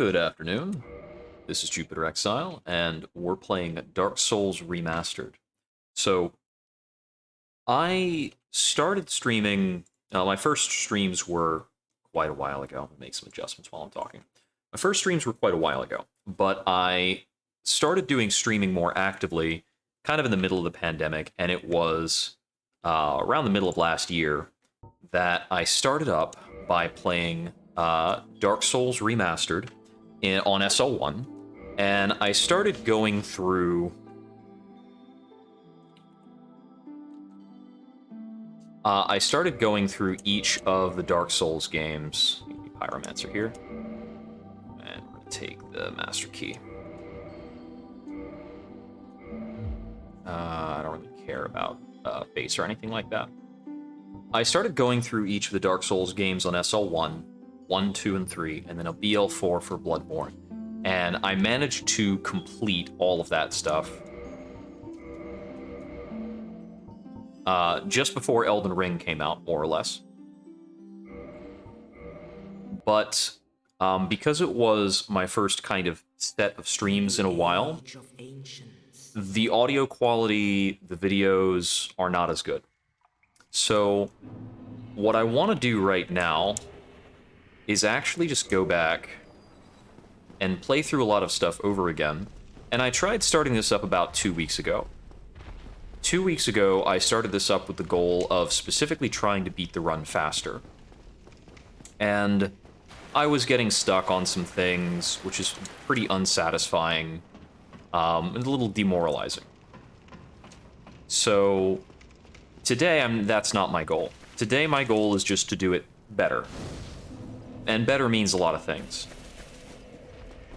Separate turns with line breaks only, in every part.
Good afternoon. This is Jupiter Exile, and we're playing Dark Souls Remastered. So, I started streaming. My first streams were quite a while ago. I'll make some adjustments while I'm talking. My first streams were quite a while ago, but I started doing streaming more actively kind of in the middle of the pandemic, and it was around the middle of last year that I started up by playing Dark Souls Remastered on SL1, and I started going through. I started going through each of the Dark Souls games. Pyromancer here, and we're gonna take the Master Key. I don't really care about face or anything like that. I started going through each of the Dark Souls games on SL1, 1, 2, and 3, and then a BL4 for Bloodborne. And I managed to complete all of that stuff just before Elden Ring came out, more or less. But because it was my first kind of set of streams in a while, the audio quality, the videos are not as good. So what I want to do right now is actually just go back and play through a lot of stuff over again. And I tried starting this up about 2 weeks ago. 2 weeks ago, I started this up with the goal of specifically trying to beat the run faster. And I was getting stuck on some things, which is pretty unsatisfying and a little demoralizing. So today, that's not my goal. Today, my goal is just to do it better. And better means a lot of things.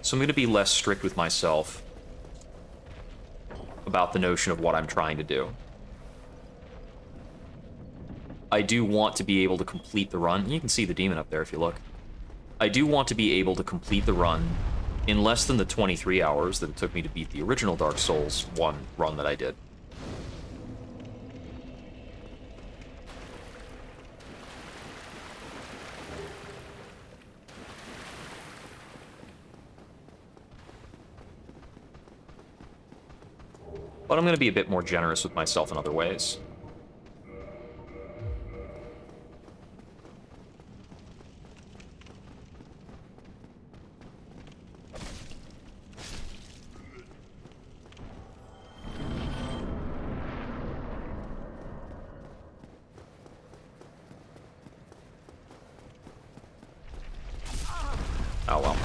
So I'm going to be less strict with myself about the notion of what I'm trying to do. I do want to be able to complete the run. You can see the demon up there if you look. I do want to be able to complete the run in less than the 23 hours that it took me to beat the original Dark Souls 1 run that I did. But I'm going to be a bit more generous with myself in other ways. Oh well.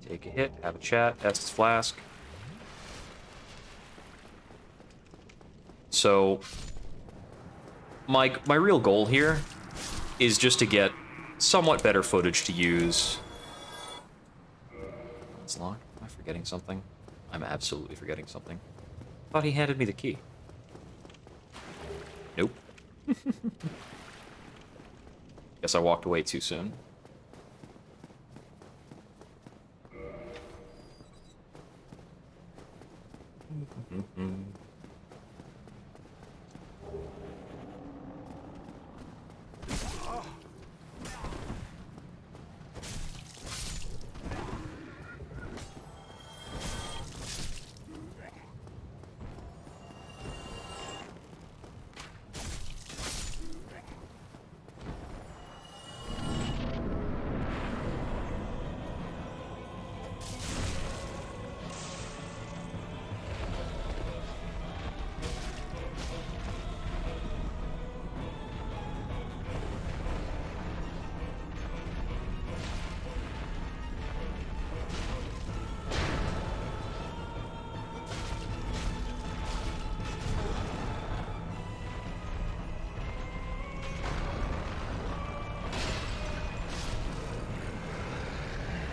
Take a hit, have a chat, Estus Flask. So, my real goal here is just to get somewhat better footage to use. It's locked. Am I forgetting something? I'm absolutely forgetting something. Thought he handed me the key. Nope. Guess I walked away too soon.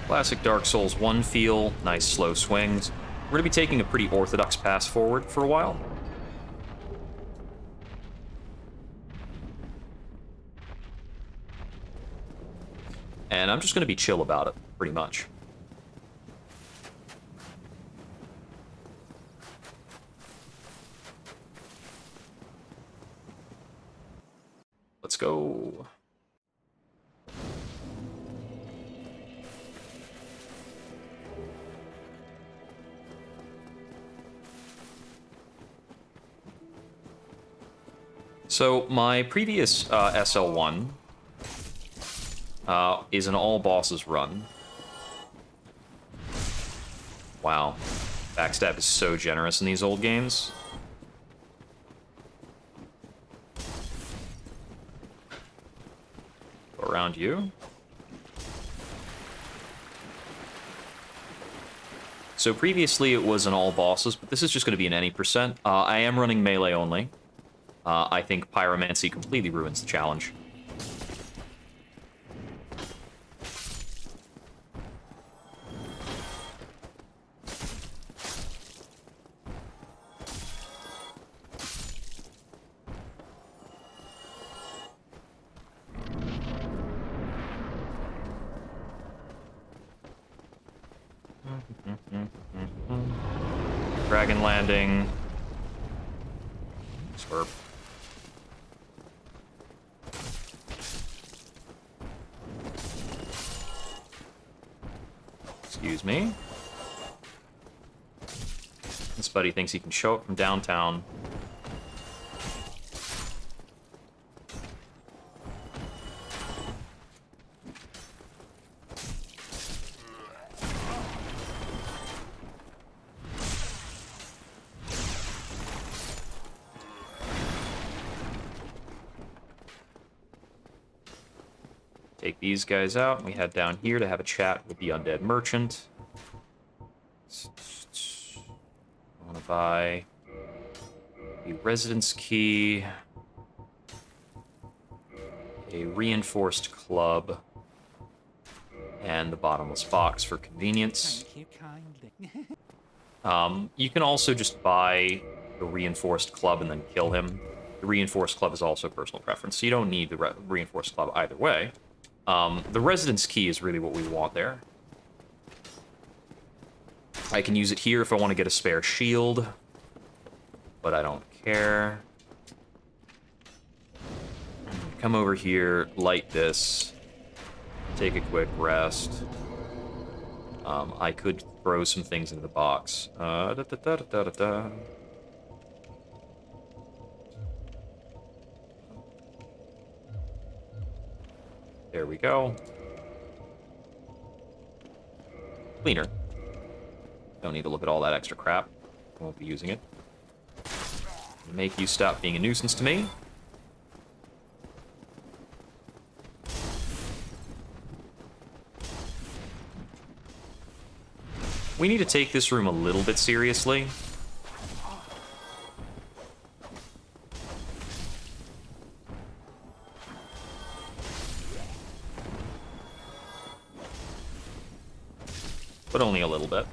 Classic Dark Souls 1 feel, nice slow swings. We're going to be taking a pretty orthodox pass forward for a while. And I'm just going to be chill about it, pretty much. go. So my previous SL1 is an all bosses run. Wow. Backstab is so generous in these old games. Go around you. So previously it was an all bosses, but this is just going to be an any percent. I am running melee only. I think Pyromancy completely ruins the challenge. Dragon landing. Slurp. Excuse me. This buddy thinks he can show up from downtown. Take these guys out, and we head down here to have a chat with the undead merchant. I want to buy a residence key, a reinforced club, and the bottomless box for convenience.
Thank you kindly.
You can also just buy the reinforced club and then kill him. The reinforced club is also personal preference, so you don't need the reinforced club either way. The residence key is really what we want there. I can use it here if I want to get a spare shield, but I don't care. Come over here, light this, take a quick rest. I could throw some things into the box. There we go. Cleaner. Don't need to look at all that extra crap. I won't be using it. Make you stop being a nuisance to me. We need to take this room a little bit seriously. But only a little bit.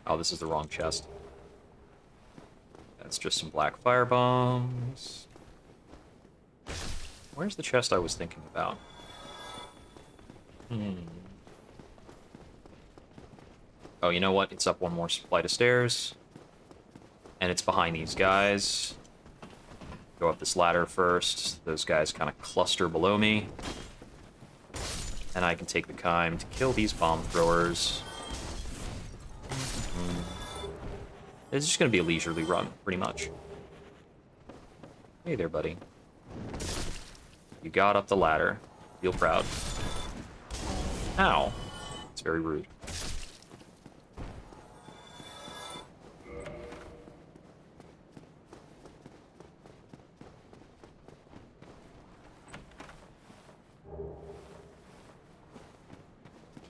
Oh, this is the wrong chest. That's just some black fire bombs. Where's the chest I was thinking about? Oh, you know what? It's up one more flight of stairs. And it's behind these guys. Go up this ladder first. Those guys kind of cluster below me. And I can take the time to kill these bomb throwers. It's just going to be a leisurely run, pretty much. Hey there, buddy. You got up the ladder. Feel proud. Ow. It's very rude.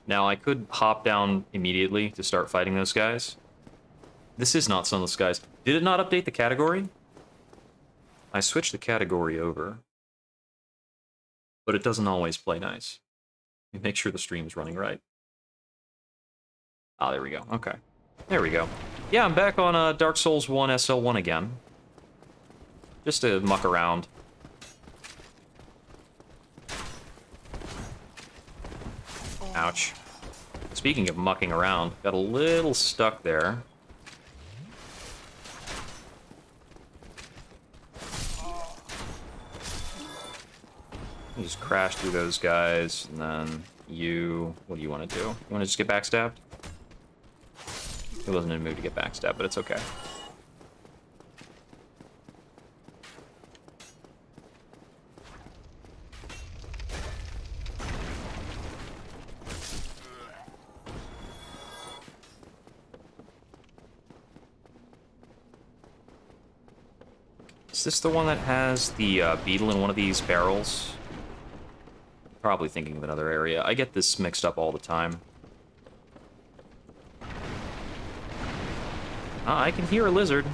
Now, I could hop down immediately to start fighting those guys. This is not Sunless Skies. Did it not update the category? I switched the category over. But it doesn't always play nice. Make sure the stream's running right. Ah, there we go. Okay. There we go. Yeah, I'm back on Dark Souls 1 SL1 again. Just to muck around. Ouch. Speaking of mucking around, got a little stuck there. Just crash through those guys, and then you... What do you want to do? You want to just get backstabbed? He wasn't in a mood to get backstabbed, but it's okay. Is this the one that has the beetle in one of these barrels? Probably thinking of another area. I get this mixed up all the time. I can hear a lizard.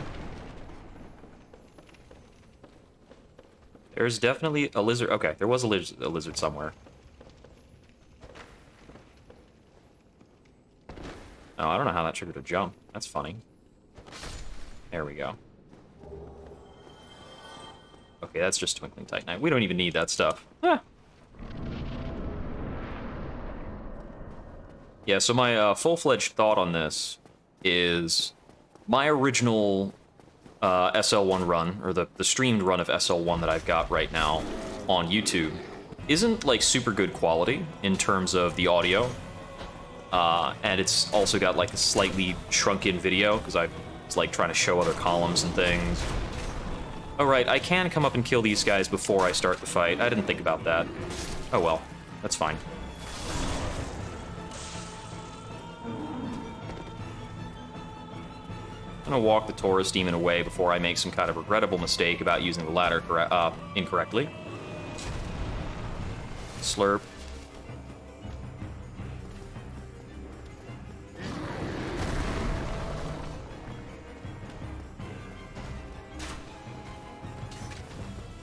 There's definitely a lizard. Okay, there was a lizard somewhere. Oh, I don't know how that triggered a jump. That's funny. There we go. Okay, that's just Twinkling Titanite. We don't even need that stuff. Ah. Yeah, so my full-fledged thought on this is my original SL1 run, or the streamed run of SL1 that I've got right now on YouTube, isn't, like, super good quality in terms of the audio. And it's also got, like, a slightly shrunken video, because I was, like, trying to show other columns and things. Alright, I can come up and kill these guys before I start the fight. I didn't think about that. Oh well, that's fine. I'm gonna walk the Taurus Demon away before I make some kind of regrettable mistake about using the ladder incorrectly. Slurp.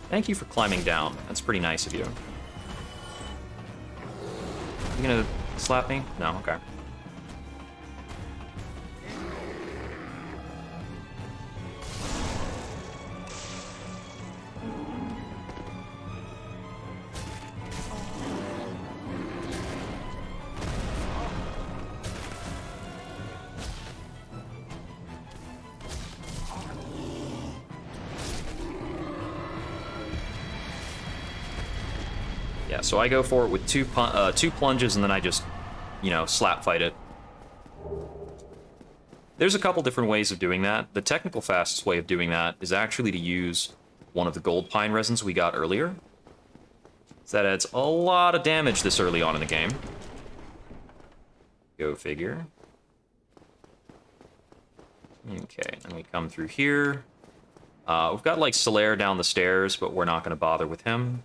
Thank you for climbing down. That's pretty nice of you. You gonna slap me? No, okay. Yeah, so I go for it with two plunges, and then I just, you know, slap fight it. There's a couple different ways of doing that. The technical fastest way of doing that is actually to use one of the gold pine resins we got earlier. So that adds a lot of damage this early on in the game. Go figure. Okay, and we come through here. We've got, like, Solaire down the stairs, but we're not going to bother with him.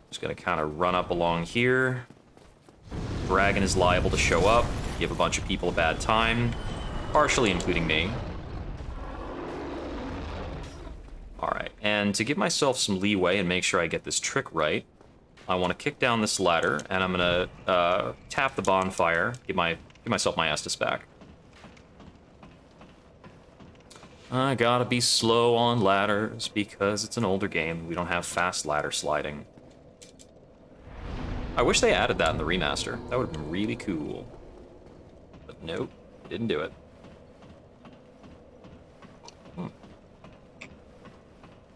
Just going to kind of run up along here. Dragon is liable to show up, give a bunch of people a bad time, partially including me. Alright, and to give myself some leeway and make sure I get this trick right, I want to kick down this ladder, and I'm going to tap the bonfire, give myself my Estus back. I gotta be slow on ladders because it's an older game. We don't have fast ladder sliding. I wish they added that in the remaster. That would have been really cool. But nope, didn't do it.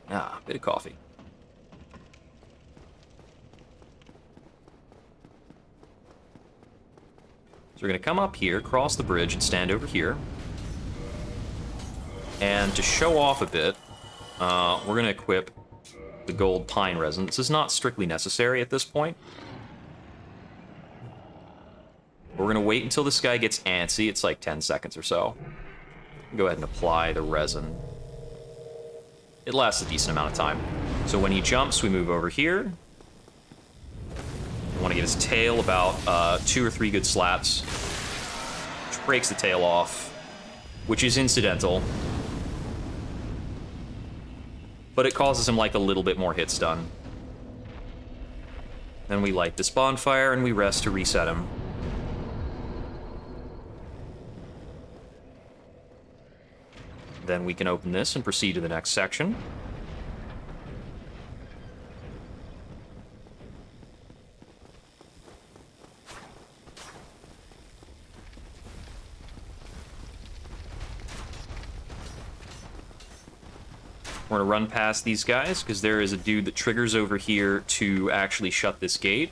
Ah, bit of coffee. So we're gonna come up here, cross the bridge, and stand over here. And to show off a bit, we're gonna equip the gold pine resin. This is not strictly necessary at this point. We're gonna wait until this guy gets antsy. It's like 10 seconds or so. Go ahead and apply the resin. It lasts a decent amount of time. So when he jumps, we move over here. We want to give his tail about 2 or 3 good slaps, which breaks the tail off, which is incidental. But it causes him, like, a little bit more hit stun. Then we light this bonfire and we rest to reset him. Then we can open this and proceed to the next section. We're gonna run past these guys, because there is a dude that triggers over here to actually shut this gate.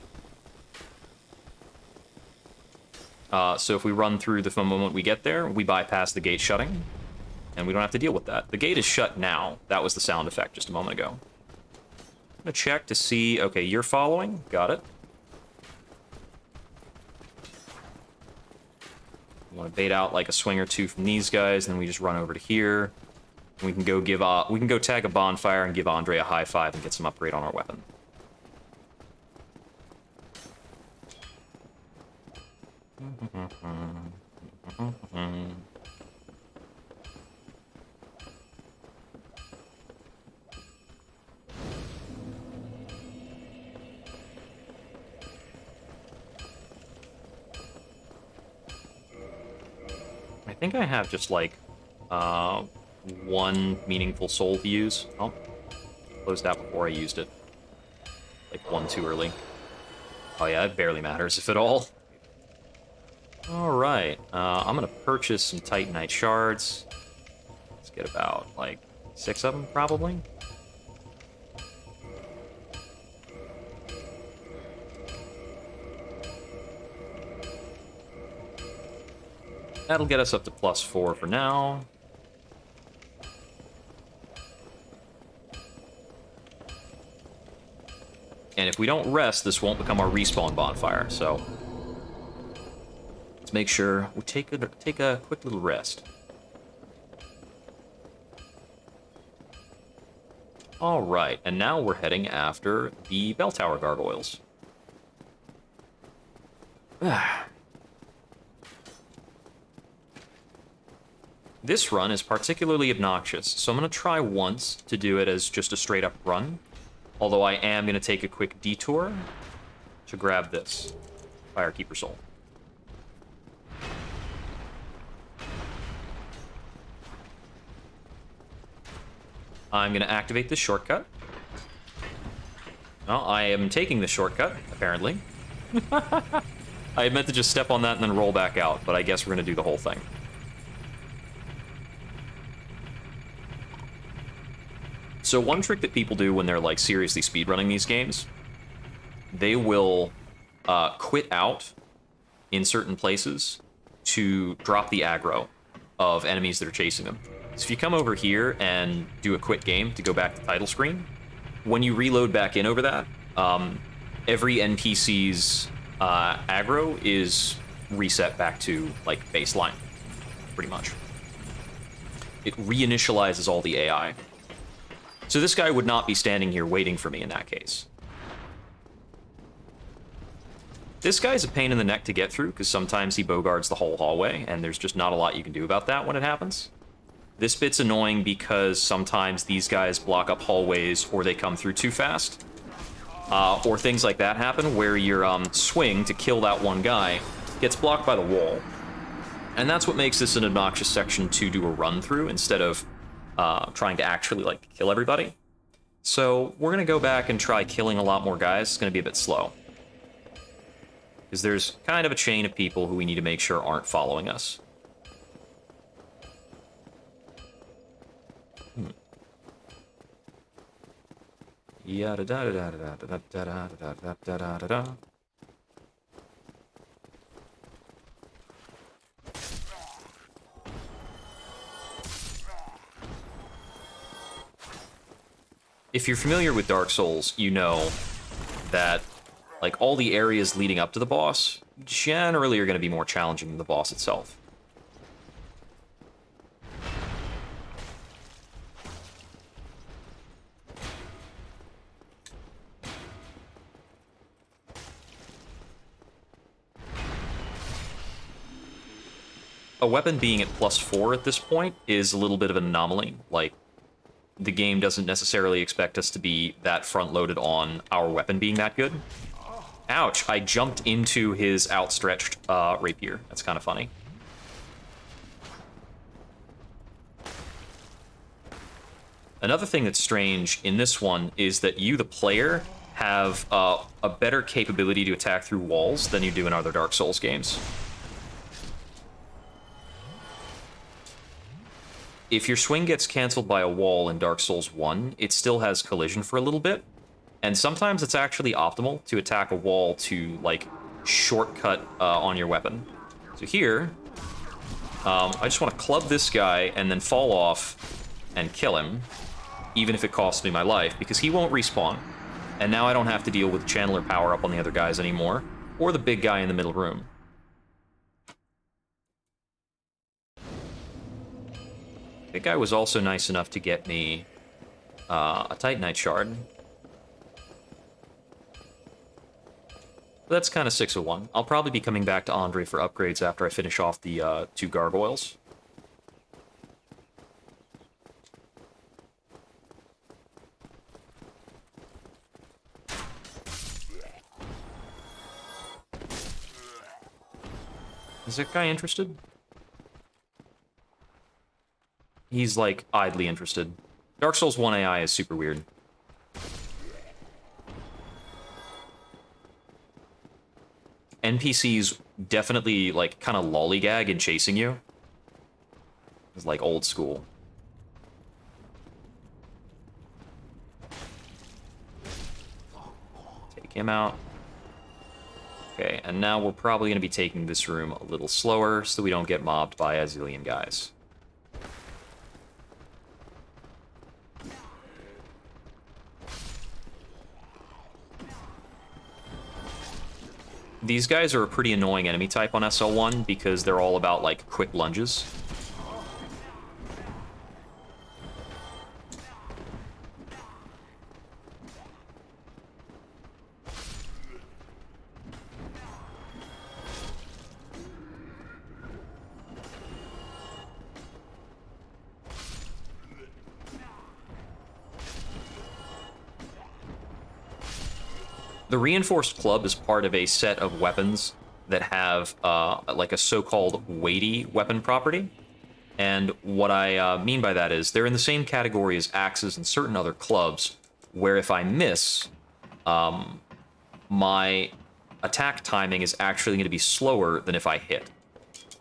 So if we run through the moment we get there, we bypass the gate shutting, and we don't have to deal with that. The gate is shut now. That was the sound effect just a moment ago. I'm gonna check to see, okay, you're following, got it. We want to bait out like a swing or two from these guys, and then we just run over to here. We can go tag a bonfire and give Andre a high five and get some upgrade on our weapon. I think I have just like one meaningful soul to use. Oh, closed out before I used it. Like one too early. Oh yeah, it barely matters, if at all. Alright, I'm gonna purchase some Titanite shards. Let's get about, like, 6 of them, probably. That'll get us up to +4 for now. And if we don't rest, this won't become our respawn bonfire, so... let's make sure we take a quick little rest. Alright, and now we're heading after the bell tower gargoyles. This run is particularly obnoxious, so I'm going to try once to do it as just a straight-up run. Although I am going to take a quick detour to grab this Firekeeper Soul. I'm going to activate this shortcut. Well, I am taking the shortcut, apparently. I had meant to just step on that and then roll back out, but I guess we're going to do the whole thing. So one trick that people do when they're, like, seriously speedrunning these games, they will quit out in certain places to drop the aggro of enemies that are chasing them. So if you come over here and do a quit game to go back to title screen, when you reload back in over that, every NPC's aggro is reset back to, like, baseline, pretty much. It reinitializes all the AI. So this guy would not be standing here waiting for me in that case. This guy's a pain in the neck to get through, because sometimes he bogards the whole hallway, and there's just not a lot you can do about that when it happens. This bit's annoying because sometimes these guys block up hallways, or they come through too fast. Or things like that happen, where your swing to kill that one guy gets blocked by the wall. And that's what makes this an obnoxious section to do a run through, instead of trying to actually, like, kill everybody. So we're going to go back and try killing a lot more guys. It's going to be a bit slow. Because there's kind of a chain of people who we need to make sure aren't following us. Yada-da-da-da-da-da-da-da-da-da-da-da-da-da. If you're familiar with Dark Souls, you know that, like, all the areas leading up to the boss generally are going to be more challenging than the boss itself. A weapon being at +4 at this point is a little bit of an anomaly. Like, the game doesn't necessarily expect us to be that front-loaded on our weapon being that good. Ouch, I jumped into his outstretched rapier. That's kind of funny. Another thing that's strange in this one is that you, the player, have a better capability to attack through walls than you do in other Dark Souls games. if your swing gets canceled by a wall in Dark Souls 1, it still has collision for a little bit. And sometimes it's actually optimal to attack a wall to, like, shortcut on your weapon. So here, I just want to club this guy and then fall off and kill him, even if it costs me my life, because he won't respawn. And now I don't have to deal with Channeler power-up on the other guys anymore, or the big guy in the middle room. Big guy was also nice enough to get me a Titanite shard. But that's kind of 601. I'll probably be coming back to Andre for upgrades after I finish off the 2 gargoyles. Is that guy interested? He's, like, idly interested. Dark Souls 1 AI is super weird. NPCs definitely, like, kind of lollygag in chasing you. It's, like, old school. Take him out. Okay, and now we're probably going to be taking this room a little slower so we don't get mobbed by a zillion guys. These guys are a pretty annoying enemy type on SL1 because they're all about, like, quick lunges. The reinforced club is part of a set of weapons that have, like, a so-called weighty weapon property. And what I mean by that is they're in the same category as axes and certain other clubs, where if I miss, my attack timing is actually going to be slower than if I hit.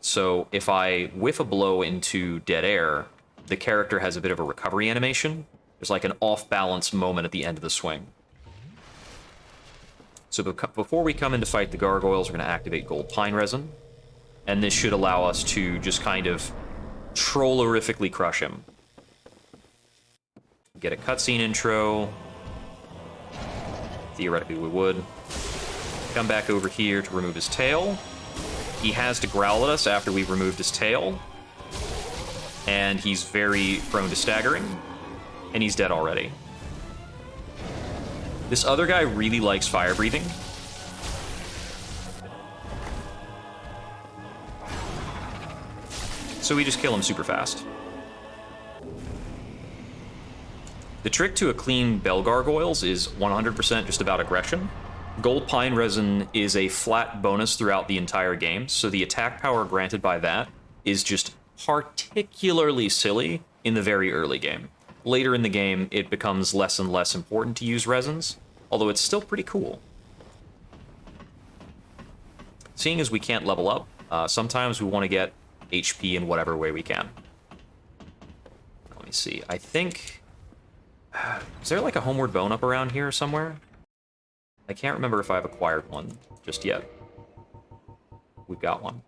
So if I whiff a blow into dead air, the character has a bit of a recovery animation. There's like an off-balance moment at the end of the swing. So before we come in to fight the gargoyles, we're going to activate gold pine resin. And this should allow us to just kind of trollerifically crush him. Get a cutscene intro. Theoretically we would. Come back over here to remove his tail. He has to growl at us after we've removed his tail. And he's very prone to staggering. And he's dead already. This other guy really likes fire breathing. So we just kill him super fast. The trick to a clean bell gargoyles is 100% just about aggression. Gold pine resin is a flat bonus throughout the entire game, so the attack power granted by that is just particularly silly in the very early game. Later in the game, it becomes less and less important to use resins, although it's still pretty cool. Seeing as we can't level up, sometimes we want to get HP in whatever way we can. Let me see. I think... Is there like a homeward bone up around here somewhere? I can't remember if I've acquired one just yet. We've got one.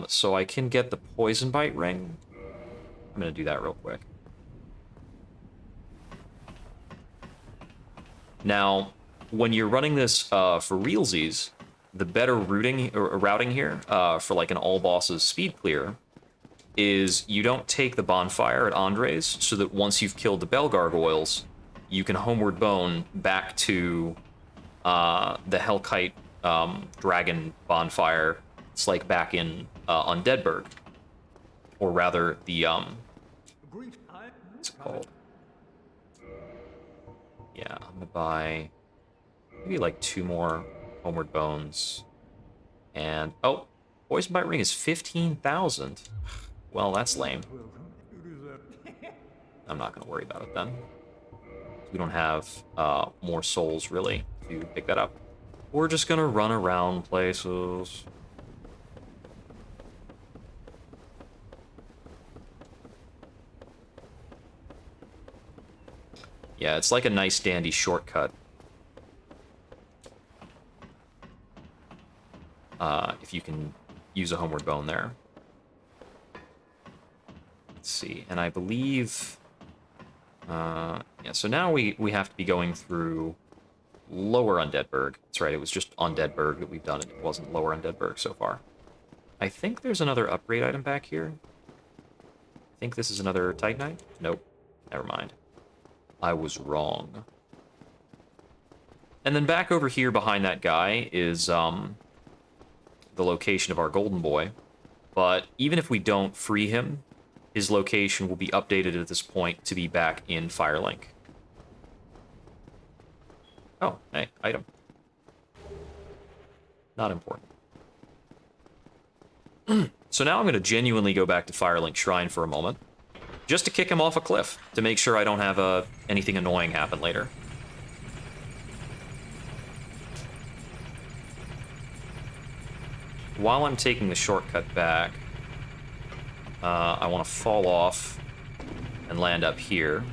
So I can get the poison bite ring. I'm going to do that real quick. Now, when you're running this for realsies, the better routing here for like an all bosses speed clear is you don't take the bonfire at Andre's, so that once you've killed the bell gargoyles, you can homeward bone back to the Hellkite dragon bonfire. It's like back in Undeadburg, or rather the what's it called? Yeah, I'm gonna buy maybe like 2 more homeward bones. And oh, poison bite ring is 15,000. Well, that's lame. I'm not gonna worry about it then. We don't have more souls really to pick that up. We're just gonna run around places. Yeah, it's like a nice dandy shortcut. If you can use a homeward bone there. Let's see, and I believe... yeah, so now we have to be going through Lower Undeadburg. That's right, it was just Undeadburg that we've done, it wasn't Lower Undeadburg so far. I think there's another upgrade item back here. I think this is another Titanite? Nope, never mind. I was wrong. And then back over here behind that guy is the location of our golden boy. But even if we don't free him, his location will be updated at this point to be back in Firelink. Oh, hey, item. Not important. So now I'm going to genuinely go back to Firelink Shrine for a moment, just to kick him off a cliff, to make sure I don't have anything annoying happen later. While I'm taking the shortcut back, I want to fall off and land up here.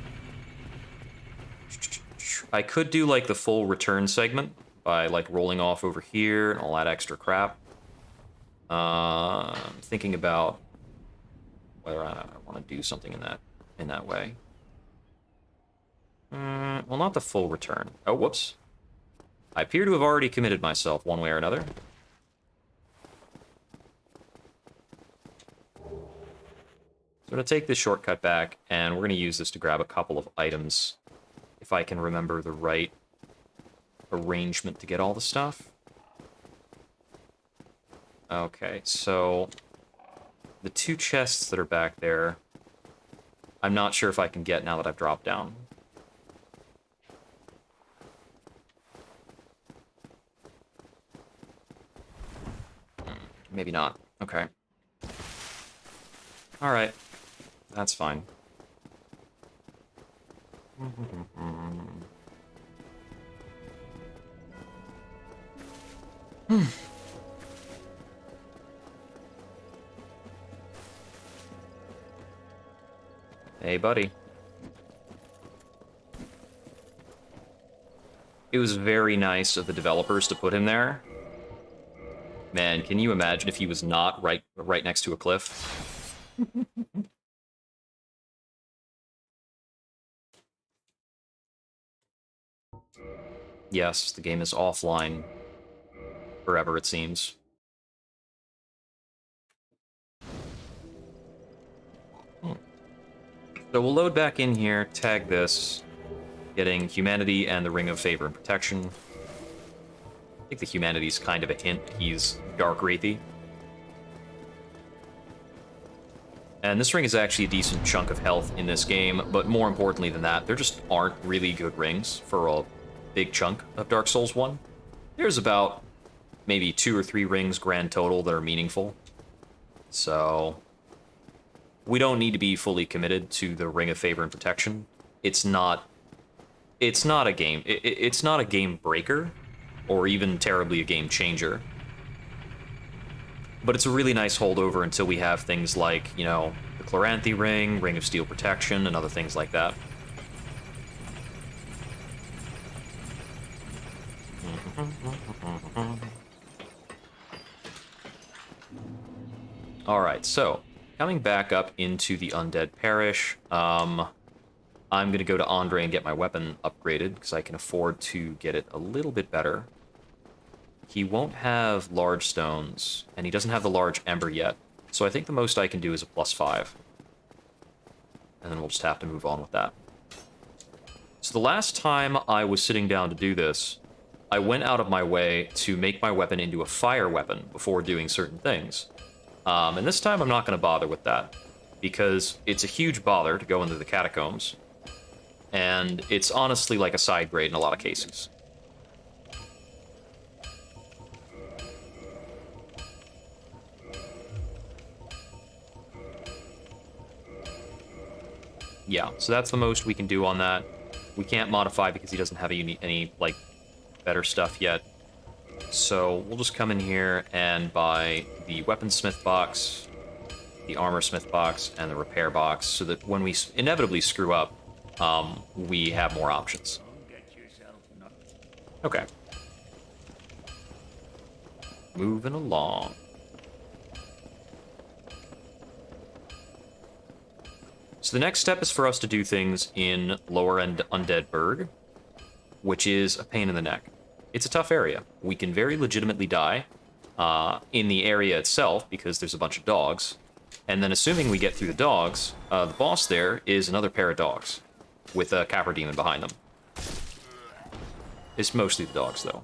I could do, like, the full return segment by, like, rolling off over here and all that extra crap. I'm thinking about whether I want to do something in that way. Well, not the full return. Oh, whoops. I appear to have already committed myself one way or another. So I'm going to take this shortcut back, and we're going to use this to grab a couple of items, if I can remember the right arrangement to get all the stuff. Okay, so the two chests that are back there, I'm not sure if I can get now that I've dropped down. Maybe not. Okay. Alright. That's fine. Hey, buddy. It was very nice of the developers to put him there. Man, can you imagine if he was not right next to a cliff? Yes, the game is offline forever, it seems. So we'll load back in here, tag this, getting Humanity and the Ring of Favor and Protection. I think the Humanity's kind of a hint he's Dark Wraithy. And this ring is actually a decent chunk of health in this game, but more importantly than that, there just aren't really good rings for a big chunk of Dark Souls 1. There's about maybe 2 or 3 rings grand total that are meaningful. So we don't need to be fully committed to the Ring of Favor and Protection. It's not a game. It's not a game breaker, or even terribly a game changer. But it's a really nice holdover until we have things like, you know, the Chloranthy Ring, Ring of Steel Protection, and other things like that. Alright, so, coming back up into the Undead Parish, I'm going to go to Andre and get my weapon upgraded, because I can afford to get it a little bit better. He won't have large stones, and he doesn't have the large ember yet, so I think the most I can do is a +5. And then we'll just have to move on with that. So the last time I was sitting down to do this, I went out of my way to make my weapon into a fire weapon before doing certain things. And this time I'm not going to bother with that, because it's a huge bother to go into the catacombs, and it's honestly like a side grade in a lot of cases. Yeah, so that's the most we can do on that. We can't modify because he doesn't have any like, better stuff yet. So we'll just come in here and buy the weaponsmith box, the armorsmith box, and the repair box, so that when we inevitably screw up, we have more options. Okay. Moving along. So the next step is for us to do things in Lower End Undead Burg, which is a pain in the neck. It's a tough area. We can very legitimately die in the area itself because there's a bunch of dogs. And then assuming we get through the dogs, the boss there is another pair of dogs with a Capra Demon behind them. It's mostly the dogs, though.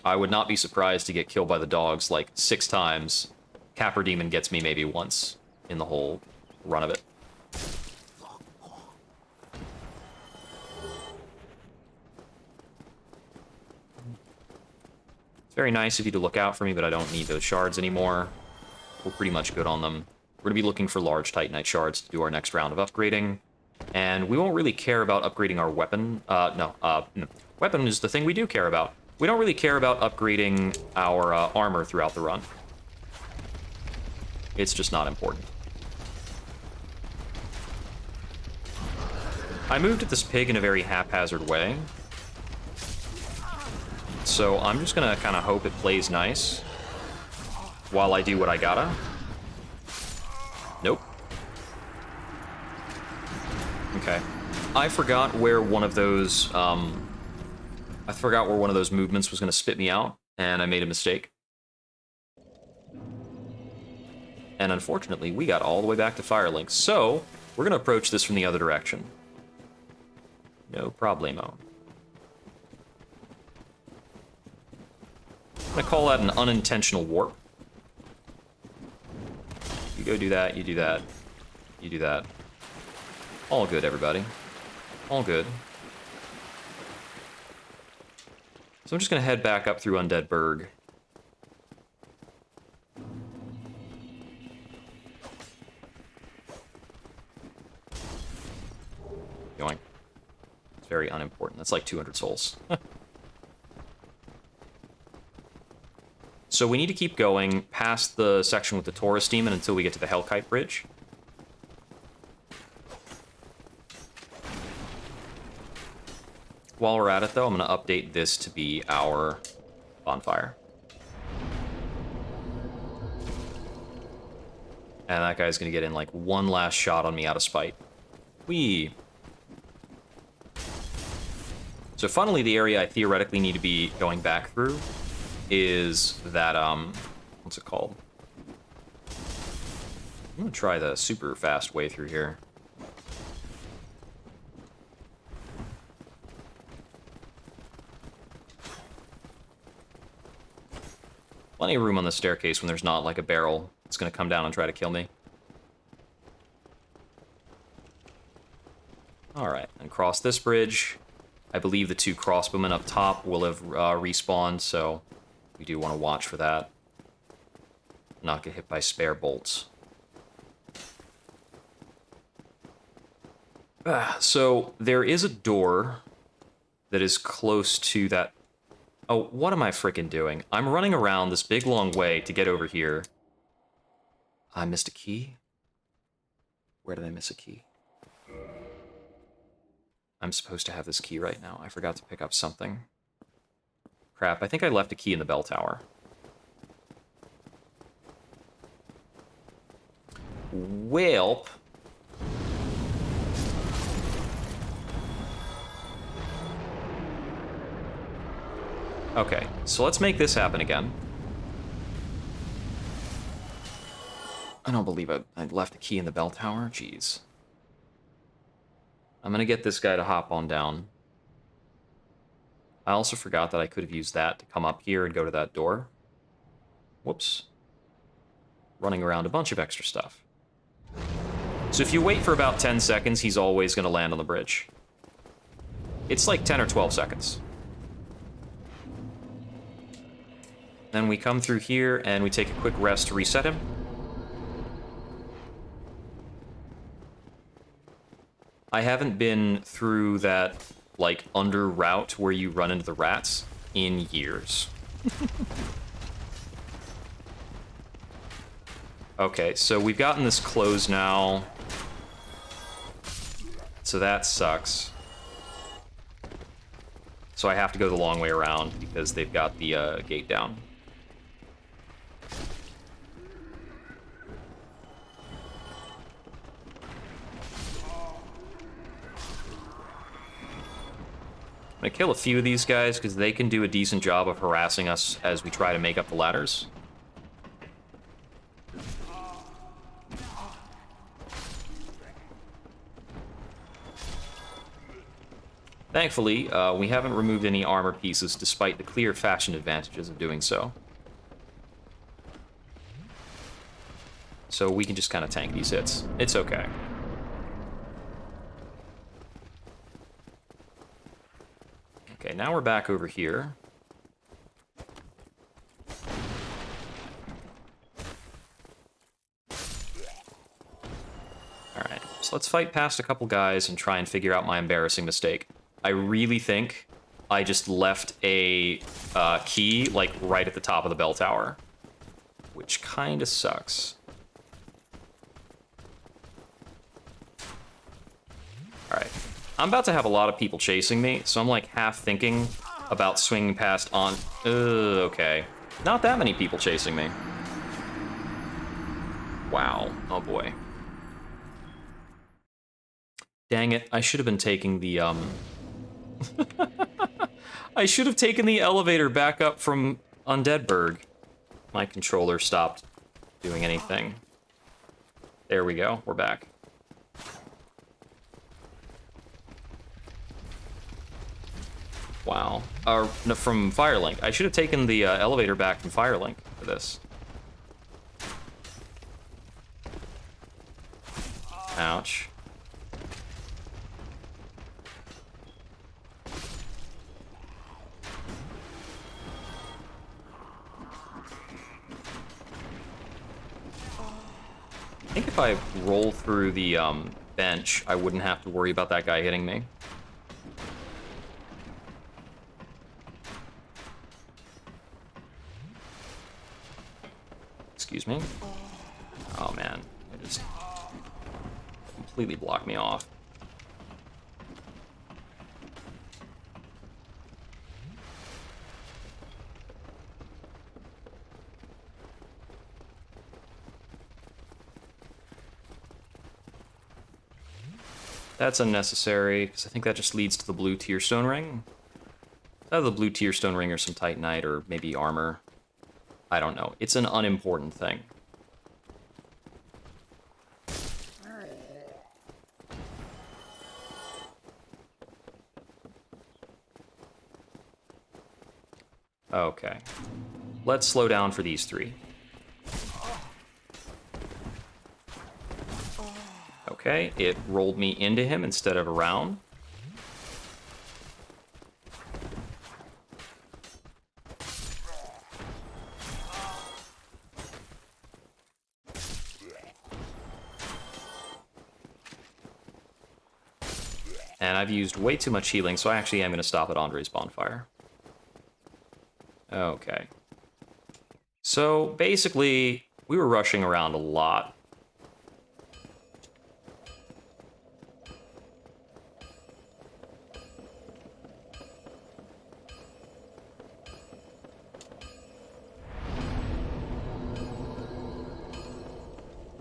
I would not be surprised to get killed by the dogs like 6 times. Capra Demon gets me maybe once in the whole run of it. It's very nice of you to look out for me, but I don't need those shards anymore. We're pretty much good on them. We're going to be looking for large Titanite shards to do our next round of upgrading. And we won't really care about upgrading our weapon. Weapon is the thing we do care about. We don't really care about upgrading our armor throughout the run. It's just not important. I moved at this pig in a very haphazard way. So I'm just gonna kind of hope it plays nice while I do what I gotta. Nope. Okay. I forgot where one of those movements was going to spit me out, and I made a mistake. And unfortunately, we got all the way back to Firelink, so we're going to approach this from the other direction. No problemo. I'm going to call that an unintentional warp. You go do that, you do that, you do that. All good, everybody. All good. So I'm just going to head back up through Undead Burg. Going. It's very unimportant. That's like 200 souls. So we need to keep going past the section with the Taurus Demon until we get to the Hellkite Bridge. While we're at it, though, I'm going to update this to be our bonfire. And that guy's going to get in, like, one last shot on me out of spite. Whee! So, funnily, the area I theoretically need to be going back through is that, what's it called? I'm going to try the super fast way through here. Plenty of room on the staircase when there's not, like, a barrel that's going to come down and try to kill me. Alright, and cross this bridge. I believe the 2 crossbowmen up top will have respawned, so we do want to watch for that. Not get hit by spare bolts. So, there is a door that is close to that. Oh, what am I frickin' doing? I'm running around this big long way to get over here. I missed a key? Where did I miss a key? I'm supposed to have this key right now. I forgot to pick up something. Crap, I think I left a key in the bell tower. Welp. Okay, so let's make this happen again. I don't believe I left a key in the bell tower. Jeez. I'm gonna get this guy to hop on down. I also forgot that I could have used that to come up here and go to that door. Whoops. Running around a bunch of extra stuff. So if you wait for about 10 seconds, he's always gonna land on the bridge. It's like 10 or 12 seconds. Then we come through here, and we take a quick rest to reset him. I haven't been through that, like, under route where you run into the rats in years. Okay, so we've gotten this closed now. So that sucks. So I have to go the long way around because they've got the gate down. I'm gonna kill a few of these guys because they can do a decent job of harassing us as we try to make up the ladders. Thankfully, we haven't removed any armor pieces despite the clear fashion advantages of doing so. So we can just kind of tank these hits. It's okay. Okay, now we're back over here. Alright, so let's fight past a couple guys and try and figure out my embarrassing mistake. I really think I just left a key, like, right at the top of the bell tower. Which kinda sucks. Alright. I'm about to have a lot of people chasing me, so I'm, like, half thinking about swinging past on... okay. Not that many people chasing me. Wow. Oh, boy. Dang it. I should have been taking the, I should have taken the elevator back up from Undeadburg. My controller stopped doing anything. There we go. We're back. Wow. No, from Firelink. I should have taken the elevator back from Firelink for this. Ouch. I think if I roll through the bench, I wouldn't have to worry about that guy hitting me. Excuse me. Oh man, it just completely blocked me off. That's unnecessary, because I think that just leads to the blue Tearstone Ring. Either the blue Tearstone Ring or some Titanite, or maybe armor. I don't know. It's an unimportant thing. Okay. Let's slow down for these three. Okay, it rolled me into him instead of around. And I've used way too much healing, so I actually am going to stop at Andre's bonfire. Okay. So, basically, we were rushing around a lot.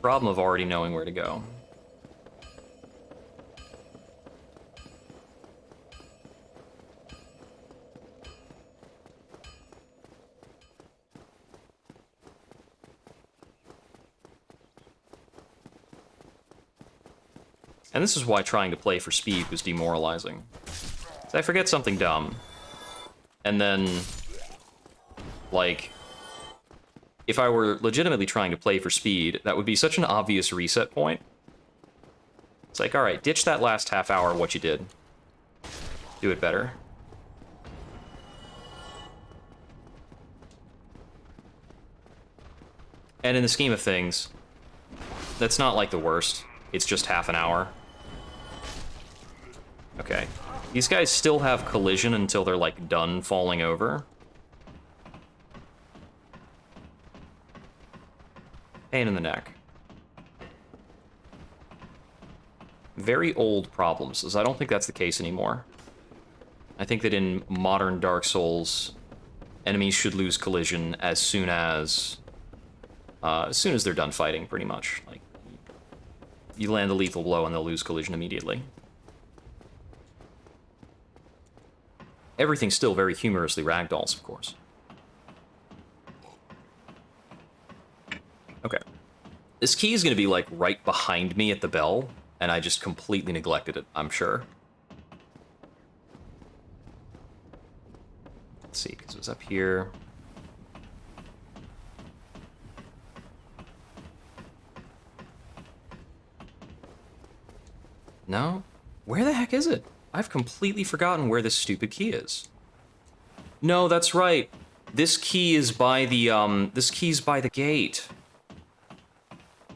Problem of already knowing where to go. And this is why trying to play for speed was demoralizing. So I forget something dumb. And then, like, if I were legitimately trying to play for speed, that would be such an obvious reset point. It's like, alright, ditch that last half hour what you did. Do it better. And in the scheme of things, that's not like the worst. It's just half an hour. Okay. These guys still have collision until they're, like, done falling over. Pain in the neck. Very old problems, as I don't think that's the case anymore. I think that in modern Dark Souls, enemies should lose collision as soon as they're done fighting, pretty much. Like, you land a lethal blow and they'll lose collision immediately. Everything's still very humorously ragdolls, of course. Okay. This key is going to be, like, right behind me at the bell, and I just completely neglected it, I'm sure. Let's see, because it was up here. No? Where the heck is it? I've completely forgotten where this stupid key is. No, that's right. This key is by the, this key's by the gate.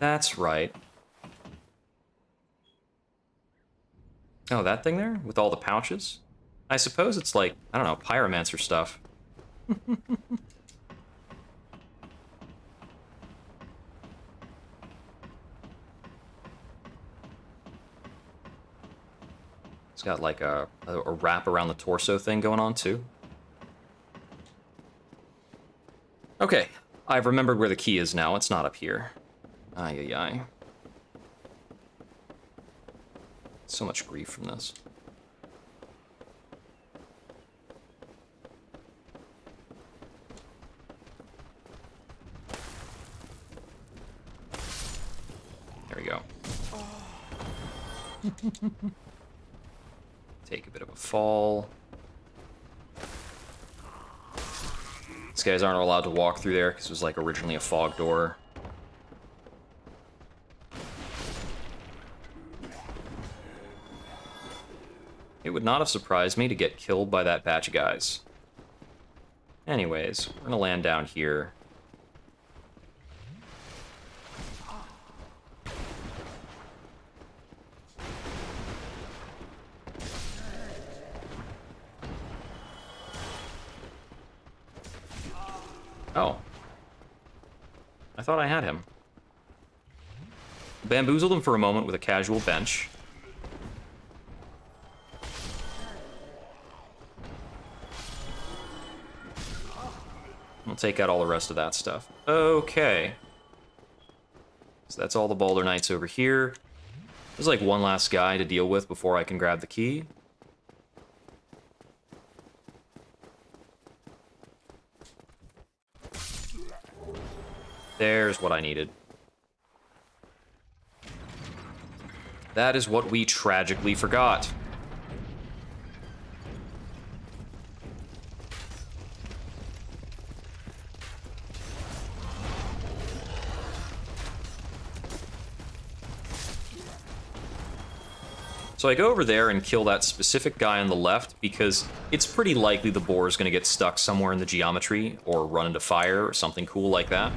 That's right. Oh, that thing there? With all the pouches? I suppose it's like, I don't know, pyromancer stuff. It's got like a wrap around the torso thing going on too. Okay, I've remembered where the key is now. It's not up here. Ay, ay, ay. So much grief from this. There we go. Take a bit of a fall. These guys aren't allowed to walk through there because it was like originally a fog door. It would not have surprised me to get killed by that batch of guys. Anyways, we're gonna land down here. Oh. I thought I had him. Bamboozled him for a moment with a casual bench. We'll take out all the rest of that stuff. Okay. So that's all the Balder Knights over here. There's like one last guy to deal with before I can grab the key. There's what I needed. That is what we tragically forgot. So I go over there and kill that specific guy on the left because it's pretty likely the boar is going to get stuck somewhere in the geometry or run into fire or something cool like that.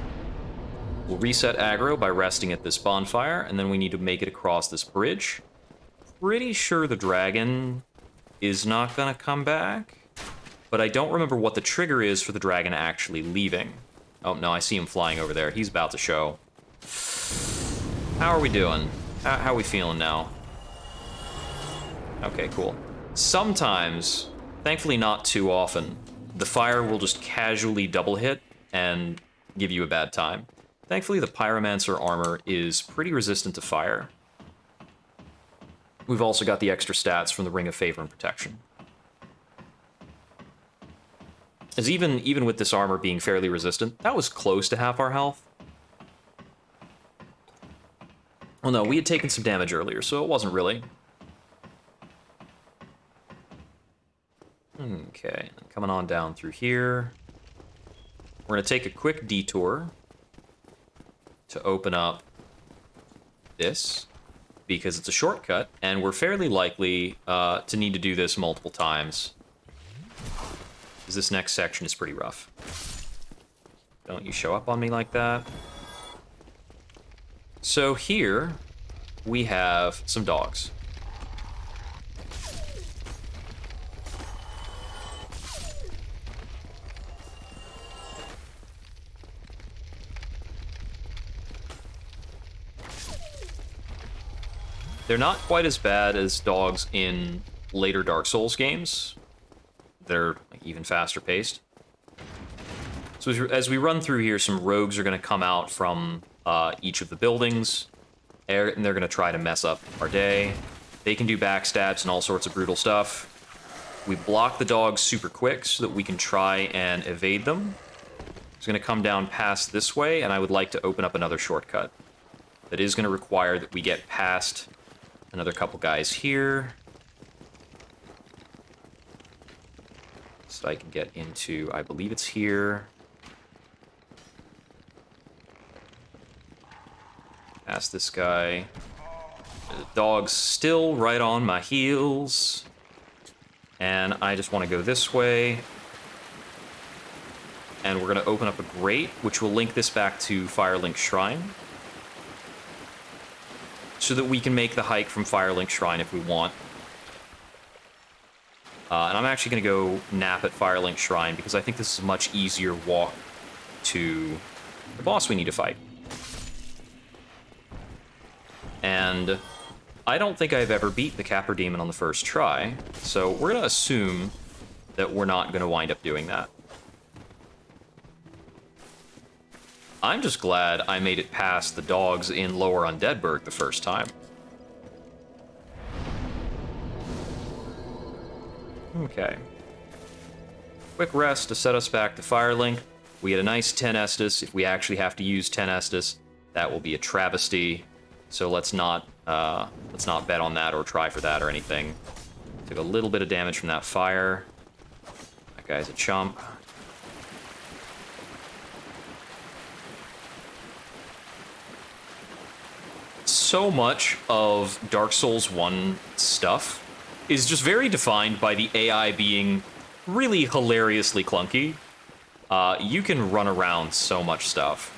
We'll reset aggro by resting at this bonfire, and then we need to make it across this bridge. Pretty sure the dragon is not going to come back, but I don't remember what the trigger is for the dragon actually leaving. Oh, no, I see him flying over there. He's about to show. How are we doing? How are we feeling now? Okay, cool. Sometimes, thankfully not too often, the fire will just casually double hit and give you a bad time. Thankfully, the pyromancer armor is pretty resistant to fire. We've also got the extra stats from the Ring of Favor and Protection. As even with this armor being fairly resistant, that was close to half our health. Well, no, we had taken some damage earlier, so it wasn't really. Okay, coming on down through here. We're going to take a quick detour to open up this, because it's a shortcut, and we're fairly likely to need to do this multiple times, because this next section is pretty rough. Don't you show up on me like that. So here, we have some dogs. They're not quite as bad as dogs in later Dark Souls games. They're like, even faster paced. So as we run through here, some rogues are going to come out from each of the buildings, and they're going to try to mess up our day. They can do backstabs and all sorts of brutal stuff. We block the dogs super quick so that we can try and evade them. It's going to come down past this way, and I would like to open up another shortcut. That is going to require that we get past another couple guys here. So I can get into, I believe it's here. Past this guy. The dog's still right on my heels. And I just want to go this way. And we're going to open up a grate, which will link this back to Firelink Shrine. So that we can make the hike from Firelink Shrine if we want. And I'm actually going to go nap at Firelink Shrine because I think this is a much easier walk to the boss we need to fight. And I don't think I've ever beat the Capper Demon on the first try, so we're going to assume that we're not going to wind up doing that. I'm just glad I made it past the dogs in Lower Undeadburg the first time. Okay. Quick rest to set us back to Firelink. We get a nice 10 Estus. If we actually have to use 10 Estus, that will be a travesty. So let's not bet on that or try for that or anything. Took a little bit of damage from that fire. That guy's a chump. So much of Dark Souls 1 stuff is just very defined by the AI being really hilariously clunky. You can run around so much stuff.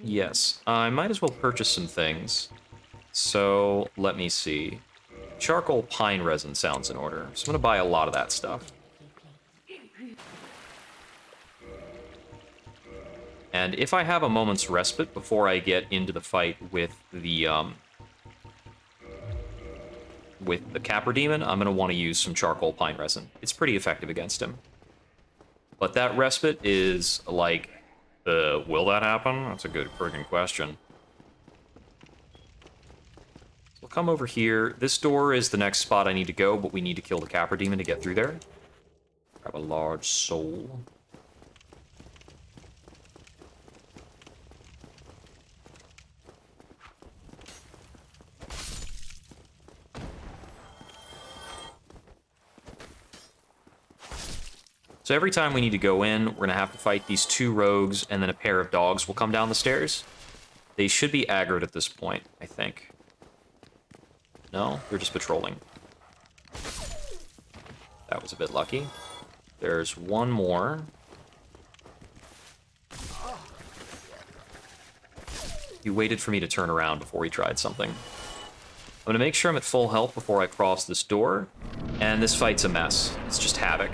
Yes, I might as well purchase some things. So, let me see. Charcoal pine resin sounds in order, so I'm gonna buy a lot of that stuff. And if I have a moment's respite before I get into the fight with the Capper Demon, I'm gonna want to use some charcoal pine resin. It's pretty effective against him. But that respite is like, will that happen? That's a good friggin' question. So we'll come over here. This door is the next spot I need to go, but we need to kill the Capper Demon to get through there. Grab a large soul. So every time we need to go in, we're going to have to fight these two rogues, and then a pair of dogs will come down the stairs. They should be aggroed at this point, I think. No? They're just patrolling. That was a bit lucky. There's one more. He waited for me to turn around before he tried something. I'm going to make sure I'm at full health before I cross this door, and this fight's a mess. It's just havoc.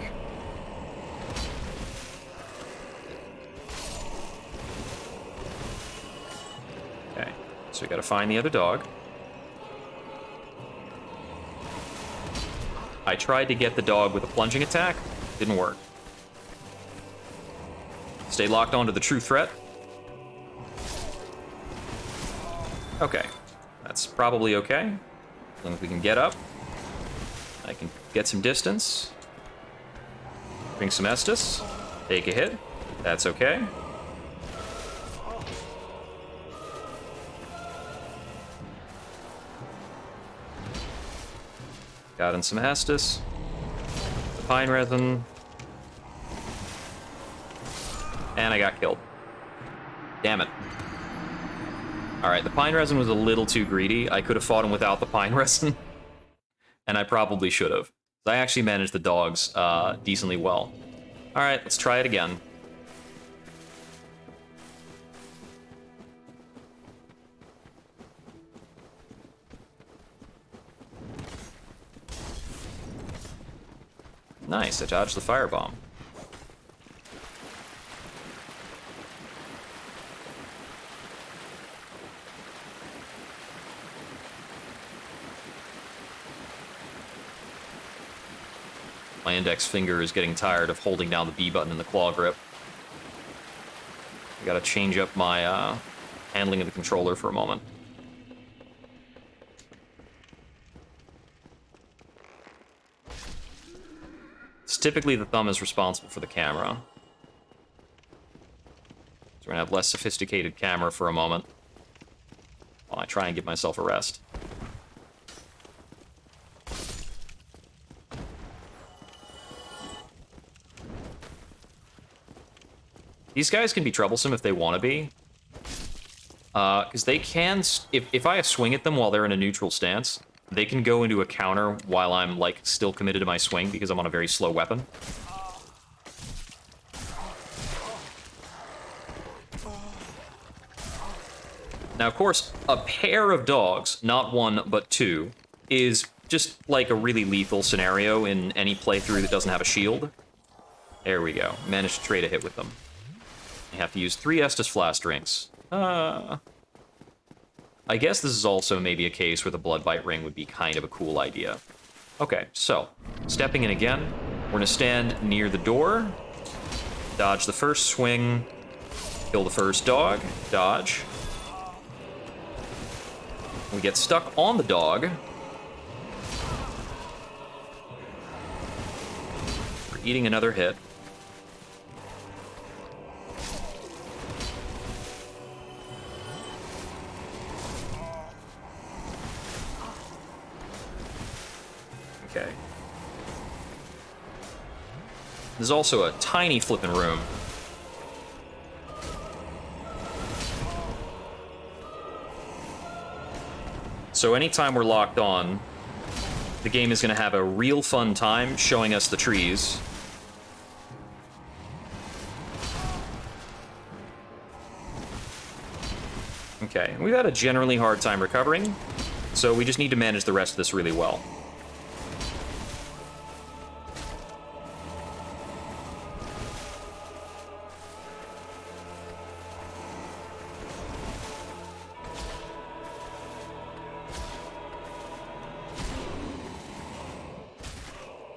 So we gotta find the other dog. I tried to get the dog with a plunging attack. Didn't work. Stay locked onto the true threat. Okay. That's probably okay. As long as we can get up. I can get some distance. Bring some Estus. Take a hit. That's okay. Got in some Estus. The pine resin. And I got killed. Damn it. Alright, the pine resin was a little too greedy. I could have fought him without the pine resin. And I probably should have. I actually managed the dogs decently well. Alright, let's try it again. Nice, I dodged the firebomb. My index finger is getting tired of holding down the B button in the claw grip. I gotta change up my handling of the controller for a moment. It's typically the thumb is responsible for the camera. So we're gonna have less sophisticated camera for a moment while I try and give myself a rest. These guys can be troublesome if they want to be. Because they can, if I swing at them while they're in a neutral stance, they can go into a counter while I'm, like, still committed to my swing because I'm on a very slow weapon. Now, of course, a pair of dogs, not one but two, is just like a really lethal scenario in any playthrough that doesn't have a shield. There we go. Managed to trade a hit with them. You have to use 3 Estus Flask drinks. I guess this is also maybe a case where the Blood Bite Ring would be kind of a cool idea. Okay, so, stepping in again. We're gonna stand near the door. Dodge the first swing. Kill the first dog. Dodge. We get stuck on the dog. We're eating another hit. Okay. There's also a tiny flippin' room. So anytime we're locked on, the game is going to have a real fun time showing us the trees. Okay, we've had a generally hard time recovering, so we just need to manage the rest of this really well.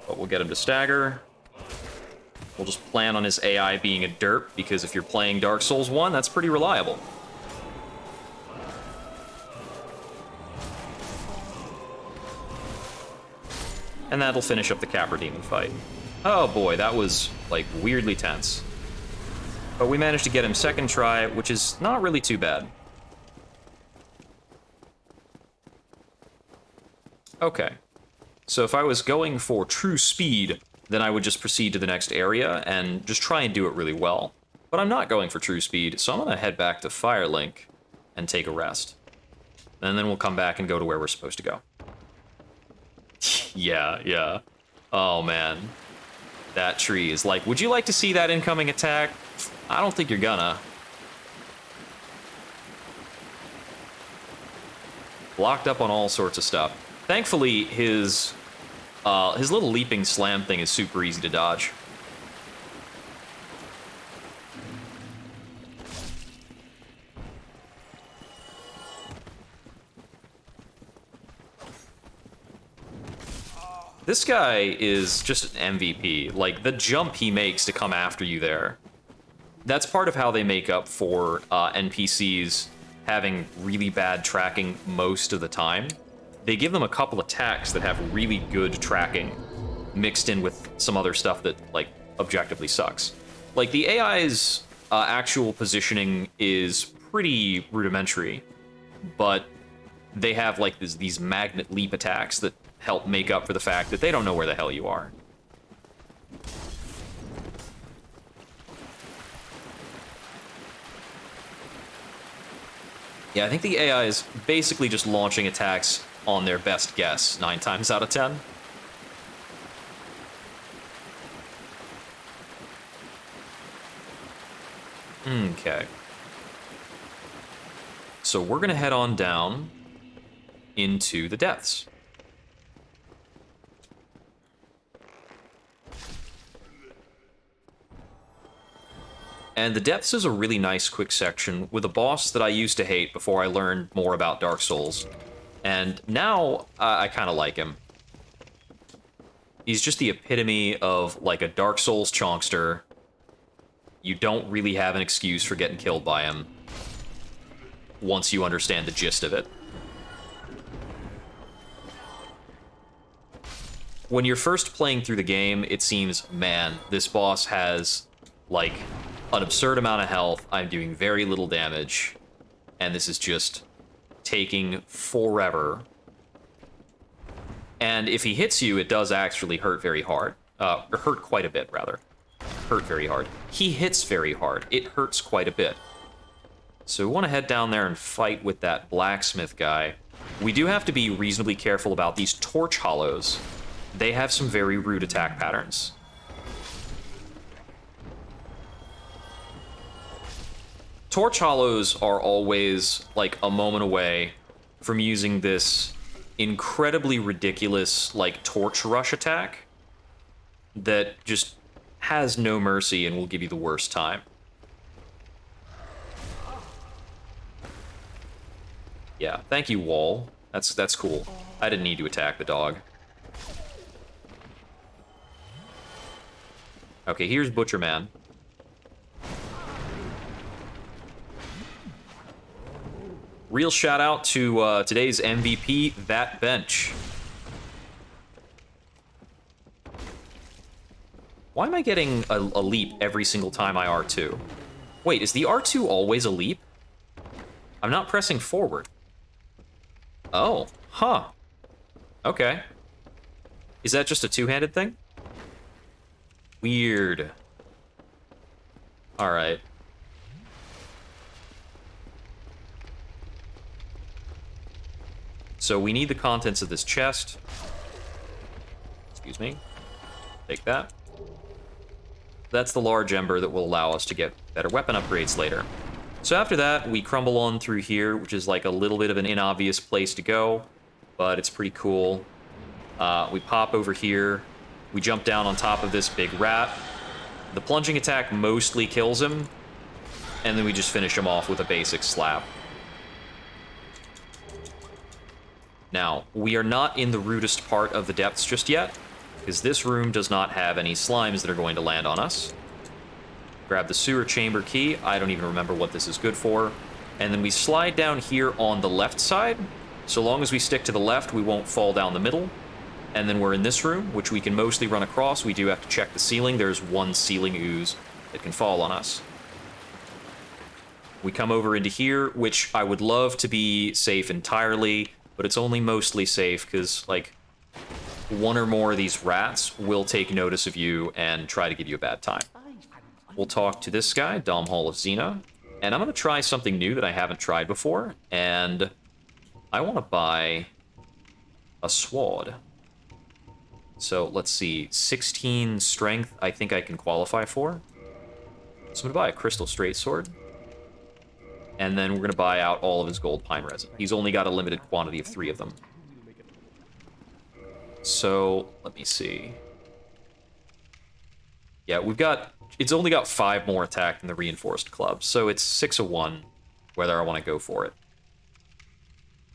But we'll get him to stagger. We'll just plan on his AI being a derp, because if you're playing Dark Souls 1, that's pretty reliable. And that'll finish up the Capra Demon fight. Oh boy, that was, like, weirdly tense. But we managed to get him second try, which is not really too bad. Okay. So if I was going for true speed, then I would just proceed to the next area and just try and do it really well. But I'm not going for true speed, so I'm gonna head back to Firelink and take a rest. And then we'll come back and go to where we're supposed to go. Yeah. Oh, man. That tree is like, would you like to see that incoming attack? I don't think you're gonna. Blocked up on all sorts of stuff. Thankfully, his little leaping slam thing is super easy to dodge. This guy is just an MVP. Like, the jump he makes to come after you there. That's part of how they make up for NPCs having really bad tracking most of the time. They give them a couple attacks that have really good tracking mixed in with some other stuff that, like, objectively sucks. Like, the AI's actual positioning is pretty rudimentary, but they have, like, these magnet leap attacks that help make up for the fact that they don't know where the hell you are. Yeah, I think the AI is basically just launching attacks on their best guess 9 times out of 10. Okay. So we're gonna head on down into the depths. And the depths is a really nice quick section with a boss that I used to hate before I learned more about Dark Souls. And now, I kind of like him. He's just the epitome of, like, a Dark Souls chonkster. You don't really have an excuse for getting killed by him once you understand the gist of it. When you're first playing through the game, it seems, man, this boss has, like, an absurd amount of health. I'm doing very little damage, and this is just taking forever. And if he hits you, it does actually hurt very hard. Or hurt quite a bit, rather. Hurt very hard. He hits very hard. It hurts quite a bit. So we want to head down there and fight with that blacksmith guy. We do have to be reasonably careful about these torch hollows. They have some very rude attack patterns. Torch hollows are always, like, a moment away from using this incredibly ridiculous, like, torch rush attack that just has no mercy and will give you the worst time. Yeah, thank you, wall. That's cool. I didn't need to attack the dog. Okay, here's Butcherman. Real shout out to today's MVP, That Bench. Why am I getting a leap every single time I R2? Wait, is the R2 always a leap? I'm not pressing forward. Oh, huh. Okay. Is that just a two-handed thing? Weird. Alright. So we need the contents of this chest. Excuse me. Take that. That's the large ember that will allow us to get better weapon upgrades later. So after that, we crumble on through here, which is like a little bit of an inobvious place to go, but it's pretty cool. We pop over here. We jump down on top of this big rat. The plunging attack mostly kills him, and then we just finish him off with a basic slap. Now, we are not in the rudest part of the depths just yet, because this room does not have any slimes that are going to land on us. Grab the sewer chamber key. I don't even remember what this is good for. And then we slide down here on the left side. So long as we stick to the left, we won't fall down the middle. And then we're in this room, which we can mostly run across. We do have to check the ceiling. There's one ceiling ooze that can fall on us. We come over into here, which I would love to be safe entirely, but it's only mostly safe because, like, one or more of these rats will take notice of you and try to give you a bad time. We'll talk to this guy, Dom Hall of Xena, and I'm going to try something new that I haven't tried before, and I want to buy a sword. So let's see, 16 strength I think I can qualify for. So I'm going to buy a crystal straight sword, and then we're going to buy out all of his gold pine resin. He's only got a limited quantity of 3 of them. So, let me see. Yeah, it's only got 5 more attack than the reinforced club, so it's 6 of 1, whether I want to go for it.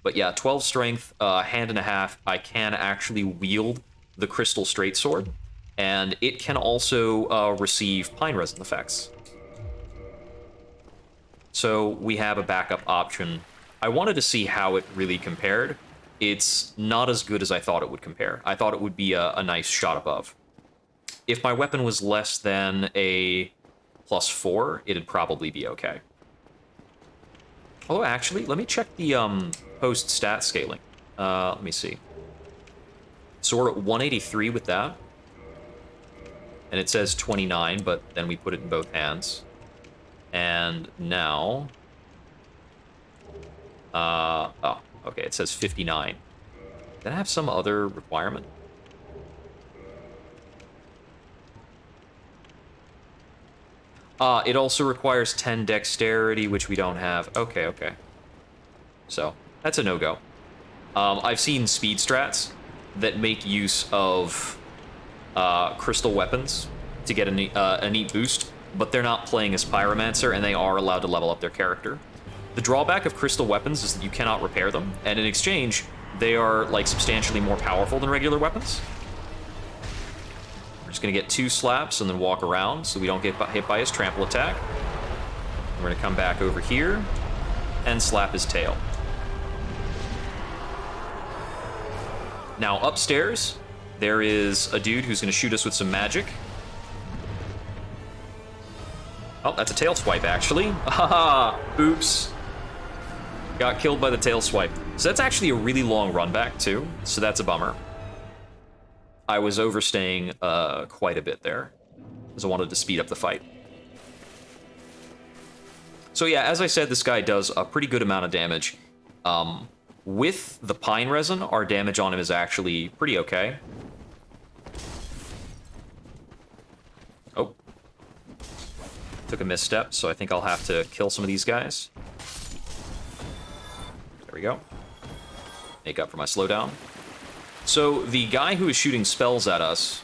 But yeah, 12 strength, hand and a half, I can actually wield the crystal straight sword, and it can also receive pine resin effects. So we have a backup option. I wanted to see how it really compared. It's not as good as I thought it would compare. I thought it would be a nice shot above. If my weapon was less than a +4, it'd probably be okay. Although, actually, let me check the post-stat scaling. Let me see. So we're at 183 with that. And it says 29, but then we put it in both hands. And now... oh, okay, it says 59. Did I have some other requirement? It also requires 10 dexterity, which we don't have. Okay, okay. So, that's a no-go. I've seen speed strats that make use of crystal weapons to get a neat boost, but they're not playing as Pyromancer, and they are allowed to level up their character. The drawback of crystal weapons is that you cannot repair them, and in exchange, they are, like, substantially more powerful than regular weapons. just going to get 2 slaps and then walk around so we don't get hit by his trample attack. We're going to come back over here and slap his tail. Now upstairs, there is a dude who's going to shoot us with some magic. Oh, that's a tail swipe, actually. Haha! Oops. Got killed by the tail swipe. So that's actually a really long run back, too. So that's a bummer. I was overstaying quite a bit there, because I wanted to speed up the fight. So yeah, as I said, this guy does a pretty good amount of damage. With the pine resin, our damage on him is actually pretty okay. Oh. Took a misstep, so I think I'll have to kill some of these guys. There we go. Make up for my slowdown. So the guy who is shooting spells at us,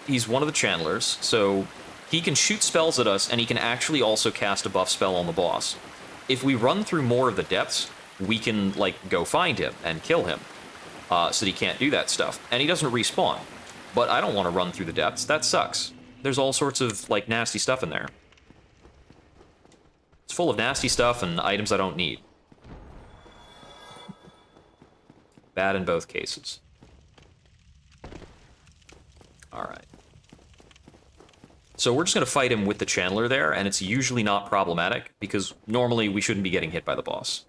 he's one of the channelers, so he can shoot spells at us, and he can actually also cast a buff spell on the boss. If we run through more of the depths, we can, like, go find him and kill him, so that he can't do that stuff. And he doesn't respawn. But I don't want to run through the depths. That sucks. There's all sorts of, like, nasty stuff in there. It's full of nasty stuff and items I don't need. Bad in both cases. Alright. So we're just going to fight him with the channeler there, and it's usually not problematic, because normally we shouldn't be getting hit by the boss.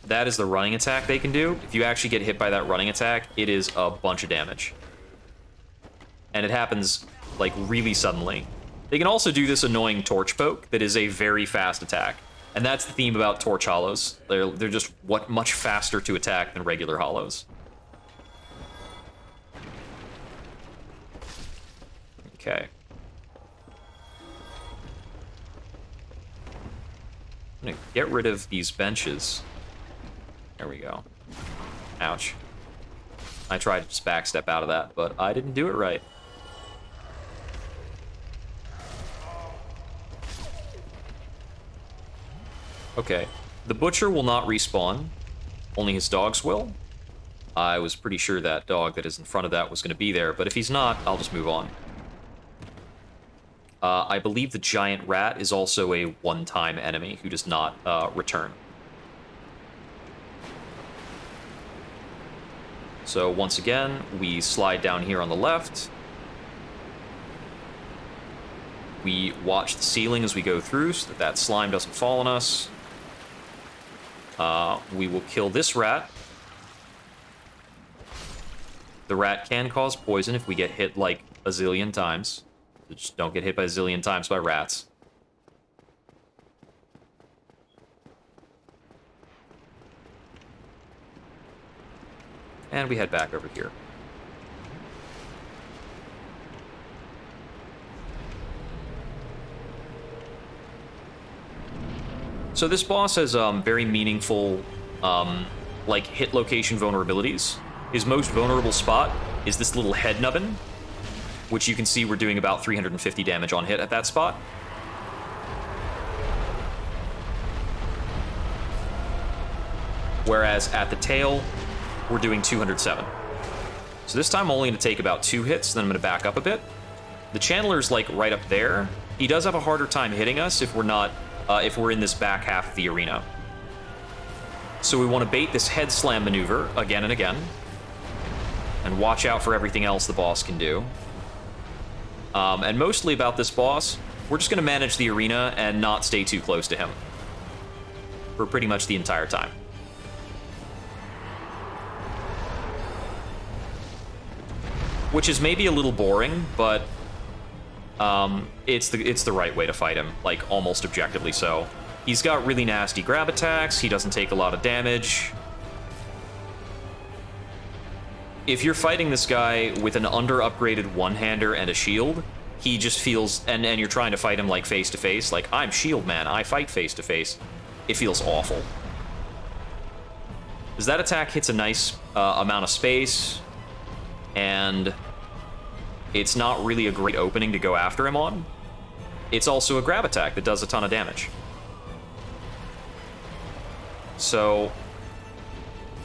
That is the running attack they can do. If you actually get hit by that running attack, it is a bunch of damage. And it happens, like, really suddenly. They can also do this annoying torch poke that is a very fast attack. And that's the theme about torch hollows. They're just much faster to attack than regular hollows. Okay. I'm gonna get rid of these benches. There we go. Ouch. I tried to just backstep out of that, but I didn't do it right. Okay. The butcher will not respawn. Only his dogs will. I was pretty sure that dog that is in front of that was going to be there, but if he's not, I'll just move on. I believe the giant rat is also a one-time enemy who does not return. So once again, we slide down here on the left. We watch the ceiling as we go through so that that slime doesn't fall on us. We will kill this rat. The rat can cause poison if we get hit like a zillion times. So just don't get hit by a zillion times by rats. And we head back over here. So this boss has very meaningful, like, hit location vulnerabilities. His most vulnerable spot is this little head nubbin, which you can see we're doing about 350 damage on hit at that spot. Whereas at the tail, we're doing 207. So this time I'm only going to take about 2 hits, then I'm going to back up a bit. The channeler's, like, right up there. He does have a harder time hitting us if we're not, if we're in this back half of the arena. So we want to bait this head slam maneuver again and again. And watch out for everything else the boss can do. And mostly about this boss, we're just going to manage the arena and not stay too close to him. For pretty much the entire time. Which is maybe a little boring, but it's the right way to fight him, like, almost objectively so. He's got really nasty grab attacks, he doesn't take a lot of damage. If you're fighting this guy with an under-upgraded one-hander and a shield, he just feels, and you're trying to fight him, like, face-to-face, like, I'm Shield Man, I fight face-to-face, it feels awful. Because that attack hits a nice amount of space. and it's not really a great opening to go after him on. It's also a grab attack that does a ton of damage. So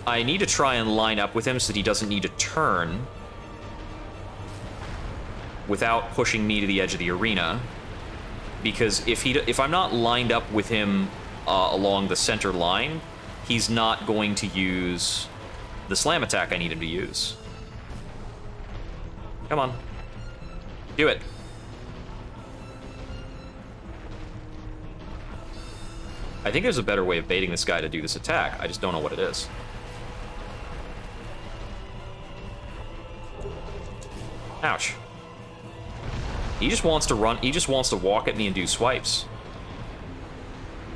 I need to try and line up with him so that he doesn't need to turn without pushing me to the edge of the arena. Because if I'm not lined up with him along the center line, he's not going to use the slam attack I need him to use. Come on. Do it. I think there's a better way of baiting this guy to do this attack. I just don't know what it is. Ouch. He just wants to run. He just wants to walk at me and do swipes.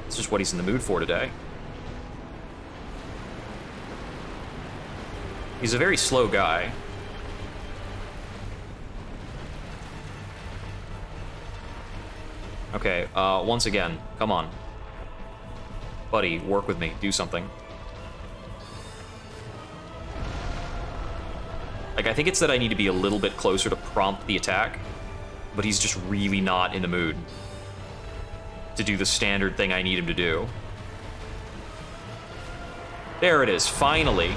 It's just what he's in the mood for today. He's a very slow guy. Okay, once again, come on. Buddy, work with me. Do something. Like, I think it's that I need to be a little bit closer to prompt the attack, but he's just really not in the mood to do the standard thing I need him to do. There it is, finally.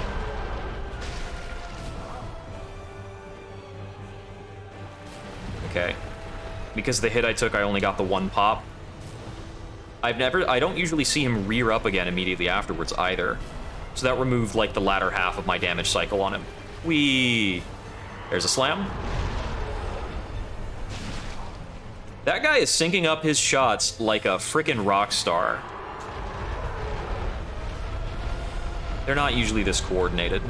Okay. Because the hit I took, I only got the one pop. I don't usually see him rear up again immediately afterwards either. So that removed, like, the latter half of my damage cycle on him. Whee! There's a slam. That guy is syncing up his shots like a frickin' rock star. They're not usually this coordinated.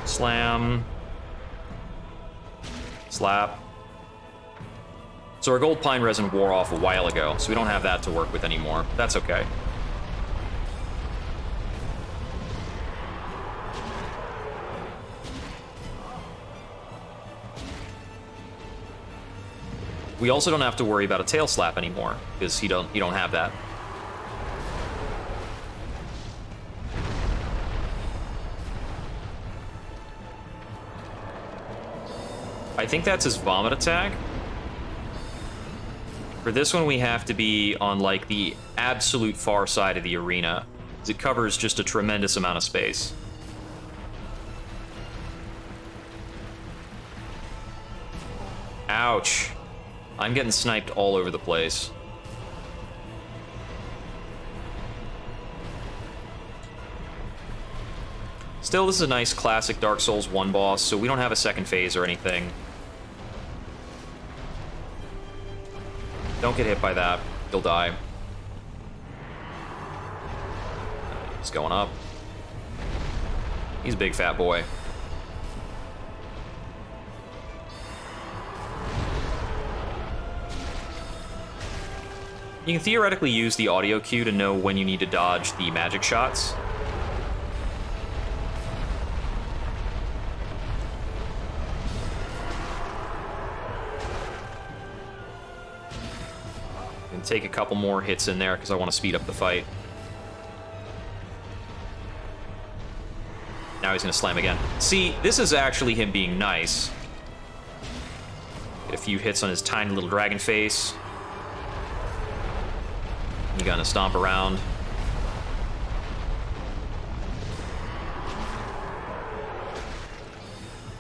Slam. Slap. So our gold pine resin wore off a while ago, so we don't have that to work with anymore. That's okay. We also don't have to worry about a tail slap anymore, because you don't have that. I think that's his vomit attack. For this one, we have to be on, like, the absolute far side of the arena, because it covers just a tremendous amount of space. Ouch. I'm getting sniped all over the place. Still, this is a nice classic Dark Souls 1 boss, so we don't have a second phase or anything. Don't get hit by that. He'll die. He's going up. He's a big fat boy. You can theoretically use the audio cue to know when you need to dodge the magic shots. Take a couple more hits in there because I want to speed up the fight. Now he's going to slam again. See, this is actually him being nice. Get a few hits on his tiny little dragon face. He's going to stomp around.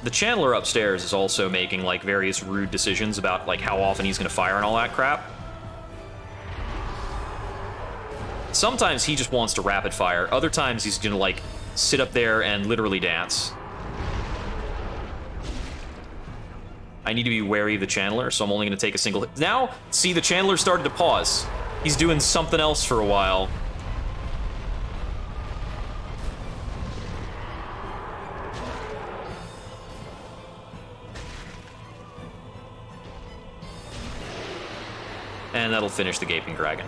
The channeler upstairs is also making, like, various rude decisions about, like, how often he's going to fire and all that crap. Sometimes he just wants to rapid fire. Other times he's gonna, like, sit up there and literally dance. I need to be wary of the channeler, so I'm only gonna take a single hit. Now, see, the channeler started to pause. He's doing something else for a while. And that'll finish the Gaping Dragon.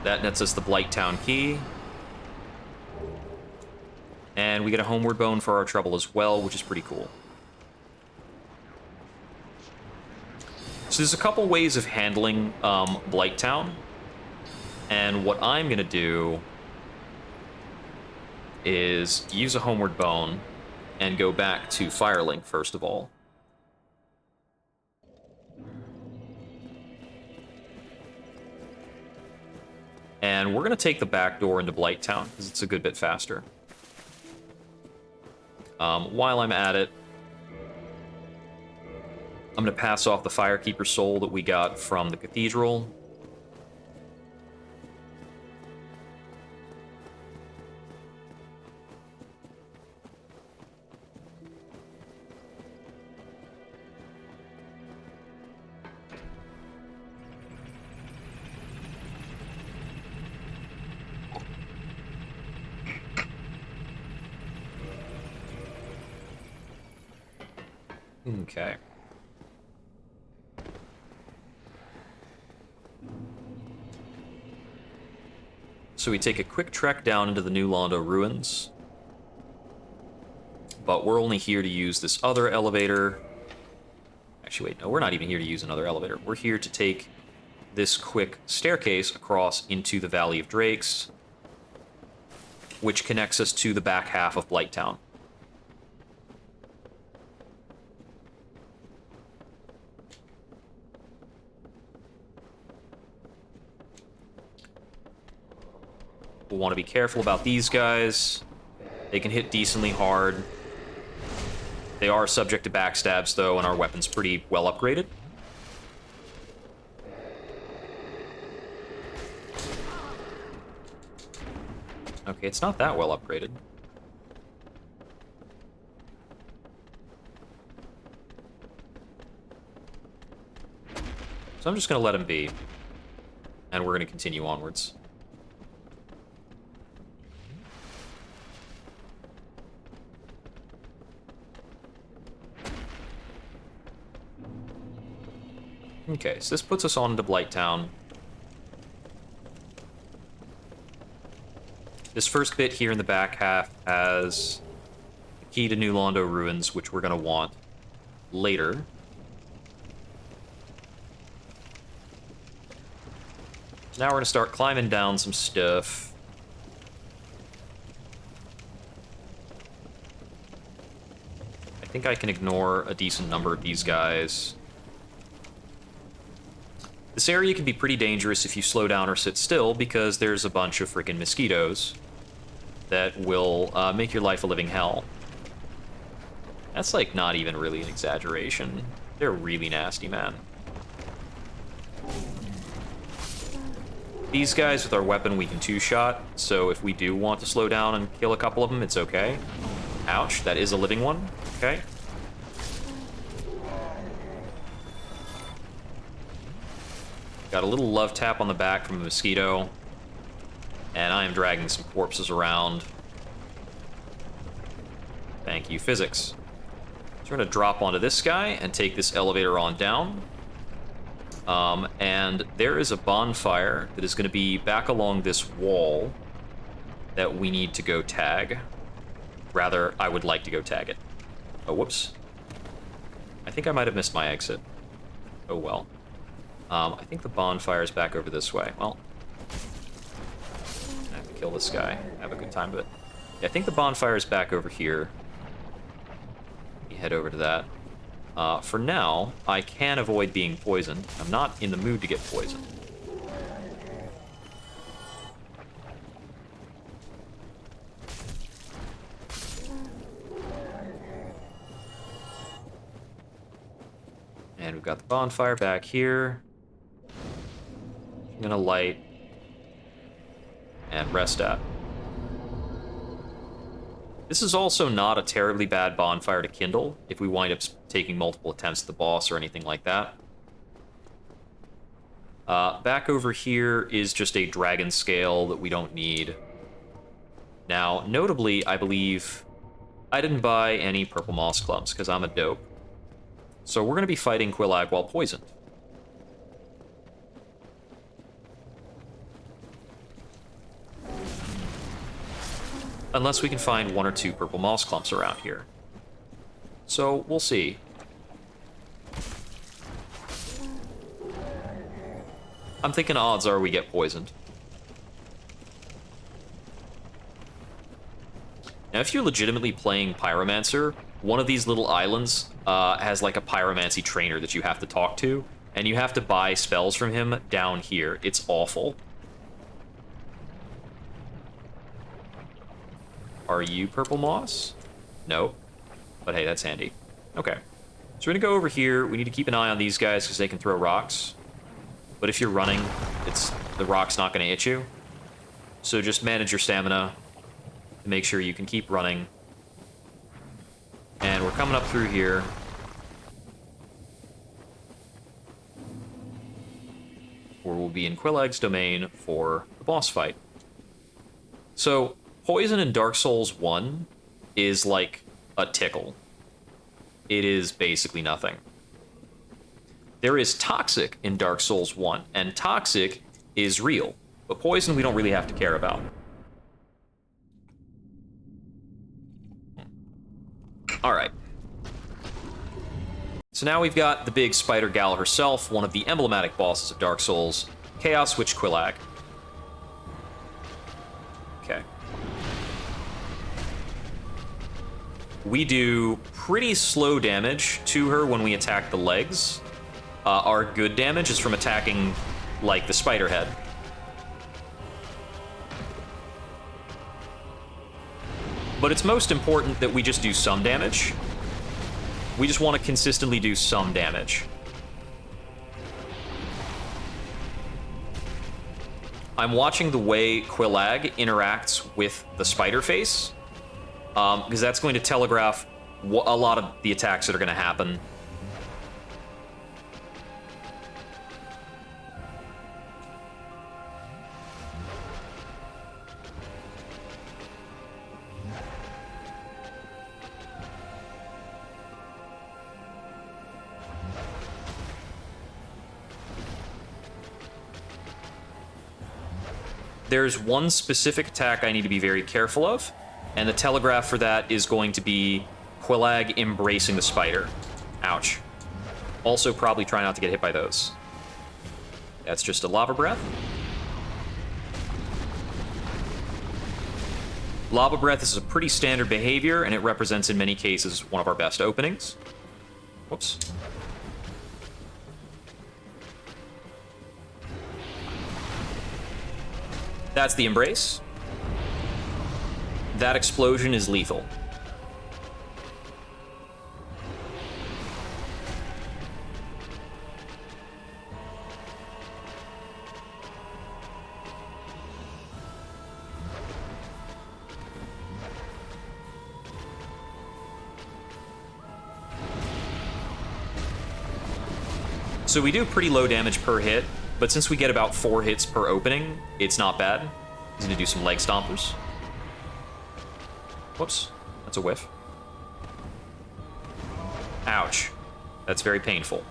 That nets us the Blighttown key. And we get a homeward bone for our trouble as well, which is pretty cool. So there's a couple ways of handling Blighttown. And what I'm going to do is use a homeward bone and go back to Firelink first of all. And we're going to take the back door into Blighttown, because it's a good bit faster. While I'm at it, I'm going to pass off the Firekeeper Soul that we got from the Cathedral. Okay. So we take a quick trek down into the New Londo ruins. But we're only here to use this other elevator. Actually, wait, no, we're not even here to use another elevator. We're here to take this quick staircase across into the Valley of Drakes, which connects us to the back half of Blighttown. We'll want to be careful about these guys. They can hit decently hard. They are subject to backstabs, though, and our weapon's pretty well upgraded. Okay, it's not that well upgraded. So I'm just going to let him be. And we're going to continue onwards. Okay, so this puts us on into Blighttown. This first bit here in the back half has the key to New Londo ruins, which we're going to want later. So now we're going to start climbing down some stuff. I think I can ignore a decent number of these guys. This area can be pretty dangerous if you slow down or sit still, because there's a bunch of freaking mosquitoes that will make your life a living hell. That's, like, not even really an exaggeration. They're really nasty, man. These guys, with our weapon, we can two-shot, so if we do want to slow down and kill a couple of them, it's okay. Ouch, that is a living one. Okay. Got a little love tap on the back from a mosquito. And I am dragging some corpses around. Thank you, physics. So we're going to drop onto this guy and take this elevator on down. And there is a bonfire that is going to be back along this wall that we need to go tag. Rather, I would like to go tag it. Oh, whoops. I think I might have missed my exit. Oh, well. I think the bonfire is back over this way. Well, I have to kill this guy. Have a good time of it. Yeah, I think the bonfire is back over here. We head over to that. For now, I can avoid being poisoned. I'm not in the mood to get poisoned. And we've got the bonfire back here. I'm gonna light and rest at. This is also not a terribly bad bonfire to kindle if we wind up taking multiple attempts at the boss or anything like that. Back over here is just a dragon scale that we don't need. Now, notably, I believe I didn't buy any purple moss clumps because I'm a dope. So we're going to be fighting Quillag while poisoned. Unless we can find 1 or 2 purple moss clumps around here. So, we'll see. I'm thinking odds are we get poisoned. Now, if you're legitimately playing Pyromancer, one of these little islands has like a pyromancy trainer that you have to talk to, and you have to buy spells from him down here. It's awful. Are you purple moss? No. But hey, that's handy. Okay. So we're gonna go over here. We need to keep an eye on these guys because they can throw rocks. But if you're running, the rock's not gonna hit you. So just manage your stamina to make sure you can keep running. And we're coming up through here. Where we'll be in Quilag's domain for the boss fight. So, poison in Dark Souls 1 is like a tickle. It is basically nothing. There is toxic in Dark Souls 1, and toxic is real. But poison we don't really have to care about. Alright. So now we've got the big spider gal herself, one of the emblematic bosses of Dark Souls, Chaos Witch Quilag. Okay. We do pretty slow damage to her when we attack the legs. Our good damage is from attacking, like, the spider head. But it's most important that we just do some damage. We just want to consistently do some damage. I'm watching the way Quilag interacts with the spider face, because that's going to telegraph a lot of the attacks that are going to happen. There's one specific attack I need to be very careful of, and the telegraph for that is going to be Quilag embracing the spider. Ouch. Also, probably try not to get hit by those. That's just a lava breath. Lava breath is a pretty standard behavior, and it represents in many cases one of our best openings. Whoops. That's the embrace. That explosion is lethal. So we do pretty low damage per hit, but since we get about 4 hits per opening, it's not bad. He's gonna do some leg stompers. Whoops, that's a whiff. Ouch, that's very painful.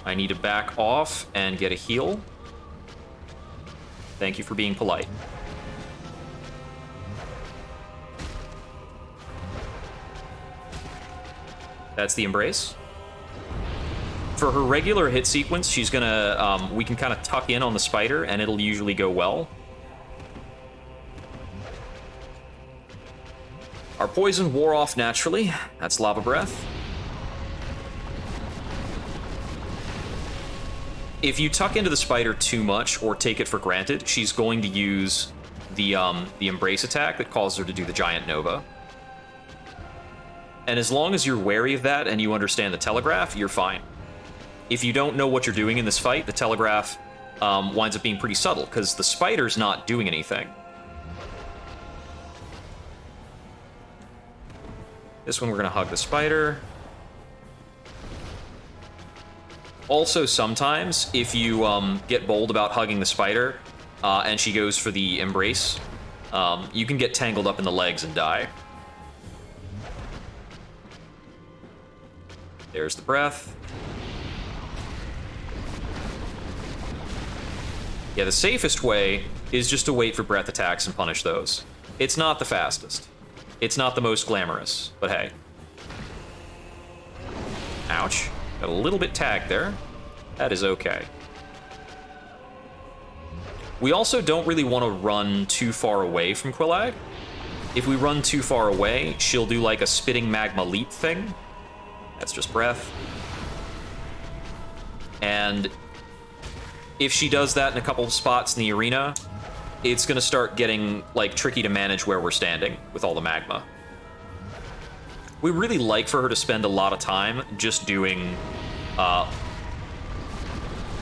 I need to back off and get a heal. Thank you for being polite. That's the embrace. For her regular hit sequence, she's gonna, we can kind of tuck in on the spider, and it'll usually go well. Our poison wore off naturally. That's lava breath. If you tuck into the spider too much or take it for granted, she's going to use the embrace attack that causes her to do the giant nova. And as long as you're wary of that and you understand the telegraph, you're fine. If you don't know what you're doing in this fight, the telegraph winds up being pretty subtle, because the spider's not doing anything. This one, we're going to hug the spider. Also, sometimes, if you get bold about hugging the spider, and she goes for the embrace, you can get tangled up in the legs and die. There's the breath. Yeah, the safest way is just to wait for breath attacks and punish those. It's not the fastest. It's not the most glamorous, but hey. Ouch. Got a little bit tagged there. That is okay. We also don't really want to run too far away from Quillag. If we run too far away, she'll do like a spitting magma leap thing. That's just breath. And if she does that in a couple of spots in the arena, it's gonna start getting like tricky to manage where we're standing with all the magma. We really like for her to spend a lot of time just doing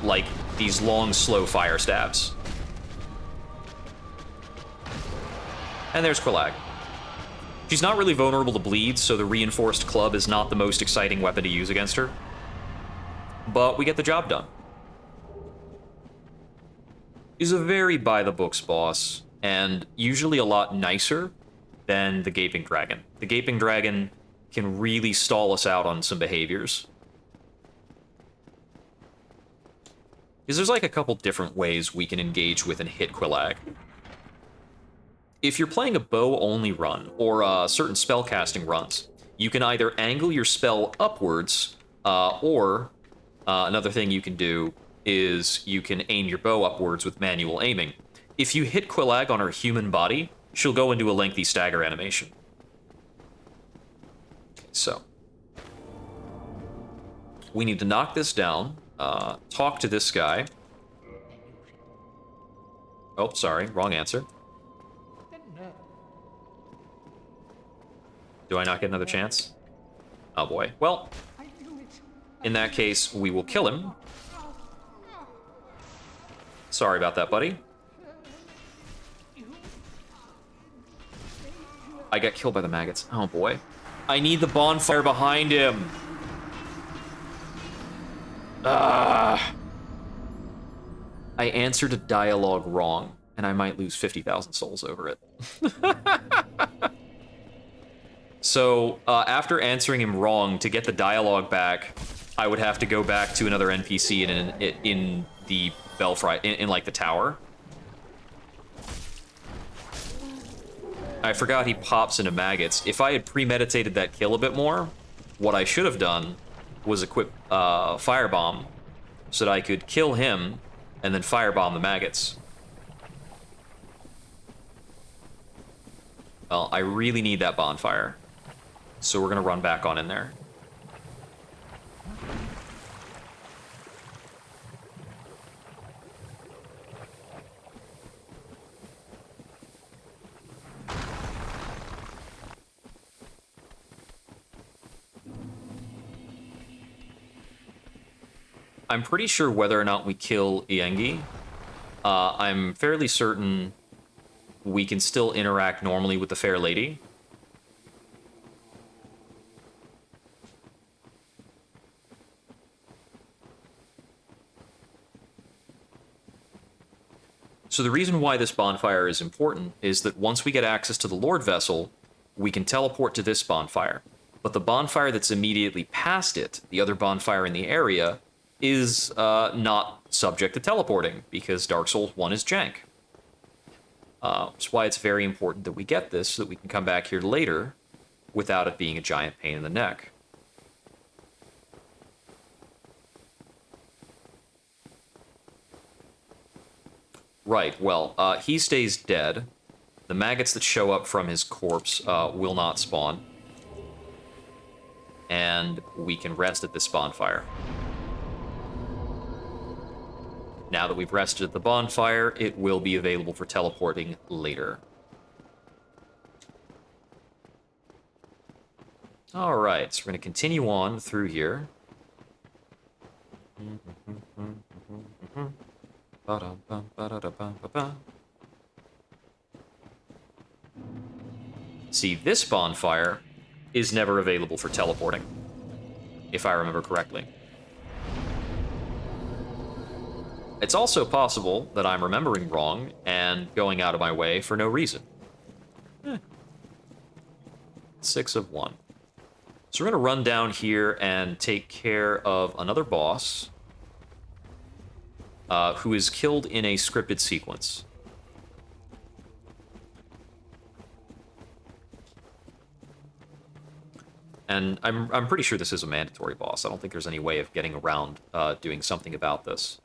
like these long, slow fire stabs. And there's Quillag. She's not really vulnerable to bleed, so the reinforced club is not the most exciting weapon to use against her. But we get the job done. She's a very by-the-books boss, and usually a lot nicer than the Gaping Dragon. The Gaping Dragon can really stall us out on some behaviors. Because there's like a couple different ways we can engage with and hit Quillag. If you're playing a bow-only run, or certain spellcasting runs, you can either angle your spell upwards, or another thing you can do is you can aim your bow upwards with manual aiming. If you hit Quillag on her human body, she'll go into a lengthy stagger animation. So, we need to knock this down, talk to this guy. Oh, sorry, wrong answer. Do I not get another chance? Oh boy. Well, in that case, we will kill him. Sorry about that, buddy. I got killed by the maggots. Oh boy. I need the bonfire behind him. I answered a dialogue wrong, and I might lose 50,000 souls over it. So, after answering him wrong, to get the dialogue back, I would have to go back to another NPC in the belfry, in like the tower. I forgot he pops into maggots. If I had premeditated that kill a bit more, what I should have done was equip Firebomb so that I could kill him and then Firebomb the maggots. Well, I really need that bonfire. So we're gonna run back on in there. I'm pretty sure whether or not we kill Iengi, I'm fairly certain we can still interact normally with the Fair Lady. So the reason why this bonfire is important is that once we get access to the Lord Vessel, we can teleport to this bonfire. But the bonfire that's immediately past it, the other bonfire in the area, is not subject to teleporting, because Dark Souls 1 is jank. That's why it's very important that we get this, so that we can come back here later without it being a giant pain in the neck. Right, well, he stays dead. The maggots that show up from his corpse will not spawn. And we can rest at this bonfire. Now that we've rested at the bonfire, it will be available for teleporting later. Alright, so we're going to continue on through here. See, this bonfire is never available for teleporting, if I remember correctly. It's also possible that I'm remembering wrong and going out of my way for no reason. 6 of 1. So we're going to run down here and take care of another boss who is killed in a scripted sequence. And I'm pretty sure this is a mandatory boss. I don't think there's any way of getting around doing something about this.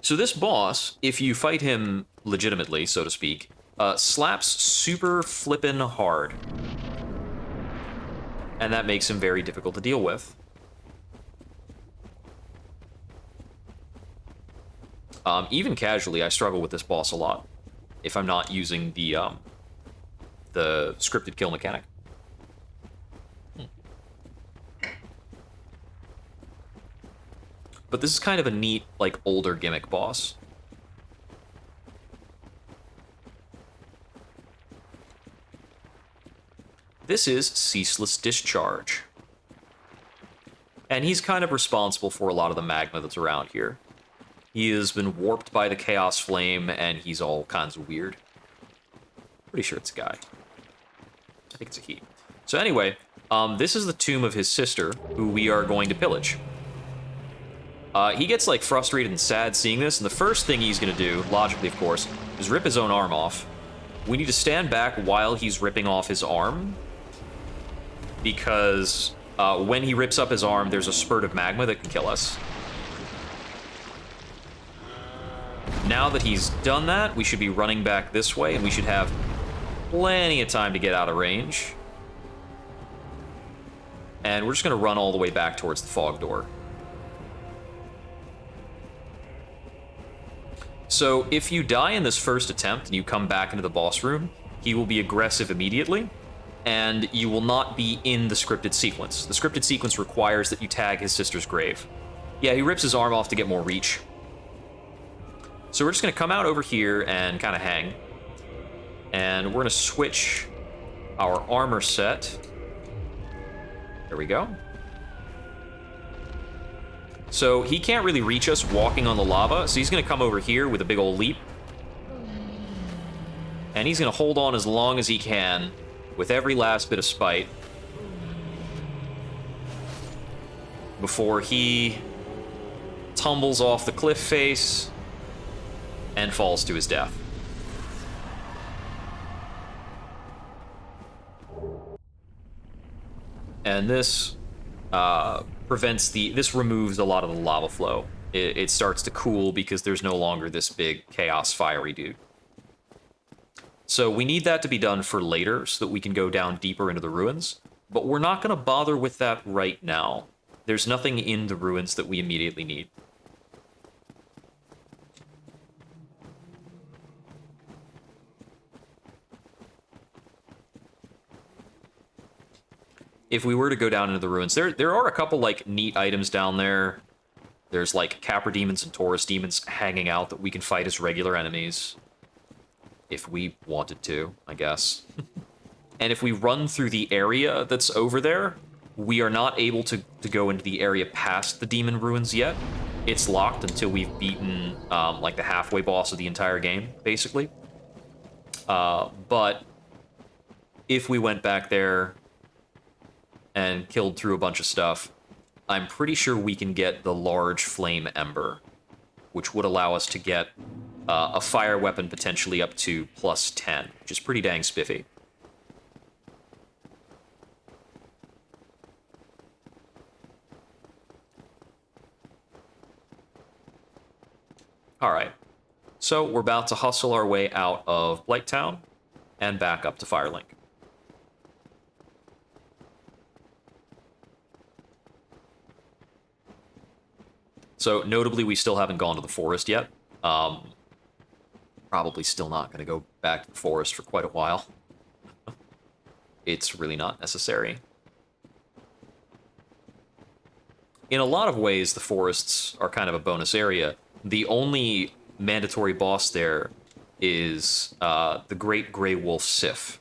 So this boss, if you fight him legitimately, so to speak, slaps super flippin' hard. And that makes him very difficult to deal with. Even casually, I struggle with this boss a lot if I'm not using the scripted kill mechanic. But this is kind of a neat, like, older gimmick boss. This is Ceaseless Discharge. And he's kind of responsible for a lot of the magma that's around here. He has been warped by the Chaos Flame, and he's all kinds of weird. Pretty sure it's a guy. I think it's a he. So anyway, this is the tomb of his sister, who we are going to pillage. He gets, like, frustrated and sad seeing this, and the first thing he's gonna do, logically of course, is rip his own arm off. We need to stand back while he's ripping off his arm, because when he rips up his arm, there's a spurt of magma that can kill us. Now that he's done that, we should be running back this way, and we should have plenty of time to get out of range. And we're just gonna run all the way back towards the fog door. So if you die in this first attempt and you come back into the boss room, he will be aggressive immediately, and you will not be in the scripted sequence. The scripted sequence requires that you tag his sister's grave. Yeah, he rips his arm off to get more reach. So we're just gonna come out over here and kind of hang. And we're gonna switch our armor set. There we go. So he can't really reach us walking on the lava, so he's gonna come over here with a big old leap. And he's gonna hold on as long as he can, with every last bit of spite, before he tumbles off the cliff face and falls to his death. And this this removes a lot of the lava flow. It starts to cool because there's no longer this big chaos fiery dude. So we need that to be done for later so that we can go down deeper into the ruins, but we're not going to bother with that right now. There's nothing in the ruins that we immediately need. If we were to go down into the ruins, there are a couple, like, neat items down there. There's, like, Capra demons and Taurus demons hanging out that we can fight as regular enemies. If we wanted to, I guess. And if we run through the area that's over there, we are not able to go into the area past the demon ruins yet. It's locked until we've beaten, like, the halfway boss of the entire game, basically. But if we went back there and killed through a bunch of stuff, I'm pretty sure we can get the large flame ember, which would allow us to get a fire weapon potentially up to +10, which is pretty dang spiffy. Alright, so we're about to hustle our way out of Blighttown and back up to Firelink. So, notably, we still haven't gone to the forest yet. Probably still not going to go back to the forest for quite a while. It's really not necessary. In a lot of ways, the forests are kind of a bonus area. The only mandatory boss there is the Great Grey Wolf Sif.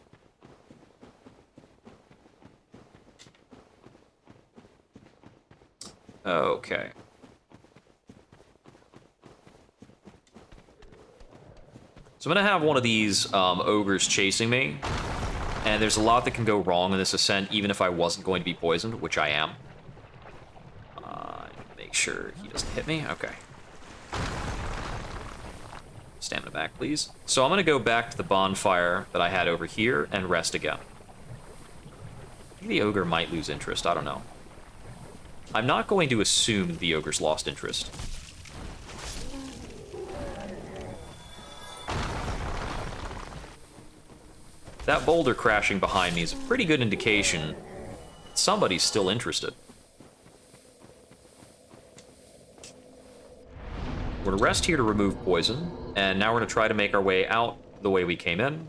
Okay. So I'm going to have one of these ogres chasing me, and there's a lot that can go wrong in this ascent, even if I wasn't going to be poisoned, which I am. Make sure he doesn't hit me. Okay. stamina back, please. So I'm going to go back to the bonfire that I had over here and rest again. Maybe the ogre might lose interest, I don't know. I'm not going to assume the ogre's lost interest. That boulder crashing behind me is a pretty good indication that somebody's still interested. We're going to rest here to remove poison, and now we're going to try to make our way out the way we came in.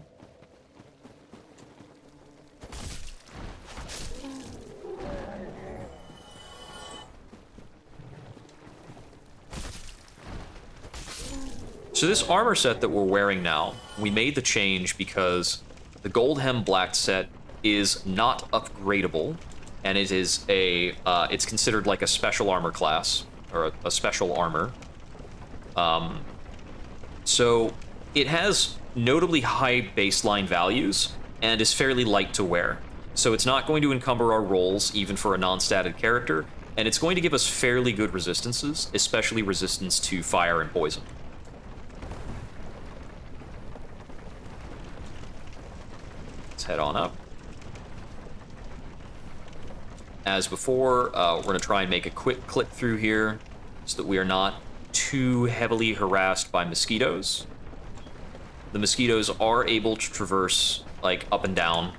So this armor set that we're wearing now, we made the change because the Gold Hem Black set is not upgradable, and it is it's considered like a special armor class, or a special armor. So it has notably high baseline values and is fairly light to wear. So it's not going to encumber our rolls, even for a non-statted character, and it's going to give us fairly good resistances, especially resistance to fire and poison. Let's head on up. As before, we're going to try and make a quick clip through here so that we are not too heavily harassed by mosquitoes. The mosquitoes are able to traverse, like, up and down.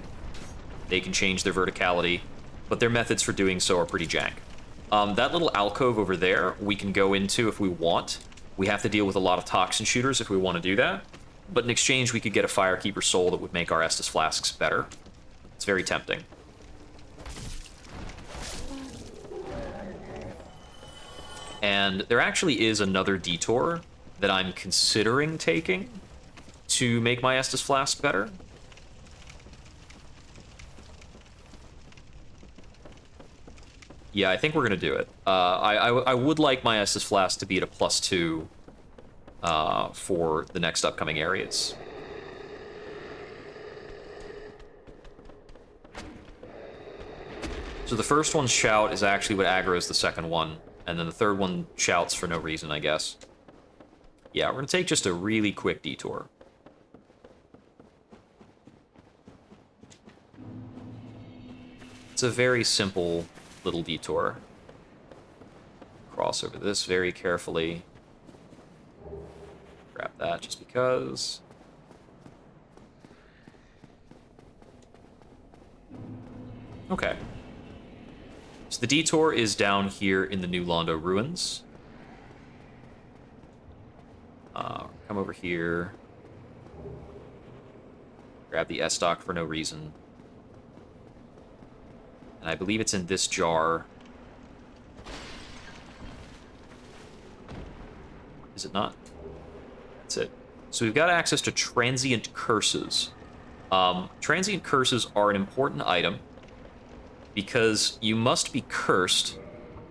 They can change their verticality, but their methods for doing so are pretty jank. That little alcove over there, we can go into if we want. We have to deal with a lot of toxin shooters if we want to do that. But in exchange, we could get a Firekeeper soul that would make our Estus flasks better. It's very tempting. And there actually is another detour that I'm considering taking to make my Estus flask better. Yeah, I think we're going to do it. I would like my Estus flask to be at a +2 for the next upcoming areas. So the first one's shout is actually what aggroes the second one. And then the third one shouts for no reason, I guess. Yeah, we're going to take just a really quick detour. It's a very simple little detour. Cross over this very carefully. Grab that just because. Okay. So the detour is down here in the New Londo ruins. Come over here. Grab the S-Stock for no reason. And I believe it's in this jar. Is it not? That's it. So we've got access to transient curses. Transient curses are an important item because you must be cursed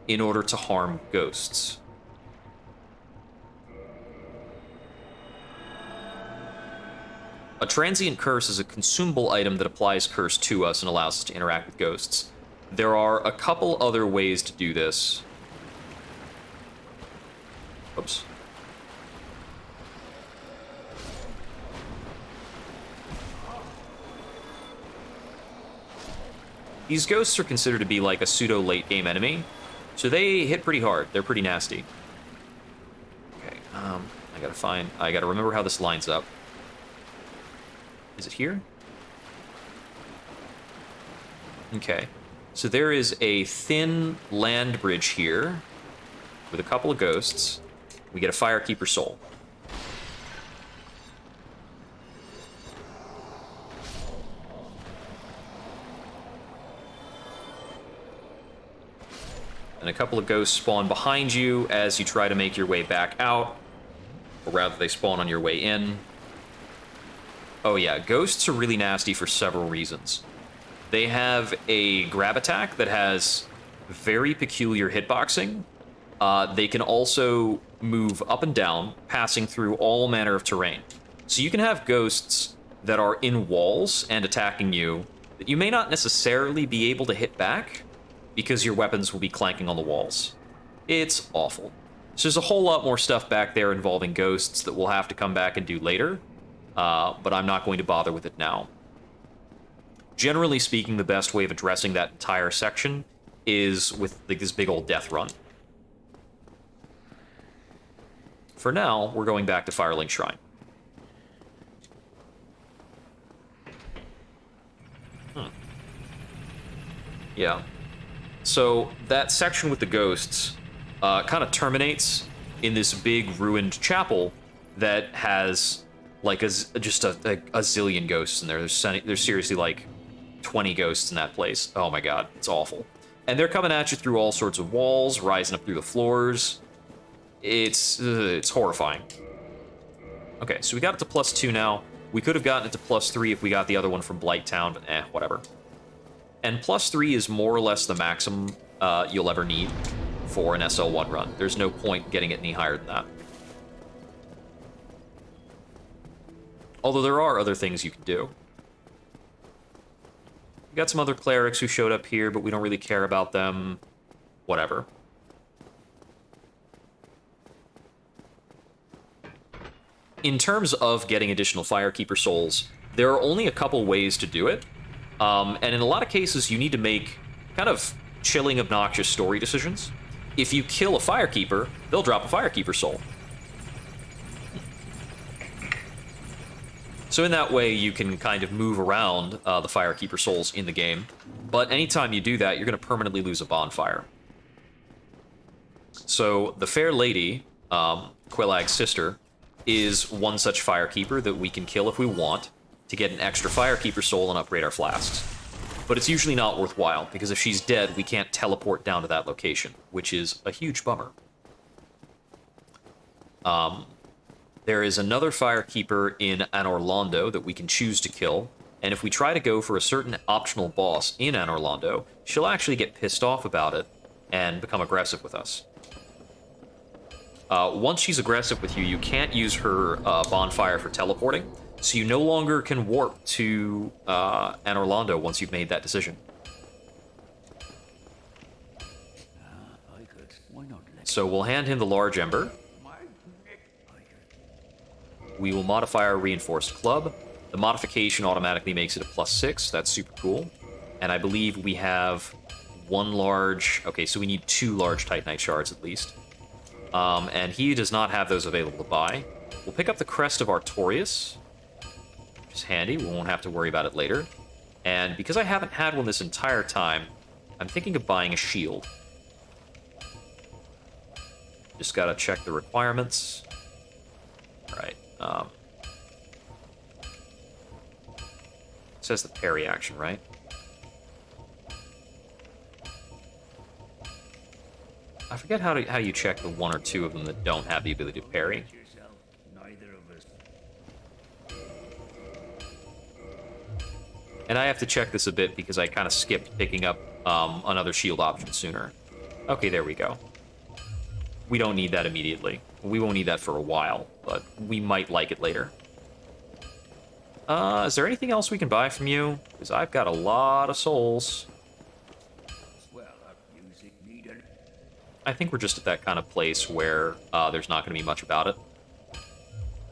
in order to harm ghosts. A transient curse is a consumable item that applies curse to us and allows us to interact with ghosts. There are a couple other ways to do this. Oops. These ghosts are considered to be like a pseudo late game enemy, so they hit pretty hard. They're pretty nasty. Okay, I gotta remember how this lines up. Is it here? Okay, so there is a thin land bridge here with a couple of ghosts. We get a Firekeeper soul. And a couple of ghosts spawn behind you as you try to make your way back out. Or rather, they spawn on your way in. Oh yeah, ghosts are really nasty for several reasons. They have a grab attack that has very peculiar hitboxing. They can also move up and down, passing through all manner of terrain. So you can have ghosts that are in walls and attacking you that you may not necessarily be able to hit back because your weapons will be clanking on the walls. It's awful. So there's a whole lot more stuff back there involving ghosts that we'll have to come back and do later, but I'm not going to bother with it now. Generally speaking, the best way of addressing that entire section is with like, this big old death run. For now, we're going back to Firelink Shrine. Yeah. So that section with the ghosts kind of terminates in this big ruined chapel that has like just a zillion ghosts in there. There's seriously like 20 ghosts in that place. Oh my god, it's awful. And they're coming at you through all sorts of walls, rising up through the floors. It's horrifying. Okay, so we got it to +2 now. We could have gotten it to +3 if we got the other one from Blighttown, but whatever. And +3 is more or less the maximum you'll ever need for an SL1 run. There's no point getting it any higher than that. Although there are other things you can do. We got some other clerics who showed up here, but we don't really care about them. Whatever. In terms of getting additional Firekeeper souls, there are only a couple ways to do it. And in a lot of cases, you need to make kind of chilling, obnoxious story decisions. If you kill a Firekeeper, they'll drop a Firekeeper soul. So in that way, you can kind of move around the Firekeeper souls in the game. But anytime you do that, you're going to permanently lose a bonfire. So the Fair Lady, Quillag's sister, is one such Firekeeper that we can kill if we want to get an extra Firekeeper soul and upgrade our flasks. But it's usually not worthwhile, because if she's dead, we can't teleport down to that location, which is a huge bummer. There is another Firekeeper in Anor Londo that we can choose to kill, and if we try to go for a certain optional boss in Anor Londo, she'll actually get pissed off about it and become aggressive with us. Once she's aggressive with you, you can't use her bonfire for teleporting, so you no longer can warp to Anor Londo once you've made that decision. So we'll hand him the large ember. We will modify our reinforced club. The modification automatically makes it a +6. That's super cool. And I believe we have one large... Okay, so we need 2 large Titanite shards at least. And he does not have those available to buy. We'll pick up the Crest of Artorias, which is handy. We won't have to worry about it later. And because I haven't had one this entire time, I'm thinking of buying a shield. Just gotta check the requirements. Alright. It says the parry action, right? I forget how you check the 1 or 2 of them that don't have the ability to parry. And I have to check this a bit because I kind of skipped picking up another shield option sooner. Okay, there we go. We don't need that immediately. We won't need that for a while, but we might like it later. Is there anything else we can buy from you? Because I've got a lot of souls. I think we're just at that kind of place where there's not going to be much about it.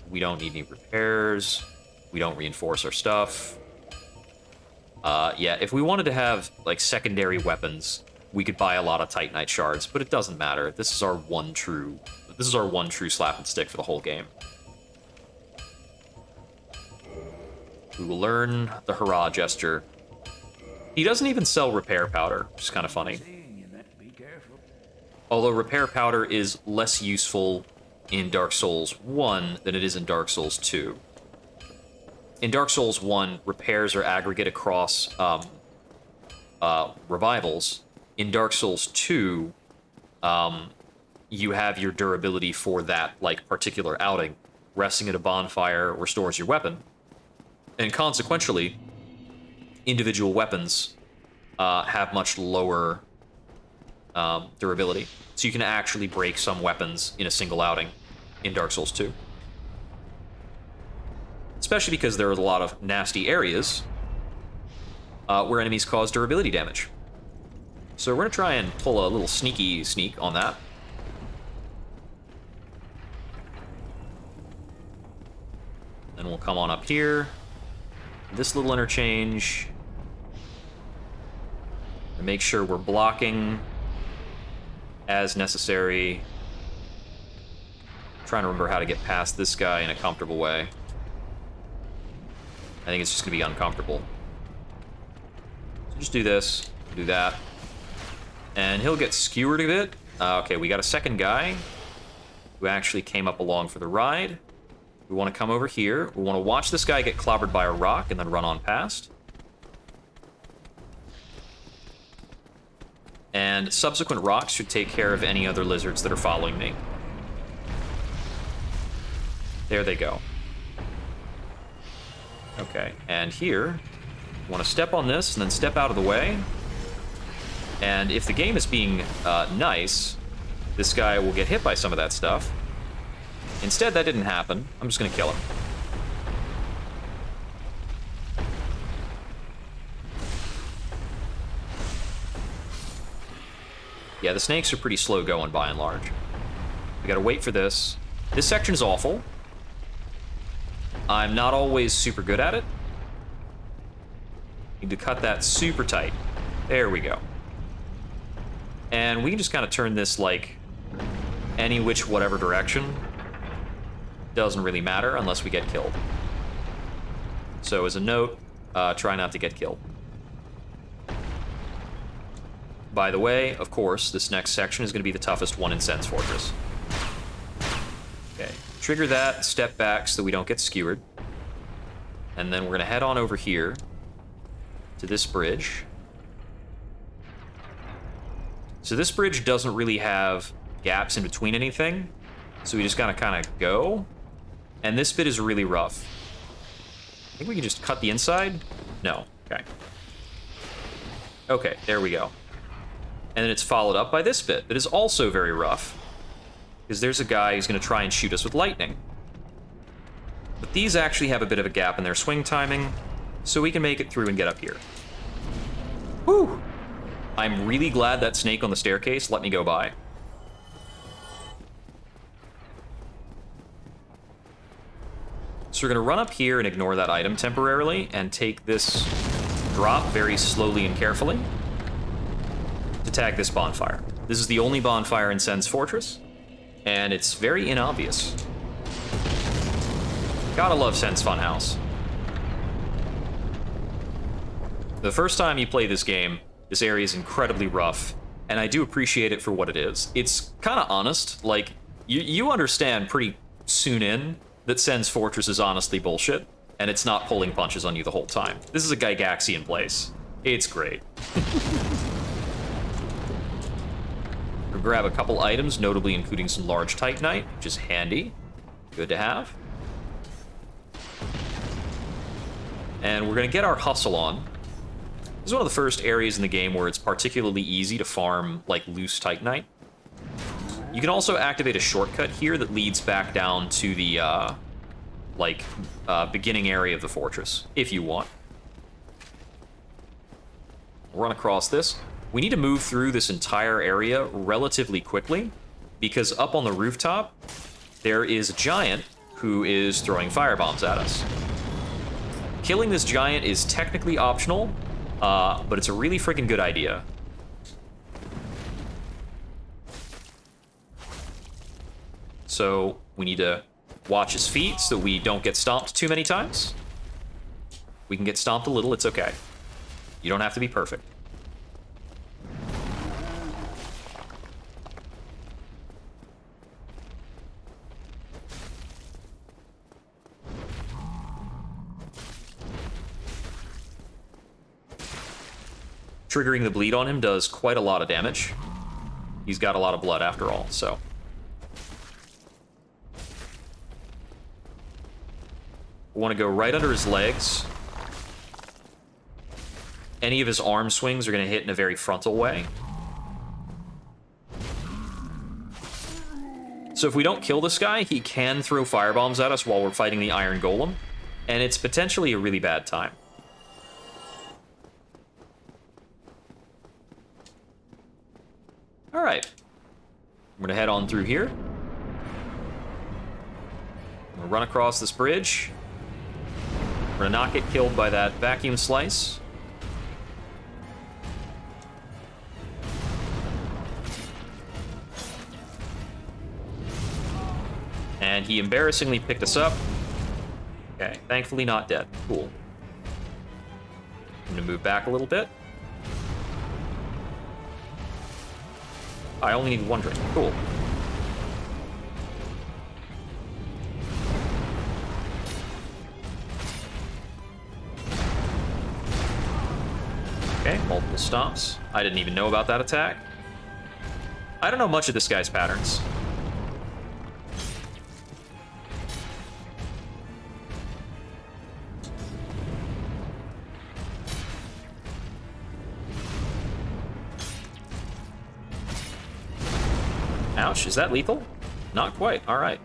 We don't need any repairs. We don't reinforce our stuff. Yeah, if we wanted to have, like, secondary weapons, we could buy a lot of Titanite shards, but it doesn't matter. This is our one true slap and stick for the whole game. We will learn the Hurrah gesture. He doesn't even sell repair powder, which is kind of funny. Although repair powder is less useful in Dark Souls 1 than it is in Dark Souls 2. In Dark Souls 1, repairs are aggregate across revivals. In Dark Souls 2, you have your durability for that, like, particular outing. Resting at a bonfire restores your weapon. And consequentially, individual weapons have much lower durability. So you can actually break some weapons in a single outing in Dark Souls 2. Especially because there are a lot of nasty areas where enemies cause durability damage. So we're going to try and pull a little sneak on that. Then we'll come on up here. This little interchange. And make sure we're blocking as necessary. I'm trying to remember how to get past this guy in a comfortable way. I think it's just gonna be uncomfortable. So just do this, do that. And he'll get skewered a bit. Okay, we got a second guy who actually came up along for the ride. We want to come over here. We want to watch this guy get clobbered by a rock and then run on past. And subsequent rocks should take care of any other lizards that are following me. There they go. Okay, and here, you want to step on this and then step out of the way. And if the game is being nice, this guy will get hit by some of that stuff. Instead, that didn't happen. I'm just going to kill him. Yeah, the snakes are pretty slow going by and large. We gotta wait for this. This section's awful. I'm not always super good at it. Need to cut that super tight. There we go. And we can just kind of turn this like any which whatever direction. Doesn't really matter unless we get killed. So as a note, try not to get killed. By the way, of course, this next section is going to be the toughest one in Sen's Fortress. Okay, trigger that, step back so that we don't get skewered. And then we're going to head on over here to this bridge. So this bridge doesn't really have gaps in between anything, so we just gotta kind of go. And this bit is really rough. I think we can just cut the inside? No, okay. Okay, there we go. And then it's followed up by this bit that is also very rough, because there's a guy who's gonna try and shoot us with lightning. But these actually have a bit of a gap in their swing timing, so we can make it through and get up here. Whew! I'm really glad that snake on the staircase let me go by. So we're gonna run up here and ignore that item temporarily and take this drop very slowly and carefully to tag this bonfire. This is the only bonfire in Sen's Fortress, and it's very inobvious. Gotta love Sen's Funhouse. The first time you play this game, this area is incredibly rough, and I do appreciate it for what it is. It's kind of honest. Like, you understand pretty soon in that Sen's Fortress is honestly bullshit, and it's not pulling punches on you the whole time. This is a Gygaxian place. It's great. We'll grab a couple items, notably including some large Titanite, which is handy. Good to have. And we're gonna get our hustle on. This is one of the first areas in the game where it's particularly easy to farm, like, loose Titanite. You can also activate a shortcut here that leads back down to the, beginning area of the fortress, if you want. We'll run across this. We need to move through this entire area relatively quickly, because up on the rooftop, there is a giant who is throwing firebombs at us. Killing this giant is technically optional, but it's a really freaking good idea. So we need to watch his feet so we don't get stomped too many times. We can get stomped a little, it's okay. You don't have to be perfect. Triggering the bleed on him does quite a lot of damage. He's got a lot of blood after all, so. We want to go right under his legs. Any of his arm swings are going to hit in a very frontal way. So if we don't kill this guy, he can throw firebombs at us while we're fighting the Iron Golem, and it's potentially a really bad time. All right, I'm gonna head on through here. I'm gonna run across this bridge, We're gonna not get killed by that vacuum slice. And he embarrassingly picked us up. Okay, thankfully not dead. Cool. I'm gonna move back a little bit. I only need one drink. Cool. Okay, multiple stomps. I didn't even know about that attack. I don't know much of this guy's patterns. Ouch, is that lethal? Not quite, alright.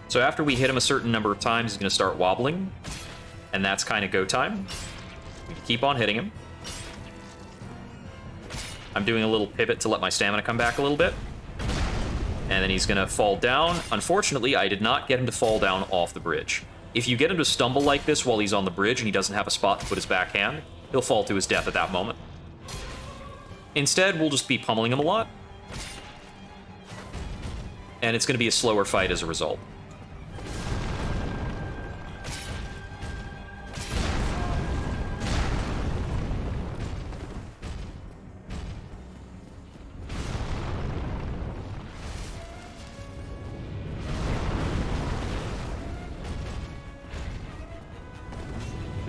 So after we hit him a certain number of times, he's going to start wobbling, and that's kind of go time. We keep on hitting him. I'm doing a little pivot to let my stamina come back a little bit. And then he's going to fall down. Unfortunately, I did not get him to fall down off the bridge. If you get him to stumble like this while he's on the bridge and he doesn't have a spot to put his backhand, he'll fall to his death at that moment. Instead, we'll just be pummeling him a lot. And it's going to be a slower fight as a result.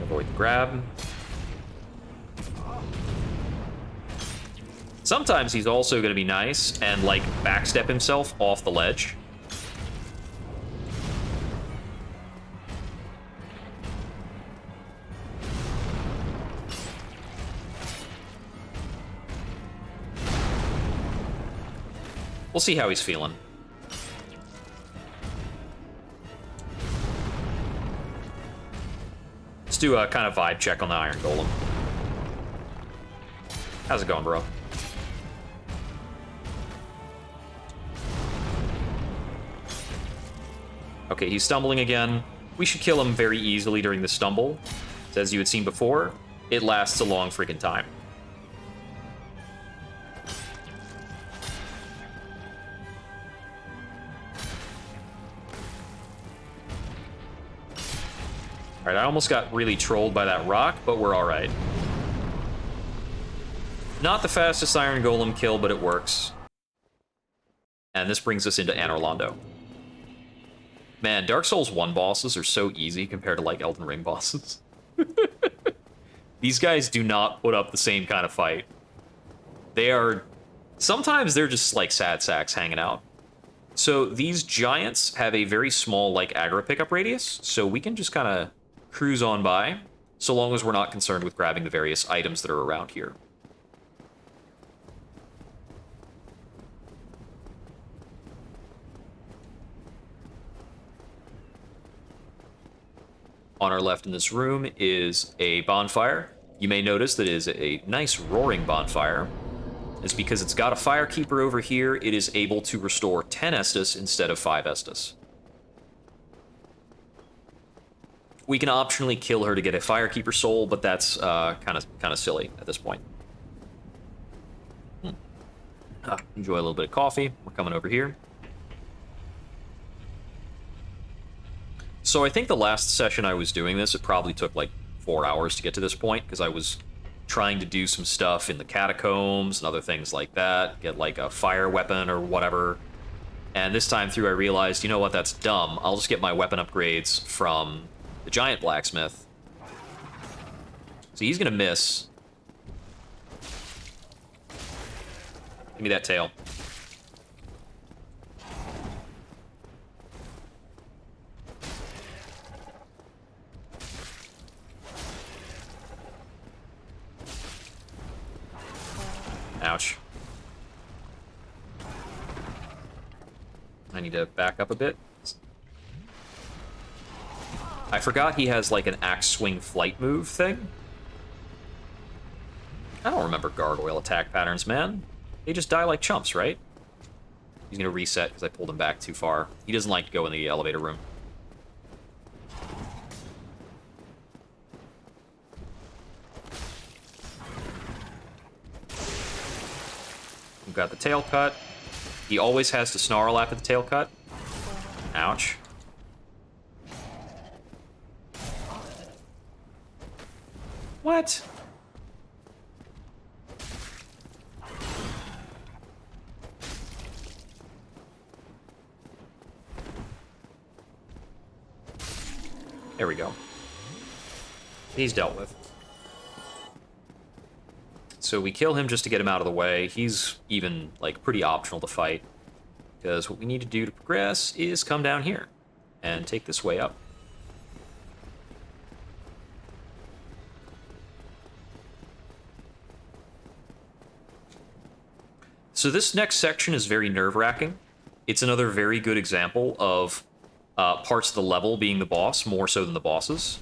Avoid the grab. Sometimes he's also going to be nice and, like, backstep himself off the ledge. We'll see how he's feeling. Let's do a kind of vibe check on the Iron Golem. How's it going, bro? Okay, he's stumbling again. We should kill him very easily during the stumble. As you had seen before, it lasts a long freaking time. Alright, I almost got really trolled by that rock, but we're alright. Not the fastest Iron Golem kill, but it works. And this brings us into Anorlando. Man, Dark Souls 1 bosses are so easy compared to, like, Elden Ring bosses. These guys do not put up the same kind of fight. They are... Sometimes they're just, like, sad sacks hanging out. So these giants have a very small, like, aggro pickup radius, so we can just kind of cruise on by, so long as we're not concerned with grabbing the various items that are around here. On our left in this room is a bonfire. You may notice that it is a nice roaring bonfire. It's because it's got a firekeeper over here. It is able to restore 10 Estus instead of 5 Estus. We can optionally kill her to get a firekeeper soul, but that's kind of silly at this point. Enjoy a little bit of coffee. We're coming over here. So I think the last session I was doing this, it probably took like 4 hours to get to this point, because I was trying to do some stuff in the catacombs and other things like that, get like a fire weapon or whatever. And this time through I realized, you know what, that's dumb. I'll just get my weapon upgrades from the giant blacksmith. So he's gonna miss. Give me that tail. Ouch. I need to back up a bit. I forgot he has like an axe swing flight move thing. I don't remember gargoyle attack patterns, man. They just die like chumps, right? He's gonna reset because I pulled him back too far. He doesn't like to go in the elevator room. We've got the tail cut. He always has to snarl after the tail cut. Ouch. What? There we go. He's dealt with. So we kill him just to get him out of the way. He's even, like, pretty optional to fight. Because what we need to do to progress is come down here and take this way up. So this next section is very nerve-wracking. It's another very good example of parts of the level being the boss, more so than the bosses.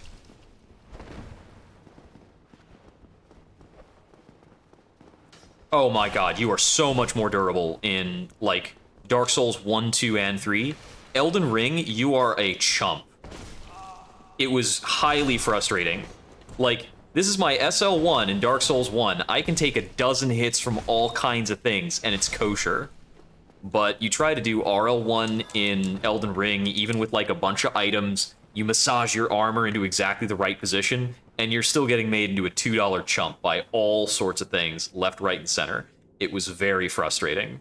Oh my god, you are so much more durable in, like, Dark Souls 1, 2, and 3. Elden Ring, you are a chump. It was highly frustrating. Like, this is my SL1 in Dark Souls 1. I can take a dozen hits from all kinds of things, and it's kosher. But you try to do RL1 in Elden Ring, even with, like, a bunch of items, you massage your armor into exactly the right position, and you're still getting made into a $2 chump by all sorts of things, left, right, and center. It was very frustrating.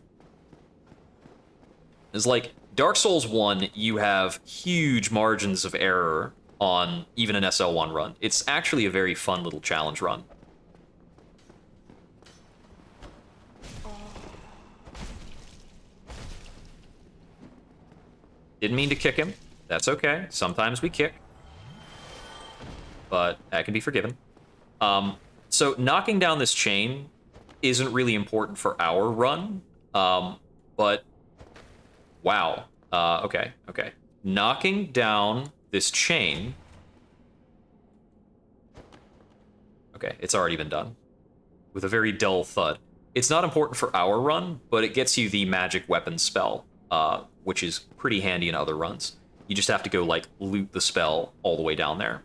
It's like, Dark Souls 1, you have huge margins of error on even an SL1 run. It's actually a very fun little challenge run. Didn't mean to kick him. That's okay. Sometimes we kick. But that can be forgiven. So knocking down this chain isn't really important for our run. But wow. Okay. Knocking down this chain. Okay, it's already been done. With a very dull thud. It's not important for our run, but it gets you the magic weapon spell, which is pretty handy in other runs. You just have to go, like, loot the spell all the way down there.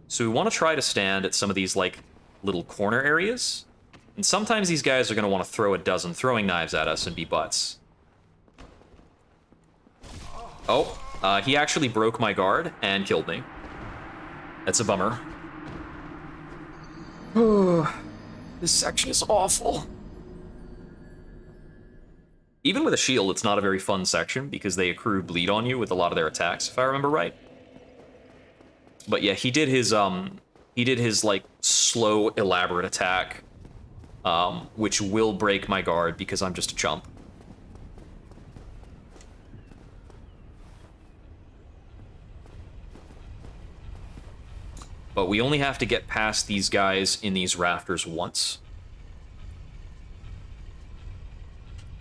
So we want to try to stand at some of these, like, little corner areas. And sometimes these guys are going to want to throw a dozen throwing knives at us and be butts. Oh, he actually broke my guard and killed me. That's a bummer. This section is awful. Even with a shield, it's not a very fun section because they accrue bleed on you with a lot of their attacks, if I remember right. But yeah, he did his like slow, elaborate attack, which will break my guard because I'm just a chump. But we only have to get past these guys in these rafters once.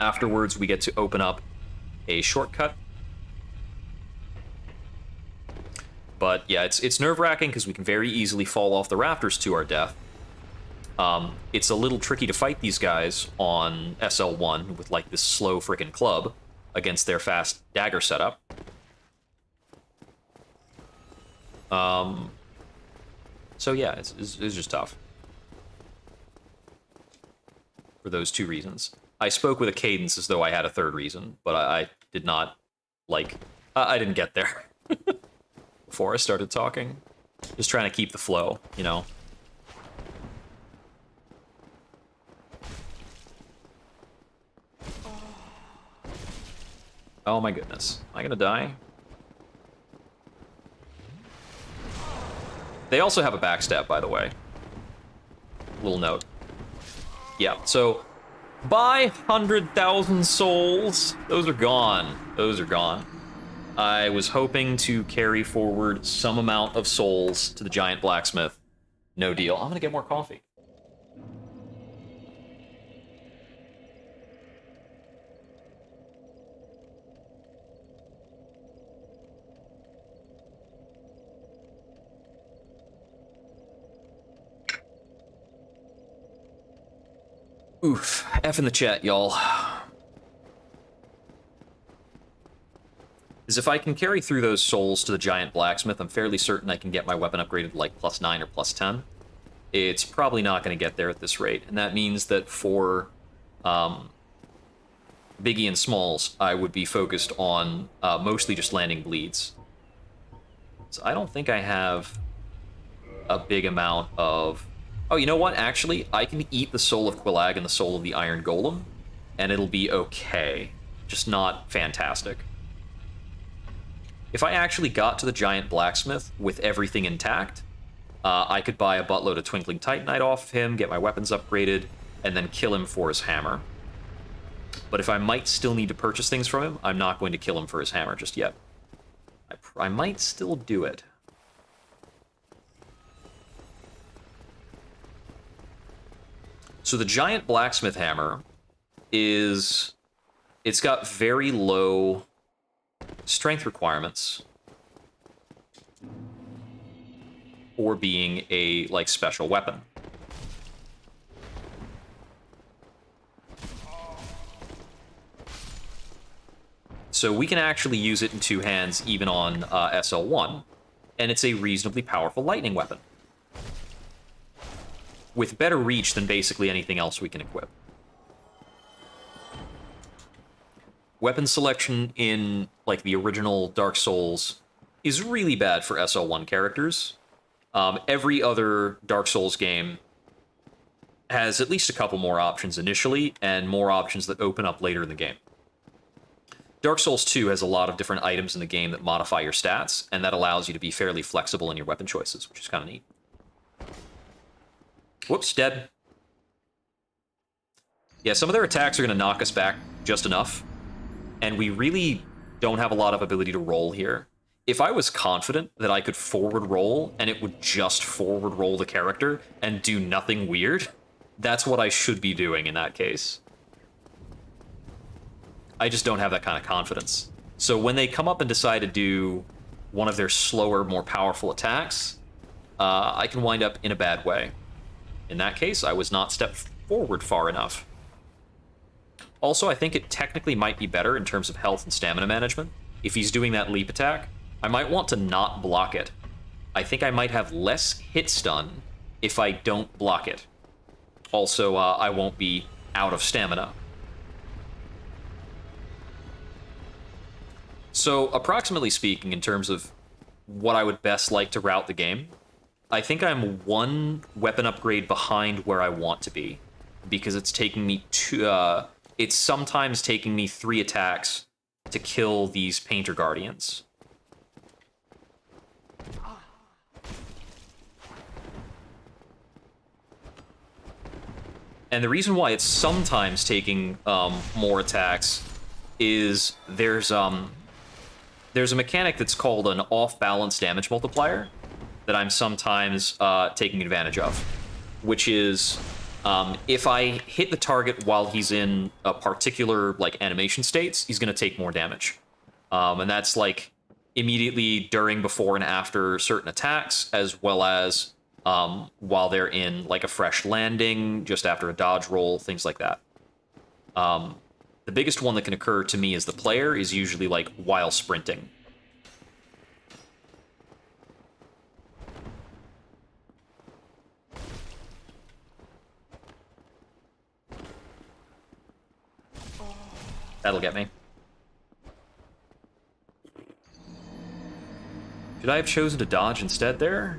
Afterwards, we get to open up a shortcut. But yeah, it's nerve-wracking because we can very easily fall off the rafters to our death. It's a little tricky to fight these guys on SL1 with, like, this slow frickin' club against their fast dagger setup. So yeah, it's just tough. For those two reasons. I spoke with a cadence as though I had a third reason, but I did not, like... I didn't get there. Before I started talking. Just trying to keep the flow, you know? Oh my goodness. Am I gonna die? They also have a backstab, by the way. Little note. Yeah, so... Buy 100,000 souls. Those are gone. Those are gone. I was hoping to carry forward some amount of souls to the giant blacksmith. No deal. I'm gonna get more coffee. Oof. F in the chat, y'all. Is if I can carry through those souls to the giant blacksmith, I'm fairly certain I can get my weapon upgraded to like +9 or +10. It's probably not going to get there at this rate, and that means that for Biggie and Smalls, I would be focused on mostly just landing bleeds. So I don't think I have a big amount of... Oh, you know what? Actually, I can eat the soul of Quillag and the soul of the Iron Golem, and it'll be okay. Just not fantastic. If I actually got to the giant blacksmith with everything intact, I could buy a buttload of Twinkling Titanite off of him, get my weapons upgraded, and then kill him for his hammer. But if I might still need to purchase things from him, I'm not going to kill him for his hammer just yet. I might still do it. So the giant blacksmith hammer is... It's got very low strength requirements for being a, like, special weapon. So we can actually use it in two hands even on SL1, and it's a reasonably powerful lightning weapon. With better reach than basically anything else we can equip. Weapon selection in, like, the original Dark Souls is really bad for SL1 characters. Every other Dark Souls game has at least a couple more options initially, and more options that open up later in the game. Dark Souls 2 has a lot of different items in the game that modify your stats, and that allows you to be fairly flexible in your weapon choices, which is kind of neat. Whoops, dead. Yeah, some of their attacks are going to knock us back just enough, and we really don't have a lot of ability to roll here. If I was confident that I could forward roll, and it would just forward roll the character and do nothing weird, that's what I should be doing in that case. I just don't have that kind of confidence. So when they come up and decide to do one of their slower, more powerful attacks, I can wind up in a bad way. In that case, I was not stepped forward far enough. Also, I think it technically might be better in terms of health and stamina management. If he's doing that leap attack, I might want to not block it. I think I might have less hit stun if I don't block it. Also, I won't be out of stamina. So, approximately speaking, in terms of what I would best like to route the game, I think I'm one weapon upgrade behind where I want to be, because it's taking me it's sometimes taking me 3 attacks to kill these Painter Guardians. And the reason why it's sometimes taking more attacks is there's a mechanic that's called an off-balance damage multiplier that I'm sometimes taking advantage of, which is if I hit the target while he's in a particular, like, animation states, he's going to take more damage. And that's, like, immediately during, before, and after certain attacks, as well as while they're in, like, a fresh landing, just after a dodge roll, things like that. The biggest one that can occur to me as the player is usually, like, while sprinting. That'll get me. Should I have chosen to dodge instead there?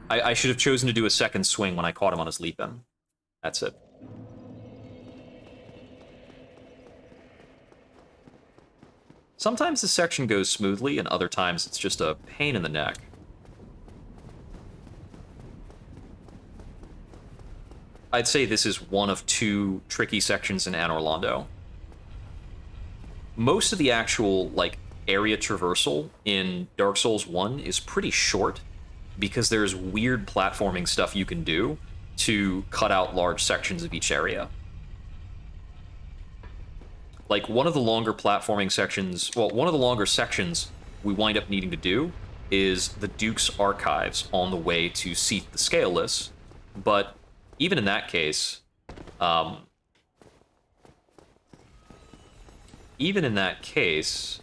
I should have chosen to do a second swing when I caught him on his leap in. That's it. Sometimes this section goes smoothly, and other times it's just a pain in the neck. I'd say this is one of 2 tricky sections in Anor Londo. Most of the actual, like, area traversal in Dark Souls 1 is pretty short, because there's weird platforming stuff you can do to cut out large sections of each area. Like, one of the longer platforming sections, well, one of the longer sections we wind up needing to do is the Duke's Archives on the way to Seath the Scaleless, but even in that case, even in that case,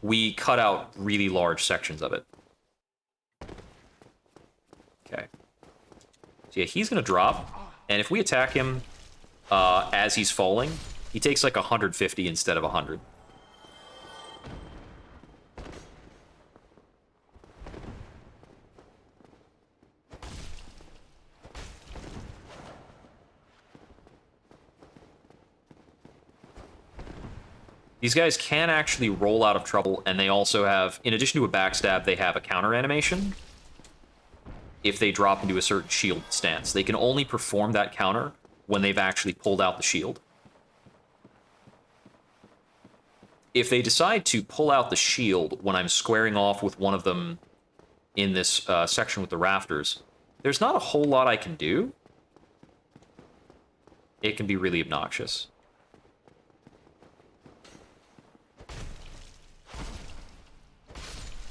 we cut out really large sections of it. Okay. So yeah, he's gonna drop, and if we attack him as he's falling, he takes like 150 instead of 100. These guys can actually roll out of trouble, and they also have, in addition to a backstab, they have a counter animation. If they drop into a certain shield stance, they can only perform that counter when they've actually pulled out the shield. If they decide to pull out the shield when I'm squaring off with one of them in this section with the rafters, there's not a whole lot I can do. It can be really obnoxious.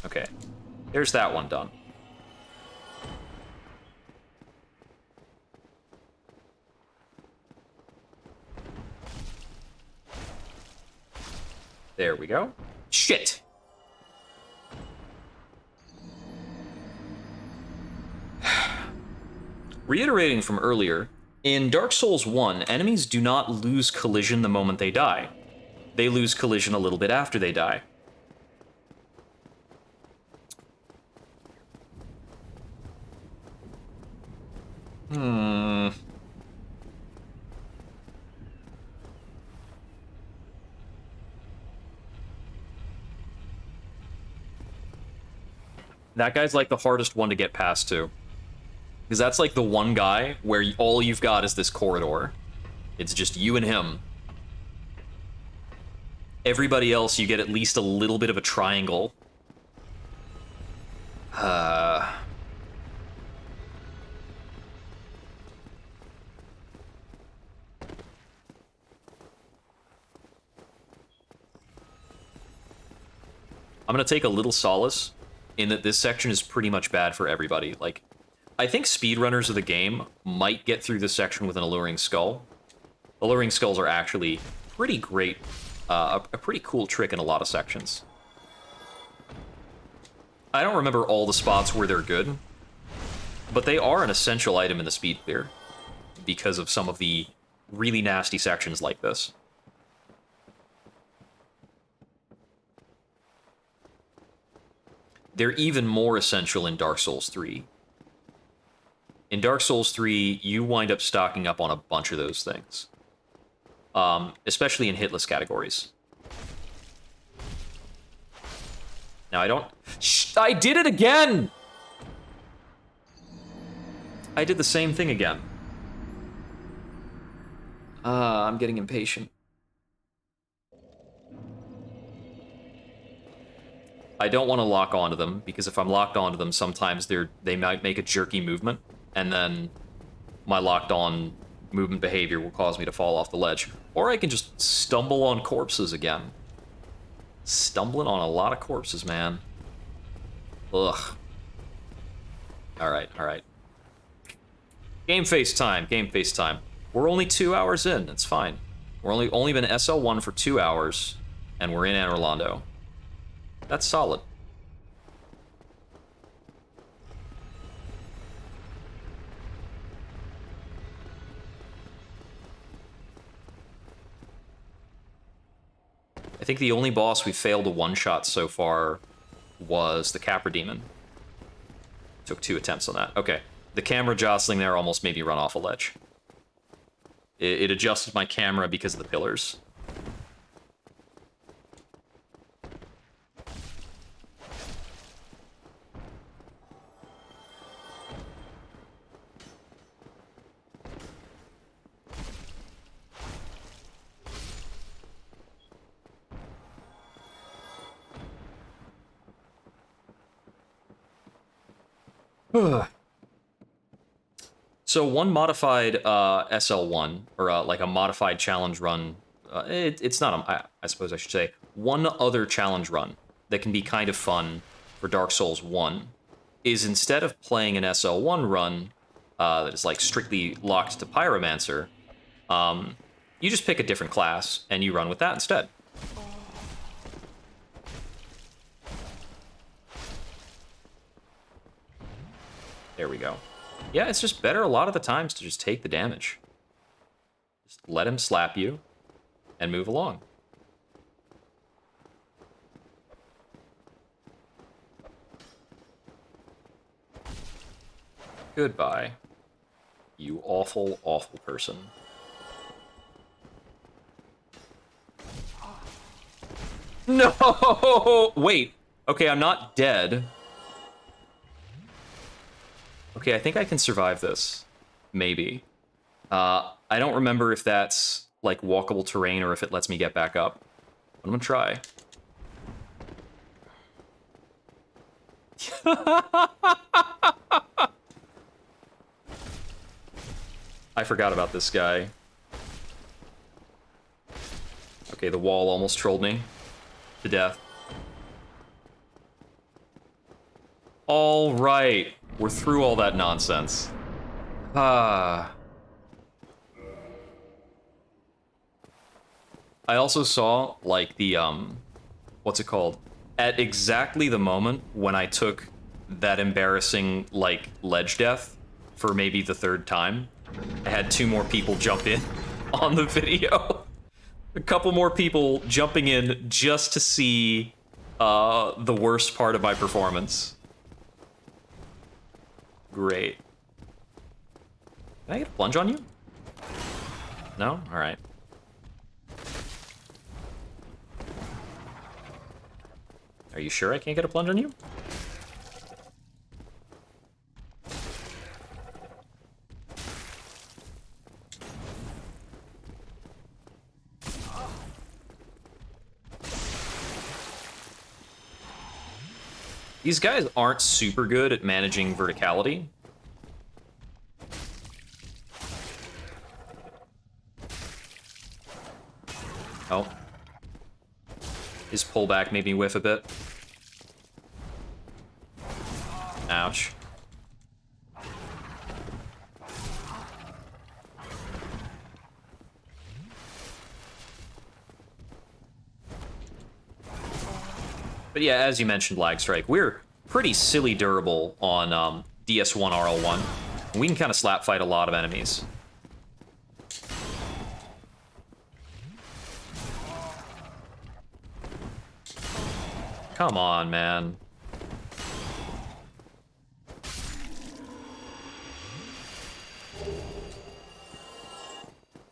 Okay, there's that one done. There we go. Shit! Reiterating from earlier, in Dark Souls 1, enemies do not lose collision the moment they die. They lose collision a little bit after they die. That guy's like the hardest one to get past, too. Because that's like the one guy where all you've got is this corridor. It's just you and him. Everybody else, you get at least a little bit of a triangle. I'm gonna take a little solace in that this section is pretty much bad for everybody. Like, I think speedrunners of the game might get through this section with an Alluring Skull. Alluring Skulls are actually pretty great, a pretty cool trick in a lot of sections. I don't remember all the spots where they're good, but they are an essential item in the speed clear because of some of the really nasty sections like this. They're even more essential in Dark Souls 3. In Dark Souls 3, you wind up stocking up on a bunch of those things. Especially in hitless categories. Now, I don't... I did it again! I did the same thing again. I'm getting impatient. I don't want to lock onto them, because if I'm locked onto them, sometimes they might make a jerky movement, and then my locked-on movement behavior will cause me to fall off the ledge. Or I can just stumble on corpses again. Stumbling on a lot of corpses, man. Ugh. Alright, alright. Game face time, game face time. We're only 2 hours in, it's fine. We're only been SL1 for 2 hours, and we're in Anne Orlando. That's solid. I think the only boss we failed to one-shot so far was the Capra Demon. Took 2 attempts on that. Okay. The camera jostling there almost made me run off a ledge. It adjusted my camera because of the pillars. So one modified SL1, or like a modified challenge run, it's not, I suppose I should say, one other challenge run that can be kind of fun for Dark Souls 1 is instead of playing an SL1 run that is like strictly locked to Pyromancer, You just pick a different class, and you run with that instead. There we go. Yeah, it's just better a lot of the times to just take the damage. Just let him slap you, and move along. Goodbye. You awful, awful person. No! Wait. Okay, I'm not dead. Okay, I think I can survive this. Maybe. I don't remember if that's, like, walkable terrain or if it lets me get back up. I'm gonna try. I forgot about this guy. Okay, the wall almost trolled me to death. All right, we're through all that nonsense. I also saw, like, the, what's it called? At exactly the moment when I took that embarrassing, like, ledge death for maybe the third time, I had 2 more people jump in on the video. A couple more people jumping in just to see the worst part of my performance. Great. Can I get a plunge on you? No? Alright. Are you sure I can't get a plunge on you? These guys aren't super good at managing verticality. Oh. His pullback made me whiff a bit. Ouch. But yeah, as you mentioned, Lag Strike, we're pretty silly durable on DS1 RL1. We can kind of slap fight a lot of enemies. Come on, man.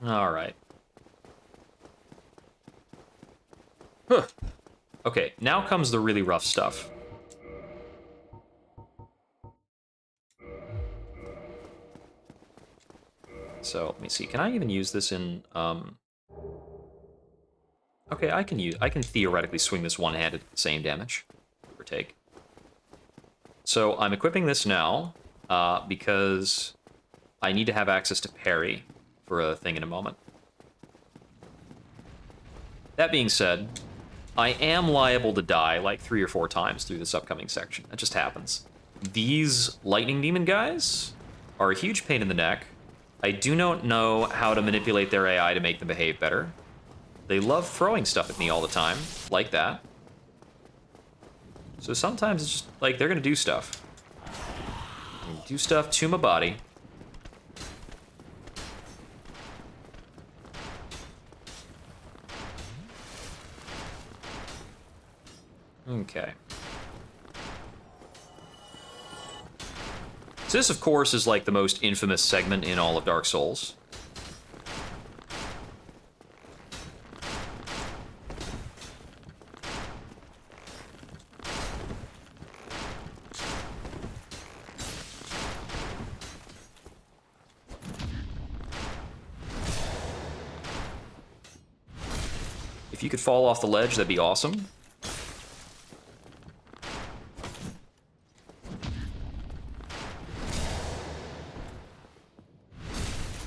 All right. Huh. Okay, now comes the really rough stuff. So, let me see. Can I even use this in, Okay, I can theoretically swing this one-handed at the same damage, give or take. So, I'm equipping this now, because I need to have access to parry for a thing in a moment. That being said, I am liable to die like 3 or 4 times through this upcoming section. That just happens. These lightning demon guys are a huge pain in the neck. I do not know how to manipulate their AI to make them behave better. They love throwing stuff at me all the time, like that. So sometimes it's just like they're gonna do stuff. Do stuff to my body. Okay. So this, of course, is like the most infamous segment in all of Dark Souls. If you could fall off the ledge, that'd be awesome.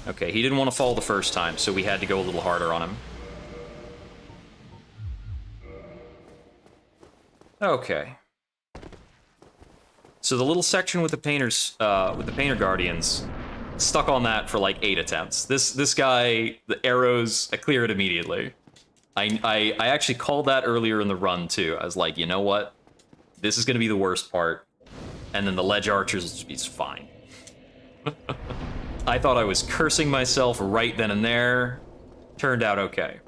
Okay, he didn't want to fall the first time, so we had to go a little harder on him. Okay. So the little section with the painters, with the painter guardians, Stuck on that for like 8 attempts. This guy, the arrows, I clear it immediately. I actually called that earlier in the run too. I was like, you know what? This is going to be the worst part. And then the ledge archers is fine. I thought I was cursing myself right then and there. Turned out okay.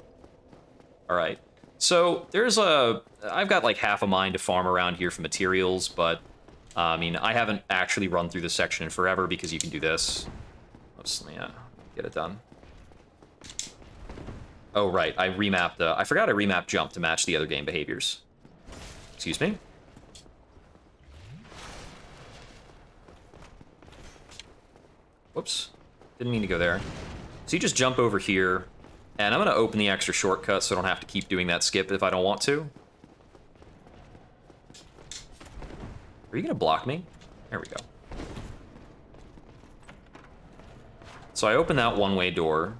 All right. So I've got like half a mind to farm around here for materials, but I mean, I haven't actually run through this section in forever because you can do this. Oops, yeah, get it done. Oh, right, I forgot I remapped jump to match the other game behaviors. Excuse me? Whoops. Didn't mean to go there. So you just jump over here, and I'm gonna open the extra shortcut so I don't have to keep doing that skip if I don't want to. Are you gonna block me? There we go. So I open that one-way door.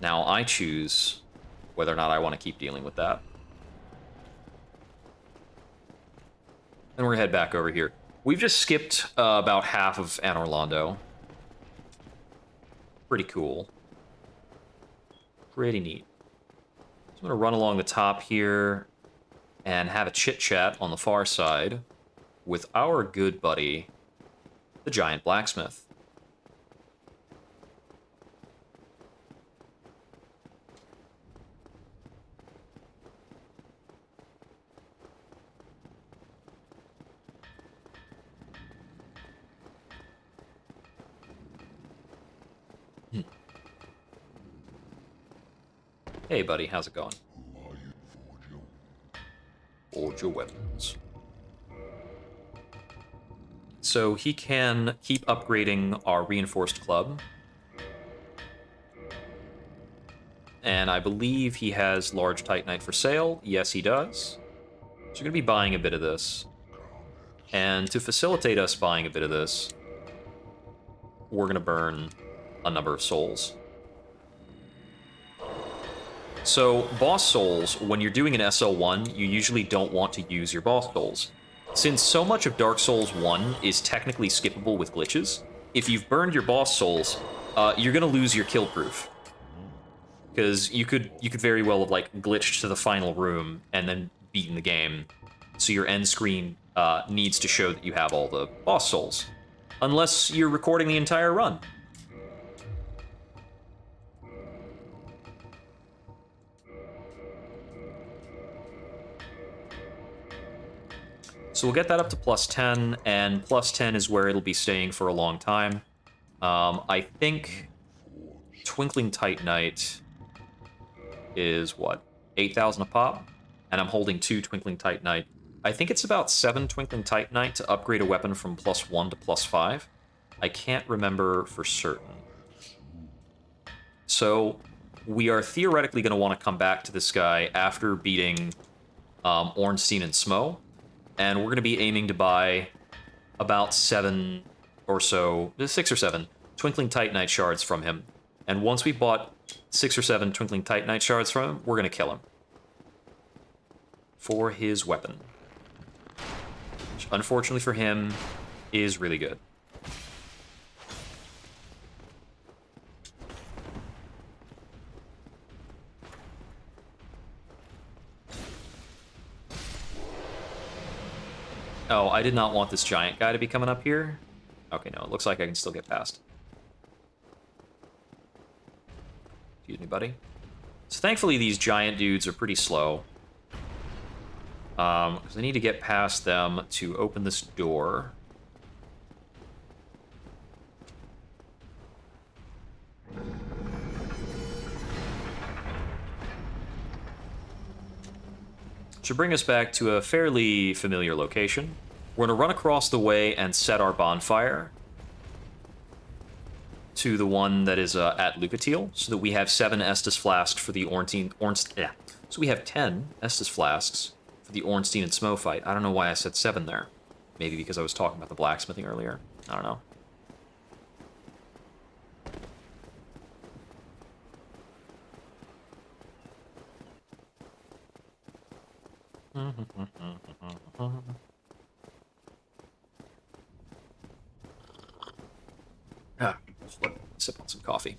Now I choose whether or not I want to keep dealing with that. Then we're gonna head back over here. We've just skipped about half of Anne Orlando. Pretty cool. Pretty neat. So I'm gonna run along the top here and have a chit-chat on the far side with our good buddy, the Giant Blacksmith. Hey, buddy, how's it going? Forge your weapons. So he can keep upgrading our reinforced club. And I believe he has large titanite for sale. Yes, he does. So you're going to be buying a bit of this. And to facilitate us buying a bit of this, we're going to burn a number of souls. So, boss souls, when you're doing an SL1, you usually don't want to use your boss souls. Since so much of Dark Souls 1 is technically skippable with glitches, if you've burned your boss souls, you're gonna lose your kill proof. Because you could very well have, like, glitched to the final room and then beaten the game. So your end screen needs to show that you have all the boss souls. Unless you're recording the entire run. So we'll get that up to plus 10, and plus 10 is where it'll be staying for a long time. I think Twinkling Titanite is, what, 8,000 a pop? And I'm holding 2 Twinkling Titanite. I think it's about 7 Twinkling Titanite to upgrade a weapon from plus 1 to plus 5. I can't remember for certain. So we are theoretically going to want to come back to this guy after beating Ornstein and Smo. And we're going to be aiming to buy about 7 or so, 6 or 7 Twinkling Titanite shards from him. And once we bought 6 or 7 Twinkling Titanite shards from him, we're going to kill him. For his weapon. Which, unfortunately for him, is really good. Oh, I did not want this giant guy to be coming up here. Okay, no, it looks like I can still get past. Excuse me, buddy. So thankfully these giant dudes are pretty slow. Because I need to get past them to open this door. Should bring us back to a fairly familiar location. We're going to run across the way and set our bonfire to the one that is at Lucatiel, so that we have 7 Estus flasks for the Ornstein. So we have 10 Estus flasks for the Ornstein and Smo fight. I don't know why I said 7 there. Maybe because I was talking about the blacksmithing earlier. I don't know. sip on some coffee.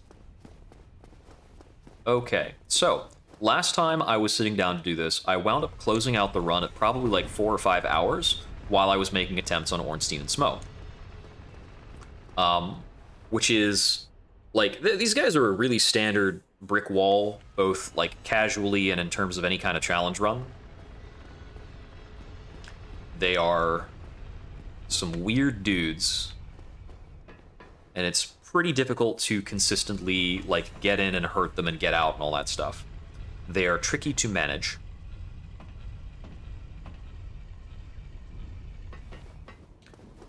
Okay, so last time I was sitting down to do this, I wound up closing out the run at probably like 4 or 5 hours while I was making attempts on Ornstein and Smo. Which is, like, these guys are a really standard brick wall, both, like, casually and in terms of any kind of challenge run. They are some weird dudes, and it's pretty difficult to consistently, like, get in and hurt them and get out and all that stuff. They are tricky to manage.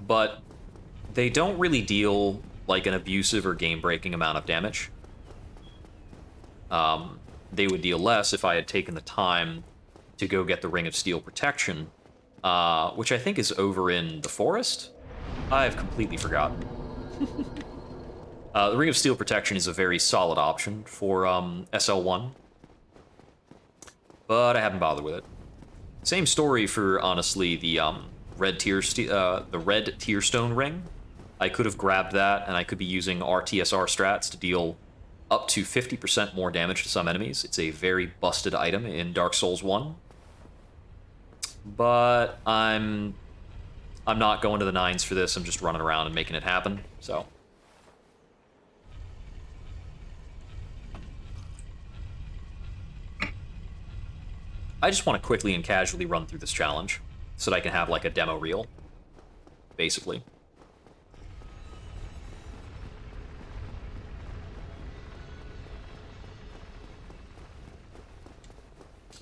But they don't really deal like an abusive or game-breaking amount of damage. They would deal less if I had taken the time to go get the Ring of Steel protection, which I think is over in the forest. I've completely forgotten. The Ring of Steel protection is a very solid option for SL1, but I haven't bothered with it. Same story for, honestly, the red tear stone ring. I could have grabbed that, and I could be using RTSR strats to deal up to 50% more damage to some enemies. It's a very busted item in Dark Souls 1. But I'm not going to the 9s for this. I'm just running around and making it happen, so. I just want to quickly and casually run through this challenge so that I can have, like, a demo reel, basically.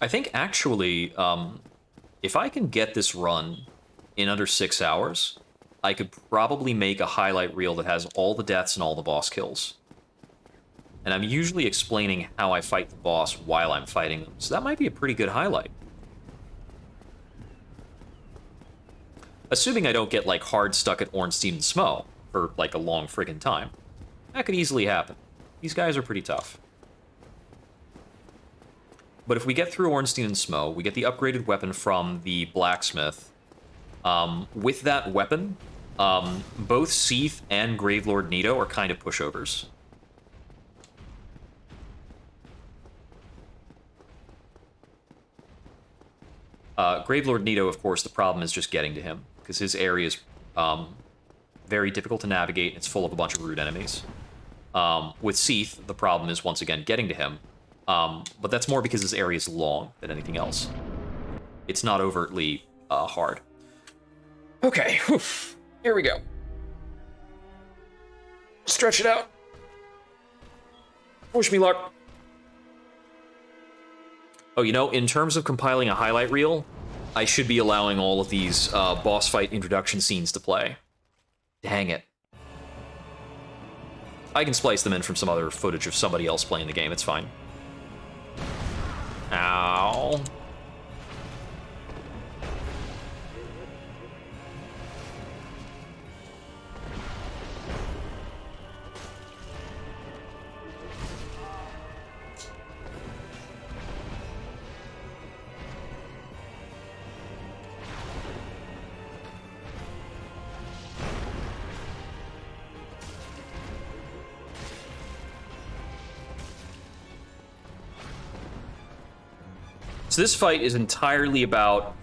I think, actually, if I can get this run in under 6 hours, I could probably make a highlight reel that has all the deaths and all the boss kills. And I'm usually explaining how I fight the boss while I'm fighting them, so that might be a pretty good highlight. Assuming I don't get, like, hard stuck at Ornstein and Smo for, like, a long friggin' time. That could easily happen. These guys are pretty tough. But if we get through Ornstein and Smo, we get the upgraded weapon from the blacksmith. With that weapon, both Seath and Gravelord Nito are kind of pushovers. Gravelord Nito, of course, the problem is just getting to him, because his area is very difficult to navigate, and it's full of a bunch of rude enemies. With Seath, the problem is, once again, getting to him. But that's more because his area is long than anything else. It's not overtly hard. Okay, whew. Here we go. Stretch it out. Wish me luck. Oh, you know, in terms of compiling a highlight reel, I should be allowing all of these boss fight introduction scenes to play. Dang it. I can splice them in from some other footage of somebody else playing the game, it's fine. Ow. So this fight is entirely about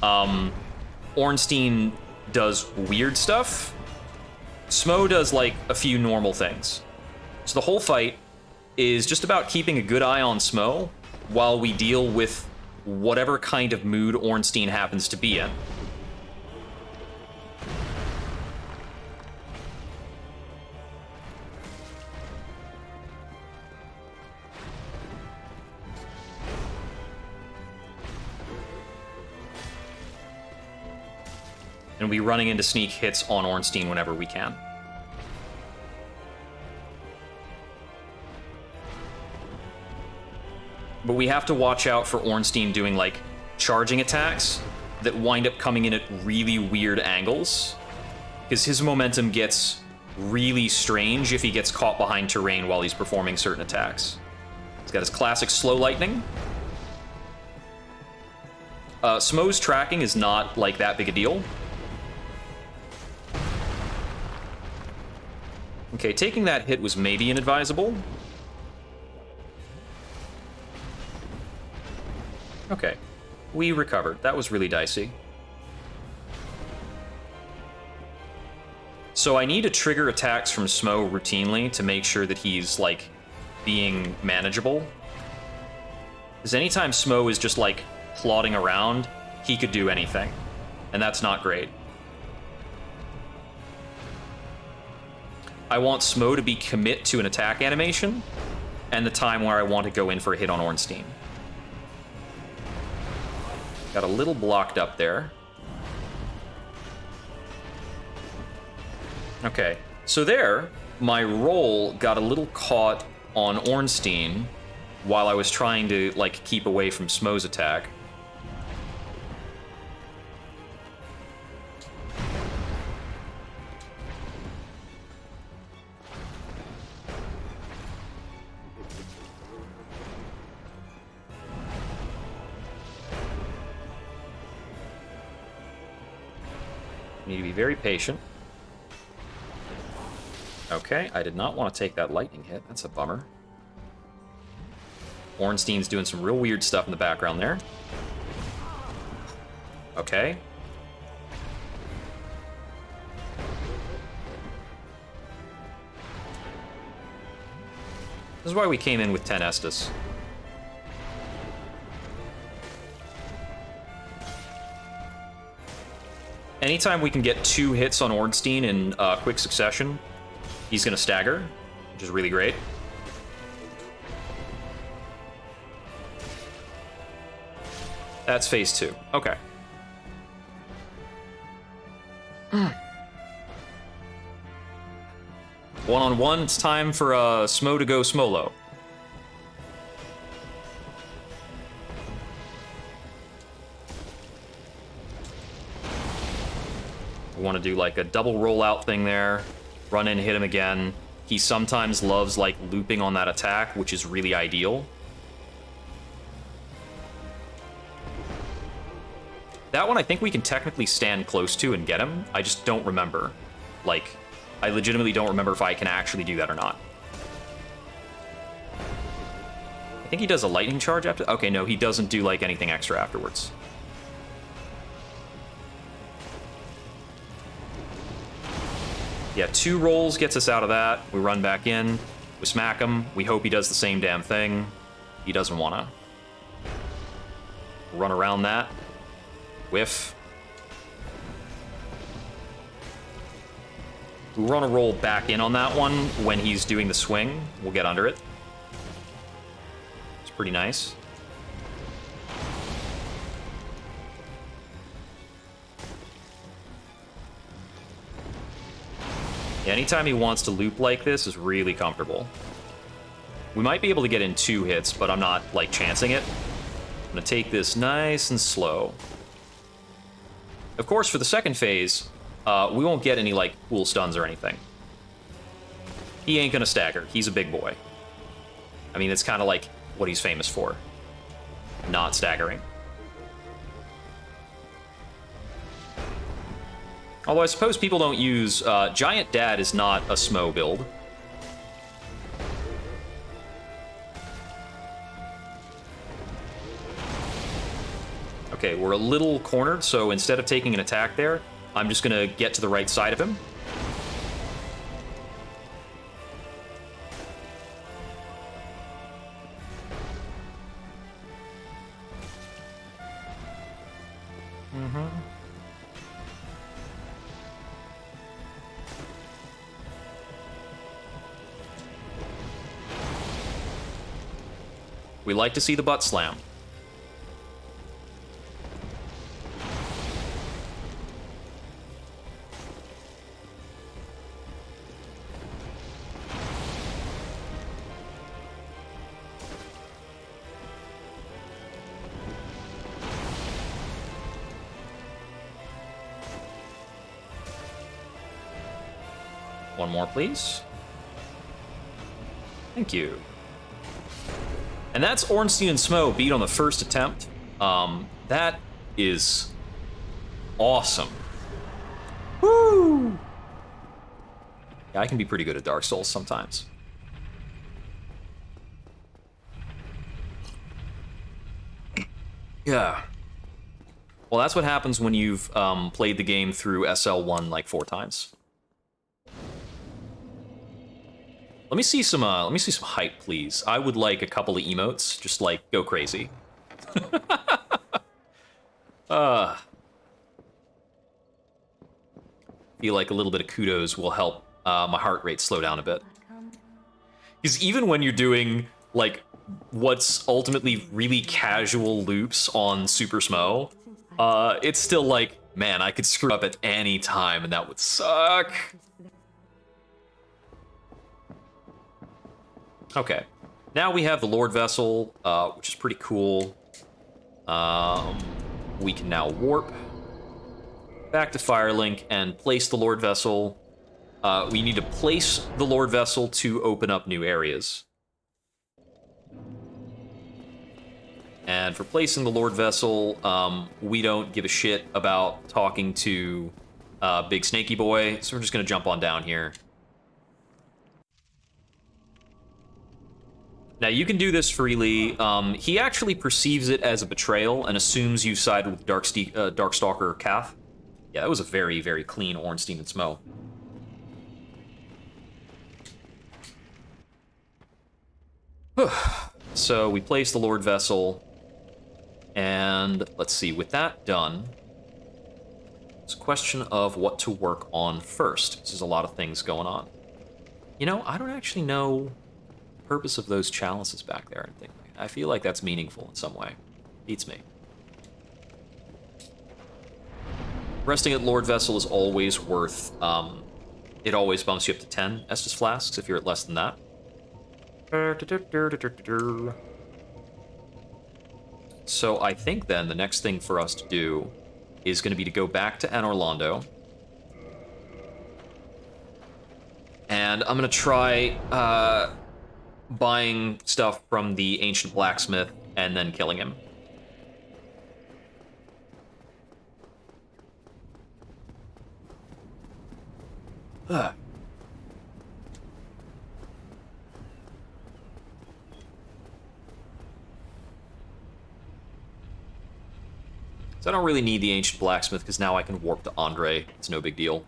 Ornstein does weird stuff. Smo does, like, a few normal things. So the whole fight is just about keeping a good eye on Smo while we deal with whatever kind of mood Ornstein happens to be in. And we're running into sneak hits on Ornstein whenever we can. But we have to watch out for Ornstein doing, like, charging attacks that wind up coming in at really weird angles, because his momentum gets really strange if he gets caught behind terrain while he's performing certain attacks. He's got his classic slow lightning. Smo's tracking is not, like, that big a deal. Okay, taking that hit was maybe inadvisable. Okay, we recovered. That was really dicey. So I need to trigger attacks from Smo routinely to make sure that he's, like, being manageable. Because anytime Smo is just, like, plodding around, he could do anything. And that's not great. I want Smo to be commit to an attack animation, and the time where I want to go in for a hit on Ornstein. Got a little blocked up there. Okay, so there, my roll got a little caught on Ornstein while I was trying to, like, keep away from Smo's attack. Need to be very patient. Okay, I did not want to take that lightning hit. That's a bummer. Ornstein's doing some real weird stuff in the background there. Okay. This is why we came in with 10 Estus. Anytime we can get 2 hits on Ornstein in quick succession, he's going to stagger, which is really great. That's phase 2. Okay. One-on-one, it's time for Smo to go Smolo. We want to do like a double rollout thing there. Run in, hit him again. He sometimes loves like looping on that attack, which is really ideal. That one I think we can technically stand close to and get him. I just don't remember. Like, I legitimately don't remember if I can actually do that or not. I think he does a lightning charge after. Okay, no, he doesn't do like anything extra afterwards. Yeah, 2 rolls gets us out of that. We run back in. We smack him. We hope he does the same damn thing. He doesn't want to. Run around that. Whiff. We want to roll back in on that one when he's doing the swing. We'll get under it. It's pretty nice. Yeah, anytime he wants to loop like this is really comfortable. We might be able to get in 2 hits, but I'm not, like, chancing it. I'm going to take this nice and slow. Of course, for the second phase, we won't get any, like, cool stuns or anything. He ain't going to stagger. He's a big boy. I mean, it's kind of like what he's famous for. Not staggering. Although I suppose people don't use... Giant Dad is not a Smo build. Okay, we're a little cornered, so instead of taking an attack there, I'm just going to get to the right side of him. We like to see the butt slam. One more, please. Thank you. And that's Ornstein and Smo beat on the first attempt. That is awesome. Woo! Yeah, I can be pretty good at Dark Souls sometimes. Yeah. Well, that's what happens when you've played the game through SL1 like 4 times. Let me see some hype, please. I would like a couple of emotes, just like go crazy. Feel like a little bit of kudos will help my heart rate slow down a bit. Because even when you're doing like what's ultimately really casual loops on Super Smo, it's still like, man, I could screw up at any time and that would suck. Okay, now we have the Lord Vessel, which is pretty cool. We can now warp back to Firelink and place the Lord Vessel. We need to place the Lord Vessel to open up new areas. And for placing the Lord Vessel, we don't give a shit about talking to Big Snaky Boy, so we're just going to jump on down here. Now, you can do this freely. He actually perceives it as a betrayal and assumes you've sided with Darkstalker Kath. Yeah, that was a very, very clean Ornstein and Smo. So we place the Lord Vessel, and let's see, with that done, it's a question of what to work on first. There's a lot of things going on. You know, I don't actually know the purpose of those chalices back there. I feel like that's meaningful in some way. Beats me. Resting at Lord Vessel is always worth, it always bumps you up to 10 Estus Flasks if you're at less than that. So I think then the next thing for us to do is going to be to go back to Anor Londo. And I'm going to try buying stuff from the Ancient Blacksmith and then killing him. Ugh. So I don't really need the Ancient Blacksmith, because now I can warp to Andre. It's no big deal.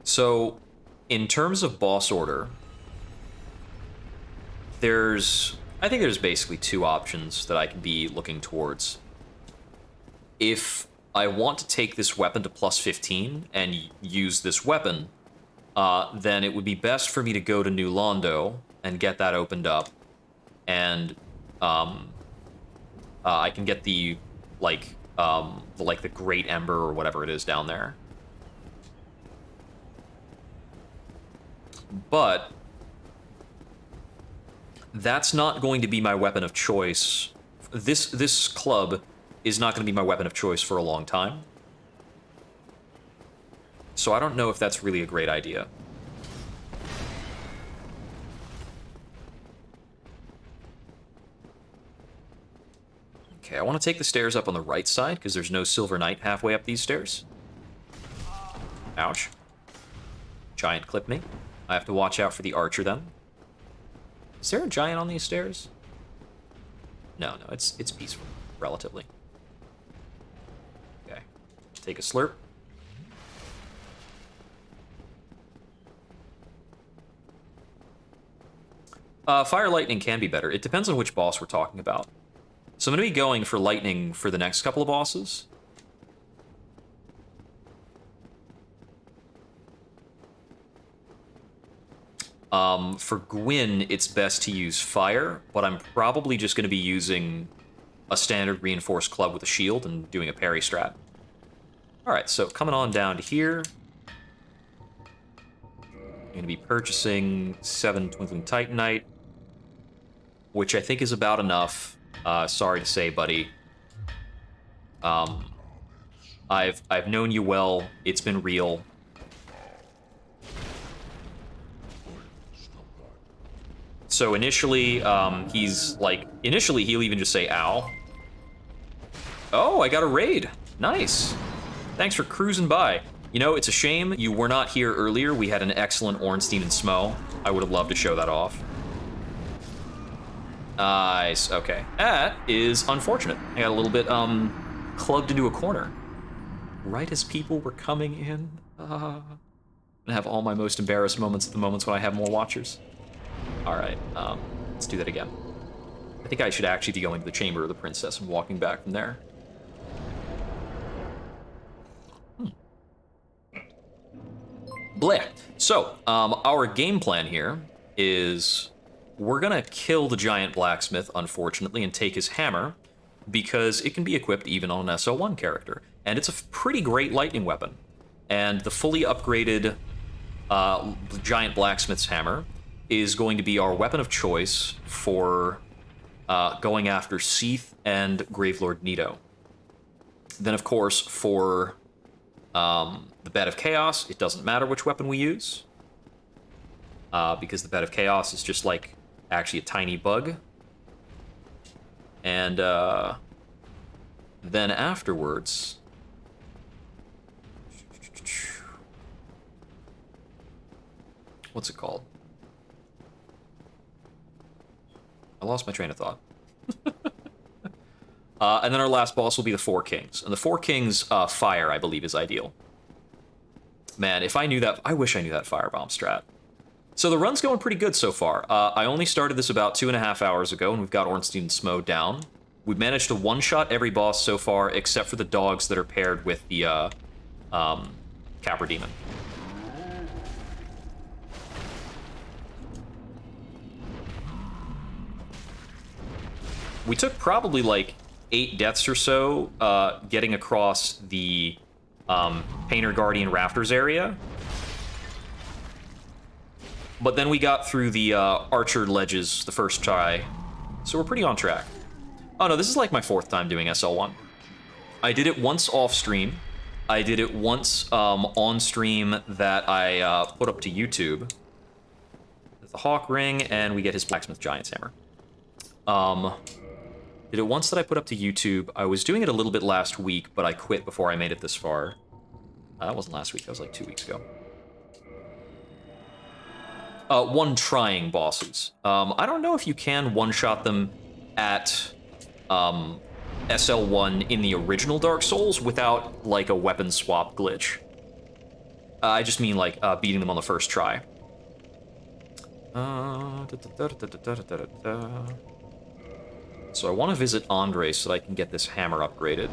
So, in terms of boss order, I think there's basically 2 options that I can be looking towards. If I want to take this weapon to plus 15 and use this weapon, then it would be best for me to go to New Londo and get that opened up, and I can get the Great Ember or whatever it is down there. But that's not going to be my weapon of choice. This club is not going to be my weapon of choice for a long time. So I don't know if that's really a great idea. Okay, I want to take the stairs up on the right side, because there's no Silver Knight halfway up these stairs. Ouch. Giant clipped me. I have to watch out for the archer then. Is there a giant on these stairs? No, it's peaceful, relatively. Okay, take a slurp. Fire Lightning can be better. It depends on which boss we're talking about. So I'm going to be going for Lightning for the next couple of bosses. For Gwyn, it's best to use Fire, but I'm probably just going to be using a standard Reinforced Club with a shield and doing a parry strat. Alright, so coming on down to here. I'm going to be purchasing 7 Twinkling Titanite, which I think is about enough. Sorry to say, buddy. I've known you well. It's been real. So initially, initially he'll even just say, ow. Oh, I got a raid. Nice. Thanks for cruising by. You know, it's a shame you were not here earlier. We had an excellent Ornstein and Smo. I would have loved to show that off. Nice, okay. That is unfortunate. I got a little bit, clubbed into a corner. Right as people were coming in. I have all my most embarrassed moments at the moments when I have more watchers. All right, let's do that again. I think I should actually be going to the Chamber of the Princess and walking back from there. Bleh. So, our game plan here is we're gonna kill the giant blacksmith, unfortunately, and take his hammer, because it can be equipped even on an SL1 character. And it's a pretty great lightning weapon. And the fully upgraded giant blacksmith's hammer is going to be our weapon of choice for going after Seath and Gravelord Nito. Then, of course, for the Bed of Chaos, it doesn't matter which weapon we use, because the Bed of Chaos is just like actually a tiny bug. And then afterwards, what's it called? I lost my train of thought. And then our last boss will be the Four Kings. And the Four Kings fire, I believe, is ideal. Man, if I knew that, I wish I knew that firebomb strat. So the run's going pretty good so far. I only started this about 2.5 hours ago, and we've got Ornstein and Smo down. We've managed to one-shot every boss so far, except for the dogs that are paired with the Capra Demon. We took probably like 8 deaths or so getting across the Painter Guardian Rafters area. But then we got through the Archer Ledges the first try, so we're pretty on track. Oh no, this is like my 4th time doing SL1. I did it once off stream. I did it once on stream that I put up to YouTube. The Hawk Ring, and we get his Blacksmith Giant's Hammer. Did it once that I put up to YouTube. I was doing it a little bit last week, but I quit before I made it this far. That wasn't last week, that was like 2 weeks ago. One trying bosses. I don't know if you can one-shot them at SL1 in the original Dark Souls without, like, a weapon swap glitch. I just mean, like, beating them on the first try. So I want to visit Andre so that I can get this hammer upgraded.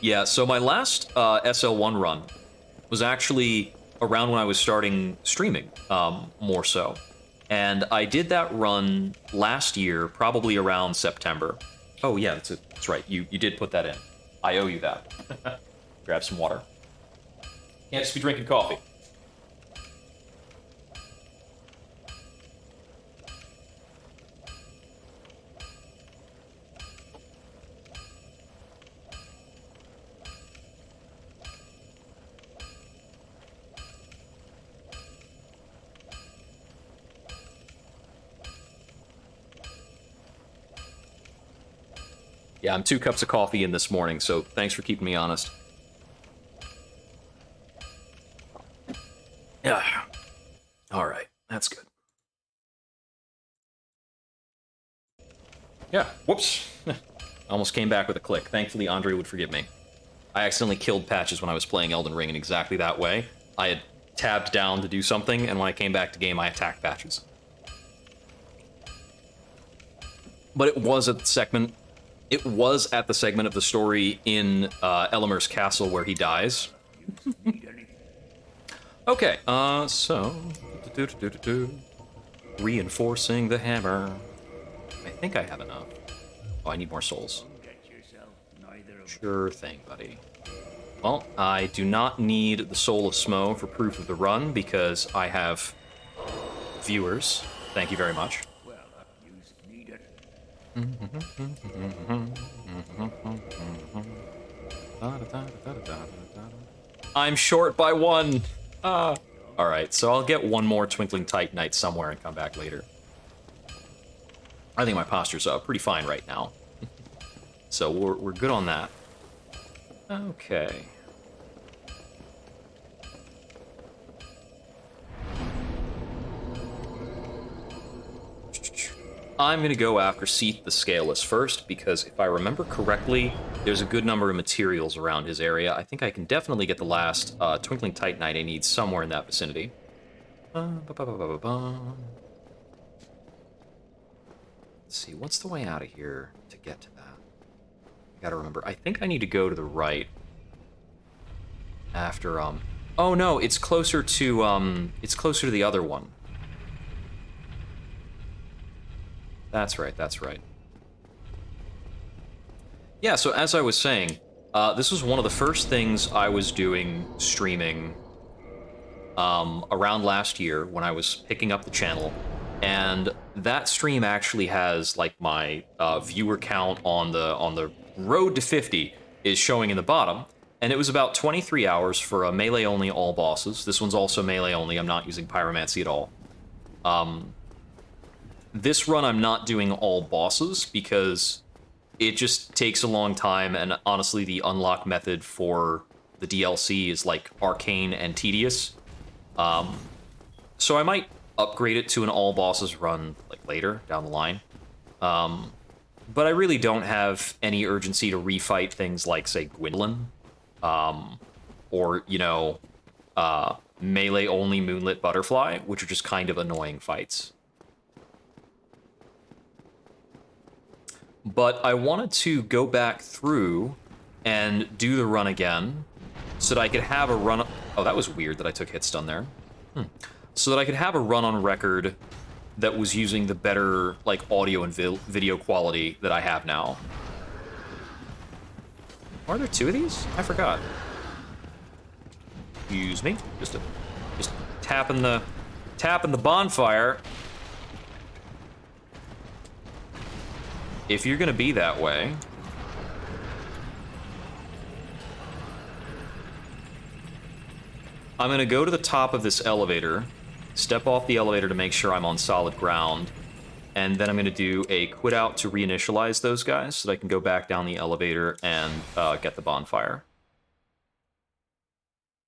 Yeah, so my last SL1 run was actually around when I was starting streaming, more so. And I did that run last year, probably around September. Oh yeah, that's right, you did put that in. I owe you that. Grab some water. Can't just be drinking coffee. Yeah, I'm 2 cups of coffee in this morning, so thanks for keeping me honest. Yeah. All right, that's good. Yeah, whoops. Almost came back with a click. Thankfully, Andre would forgive me. I accidentally killed Patches when I was playing Elden Ring in exactly that way. I had tabbed down to do something, and when I came back to game, I attacked Patches. But it was at the segment... It was at the segment of the story in Elimer's castle where he dies. Okay, so... Reinforcing the hammer. I think I have enough. Oh, I need more souls. Sure thing, buddy. Well, I do not need the Soul of Smo for proof of the run, because I have viewers. Thank you very much. I'm short by 1. Alright, so I'll get one more Twinkling Titanite somewhere and come back later. I think my posture's pretty fine right now. So we're good on that. Okay. I'm going to go after Seath the Scaleless first, because if I remember correctly, there's a good number of materials around his area. I think I can definitely get the last Twinkling Titanite I need somewhere in that vicinity. Let's see, what's the way out of here to get to that? I gotta remember, I think I need to go to the right. After, oh no, it's closer to the other one. That's right, that's right. Yeah, so as I was saying, this was one of the first things I was doing streaming around last year when I was picking up the channel, and that stream actually has like my viewer count on the road to 50 is showing in the bottom, and it was about 23 hours for a melee only all bosses. This one's also melee only. I'm not using pyromancy at all. This run, I'm not doing all bosses because it just takes a long time, and honestly, the unlock method for the DLC is like arcane and tedious. So I might upgrade it to an all bosses run like later down the line. But I really don't have any urgency to refight things like, say, Gwendolyn, or, you know, melee only Moonlit Butterfly, which are just kind of annoying fights. But I wanted to go back through and do the run again so that I could have a run... Oh, that was weird that I took hit stun there. So that I could have a run on record that was using the better, like, audio and video quality that I have now. Are there 2 of these? I forgot. Excuse me. Just tapping the bonfire. If you're gonna be that way. I'm gonna go to the top of this elevator, step off the elevator to make sure I'm on solid ground, and then I'm gonna do a quit out to reinitialize those guys so that I can go back down the elevator and get the bonfire.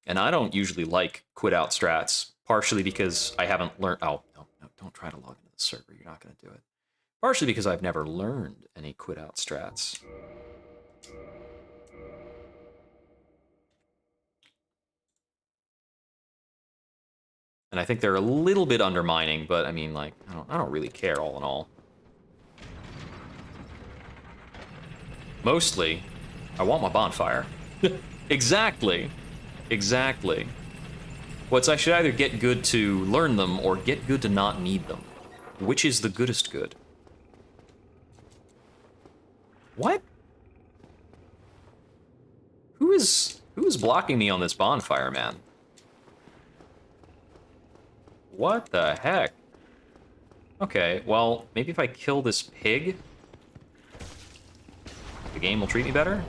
And I don't usually like quit out strats, partially because I haven't learned... Oh, no, don't try to log into the server, you're not gonna do it. Partially because I've never learned any quit out strats. And I think they're a little bit undermining, but I mean, like, I don't really care all in all. Mostly, I want my bonfire. Exactly. Exactly. Well, I should either get good to learn them or get good to not need them. Which is the goodest good? What? Who is blocking me on this bonfire, man? What the heck? Okay, well, maybe if I kill this pig, the game will treat me better?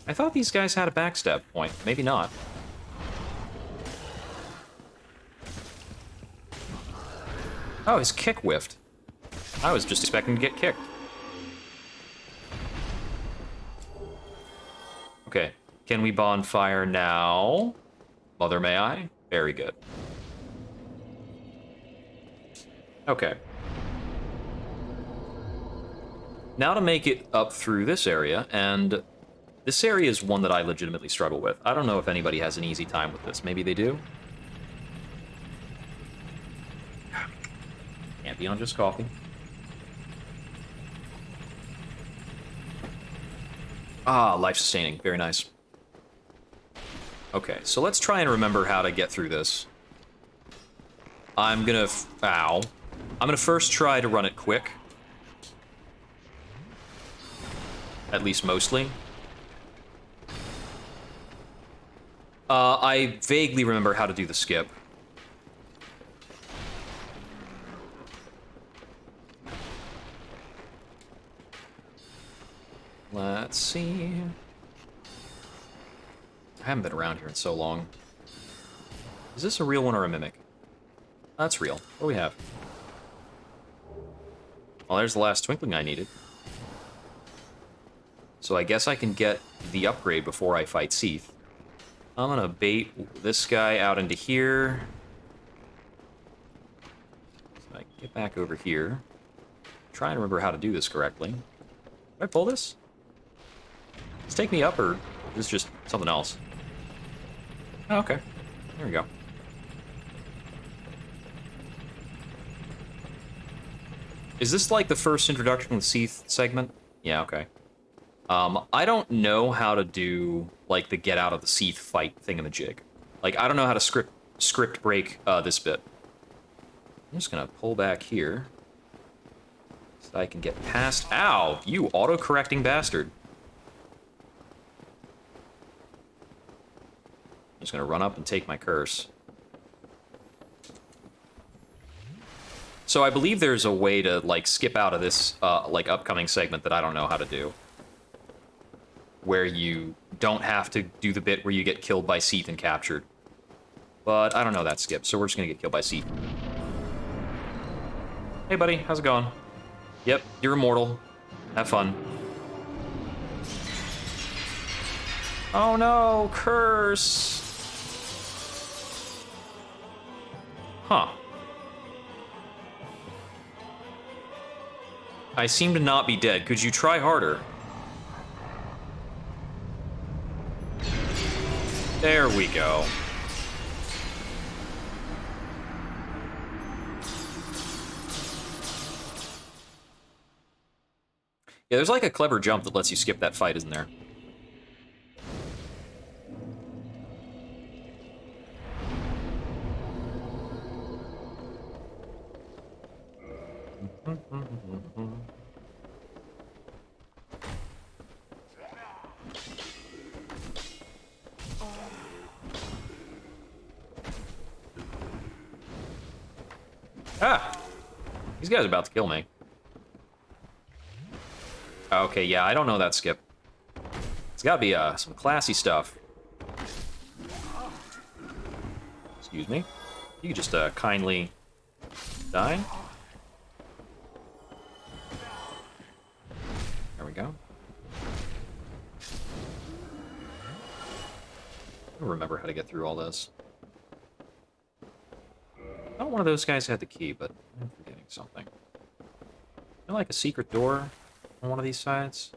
I thought these guys had a backstab point. Maybe not. Oh, his kick whiffed. I was just expecting to get kicked. Okay, can we bonfire now? Mother, may I? Very good. Okay. Now to make it up through this area, and this area is one that I legitimately struggle with. I don't know if anybody has an easy time with this. Maybe they do? Can't be on just coffee. Ah, life-sustaining. Very nice. Okay, so let's try and remember how to get through this. I'm gonna... Ow. I'm gonna first try to run it quick. At least mostly. I vaguely remember how to do the skip. see. I haven't been around here in so long. Is this a real one or a mimic? That's real. What do we have? Well, there's the last twinkling I needed. So I guess I can get the upgrade before I fight Seath. I'm gonna bait this guy out into here. So I can get back over here. Try and remember how to do this correctly. Did I pull this? Does it take me up, or is this just something else? Oh, okay. There we go. Is this like the first introduction with Seath segment? Yeah, okay. I don't know how to do, like, the get out of the Seath fight thingamajig. Like, I don't know how to script break this bit. I'm just gonna pull back here so I can get past. Ow! You auto-correcting bastard. I'm just gonna run up and take my curse. So I believe there's a way to, like, skip out of this, like, upcoming segment that I don't know how to do. Where you don't have to do the bit where you get killed by Seath and captured. But I don't know that skip, so we're just gonna get killed by Seath. Hey buddy, how's it going? Yep, you're immortal. Have fun. Oh no, curse! Huh. I seem to not be dead. Could you try harder? There we go. Yeah, there's like a clever jump that lets you skip that fight, isn't there? Ah! These guys are about to kill me. Okay, yeah, I don't know that skip. It's gotta be, some classy stuff. Excuse me. You could just, kindly die. There we go. I don't remember how to get through all this. I thought one of those guys had the key, but I'm forgetting something. Feel like a secret door on one of these sides?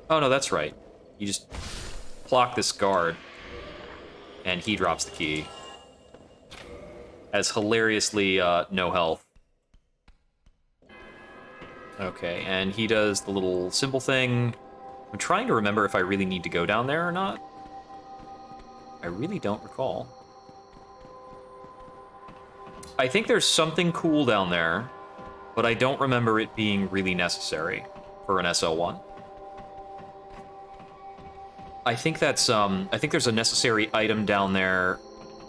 Oh no, that's right. You just block this guard, and he drops the key. As hilariously, no health. Okay, and he does the little symbol thing. I'm trying to remember if I really need to go down there or not. I really don't recall. I think there's something cool down there, but I don't remember it being really necessary for an SL1. I think that's, I think there's a necessary item down there.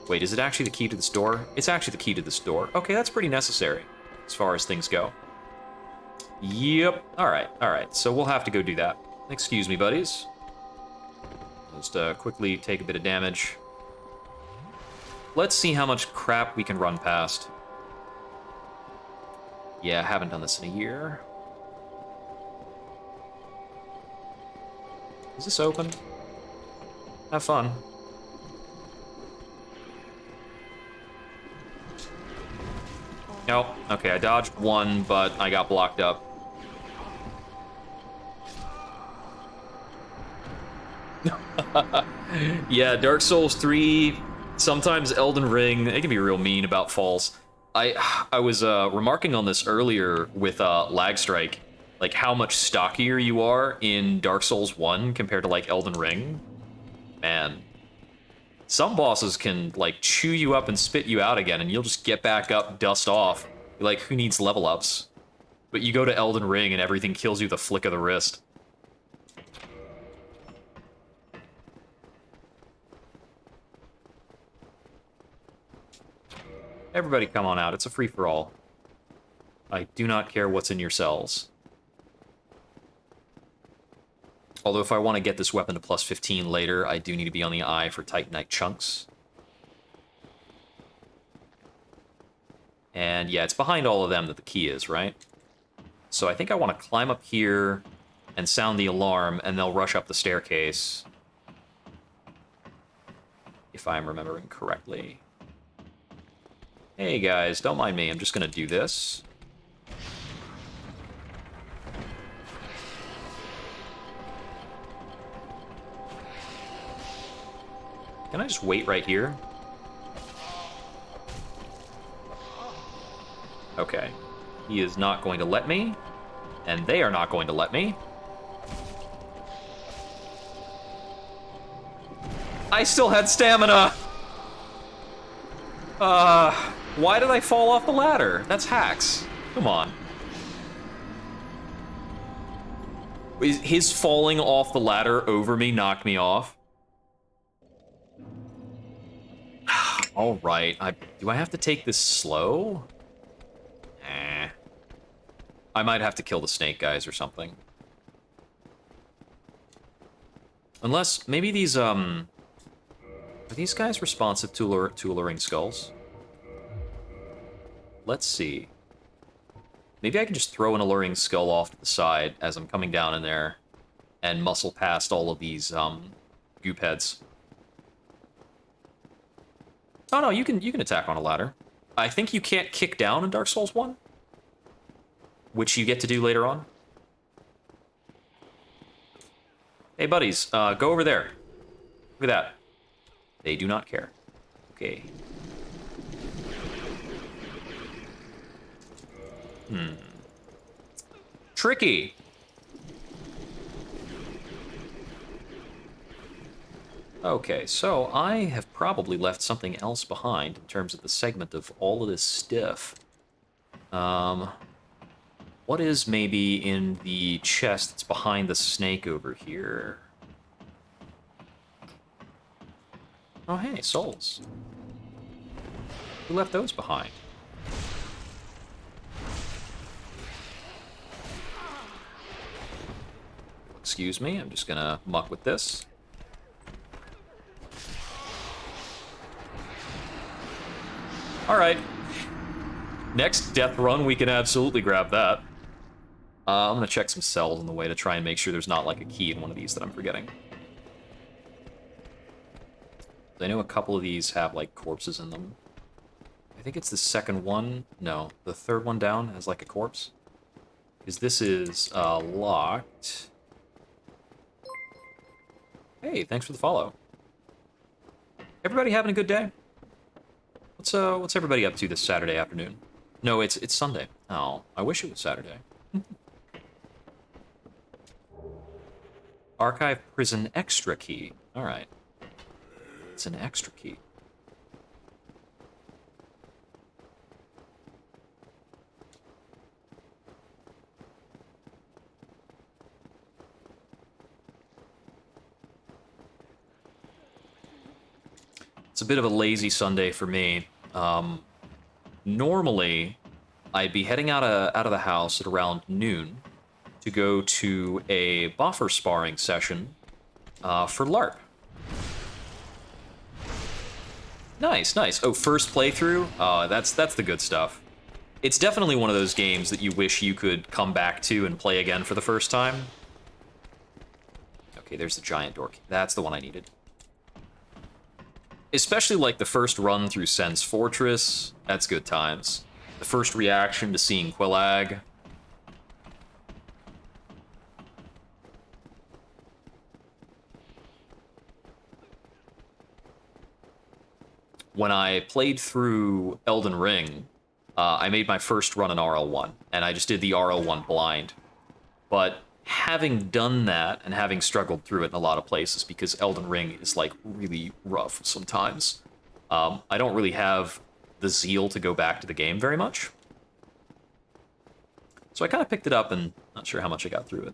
Wait, is it actually the key to this door? It's actually the key to this door. Okay, that's pretty necessary as far as things go. Yep. Alright. So we'll have to go do that. Excuse me, buddies. Just quickly take a bit of damage. Let's see how much crap we can run past. Yeah, haven't done this in a year. Is this open? Have fun. Nope. Okay, I dodged one, but I got blocked up. Yeah, Dark Souls 3, sometimes Elden Ring, they can be real mean about falls. I was remarking on this earlier with Lag Strike, like how much stockier you are in Dark Souls 1 compared to like Elden Ring. Man, some bosses can like chew you up and spit you out again, and you'll just get back up, dust off. You're like, who needs level ups? But you go to Elden Ring and everything kills you with a flick of the wrist. Everybody come on out, it's a free-for-all. I do not care what's in your cells. Although if I want to get this weapon to plus 15 later, I do need to be on the eye for Titanite chunks. And yeah, it's behind all of them that the key is, right? So I think I want to climb up here and sound the alarm, and they'll rush up the staircase. If I'm remembering correctly. Hey guys, don't mind me, I'm just gonna do this. Can I just wait right here? Okay. He is not going to let me, and they are not going to let me. I still had stamina! Why did I fall off the ladder? That's hacks. Come on. His falling off the ladder over me knocked me off? Alright, do I have to take this slow? Eh. I might have to kill the snake guys or something. Unless, maybe these, are these guys responsive to alluring skulls? Let's see. Maybe I can just throw an alluring skull off to the side as I'm coming down in there and muscle past all of these, goop heads. Oh no, you can attack on a ladder. I think you can't kick down in Dark Souls 1, which you get to do later on. Hey buddies, go over there. Look at that. They do not care. Okay. Tricky. Okay, so I have probably left something else behind in terms of the segment of all of this stuff. What is maybe in the chest that's behind the snake over here? Oh, hey, souls. Who left those behind? Excuse me, I'm just gonna muck with this. Alright. Next death run, we can absolutely grab that. I'm gonna check some cells on the way to try and make sure there's not like a key in one of these that I'm forgetting. I know a couple of these have like corpses in them. I think it's the second one. No, the third one down has like a corpse. Because this is locked. Hey, thanks for the follow. Everybody having a good day? What's everybody up to this Saturday afternoon? No, it's Sunday. Oh, I wish it was Saturday. Archive prison extra key. All right. It's an extra key. It's a bit of a lazy Sunday for me. Normally, I'd be heading out of the house at around noon to go to a boffer sparring session for LARP. Nice, nice. Oh, first playthrough? That's the good stuff. It's definitely one of those games that you wish you could come back to and play again for the first time. Okay, there's the giant door. That's the one I needed. Especially like the first run through Sen's Fortress. That's good times. The first reaction to seeing Quillag. When I played through Elden Ring, I made my first run in RL1, and I just did the RL1 blind. But having done that, and having struggled through it in a lot of places, because Elden Ring is, like, really rough sometimes, I don't really have the zeal to go back to the game very much. So I kind of picked it up, and not sure how much I got through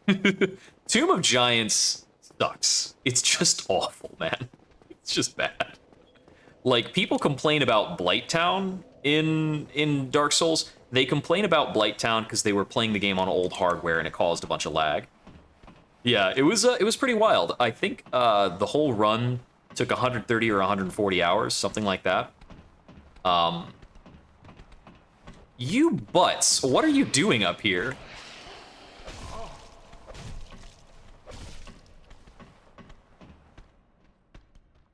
it. Tomb of Giants sucks. It's just awful, man. It's just bad. Like, people complain about Blighttown in Dark Souls. They complain about Blighttown because they were playing the game on old hardware and it caused a bunch of lag. Yeah, it was pretty wild. I think the whole run took 130 or 140 hours, something like that. You butts, what are you doing up here?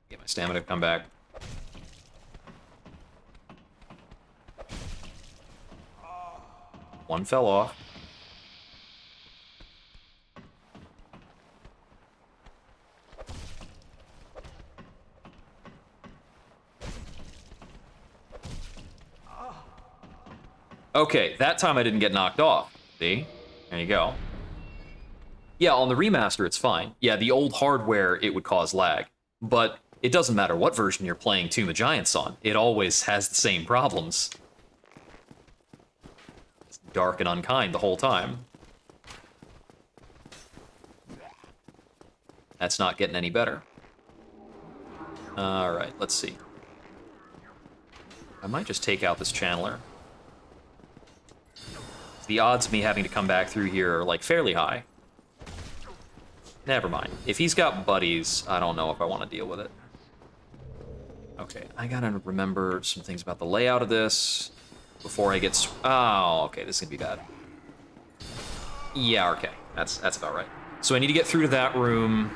Get my stamina to come back. One fell off. Okay, that time I didn't get knocked off. See? There you go. Yeah, on the remaster, it's fine. Yeah, the old hardware, it would cause lag. But it doesn't matter what version you're playing Tomb of Giants on. It always has the same problems. It's dark and unkind the whole time. That's not getting any better. Alright, let's see. I might just take out this channeler. The odds of me having to come back through here are, like, fairly high. Never mind. If he's got buddies, I don't know if I want to deal with it. Okay, I gotta remember some things about the layout of this before I get... Oh, okay, this is gonna be bad. Yeah, okay. That's about right. So I need to get through to that room.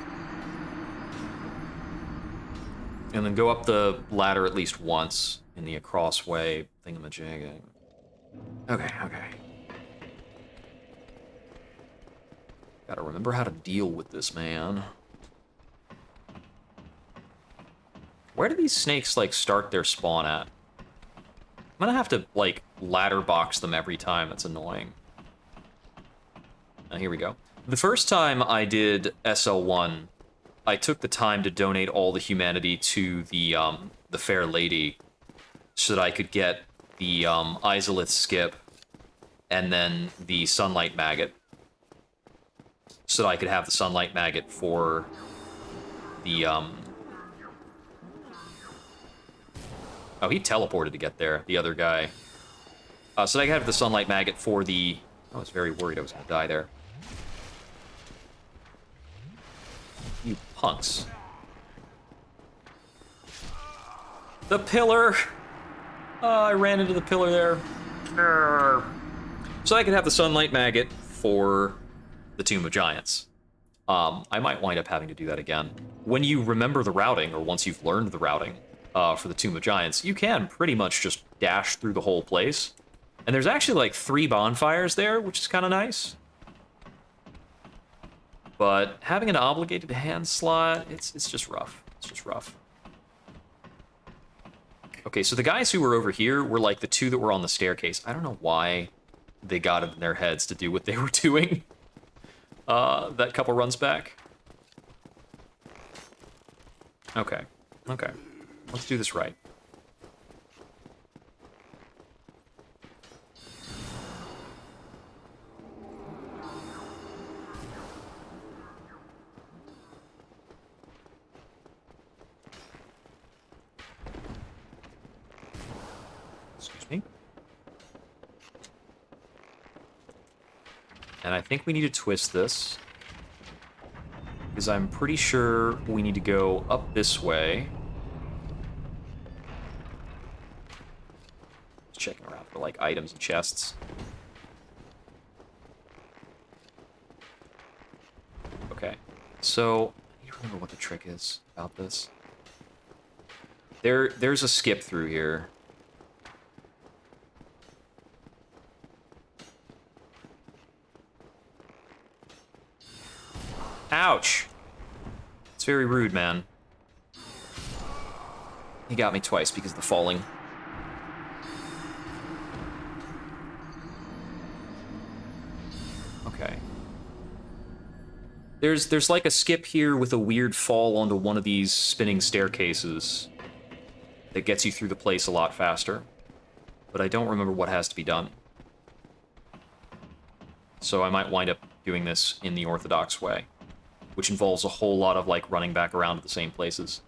And then go up the ladder at least once in the across way thingamajigging. Okay. Gotta remember how to deal with this, man. Where do these snakes, like, start their spawn at? I'm gonna have to, like, ladder box them every time. That's annoying. Here we go. The first time I did SL1, I took the time to donate all the humanity to the Fair Lady so that I could get the Izalith skip and then the Sunlight Maggot. So that I could have the Sunlight Maggot for the, Oh, he teleported to get there, the other guy. So that I could have the Sunlight Maggot for the... I was very worried I was going to die there. You punks. The pillar! I ran into the pillar there. So I could have the Sunlight Maggot for the Tomb of Giants. I might wind up having to do that again. When you remember the routing, or once you've learned the routing for the Tomb of Giants, you can pretty much just dash through the whole place. And there's actually like 3 bonfires there, which is kind of nice. But having an obligated hand slot, it's just rough. It's just rough. Okay, so the guys who were over here were like the 2 that were on the staircase. I don't know why they got it in their heads to do what they were doing. That couple runs back. Okay. Let's do this right. Excuse me. And I think we need to twist this, because I'm pretty sure we need to go up this way. Just checking around for, like, items and chests. Okay, so I need to remember what the trick is about this. There's a skip through here. Ouch! It's very rude, man. He got me twice because of the falling. Okay. There's like a skip here with a weird fall onto one of these spinning staircases that gets you through the place a lot faster. But I don't remember what has to be done. So I might wind up doing this in the orthodox way, which involves a whole lot of, like, running back around to the same places.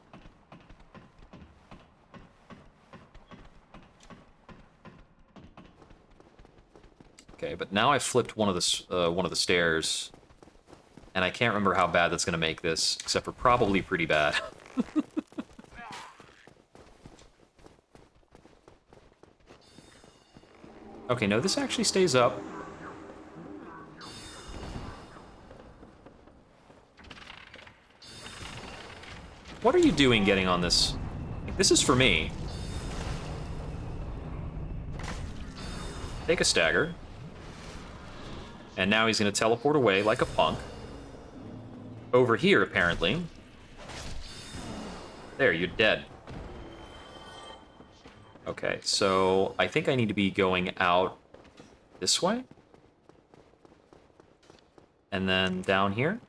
Okay, but now I flipped one of the stairs, and I can't remember how bad that's gonna make this, except for probably pretty bad. Okay, no, this actually stays up. What are you doing getting on this? This is for me. Take a stagger. And now he's gonna teleport away like a punk. Over here, apparently. There, you're dead. Okay, so I think I need to be going out this way. And then down here.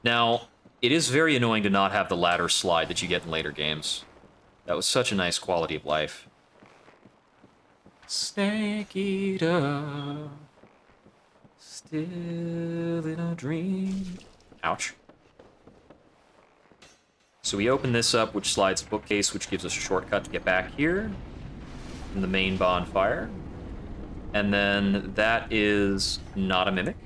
Now, it is very annoying to not have the ladder slide that you get in later games. That was such a nice quality of life. Snake Eater, still in a dream. Ouch. So we open this up, which slides a bookcase, which gives us a shortcut to get back here in the main bonfire. And then that is not a mimic.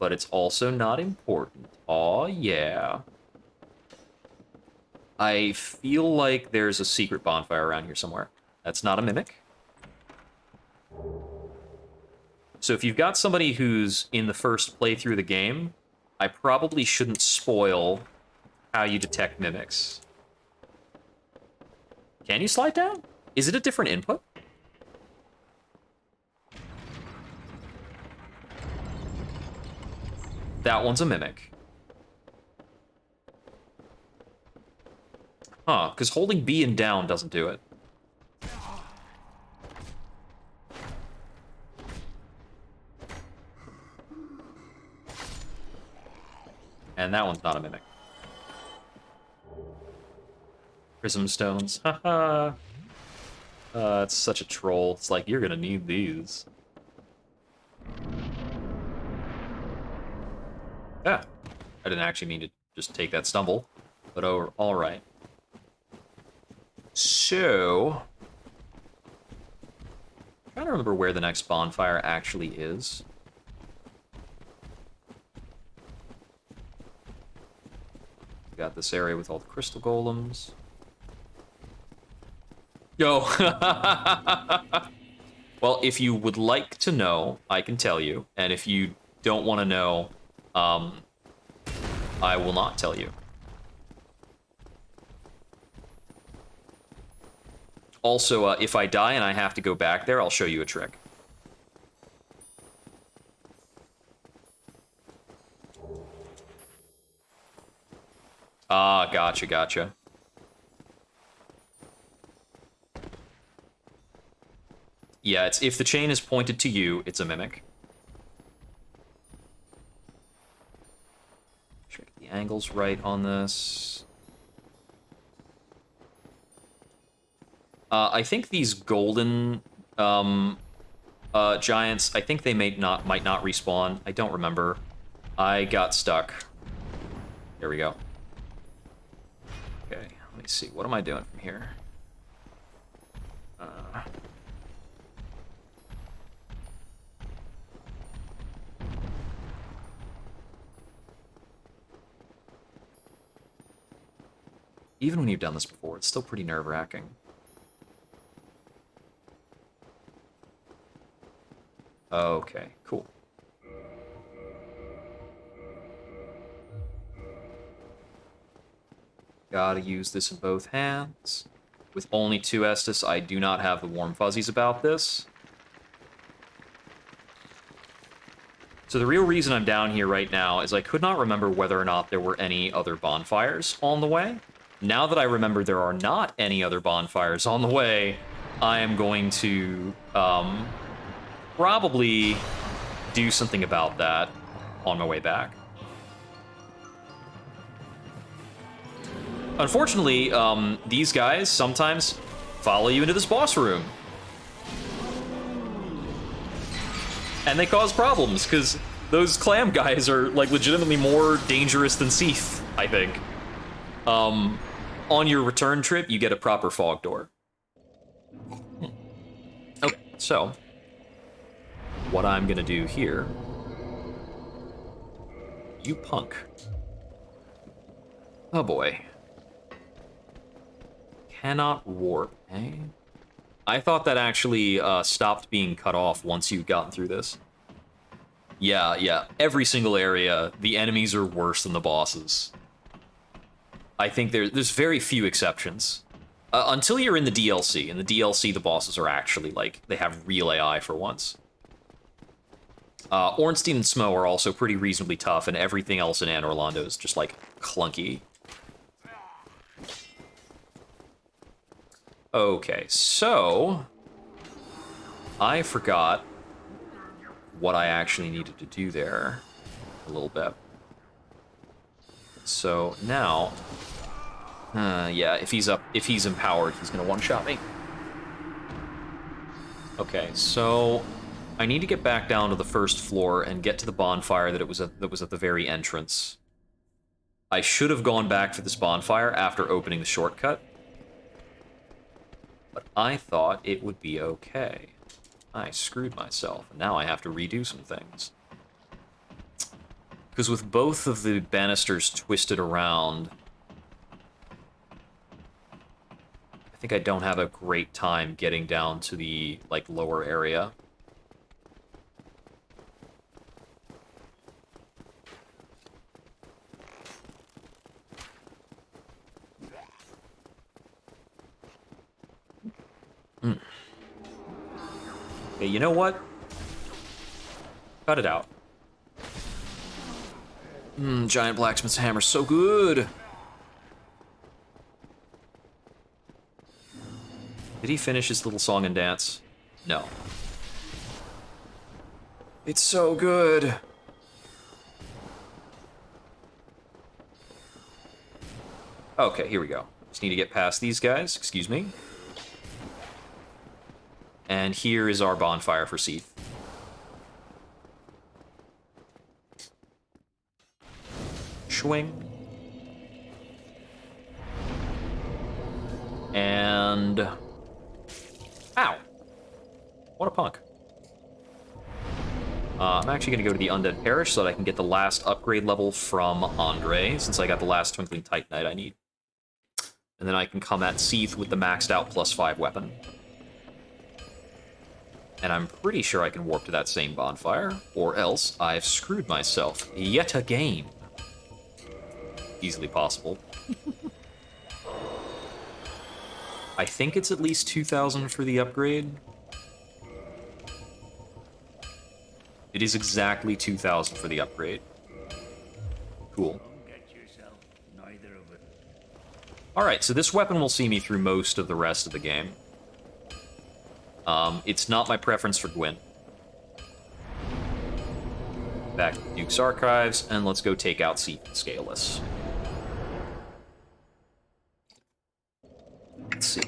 But it's also not important. Aw, yeah. I feel like there's a secret bonfire around here somewhere. That's not a mimic. So if you've got somebody who's in the first playthrough of the game, I probably shouldn't spoil how you detect mimics. Can you slide down? Is it a different input? That one's a mimic. Huh, because holding B and down doesn't do it. And that one's not a mimic. Prism stones. Haha. It's such a troll. It's like, you're gonna need these. Yeah. I didn't actually mean to just take that stumble. But oh, alright. So... I'm trying to remember where the next bonfire actually is. We got this area with all the crystal golems. Yo! Well, if you would like to know, I can tell you. And if you don't want to know, I will not tell you. Also, if I die and I have to go back there, I'll show you a trick. Ah, gotcha, gotcha. Yeah, it's if the chain is pointed to you, it's a mimic. Check the angles right on this. I think these golden giants, I think they might not respawn. I don't remember. I got stuck. There we go. Okay, let me see. What am I doing from here? Even when you've done this before, it's still pretty nerve-wracking. Okay, cool. Gotta use this in both hands. With only 2 Estus, I do not have the warm fuzzies about this. So the real reason I'm down here right now is I could not remember whether or not there were any other bonfires on the way. Now that I remember there are not any other bonfires on the way, I am going to probably do something about that on my way back. Unfortunately, these guys sometimes follow you into this boss room. And they cause problems, because those clam guys are, like, legitimately more dangerous than Seath, I think. on your return trip, you get a proper fog door. Okay, so what I'm gonna do here... You punk. Oh boy. Cannot warp, eh? I thought that actually stopped being cut off once you've gotten through this. Yeah. Every single area, the enemies are worse than the bosses. I think there's very few exceptions. Until you're in the DLC. In the DLC, the bosses are actually, like, they have real AI for once. Ornstein and Smo are also pretty reasonably tough, and everything else in Anne Orlando is just, like, clunky. Okay, so... I forgot what I actually needed to do there a little bit. So, now... yeah, if he's empowered, he's gonna one-shot me. Okay, so... I need to get back down to the first floor and get to the bonfire that was at the very entrance. I should have gone back for this bonfire after opening the shortcut. But I thought it would be okay. I screwed myself, and now I have to redo some things. Because with both of the banisters twisted around, I think I don't have a great time getting down to the, like, lower area. Okay, you know what? Cut it out. Giant blacksmith's hammer, so good. Did he finish his little song and dance? No. It's so good. Okay, here we go. Just need to get past these guys. Excuse me. And here is our bonfire for Seath. Swing. And... Ow! What a punk. I'm actually going to go to the Undead Parish so that I can get the last upgrade level from Andre, since I got the last Twinkling Titanite I need. And then I can come at Seath with the maxed out +5 weapon. And I'm pretty sure I can warp to that same bonfire, or else I've screwed myself yet again. Easily possible. I think it's at least 2,000 for the upgrade. It is exactly 2,000 for the upgrade. Cool. Alright, so this weapon will see me through most of the rest of the game. It's not my preference for Gwyn. Back to Duke's Archives, and let's go take out Seath and Scaleless. Let's see.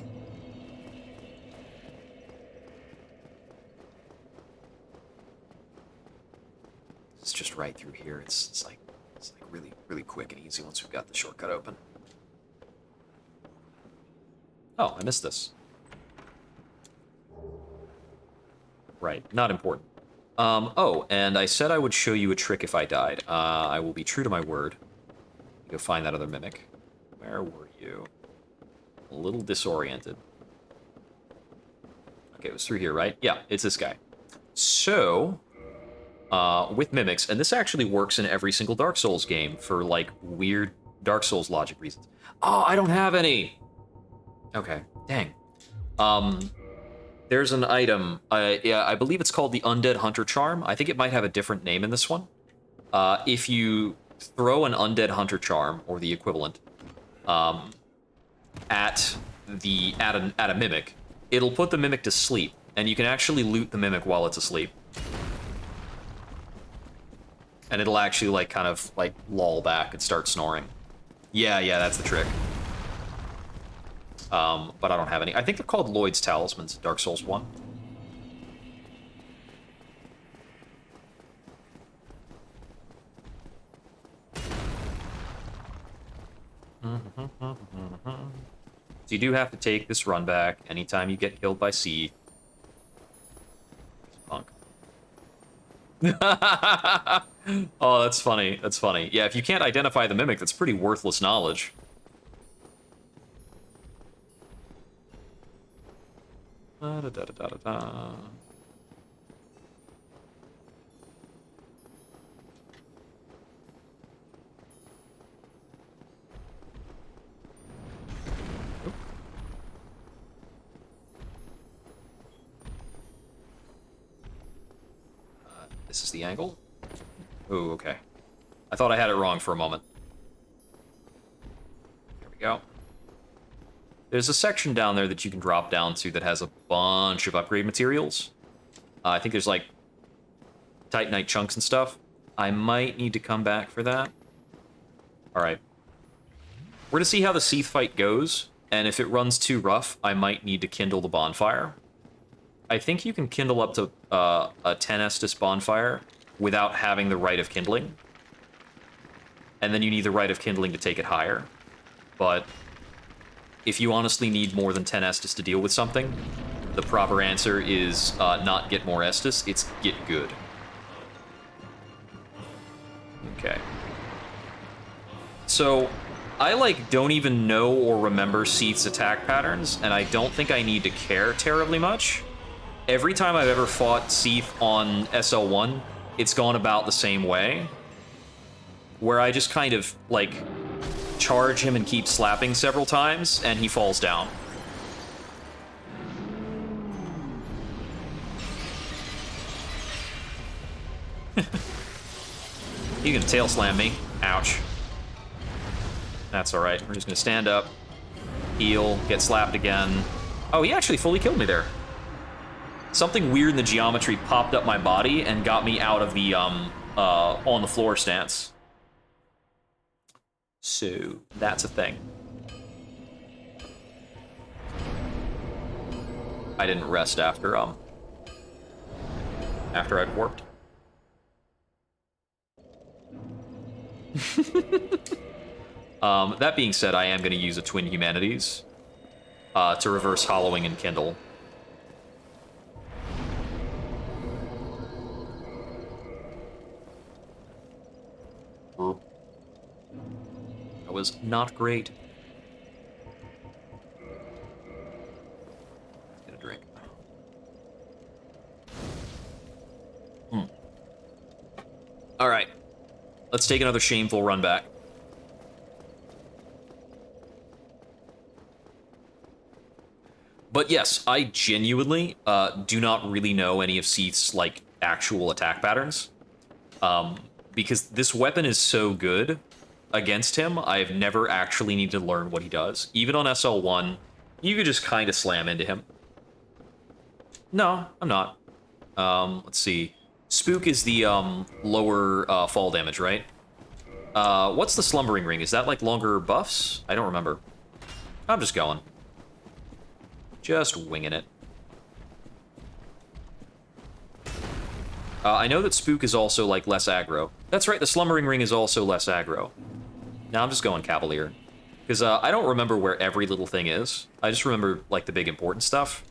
It's just right through here. It's like really quick and easy once we've got the shortcut open. Oh, I missed this. Right, not important. Oh, and I said I would show you a trick if I died. I will be true to my word. Go find that other mimic. Where were you? A little disoriented. Okay, it was through here, right? Yeah, it's this guy. So, with mimics, and this actually works in every single Dark Souls game for, like, weird Dark Souls logic reasons. Oh, I don't have any! Okay, dang. There's an item, yeah, I believe it's called the Undead Hunter Charm. I think it might have a different name in this one. If you throw an Undead Hunter Charm, or the equivalent, at a mimic, it'll put the mimic to sleep, and you can actually loot the mimic while it's asleep. And it'll actually, like, kind of, like, lull back and start snoring. Yeah, that's the trick. But I don't have any. I think they're called Lloyd's Talismans in Dark Souls 1. So you do have to take this run back anytime you get killed by Seath. Punk. Oh, that's funny. That's funny. Yeah, if you can't identify the Mimic, that's pretty worthless knowledge. Da, da, da, da, da, da. This is the angle? Oh, okay. I thought I had it wrong for a moment. There we go. There's a section down there that you can drop down to that has a bunch of upgrade materials. I think there's like Titanite chunks and stuff. I might need to come back for that. Alright. We're gonna see how the Seath fight goes, and if it runs too rough, I might need to kindle the bonfire. I think you can kindle up to a 10 Estus bonfire without having the Rite of Kindling. And then you need the Rite of Kindling to take it higher. But if you honestly need more than 10 Estus to deal with something, the proper answer is not get more Estus, it's get good. Okay. So, I, like, don't even know or remember Seath's attack patterns, and I don't think I need to care terribly much. Every time I've ever fought Seath on SL1, it's gone about the same way. Where I just kind of, like, charge him and keep slapping several times, and he falls down. You can tail slam me. Ouch. That's alright. We're just gonna stand up, heal, get slapped again. Oh, he actually fully killed me there. Something weird in the geometry popped up my body and got me out of the, on the floor stance. So, that's a thing. I didn't rest after I'd warped. That being said, I am going to use a Twin Humanities to reverse hollowing and kindle. That was not great. Get a drink. All right. Let's take another shameful run back. But yes, I genuinely do not really know any of Seath's, like, actual attack patterns. Because this weapon is so good against him, I've never actually needed to learn what he does. Even on SL1, you could just kind of slam into him. No, I'm not. Let's see. Spook is the lower fall damage, right? What's the Slumbering Ring? Is that, like, longer buffs? I don't remember. I'm just going. Just winging it. I know that Spook is also, like, less aggro. That's right, the Slumbering Ring is also less aggro. Now I'm just going Cavalier. Because I don't remember where every little thing is. I just remember, like, the big important stuff.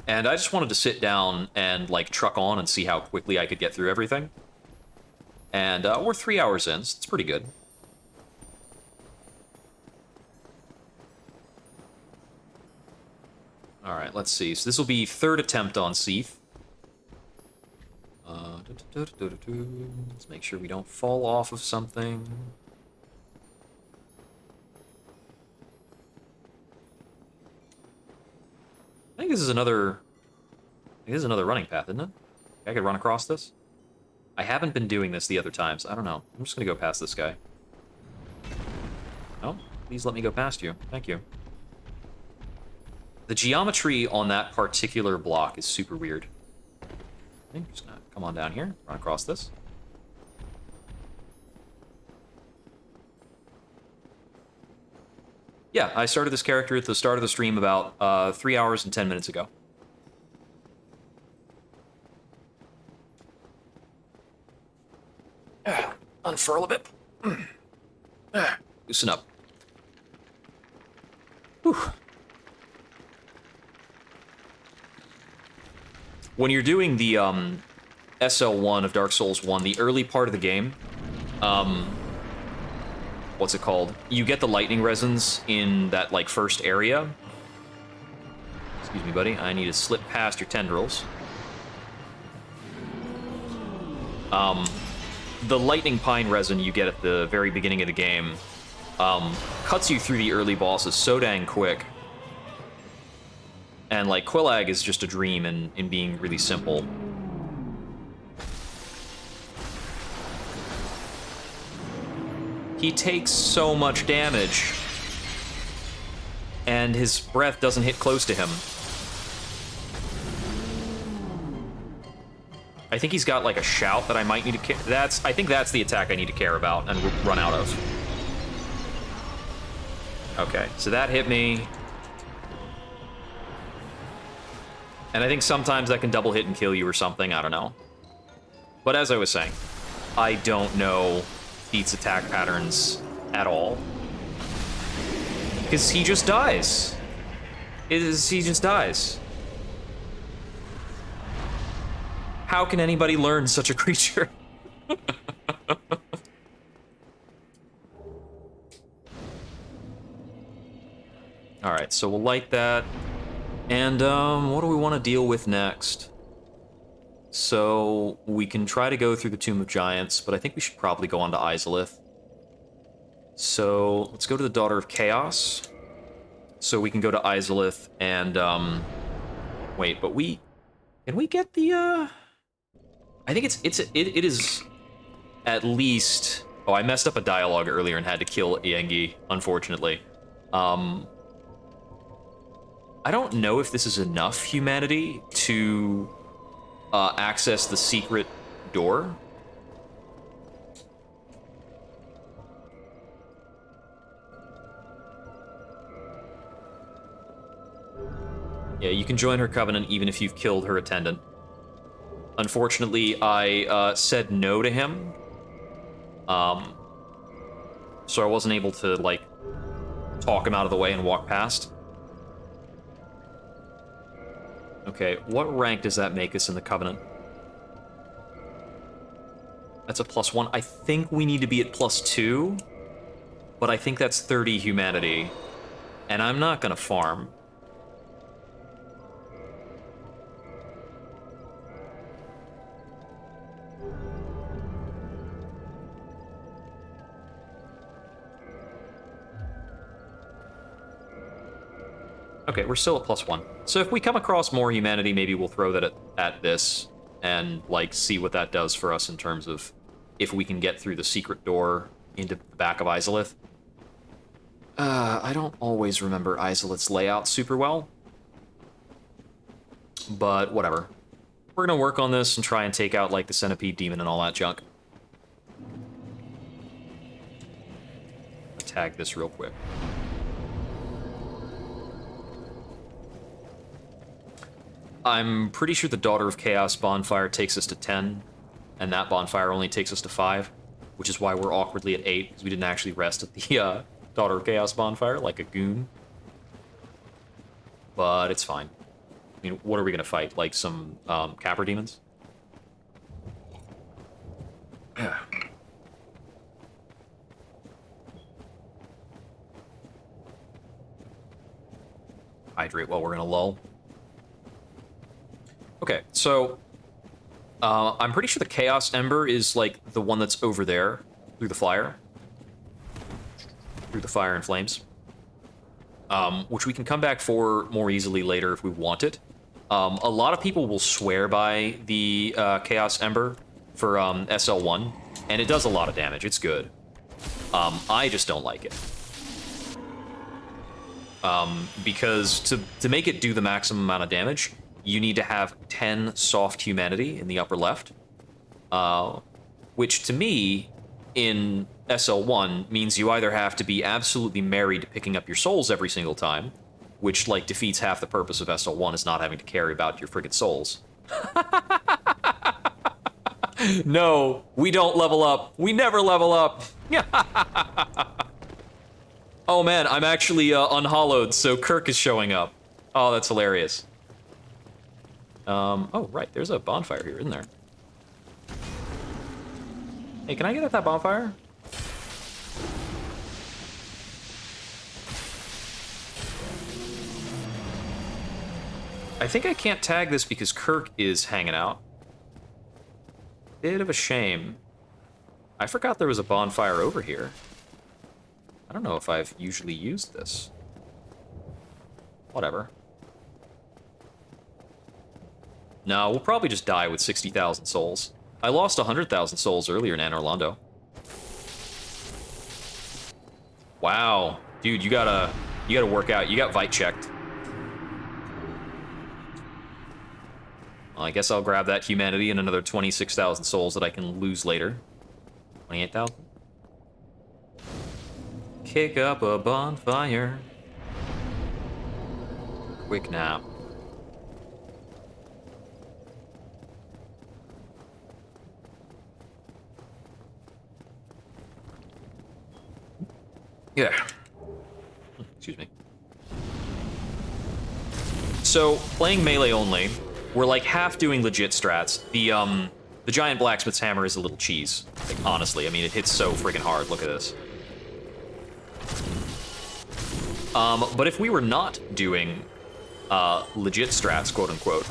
And I just wanted to sit down and, like, truck on and see how quickly I could get through everything. And we're 3 hours in, so it's pretty good. Alright, let's see. So this will be third attempt on Seath. Let's make sure we don't fall off of something. I think this is another running path, isn't it? I could run across this. I haven't been doing this the other times. I don't know. I'm just gonna go past this guy. Oh, please let me go past you. Thank you. The geometry on that particular block is super weird. I'm just gonna come on down here, run across this. Yeah, I started this character at the start of the stream about 3 hours and 10 minutes ago. Unfurl a bit. Loosen up. when you're doing the SL1 of Dark Souls 1, the early part of the game, what's it called? You get the lightning resins in that, like, first area. Excuse me, buddy. I need to slip past your tendrils. The lightning pine resin you get at the very beginning of the game cuts you through the early bosses so dang quick. And, like, Quillag is just a dream in being really simple. He takes so much damage, and his breath doesn't hit close to him. I think he's got, like, a shout that I might need to I think that's the attack I need to care about and run out of. Okay, so that hit me. And I think sometimes that can double hit and kill you or something, I don't know. But as I was saying, I don't know Pete's attack patterns at all. Because he just dies. He just dies. How can anybody learn such a creature? Alright, so we'll light that. And, what do we want to deal with next? So, we can try to go through the Tomb of Giants, but I think we should probably go on to Izalith. So, let's go to the Daughter of Chaos. So we can go to Izalith and, wait, but can we get the, I think it is at least... Oh, I messed up a dialogue earlier and had to kill Yengi, unfortunately. I don't know if this is enough humanity to access the secret door. Yeah, you can join her covenant even if you've killed her attendant. Unfortunately, I said no to him. So I wasn't able to, like, talk him out of the way and walk past. Okay, what rank does that make us in the Covenant? That's a +1. I think we need to be at +2, but I think that's 30 humanity, and I'm not gonna farm. Okay, we're still at +1. So if we come across more humanity, maybe we'll throw that at this and, like, see what that does for us in terms of if we can get through the secret door into the back of Izalith. I don't always remember Izalith's layout super well, but whatever. We're gonna work on this and try and take out, like, the Centipede Demon and all that junk. Tag this real quick. I'm pretty sure the Daughter of Chaos bonfire takes us to 10, and that bonfire only takes us to 5, which is why we're awkwardly at 8, because we didn't actually rest at the Daughter of Chaos bonfire, like a goon. But it's fine. I mean, what are we gonna fight? Like some Capra demons? Hydrate while we're in a lull. Okay, so I'm pretty sure the Chaos Ember is, like, the one that's over there through the fire. Through the fire and flames. Which we can come back for more easily later if we want it. A lot of people will swear by the Chaos Ember for SL1, and it does a lot of damage. It's good. I just don't like it. Because to make it do the maximum amount of damage, you need to have 10 soft humanity in the upper left, which to me, in SL1, means you either have to be absolutely married to picking up your souls every single time, which, like, defeats half the purpose of SL1 is not having to carry about your friggin' souls. No, we don't level up. We never level up. Oh man, I'm actually unhollowed, so Kirk is showing up. Oh, that's hilarious. Oh, right, there's a bonfire here, isn't there? Hey, can I get at that bonfire? I think I can't tag this because Kirk is hanging out. Bit of a shame. I forgot there was a bonfire over here. I don't know if I've usually used this. Whatever. No, we'll probably just die with 60,000 souls. I lost 100,000 souls earlier in Anor Londo. Wow. Dude, you gotta work out. You got Vite checked. Well, I guess I'll grab that humanity and another 26,000 souls that I can lose later. 28,000. Kick up a bonfire. Quick nap. Yeah. Excuse me. So, playing melee only, we're like half doing legit strats. The giant blacksmith's hammer is a little cheese. Like, honestly, I mean, it hits so freaking hard. Look at this. But if we were not doing legit strats, quote unquote,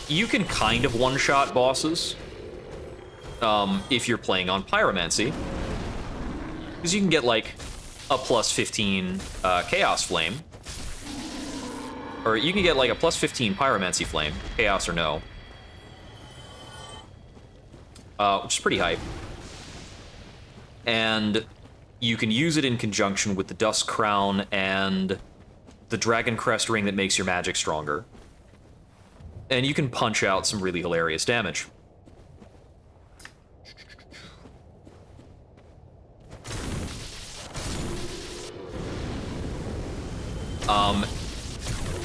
you can kind of one-shot bosses if you're playing on pyromancy, because you can get like a plus 15 chaos flame, or you can get like a plus 15 pyromancy flame, chaos or no, which is pretty hype. And you can use it in conjunction with the Dust Crown and the Dragon Crest Ring that makes your magic stronger. And you can punch out some really hilarious damage.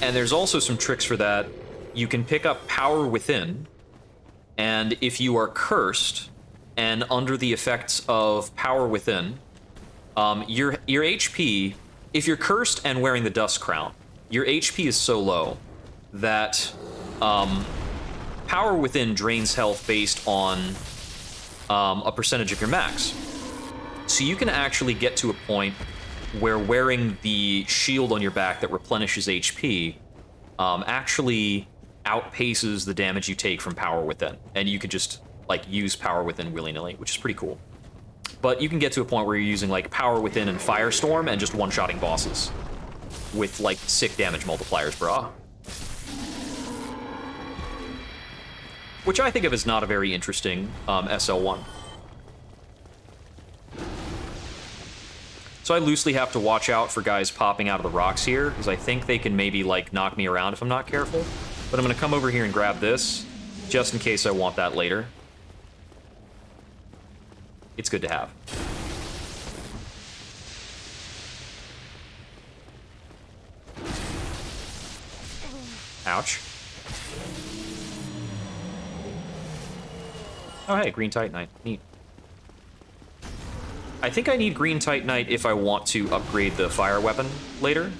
And there's also some tricks for that. You can pick up Power Within, and if you are cursed and under the effects of Power Within, your HP, if you're cursed and wearing the Dust Crown, your HP is so low that Power Within drains health based on a percentage of your max. So you can actually get to a point where wearing the shield on your back that replenishes HP actually outpaces the damage you take from Power Within, and you can just like use Power Within willy-nilly, which is pretty cool. But you can get to a point where you're using like Power Within and Firestorm and just one-shotting bosses with like sick damage multipliers, brah. Which I think of as not a very interesting SL1. So I loosely have to watch out for guys popping out of the rocks here, because I think they can maybe like knock me around if I'm not careful. But I'm gonna come over here and grab this, just in case I want that later. It's good to have. Ouch. Oh hey, Green Titanite, neat. I think I need Green Titanite if I want to upgrade the fire weapon later.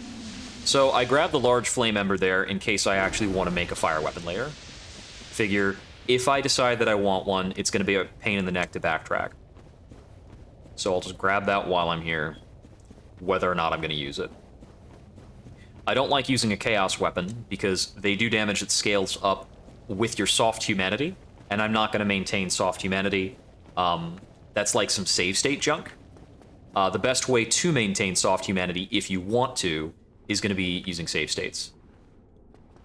So I grabbed the large flame ember there in case I actually want to make a fire weapon later. Figure, if I decide that I want one, it's going to be a pain in the neck to backtrack. So I'll just grab that while I'm here, whether or not I'm going to use it. I don't like using a chaos weapon because they do damage that scales up with your soft humanity, and I'm not going to maintain soft humanity. That's like some save state junk. The best way to maintain soft humanity, if you want to, is going to be using save states.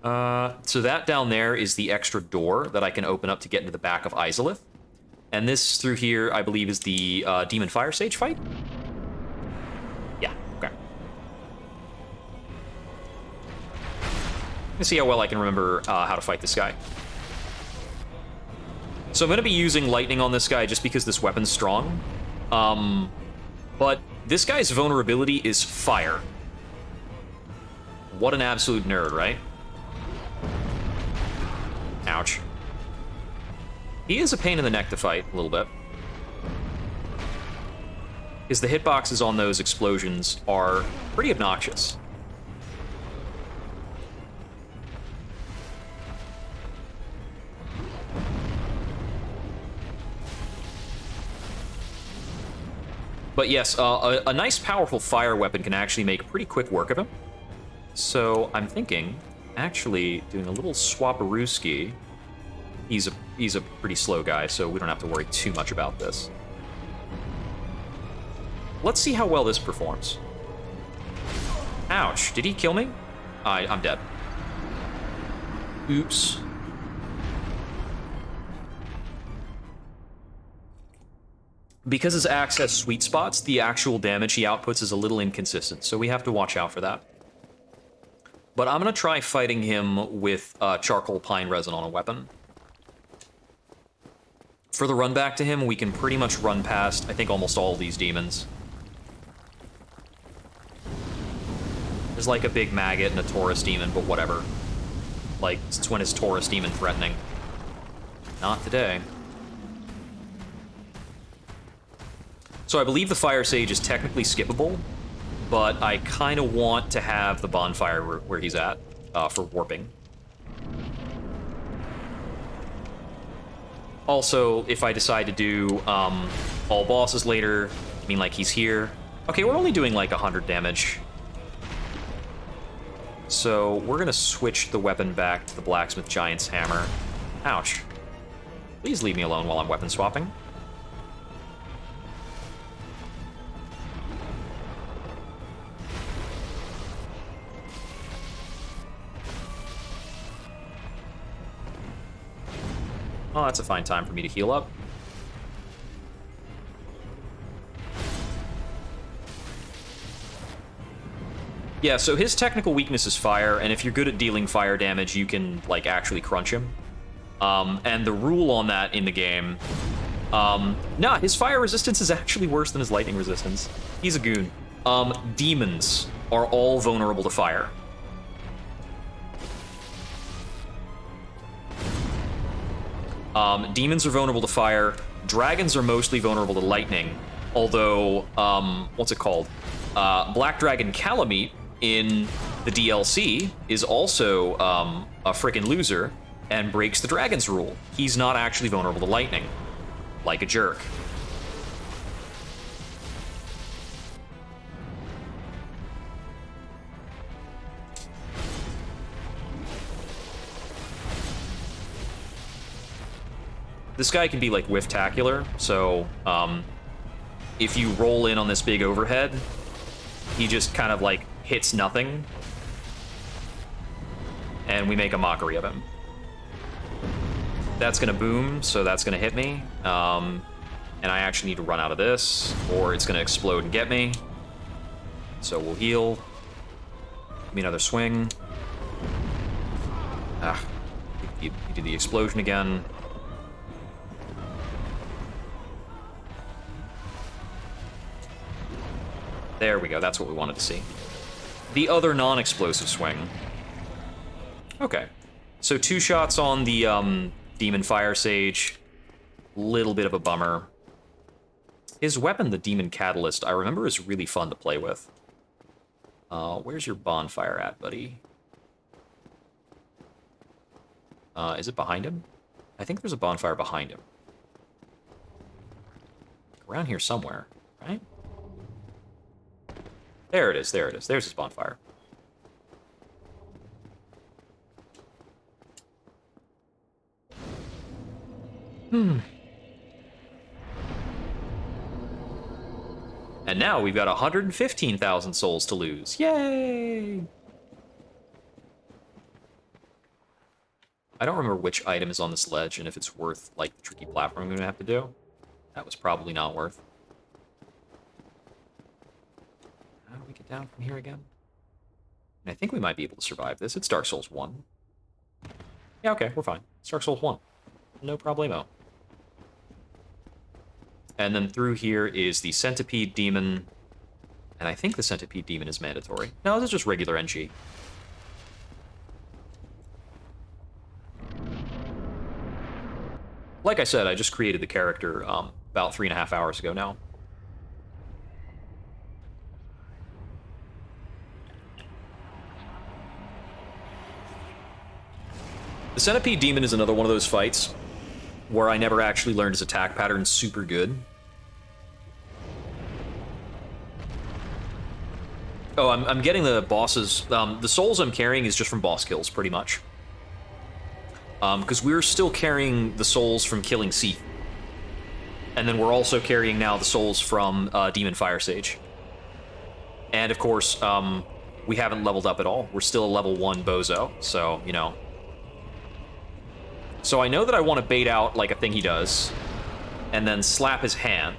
So that down there is the extra door that I can open up to get into the back of Izalith. And this through here, I believe, is the Demon Fire Sage fight? Yeah, okay. Let's see how well I can remember how to fight this guy. So I'm going to be using lightning on this guy just because this weapon's strong. But this guy's vulnerability is fire. What an absolute nerd, right? Ouch. He is a pain in the neck to fight, a little bit. Because the hitboxes on those explosions are pretty obnoxious. But yes, a nice powerful fire weapon can actually make pretty quick work of him. So I'm thinking, actually doing a little swaparooski. He's a pretty slow guy, so we don't have to worry too much about this. Let's see how well this performs. Ouch, did he kill me? I'm dead. Oops. Because his axe has sweet spots, the actual damage he outputs is a little inconsistent, so we have to watch out for that. But I'm gonna try fighting him with charcoal pine resin on a weapon. For the run back to him, we can pretty much run past, I think, almost all of these demons. There's like a big maggot and a Taurus demon, but whatever. Like, it's when is Taurus demon threatening? Not today. So I believe the Fire Sage is technically skippable, but I kind of want to have the bonfire where he's at for warping. Also, if I decide to do all bosses later, I mean, like, he's here. Okay, we're only doing like 100 damage. So we're gonna switch the weapon back to the Blacksmith Giant's Hammer. Ouch. Please leave me alone while I'm weapon swapping. Oh, that's a fine time for me to heal up. Yeah, so his technical weakness is fire, and if you're good at dealing fire damage, you can, like, actually crunch him. And the rule on that in the game... nah, his fire resistance is actually worse than his lightning resistance. He's a goon. Demons are all vulnerable to fire. Demons are vulnerable to fire. Dragons are mostly vulnerable to lightning. Although, what's it called? Black Dragon Calamite in the DLC is also a frickin' loser and breaks the dragon's rule. He's not actually vulnerable to lightning. Like a jerk. This guy can be, like, whiff-tacular, so if you roll in on this big overhead, he just kind of, like, hits nothing, and we make a mockery of him. That's gonna boom, so that's gonna hit me, and I actually need to run out of this, or it's gonna explode and get me. So we'll heal. Give me another swing. Ah, you do the explosion again. There we go, that's what we wanted to see. The other non-explosive swing. Okay. So 2 shots on the Demon Fire Sage. Little bit of a bummer. His weapon, the Demon Catalyst, I remember is really fun to play with. Where's your bonfire at, buddy? Is it behind him? I think there's a bonfire behind him. Around here somewhere, right? There it is, there it is. There's his bonfire. And now we've got 115,000 souls to lose. Yay! I don't remember which item is on this ledge and if it's worth, like, the tricky platform I'm going to have to do. That was probably not worth. How do we get down from here again? And I think we might be able to survive this. It's Dark Souls 1. Yeah, okay, we're fine. It's Dark Souls 1. No problemo. And then through here is the Centipede Demon. And I think the Centipede Demon is mandatory. No, this is just regular NG. Like I said, I just created the character about 3.5 hours ago now. The Centipede Demon is another one of those fights where I never actually learned his attack pattern super good. Oh, I'm getting the bosses. The souls I'm carrying is just from boss kills, pretty much. Because we're still carrying the souls from killing Seath. And then we're also carrying now the souls from Demon Fire Sage. And of course, we haven't leveled up at all. We're still a level 1 bozo, so, you know. So I know that I want to bait out like a thing he does, and then slap his hand.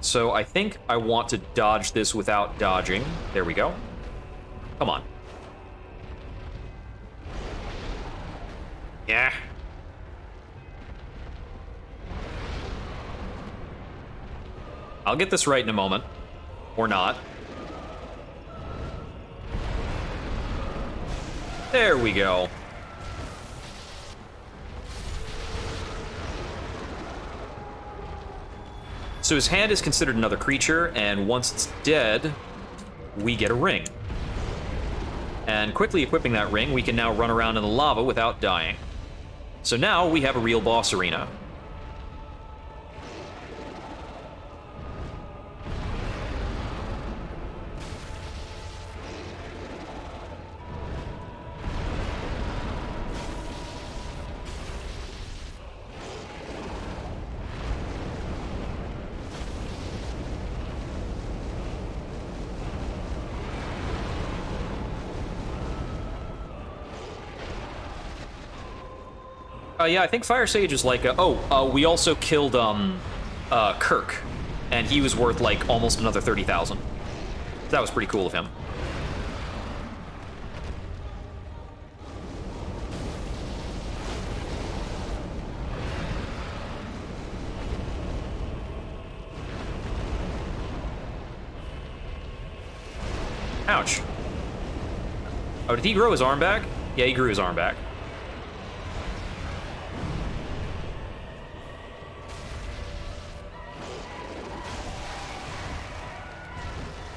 So I think I want to dodge this without dodging. There we go. Come on. Yeah. I'll get this right in a moment. Or not. There we go. So his hand is considered another creature, and once it's dead, we get a ring. And quickly equipping that ring, we can now run around in the lava without dying. So now we have a real boss arena. Yeah, I think Fire Sage is like we also killed, Kirk. And he was worth, like, almost another 30,000. That was pretty cool of him. Ouch. Oh, did he grow his arm back? Yeah, he grew his arm back.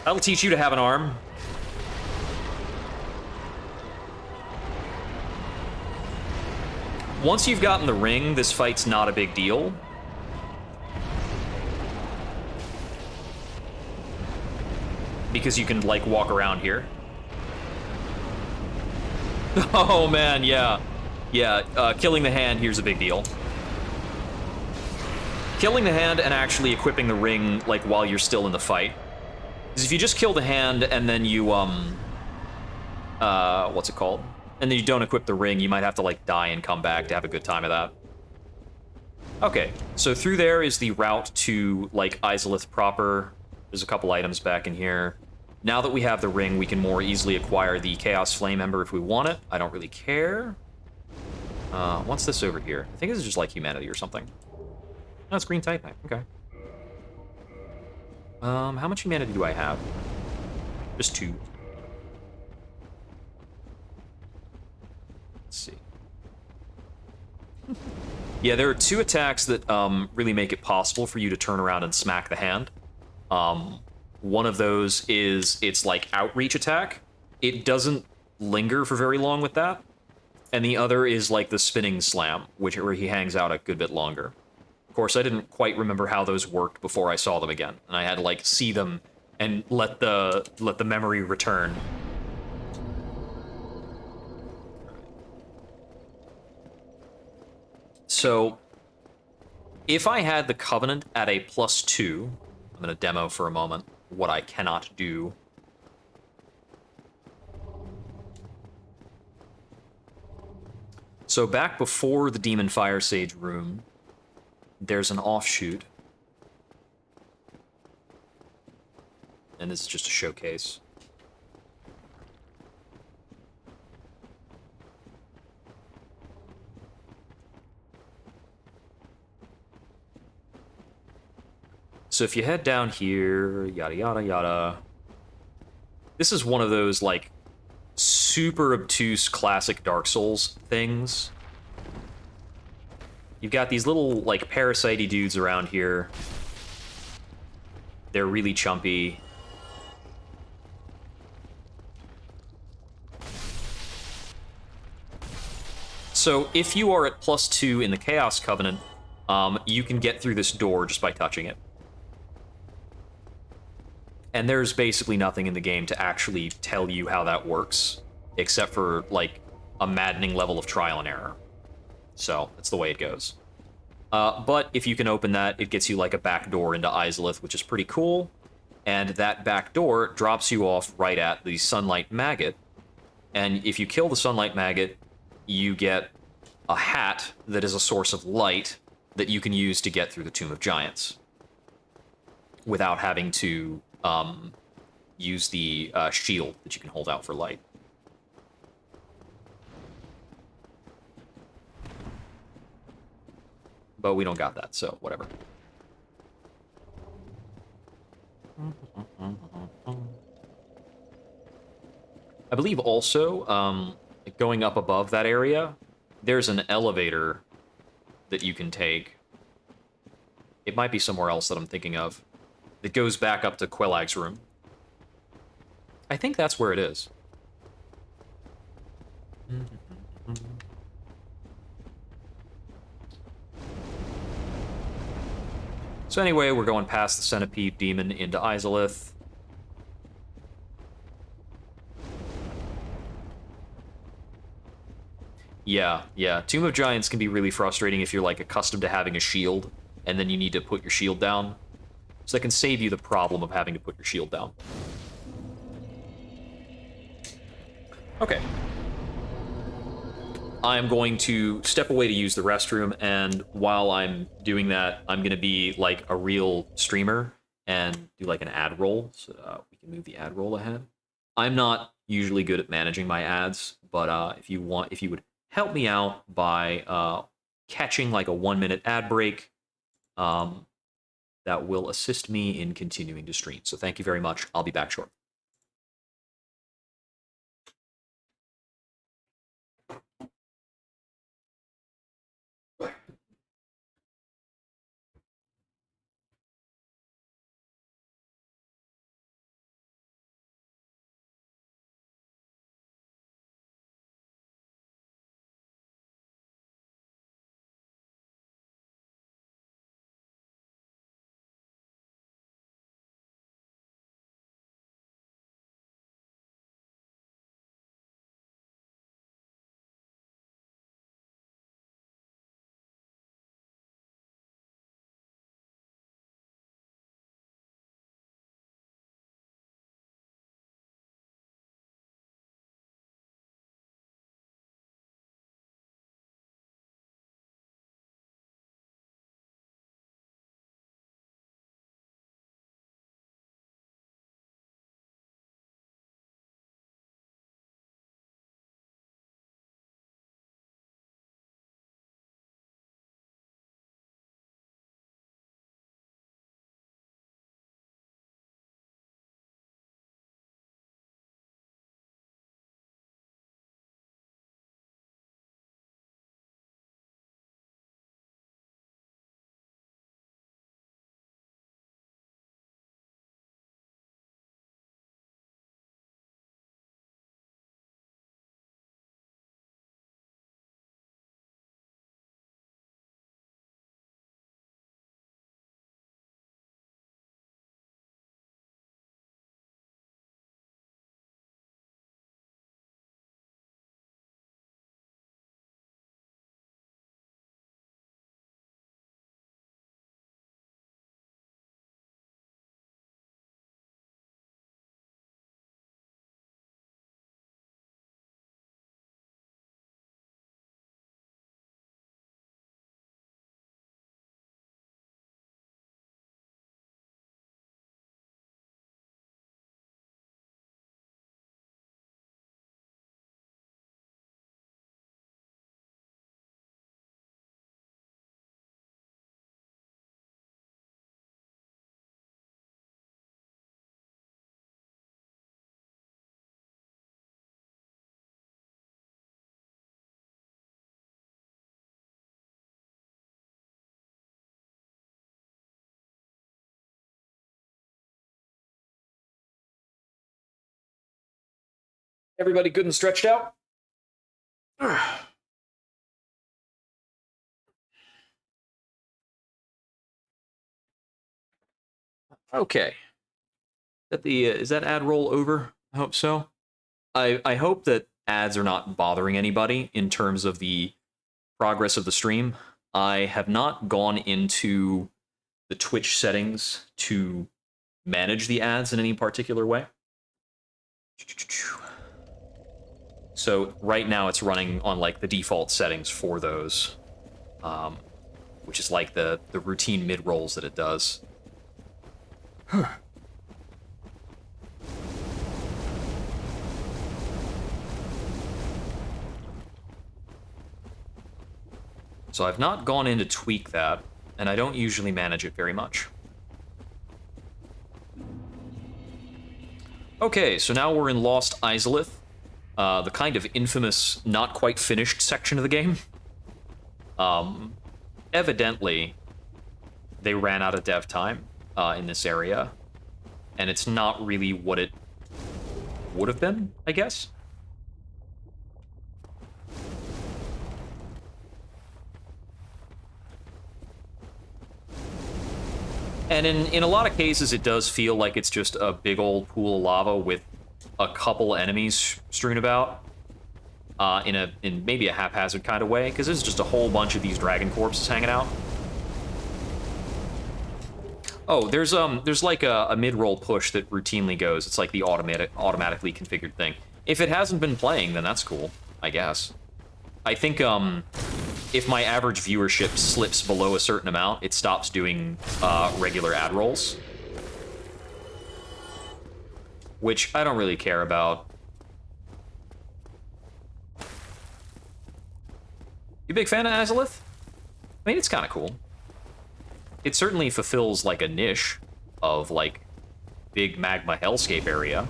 That'll teach you to have an arm. Once you've gotten the ring, this fight's not a big deal. Because you can, like, walk around here. Oh, man, yeah. Yeah, killing the hand here's a big deal. Killing the hand and actually equipping the ring, like, while you're still in the fight. Because if you just kill the hand and then you, what's it called? And then you don't equip the ring, you might have to, like, die and come back to have a good time of that. Okay, so through there is the route to, like, Izalith proper. There's a couple items back in here. Now that we have the ring, we can more easily acquire the Chaos Flame Ember if we want it. I don't really care. What's this over here? I think this is just, like, humanity or something. No, it's green Titanite. Okay. How much humanity do I have? Just 2. Let's see. Yeah, there are 2 attacks that really make it possible for you to turn around and smack the hand. One of those is its, like, outreach attack. It doesn't linger for very long with that. And the other is, like, the spinning slam, where he hangs out a good bit longer. Of course, I didn't quite remember how those worked before I saw them again, and I had to, like, see them and let the memory return. So, if I had the Covenant at a +2, I'm going to demo for a moment what I cannot do. So back before the Demon Fire Sage room, there's an offshoot. And this is just a showcase. So if you head down here, yada yada yada. This is one of those, like, super obtuse classic Dark Souls things. You've got these little, like, parasite-y dudes around here. They're really chumpy. So if you are at +2 in the Chaos Covenant, you can get through this door just by touching it. And there's basically nothing in the game to actually tell you how that works, except for, like, a maddening level of trial and error. So, that's the way it goes. But if you can open that, it gets you, like, a back door into Izalith, which is pretty cool. And that back door drops you off right at the Sunlight Maggot. And if you kill the Sunlight Maggot, you get a hat that is a source of light that you can use to get through the Tomb of Giants without having to use the shield that you can hold out for light. But we don't got that, so whatever. I believe also, going up above that area, there's an elevator that you can take. It might be somewhere else that I'm thinking of. That goes back up to Quellag's room. I think that's where it is. So anyway, we're going past the Centipede Demon into Izalith. Yeah. Tomb of Giants can be really frustrating if you're, like, accustomed to having a shield, and then you need to put your shield down. So that can save you the problem of having to put your shield down. Okay. I'm going to step away to use the restroom, and while I'm doing that, I'm going to be, like, a real streamer and do, like, an ad roll, so we can move the ad roll ahead. I'm not usually good at managing my ads, but if you would help me out by catching, like, a 1-minute ad break, that will assist me in continuing to stream. So thank you very much. I'll be back shortly. Everybody good and stretched out? Okay. Is that ad roll over? I hope so. I hope that ads are not bothering anybody in terms of the progress of the stream. I have not gone into the Twitch settings to manage the ads in any particular way. So right now it's running on like the default settings for those, which is like the routine mid rolls that it does. So I've not gone in to tweak that, and I don't usually manage it very much. Okay, so now we're in Lost Izalith, the kind of infamous, not quite finished section of the game. Evidently, they ran out of dev time in this area, and it's not really what it would have been, I guess. And in a lot of cases, it does feel like it's just a big old pool of lava with a couple enemies strewn about in maybe a haphazard kind of way, because there's just a whole bunch of these dragon corpses hanging out. Oh, there's like a mid-roll push that routinely goes. It's like the automatically configured thing. If it hasn't been playing, then that's cool, I guess. I think if my average viewership slips below a certain amount, it stops doing regular ad rolls. Which I don't really care about. You a big fan of Azalith? I mean, it's kind of cool. It certainly fulfills, like, a niche of, like, big magma hellscape area.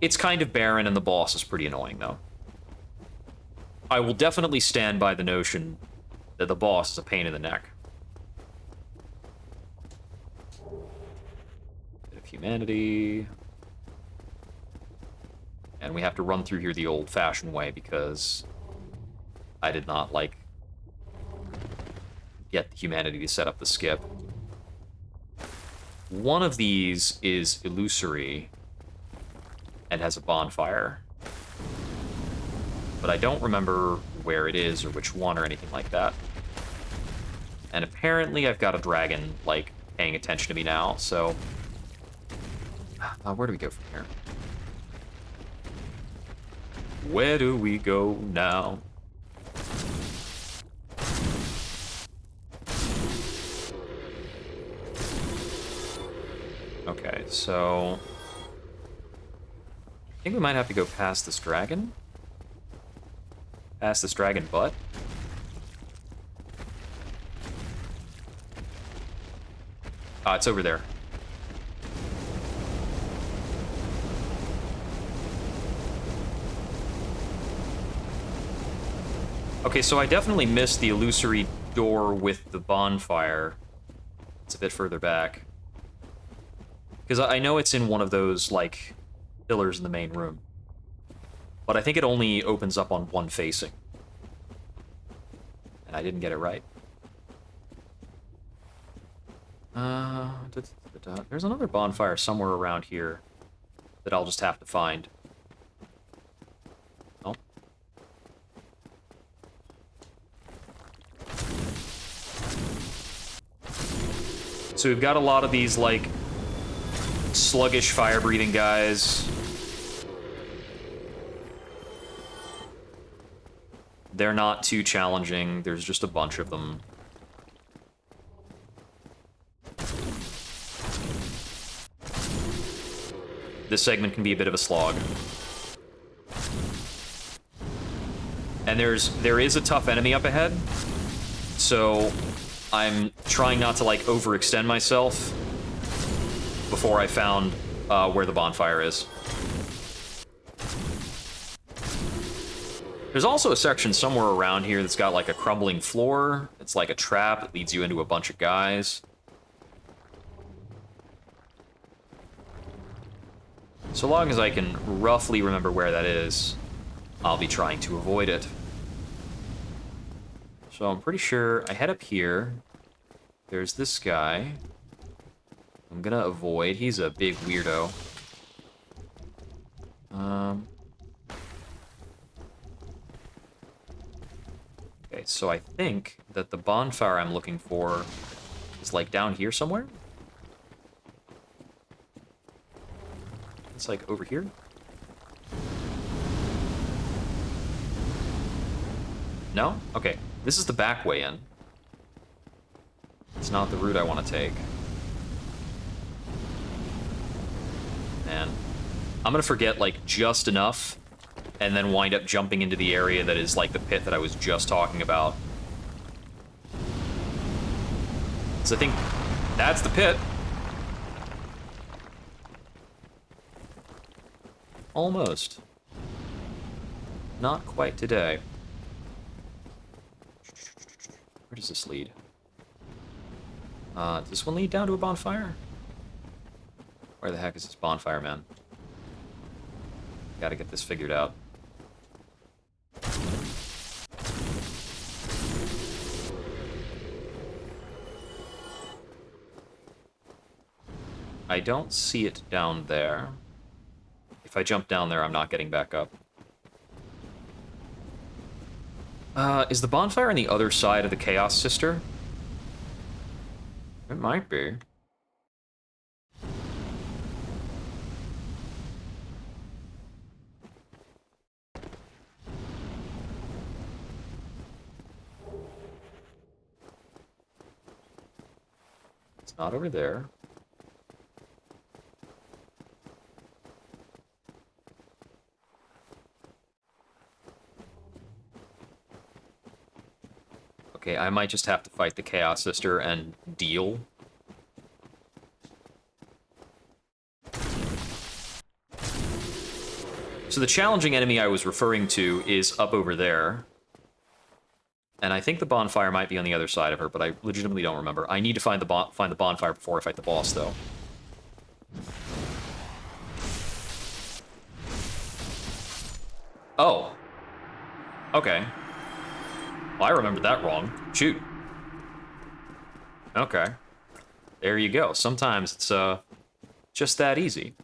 It's kind of barren, and the boss is pretty annoying, though. I will definitely stand by the notion that the boss is a pain in the neck. Bit of humanity. And we have to run through here the old-fashioned way, because I did not, like, get the humanity to set up the skip. One of these is illusory and has a bonfire. But I don't remember where it is or which one or anything like that. And apparently I've got a dragon, like, paying attention to me now, so... where do we go from here? Where do we go now? Okay, so... I think we might have to go past this dragon. Past this dragon butt. Ah, it's over there. Okay, so I definitely missed the illusory door with the bonfire. It's a bit further back. Because I know it's in one of those, like, pillars in the main room. But I think it only opens up on one facing. And I didn't get it right. There's another bonfire somewhere around here that I'll just have to find. Oh. So we've got a lot of these, like, sluggish fire-breathing guys. They're not too challenging. There's just a bunch of them. This segment can be a bit of a slog. And there is a tough enemy up ahead, so I'm trying not to, like, overextend myself before I found where the bonfire is. There's also a section somewhere around here that's got, like, a crumbling floor. It's like a trap that leads you into a bunch of guys. So long as I can roughly remember where that is, I'll be trying to avoid it. So I'm pretty sure I head up here. There's this guy. I'm gonna avoid. He's a big weirdo. Okay, so I think that the bonfire I'm looking for is like down here somewhere. It's like over here. No? Okay. This is the back way in. It's not the route I want to take. Man. I'm gonna forget, like, just enough, and then wind up jumping into the area that is, like, the pit that I was just talking about. So I think that's the pit. Almost. Not quite today. Where does this lead? Does this one lead down to a bonfire? Where the heck is this bonfire, man? Gotta get this figured out. I don't see it down there. If I jump down there, I'm not getting back up. Is the bonfire on the other side of the Chaos Sister? It might be. It's not over there. Okay, I might just have to fight the Chaos Sister and deal. So the challenging enemy I was referring to is up over there. And I think the bonfire might be on the other side of her, but I legitimately don't remember. I need to find the bonfire before I fight the boss, though. Oh. Okay. Well, I remembered that wrong. Shoot. Okay. There you go. Sometimes it's, just that easy.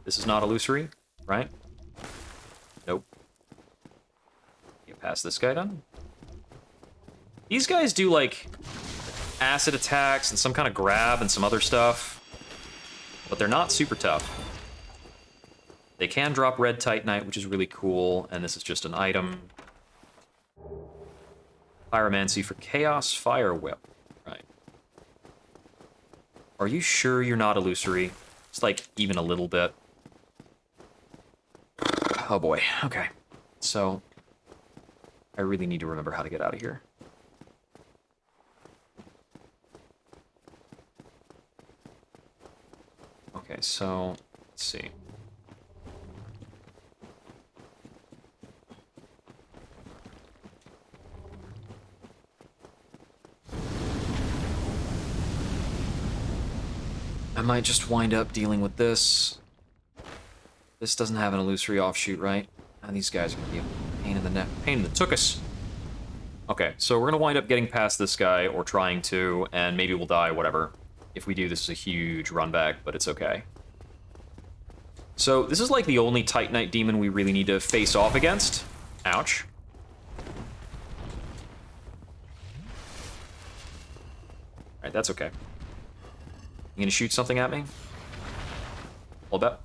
This is not illusory, right? Nope. Get past this guy done. These guys do, like, acid attacks and some kind of grab and some other stuff. But they're not super tough. They can drop red titanite, which is really cool, and this is just an item. Pyromancy for Chaos Fire Whip. Right. Are you sure you're not illusory? It's like, even a little bit. Oh boy, okay. So, I really need to remember how to get out of here. Okay, so, let's see. I might just wind up dealing with this. This doesn't have an illusory offshoot, right? And these guys are gonna be a pain in the neck. Pain in the tuchus. Okay, so we're gonna wind up getting past this guy, or trying to, and maybe we'll die, whatever. If we do, this is a huge run back, but it's okay. So, this is like the only Titanite demon we really need to face off against. Ouch. Alright, that's okay. You gonna shoot something at me? Hold up.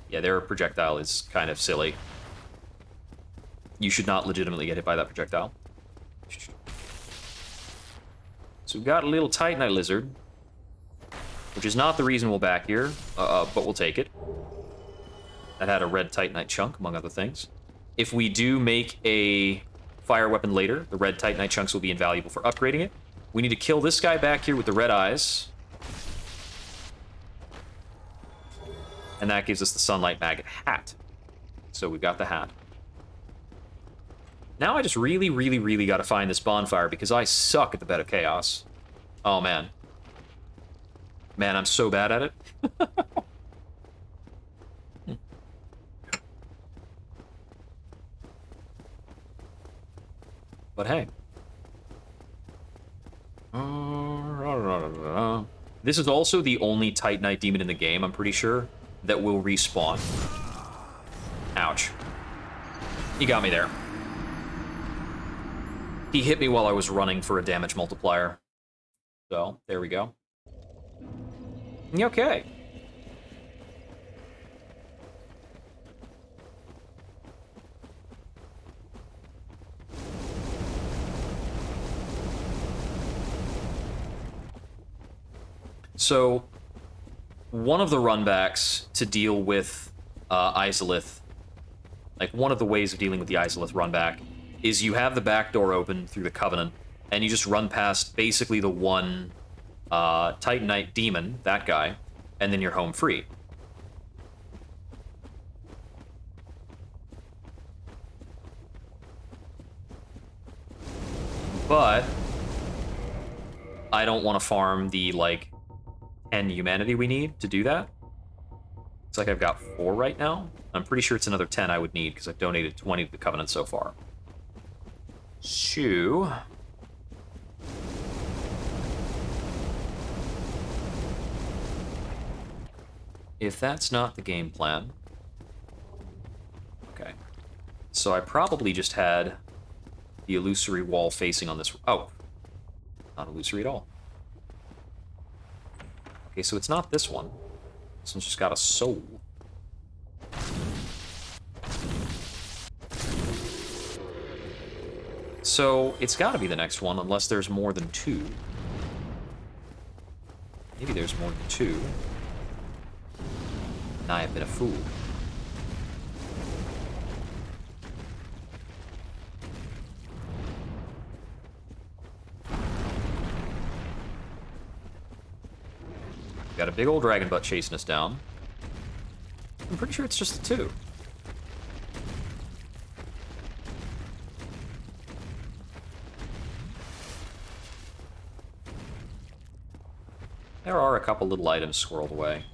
Yeah, their projectile is kind of silly. You should not legitimately get hit by that projectile. So we've got a little Titanite lizard, which is not the reason we'll back here, but we'll take it. That had a red Titanite chunk, among other things. If we do make a fire weapon later, the red Titanite chunks will be invaluable for upgrading it. We need to kill this guy back here with the red eyes. And that gives us the Sunlight Maggot hat. So we've got the hat. Now I just really, really, really gotta find this bonfire because I suck at the Bed of Chaos. Oh, man. Man, I'm so bad at it. But hey. This is also the only Titanite demon in the game, I'm pretty sure, that will respawn. Ouch. You got me there. He hit me while I was running for a damage multiplier. So, there we go. Okay. So, one of the runbacks to deal with Izalith, like one of the ways of dealing with the Izalith runback, is you have the back door open through the Covenant, and you just run past basically the one Titanite demon, that guy, and then you're home free. But I don't want to farm the, like, 10 humanity we need to do that. Looks like I've got 4 right now. I'm pretty sure it's another 10 I would need, because I've donated 20 to the Covenant so far. So... if that's not the game plan... okay. So I probably just had the illusory wall facing on this... oh. Not illusory at all. Okay, so it's not this one. This one's just got a soul. So, it's gotta be the next one, unless there's more than 2. Maybe there's more than 2. And I have been a fool. Got a big old dragon butt chasing us down. I'm pretty sure it's just the 2. There are a couple little items swirled away.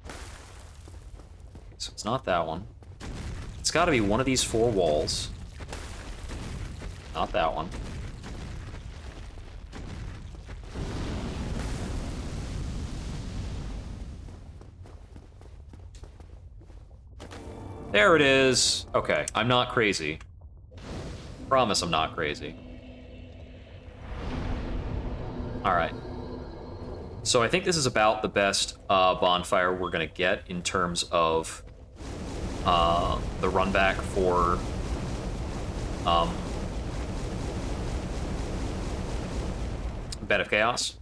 Okay, so it's not that one. It's got to be one of these 4 walls. Not that one. There it is. Okay, I'm not crazy. Promise I'm not crazy. Alright. So I think this is about the best bonfire we're going to get in terms of the run back for Bed of Chaos.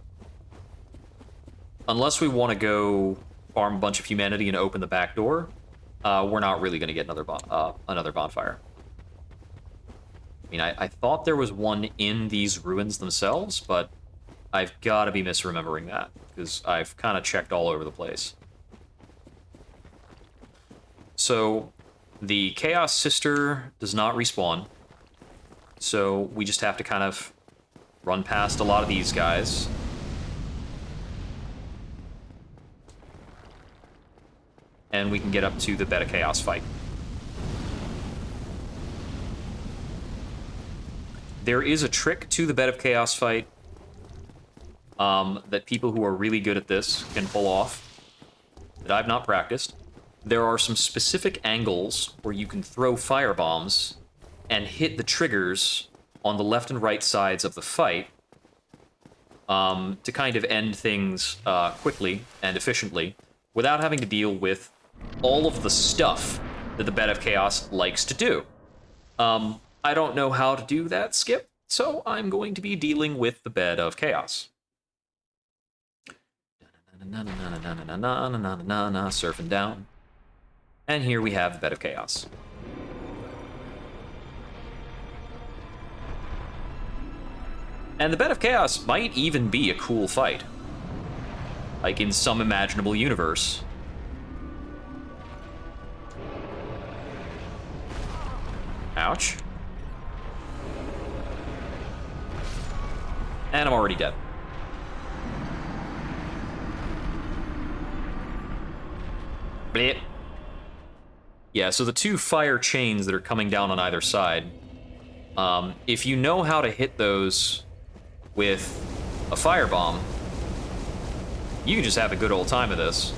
Unless we want to go farm a bunch of humanity and open the back door, we're not really going to get another bonfire. I mean, I thought there was one in these ruins themselves, but I've got to be misremembering that, because I've kind of checked all over the place. So, the Chaos Sister does not respawn, so we just have to kind of run past a lot of these guys. And we can get up to the Bed of Chaos fight. There is a trick to the Bed of Chaos fight that people who are really good at this can pull off, that I've not practiced. There are some specific angles where you can throw firebombs and hit the triggers on the left and right sides of the fight to kind of end things quickly and efficiently without having to deal with all of the stuff that the Bed of Chaos likes to do. I don't know how to do that, Skip, so I'm going to be dealing with the Bed of Chaos. Surfing down. And here we have the Bed of Chaos. And the Bed of Chaos might even be a cool fight. Like in some imaginable universe. Ouch. And I'm already dead. Blip. Yeah, so the 2 fire chains that are coming down on either side If you know how to hit those with a firebomb, you can just have a good old time of this.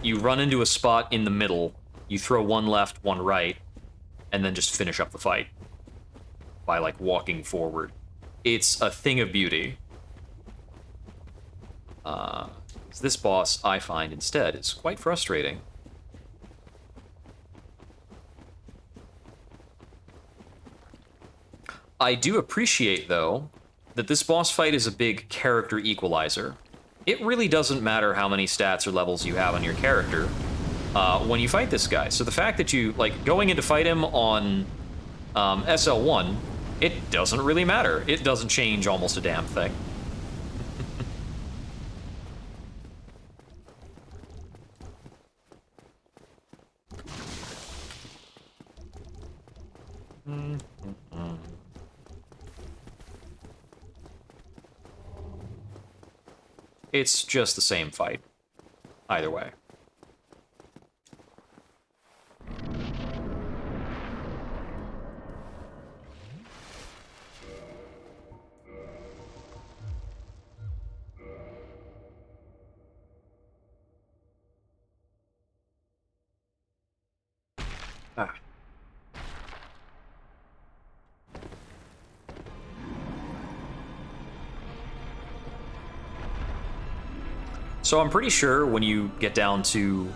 You run into a spot in the middle, you throw one left, one right, and then just finish up the fight by, like, walking forward. It's a thing of beauty. This boss, I find, instead, is quite frustrating. I do appreciate, though, that this boss fight is a big character equalizer. It really doesn't matter how many stats or levels you have on your character when you fight this guy. So the fact that you, like, going in to fight him on SL1, it doesn't really matter. It doesn't change almost a damn thing. It's just the same fight, either way. Ah. So I'm pretty sure when you get down to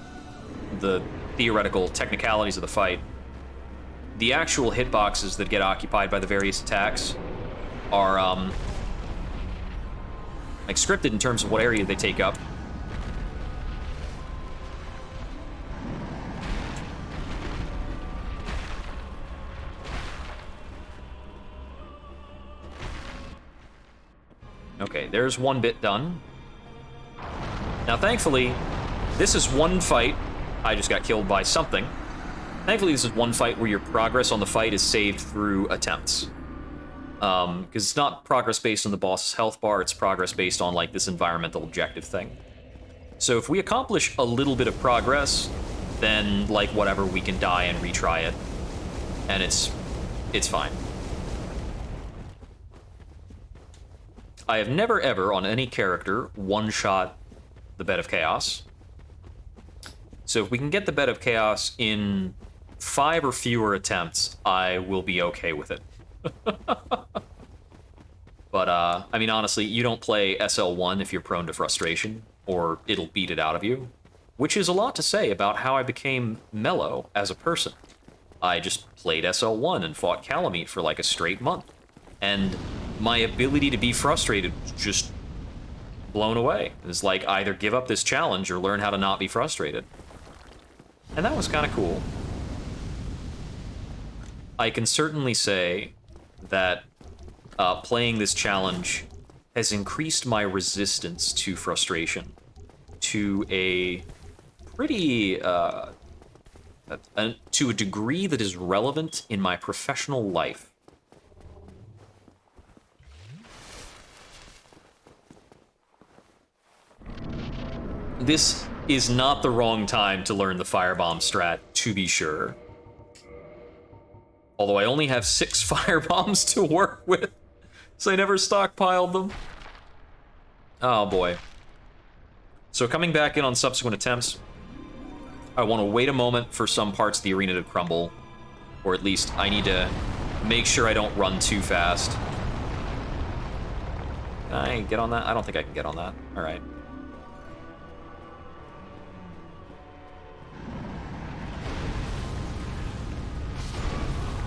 the theoretical technicalities of the fight, the actual hitboxes that get occupied by the various attacks are like scripted in terms of what area they take up. Okay, there's one bit done. Now, thankfully, this is one fight. I just got killed by something. Thankfully, this is one fight where your progress on the fight is saved through attempts. Because it's not progress based on the boss's health bar, it's progress based on, like, this environmental objective thing. So if we accomplish a little bit of progress, then, like, whatever, we can die and retry it. And it's fine. I have never, ever, on any character, one-shot the Bed of Chaos. So if we can get the Bed of Chaos in 5 or fewer attempts, I will be okay with it. But, I mean, honestly, you don't play SL1 if you're prone to frustration, or it'll beat it out of you. Which is a lot to say about how I became mellow as a person. I just played SL1 and fought Calamite for like a straight month. And my ability to be frustrated just blown away. It's like, either give up this challenge or learn how to not be frustrated. And that was kind of cool. I can certainly say that playing this challenge has increased my resistance to frustration to a pretty, to a degree that is relevant in my professional life. This is not the wrong time to learn the firebomb strat, to be sure. Although I only have 6 firebombs to work with, so I never stockpiled them. Oh boy. So coming back in on subsequent attempts, I want to wait a moment for some parts of the arena to crumble, or at least I need to make sure I don't run too fast. Can I get on that? I don't think I can get on that. All right.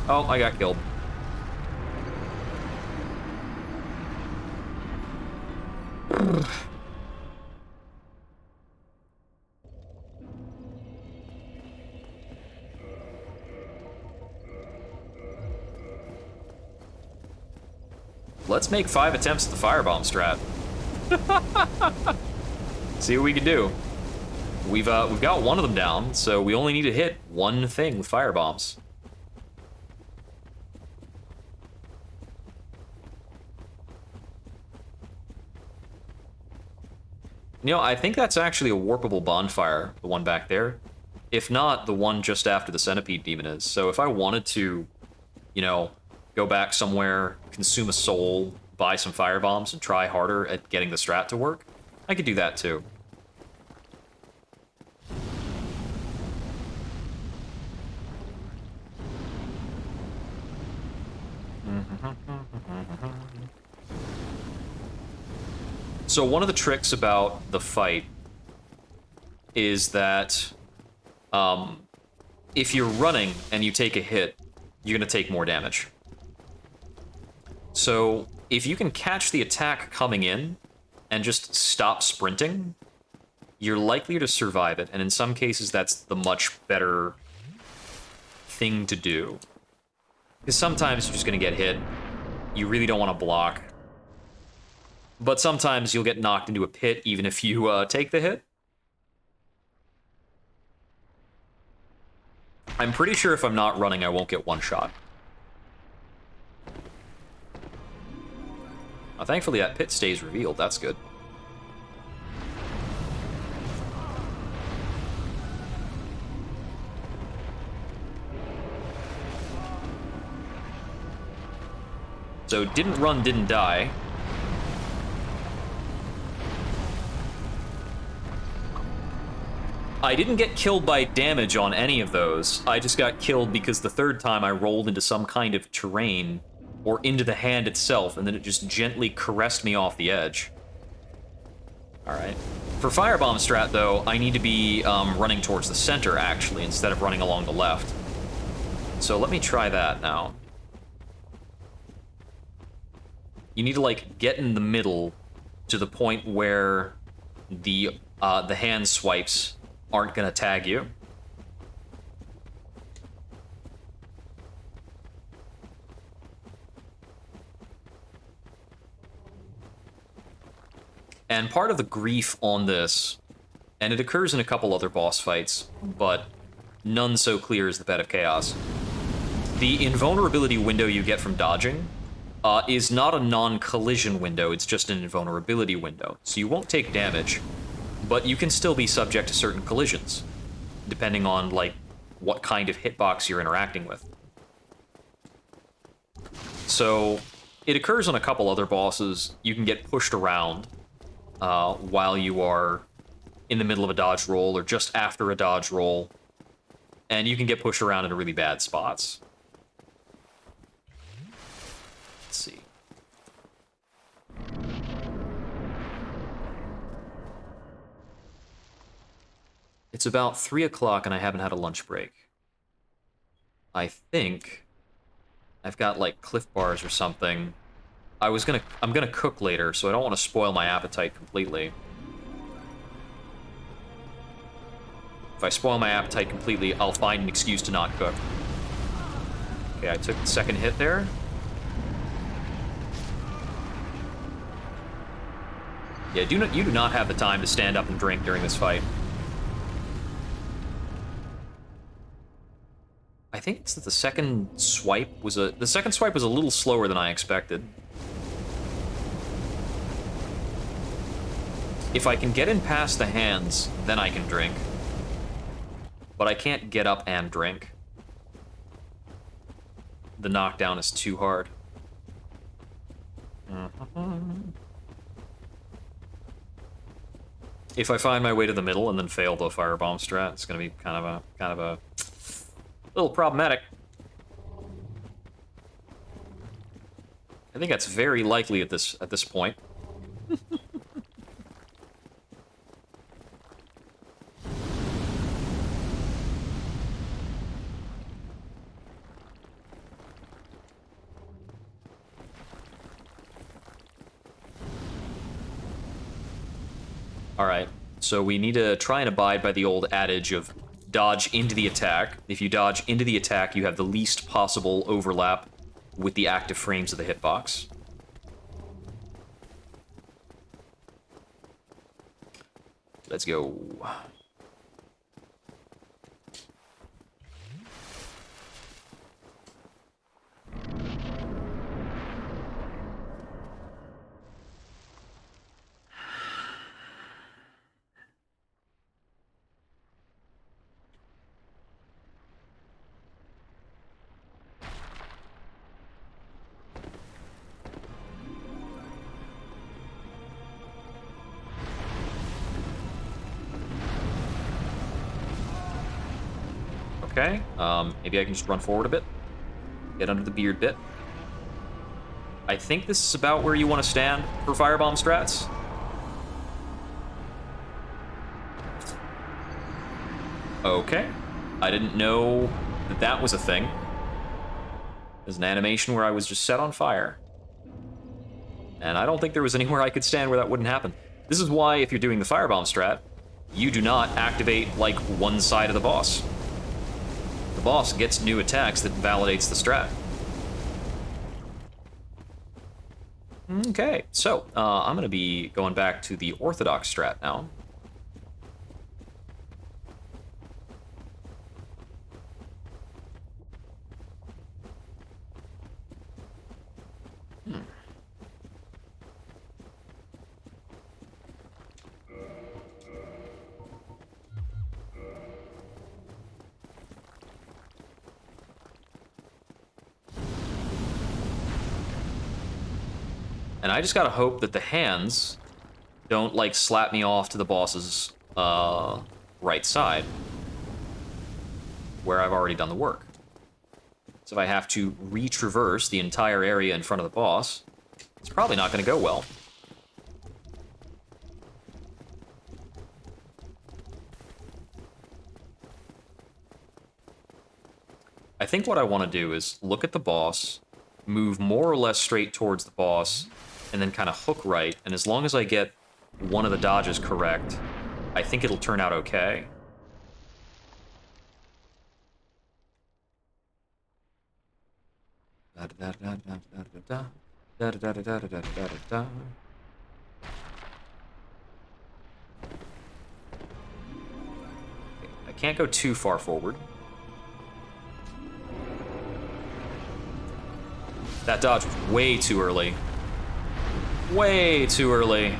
Oh, I got killed. Let's make 5 attempts at the firebomb strat. See what we can do. We've got one of them down, so we only need to hit one thing with firebombs. You know, I think that's actually a warpable bonfire, the one back there. If not, the one just after the Centipede Demon is. So if I wanted to, you know, go back somewhere, consume a soul, buy some firebombs, and try harder at getting the strat to work, I could do that too. So one of the tricks about the fight is that if you're running and you take a hit, you're going to take more damage. So if you can catch the attack coming in and just stop sprinting, you're likely to survive it, and in some cases that's the much better thing to do. Because sometimes you're just going to get hit, you really don't want to block, but sometimes you'll get knocked into a pit even if you take the hit. I'm pretty sure if I'm not running, I won't get one shot. Thankfully, that pit stays revealed. That's good. So, didn't run, didn't die. I didn't get killed by damage on any of those. I just got killed because the third time I rolled into some kind of terrain or into the hand itself, and then it just gently caressed me off the edge. Alright. For Firebomb strat, though, I need to be running towards the center, actually, instead of running along the left. So let me try that now. You need to, like, get in the middle to the point where the hand swipes aren't gonna tag you. And part of the grief on this, and it occurs in a couple other boss fights, but none so clear as the Bed of Chaos. The invulnerability window you get from dodging is not a non-collision window, it's just an invulnerability window. So you won't take damage, but you can still be subject to certain collisions, depending on, like, what kind of hitbox you're interacting with. So it occurs on a couple other bosses. You can get pushed around while you are in the middle of a dodge roll or just after a dodge roll, and you can get pushed around into really bad spots. Let's see. It's about 3 o'clock and I haven't had a lunch break. I think I've got, like, Cliff Bars or something. I'm gonna cook later, so I don't want to spoil my appetite completely. If I spoil my appetite completely, I'll find an excuse to not cook. Okay, I took the second hit there. Yeah, you do not have the time to stand up and drink during this fight. I think it's that the second swipe was a little slower than I expected. If I can get in past the hands, then I can drink. But I can't get up and drink. The knockdown is too hard. If I find my way to the middle and then fail the firebomb strat, it's gonna be kind of a little problematic. I think that's very likely at this point. Alright, so we need to try and abide by the old adage of dodge into the attack. If you dodge into the attack, you have the least possible overlap with the active frames of the hitbox. Let's go. Okay, maybe I can just run forward a bit. Get under the beard bit. I think this is about where you want to stand for firebomb strats. Okay. I didn't know that that was a thing. There's an animation where I was just set on fire. And I don't think there was anywhere I could stand where that wouldn't happen. This is why, if you're doing the firebomb strat, you do not activate, like, one side of the boss. The boss gets new attacks that validates the strat. Okay, so I'm going to be going back to the orthodox strat now. And I just gotta hope that the hands don't, like, slap me off to the boss's right side, where I've already done the work. So if I have to retraverse the entire area in front of the boss, it's probably not gonna go well. I think what I want to do is look at the boss, move more or less straight towards the boss, and then kind of hook right, and as long as I get one of the dodges correct, I think it'll turn out okay. I can't go too far forward. That dodge was way too early. Way too early.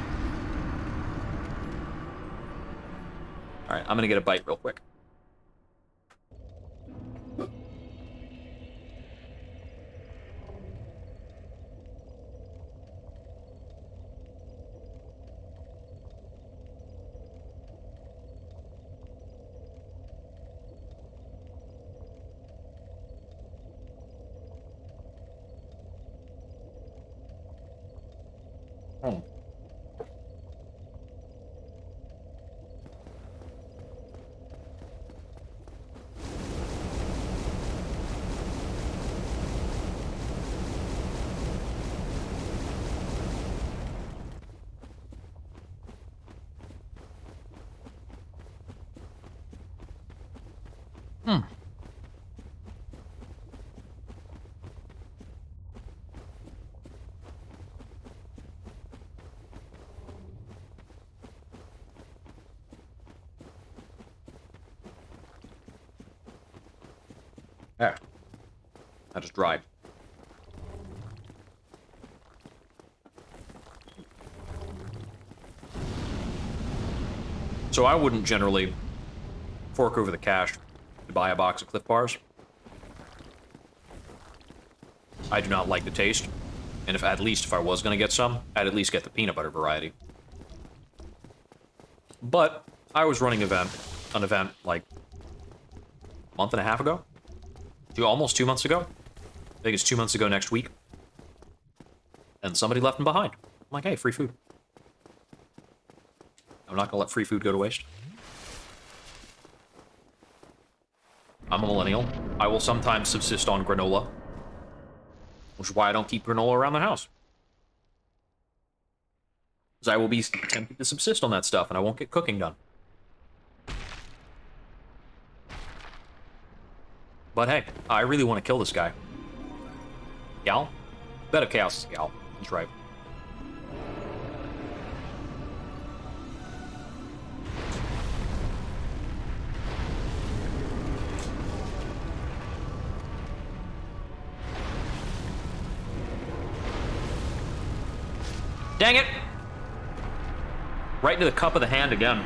Alright, I'm gonna get a bite real quick. Oh. Yeah. I just dried. So I wouldn't generally fork over the cash to buy a box of Cliff Bars. I do not like the taste, and if I was going to get some, I'd at least get the peanut butter variety. But I was running an event like a month and a half ago, almost 2 months ago. I think it's 2 months ago next week, and somebody left them behind. I'm like, hey, free food. I'm not gonna let free food go to waste. I'm a millennial. I will sometimes subsist on granola, which is why I don't keep granola around the house. Because I will be tempted to subsist on that stuff, and I won't get cooking done. But hey, I really want to kill this guy. Gal? Bet of Chaos is Gal. He's right. Dang it! Right into the cup of the hand again.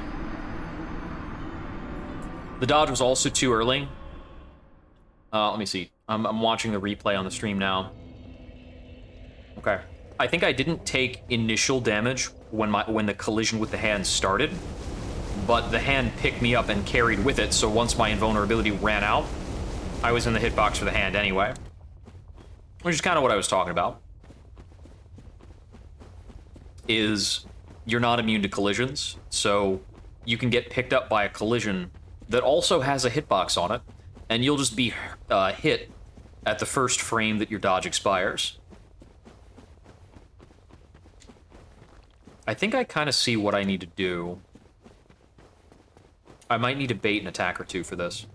The dodge was also too early. Let me see. I'm watching the replay on the stream now. Okay. I think I didn't take initial damage when the collision with the hand started, but the hand picked me up and carried with it, so once my invulnerability ran out, I was in the hitbox for the hand anyway. Which is kind of what I was talking about. Is you're not immune to collisions, so you can get picked up by a collision that also has a hitbox on it, and you'll just be hit at the first frame that your dodge expires. I think I kind of see what I need to do. I might need to bait an attack or two for this.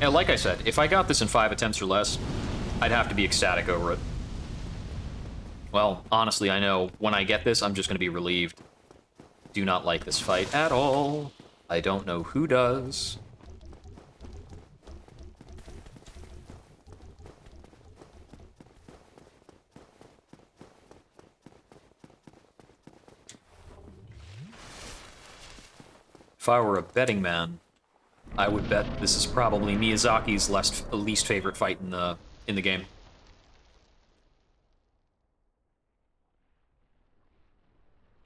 Yeah, like I said, if I got this in 5 attempts or less, I'd have to be ecstatic over it. Well, honestly, I know when I get this, I'm just going to be relieved. Do not like this fight at all. I don't know who does. If I were a betting man, I would bet this is probably Miyazaki's least favorite fight in the game.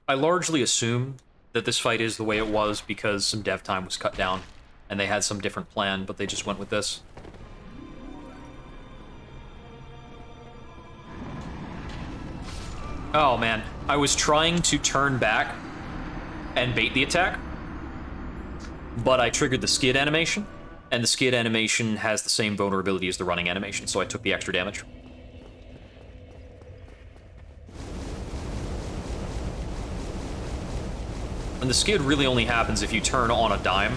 I largely assume that this fight is the way it was because some dev time was cut down, and they had some different plan, but they just went with this. Oh man, I was trying to turn back and bait the attack, but I triggered the skid animation, and the skid animation has the same vulnerability as the running animation, so I took the extra damage. And the skid really only happens if you turn on a dime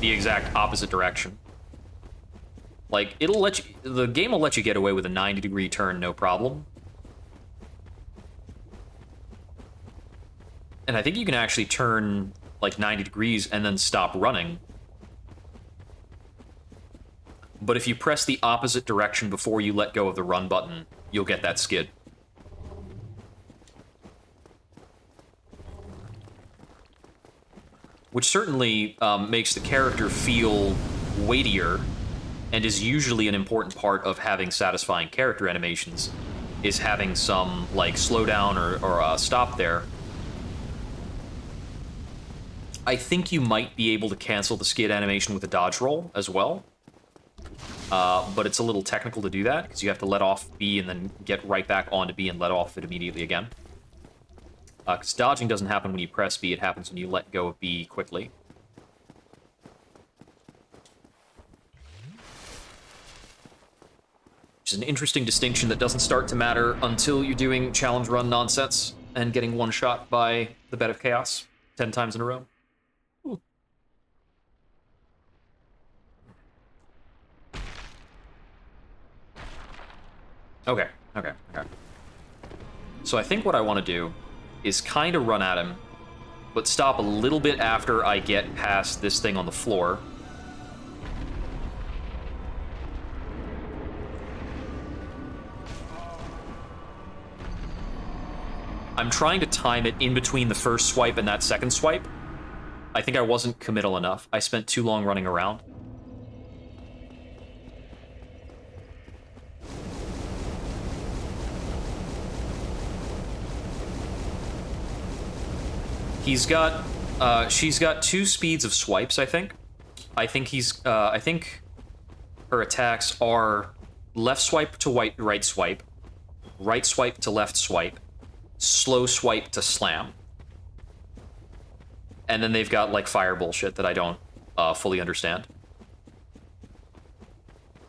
the exact opposite direction. Like, it'll let you, the game will let you get away with a 90-degree turn, no problem. And I think you can actually turn, like, 90 degrees and then stop running. But if you press the opposite direction before you let go of the run button, you'll get that skid. Which certainly makes the character feel weightier, and is usually an important part of having satisfying character animations, is having some, like, slowdown or stop there. I think you might be able to cancel the skid animation with a dodge roll as well. But it's a little technical to do that, because you have to let off B and then get right back onto B and let off it immediately again. Because dodging doesn't happen when you press B, it happens when you let go of B quickly. Which is an interesting distinction that doesn't start to matter until you're doing challenge run nonsense and getting one shot by the Bed of Chaos 10 times in a row. Ooh. Okay. So I think what I want to do is kind of run at him, but stop a little bit after I get past this thing on the floor. I'm trying to time it in between the first swipe and that second swipe. I think I wasn't committal enough. I spent too long running around. She's got 2 speeds of swipes, I think. I think her attacks are left swipe to right swipe, right swipe to left swipe, slow swipe to slam. And then they've got, like, fire bullshit that I don't fully understand.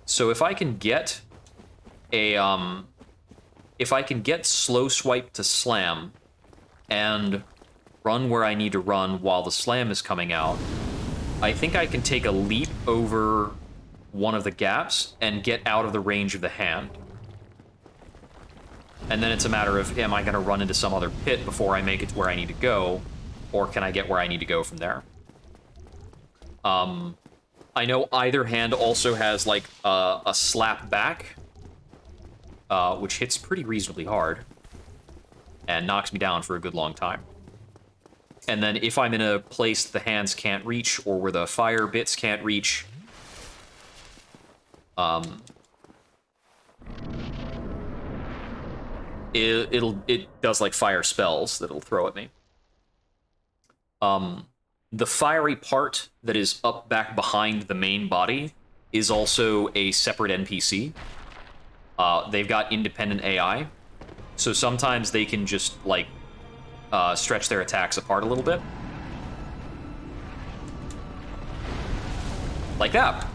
So if I can get slow swipe to slam and run where I need to run while the slam is coming out, I think I can take a leap over one of the gaps and get out of the range of the hand. And then it's a matter of, am I going to run into some other pit before I make it to where I need to go, or can I get where I need to go from there? I know either hand also has, like, a slap back, which hits pretty reasonably hard and knocks me down for a good long time. And then if I'm in a place the hands can't reach, or where the fire bits can't reach, it does like fire spells that it'll throw at me. The fiery part that is up back behind the main body is also a separate NPC. They've got independent AI, so sometimes they can just like stretch their attacks apart a little bit. Like that.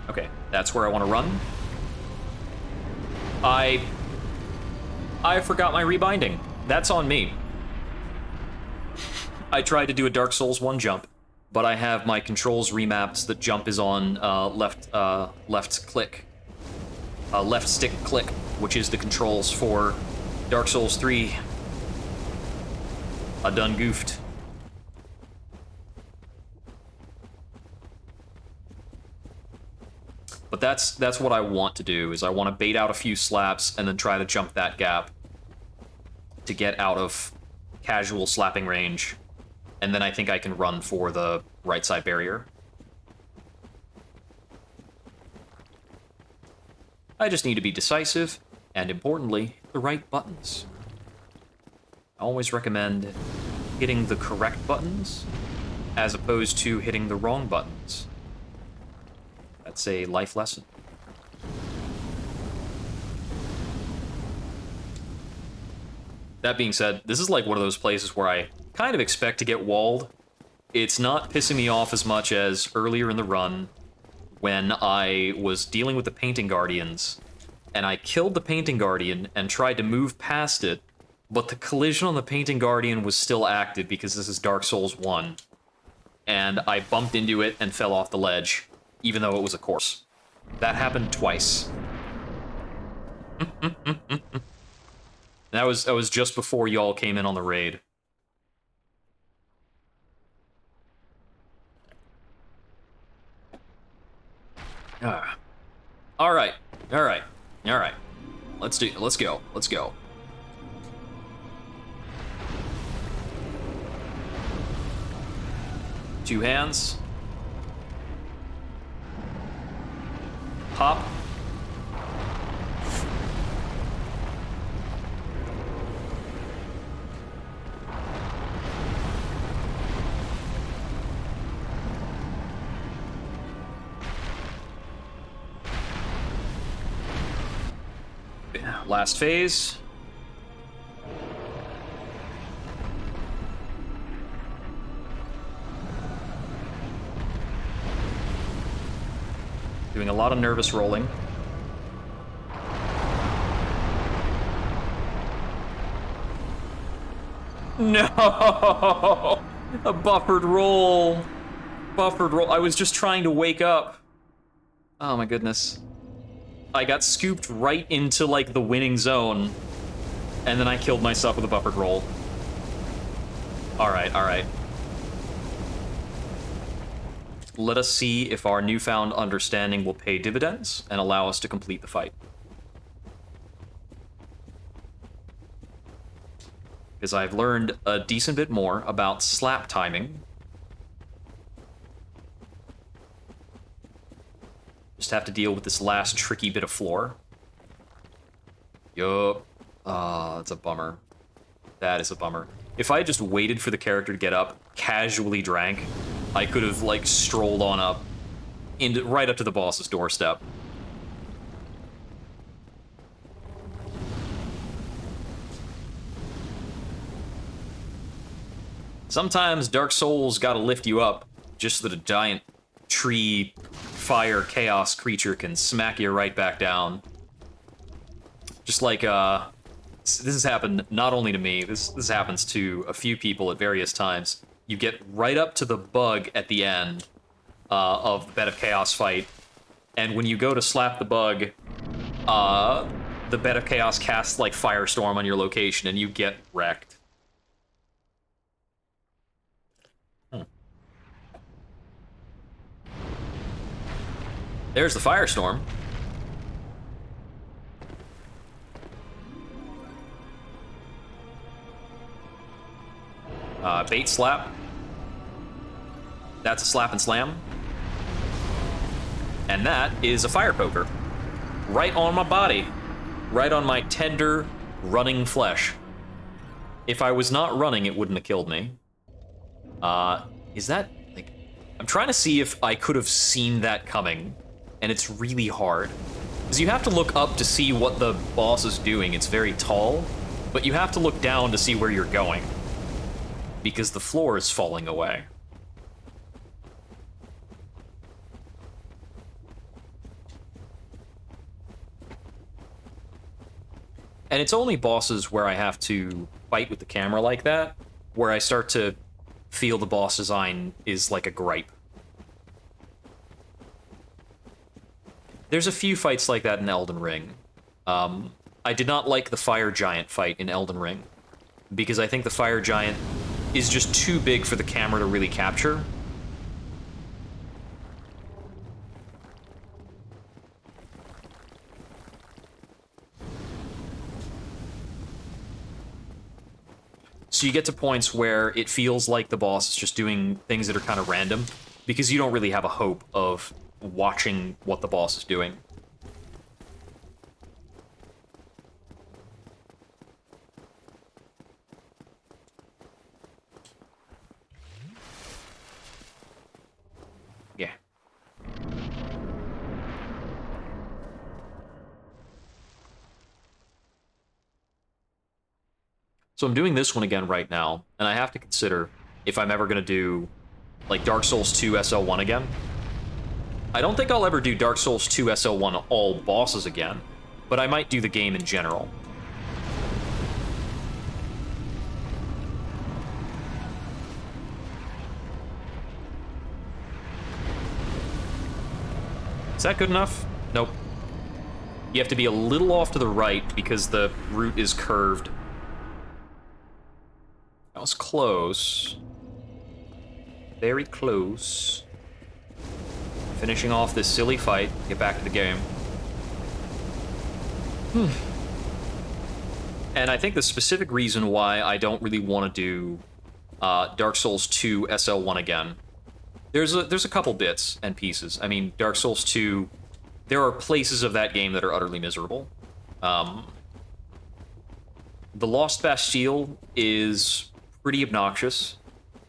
Okay, that's where I want to run. I forgot my rebinding. That's on me. I tried to do a Dark Souls 1 jump, but I have my controls remapped. The jump is on left click. Left stick click, which is the controls for Dark Souls 3. I done goofed. But that's what I want to do, is I want to bait out a few slaps and then try to jump that gap to get out of casual slapping range. And then I think I can run for the right side barrier. I just need to be decisive, and importantly, the right buttons. I always recommend hitting the correct buttons as opposed to hitting the wrong buttons. That's a life lesson. That being said, this is like one of those places where I kind of expect to get walled. It's not pissing me off as much as earlier in the run when I was dealing with the Painting Guardians, and I killed the Painting Guardian and tried to move past it, but the collision on the Painting Guardian was still active because this is Dark Souls 1. And I bumped into it and fell off the ledge, even though it was a course. That happened twice. That was just before y'all came in on the raid. All right. Let's go. Two hands. Hop. Last phase. Doing a lot of nervous rolling. No! A buffered roll. Buffered roll. I was just trying to wake up. Oh my goodness. I got scooped right into, like, the winning zone, and then I killed myself with a buffered roll. Alright. Let us see if our newfound understanding will pay dividends and allow us to complete the fight. Because I've learned a decent bit more about slap timing. Just have to deal with this last tricky bit of floor. Yup. That's a bummer. That is a bummer. If I had just waited for the character to get up, casually drank, I could have, like, strolled on up, right up to the boss's doorstep. Sometimes Dark Souls gotta lift you up, just so that a giant tree fire chaos creature can smack you right back down. Just like, this has happened not only to me, this happens to a few people at various times. You get right up to the bug at the end of the Bed of Chaos fight, and when you go to slap the bug, the Bed of Chaos casts, like, Firestorm on your location, and you get wrecked. There's the Firestorm. Bait slap. That's a slap and slam. And that is a fire poker. Right on my body. Right on my tender, running flesh. If I was not running, it wouldn't have killed me. Is that, like... I'm trying to see if I could have seen that coming, and it's really hard. Because you have to look up to see what the boss is doing. It's very tall, but you have to look down to see where you're going. Because the floor is falling away. And it's only bosses where I have to fight with the camera like that, where I start to feel the boss design is like a gripe. There's a few fights like that in Elden Ring. I did not like the Fire Giant fight in Elden Ring, because I think the Fire Giant is just too big for the camera to really capture. So you get to points where it feels like the boss is just doing things that are kind of random, because you don't really have a hope of watching what the boss is doing. Yeah. So I'm doing this one again right now, and I have to consider if I'm ever going to do, like, Dark Souls 2 SL1 again. I don't think I'll ever do Dark Souls 2 SL1 all bosses again, but I might do the game in general. Is that good enough? Nope. You have to be a little off to the right because the route is curved. That was close. Very close. Finishing off this silly fight, get back to the game. And I think the specific reason why I don't really want to do Dark Souls 2 SL1 again, there's a couple bits and pieces. I mean, Dark Souls 2, there are places of that game that are utterly miserable. The Lost Bastille is pretty obnoxious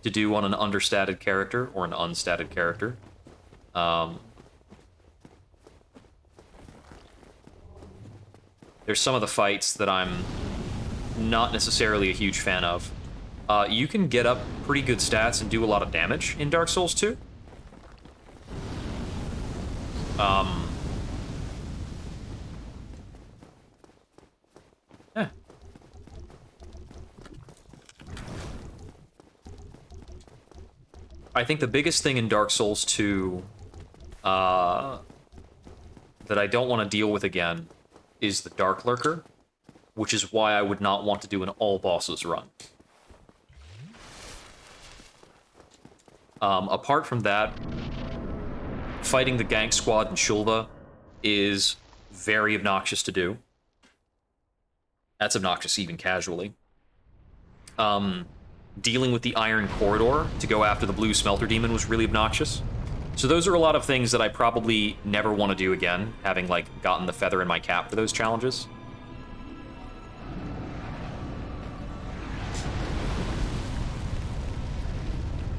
to do on an understated character or an unstated character. There's some of the fights that I'm not necessarily a huge fan of. You can get up pretty good stats and do a lot of damage in Dark Souls 2. I think the biggest thing in Dark Souls 2 that I don't want to deal with again is the Dark Lurker, which is why I would not want to do an all bosses run. Apart from that, fighting the Gank Squad in Shulva is very obnoxious to do. That's obnoxious even casually. Dealing with the Iron Corridor to go after the Blue Smelter Demon was really obnoxious. So those are a lot of things that I probably never want to do again, having, like, gotten the feather in my cap for those challenges.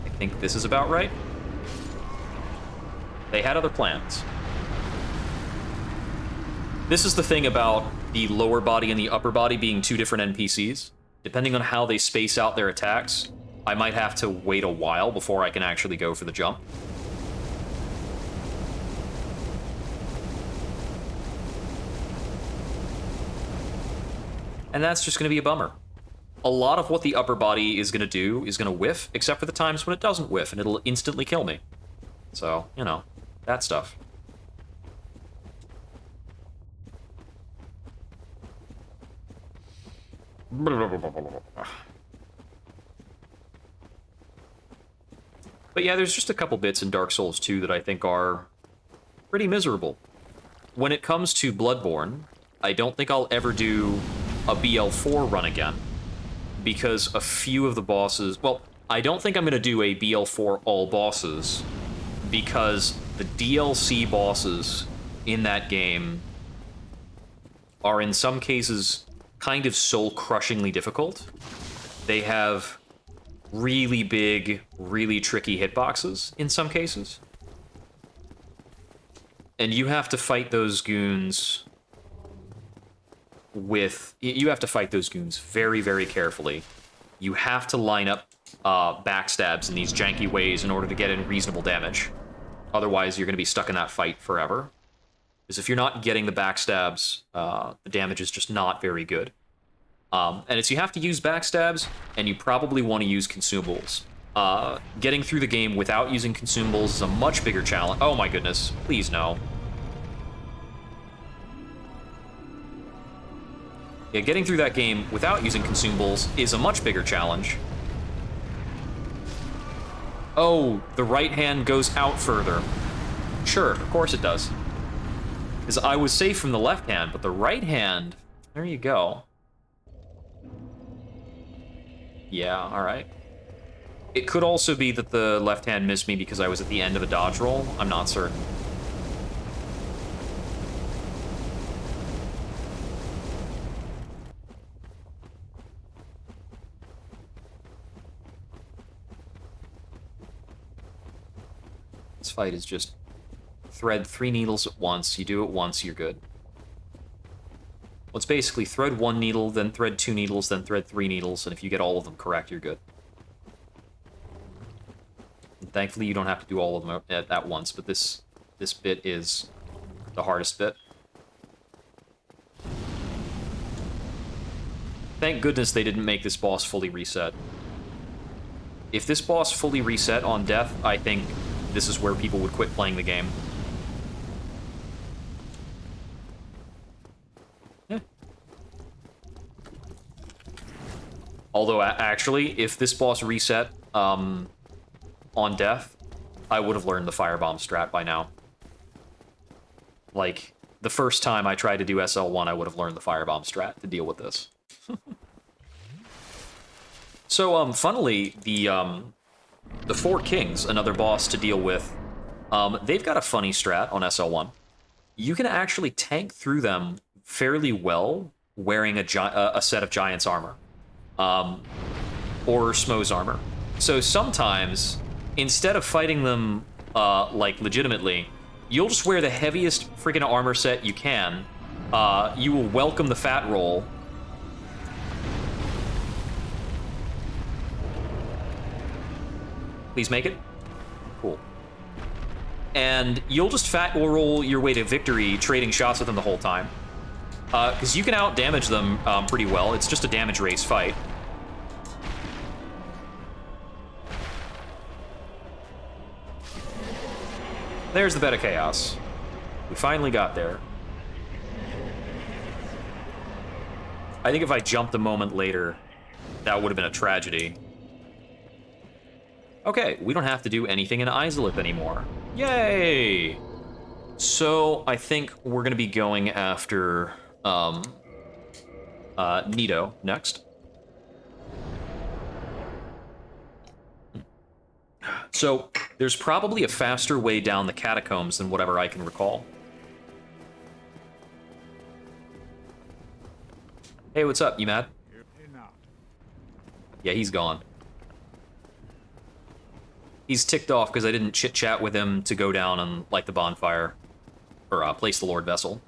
I think this is about right. They had other plans. This is the thing about the lower body and the upper body being two different NPCs. Depending on how they space out their attacks, I might have to wait a while before I can actually go for the jump. And that's just going to be a bummer. A lot of what the upper body is going to do is going to whiff, except for the times when it doesn't whiff, and it'll instantly kill me. So, you know, that stuff. But yeah, there's just a couple bits in Dark Souls 2 that I think are pretty miserable. When it comes to Bloodborne, I don't think I'll ever do a BL4 run again. because a few of the bosses... Well, I don't think I'm going to do a BL4 all bosses, because the DLC bosses in that game are in some cases kind of soul-crushingly difficult. They have really big, really tricky hitboxes in some cases. And you have to fight those goons with... You have to fight those goons very, very carefully. You have to line up backstabs in these janky ways in order to get in reasonable damage. Otherwise, you're going to be stuck in that fight forever. Because if you're not getting the backstabs, the damage is just not very good. And it's you have to use backstabs, and you probably want to use consumables. Getting through the game without using consumables is a much bigger challenge. Oh my goodness, please no. Yeah, getting through that game without using consumables is a much bigger challenge. Oh, the right hand goes out further. Sure, of course it does. Because I was safe from the left hand, but the right hand... There you go. Yeah, alright. It could also be that the left hand missed me because I was at the end of a dodge roll. I'm not certain. This fight is just thread 3 needles at once. You do it once, you're good. Well, it's basically thread 1 needle, then thread 2 needles, then thread 3 needles, and if you get all of them correct, you're good. And thankfully, you don't have to do all of them at once, but this bit is the hardest bit. Thank goodness they didn't make this boss fully reset. If this boss fully reset on death, I think this is where people would quit playing the game. Yeah. Although, actually, if this boss reset on death, I would have learned the firebomb strat by now. Like, the first time I tried to do SL1, I would have learned the firebomb strat to deal with this. So, funnily, the Four Kings, another boss to deal with, they've got a funny strat on SL1. You can actually tank through them fairly well wearing a set of Giant's armor. Or Smo's armor. So sometimes, instead of fighting them, like, legitimately, you'll just wear the heaviest freaking armor set you can. You will welcome the fat roll. Please make it. Cool. And you'll just fat roll your way to victory, trading shots with them the whole time. Because you can out-damage them pretty well. It's just a damage race fight. There's the bed of chaos. We finally got there. I think if I jumped a moment later, that would have been a tragedy. Okay, we don't have to do anything in Izalith anymore. Yay! So, I think we're gonna be going after, Nito next. So, there's probably a faster way down the catacombs than whatever I can recall. Hey, what's up? You mad? Yeah, he's gone. He's ticked off because I didn't chit-chat with him to go down and light the bonfire. Or, place the Lord Vessel.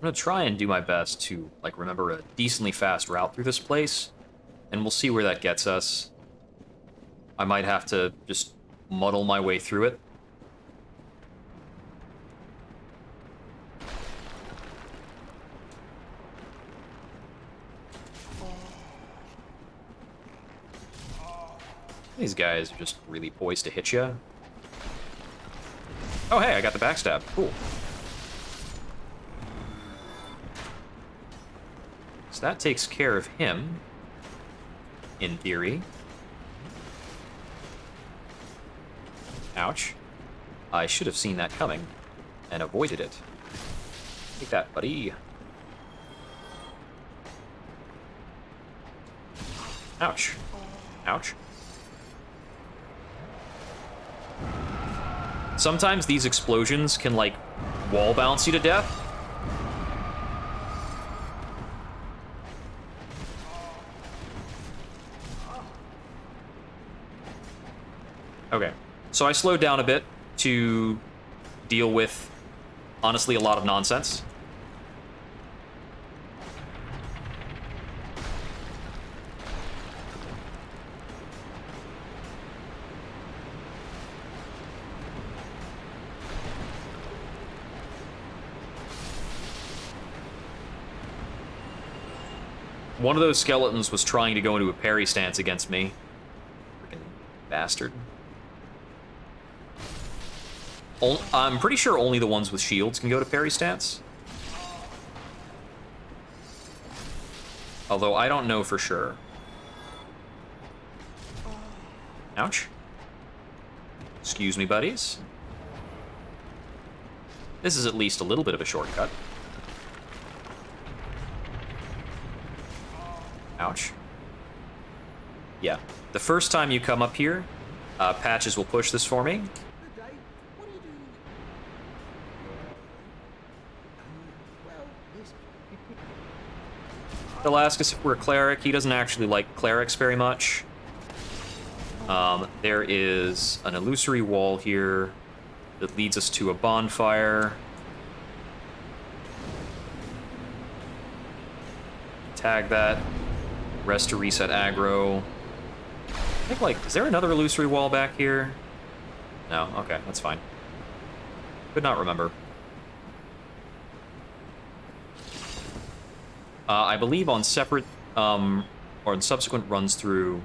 gonna try and do my best to, like, remember a decently fast route through this place, and we'll see where that gets us. I might have to just muddle my way through it. These guys are just really poised to hit you. Oh, hey, I got the backstab. Cool. So that takes care of him, in theory. Ouch. I should have seen that coming and avoided it. Take that, buddy. Ouch. Ouch. Sometimes these explosions can, like, wall bounce you to death. Okay, so I slowed down a bit to deal with, honestly, a lot of nonsense. One of those skeletons was trying to go into a parry stance against me. Freaking bastard. I'm pretty sure only the ones with shields can go to parry stance. Although I don't know for sure. Ouch. Excuse me, buddies. This is at least a little bit of a shortcut. Ouch. Yeah. The first time you come up here, Patches will push this for me. They'll ask us if we're a cleric. He doesn't actually like clerics very much. There is an illusory wall here that leads us to a bonfire. Tag that. Rest to reset aggro. I think, like, is there another illusory wall back here? No? Okay, that's fine. Could not remember. I believe on separate, or on subsequent runs through,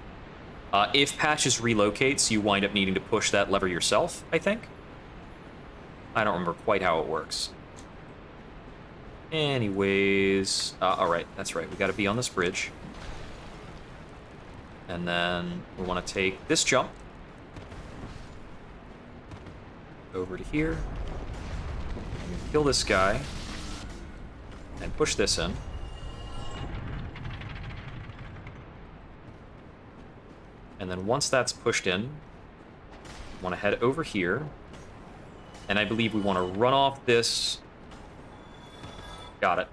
if Patches relocates, you wind up needing to push that lever yourself, I think? I don't remember quite how it works. Anyways, alright, that's right, we gotta be on this bridge. And then we want to take this jump over to here, kill this guy, and push this in. And then once that's pushed in, we want to head over here, and I believe we want to run off this. Got it.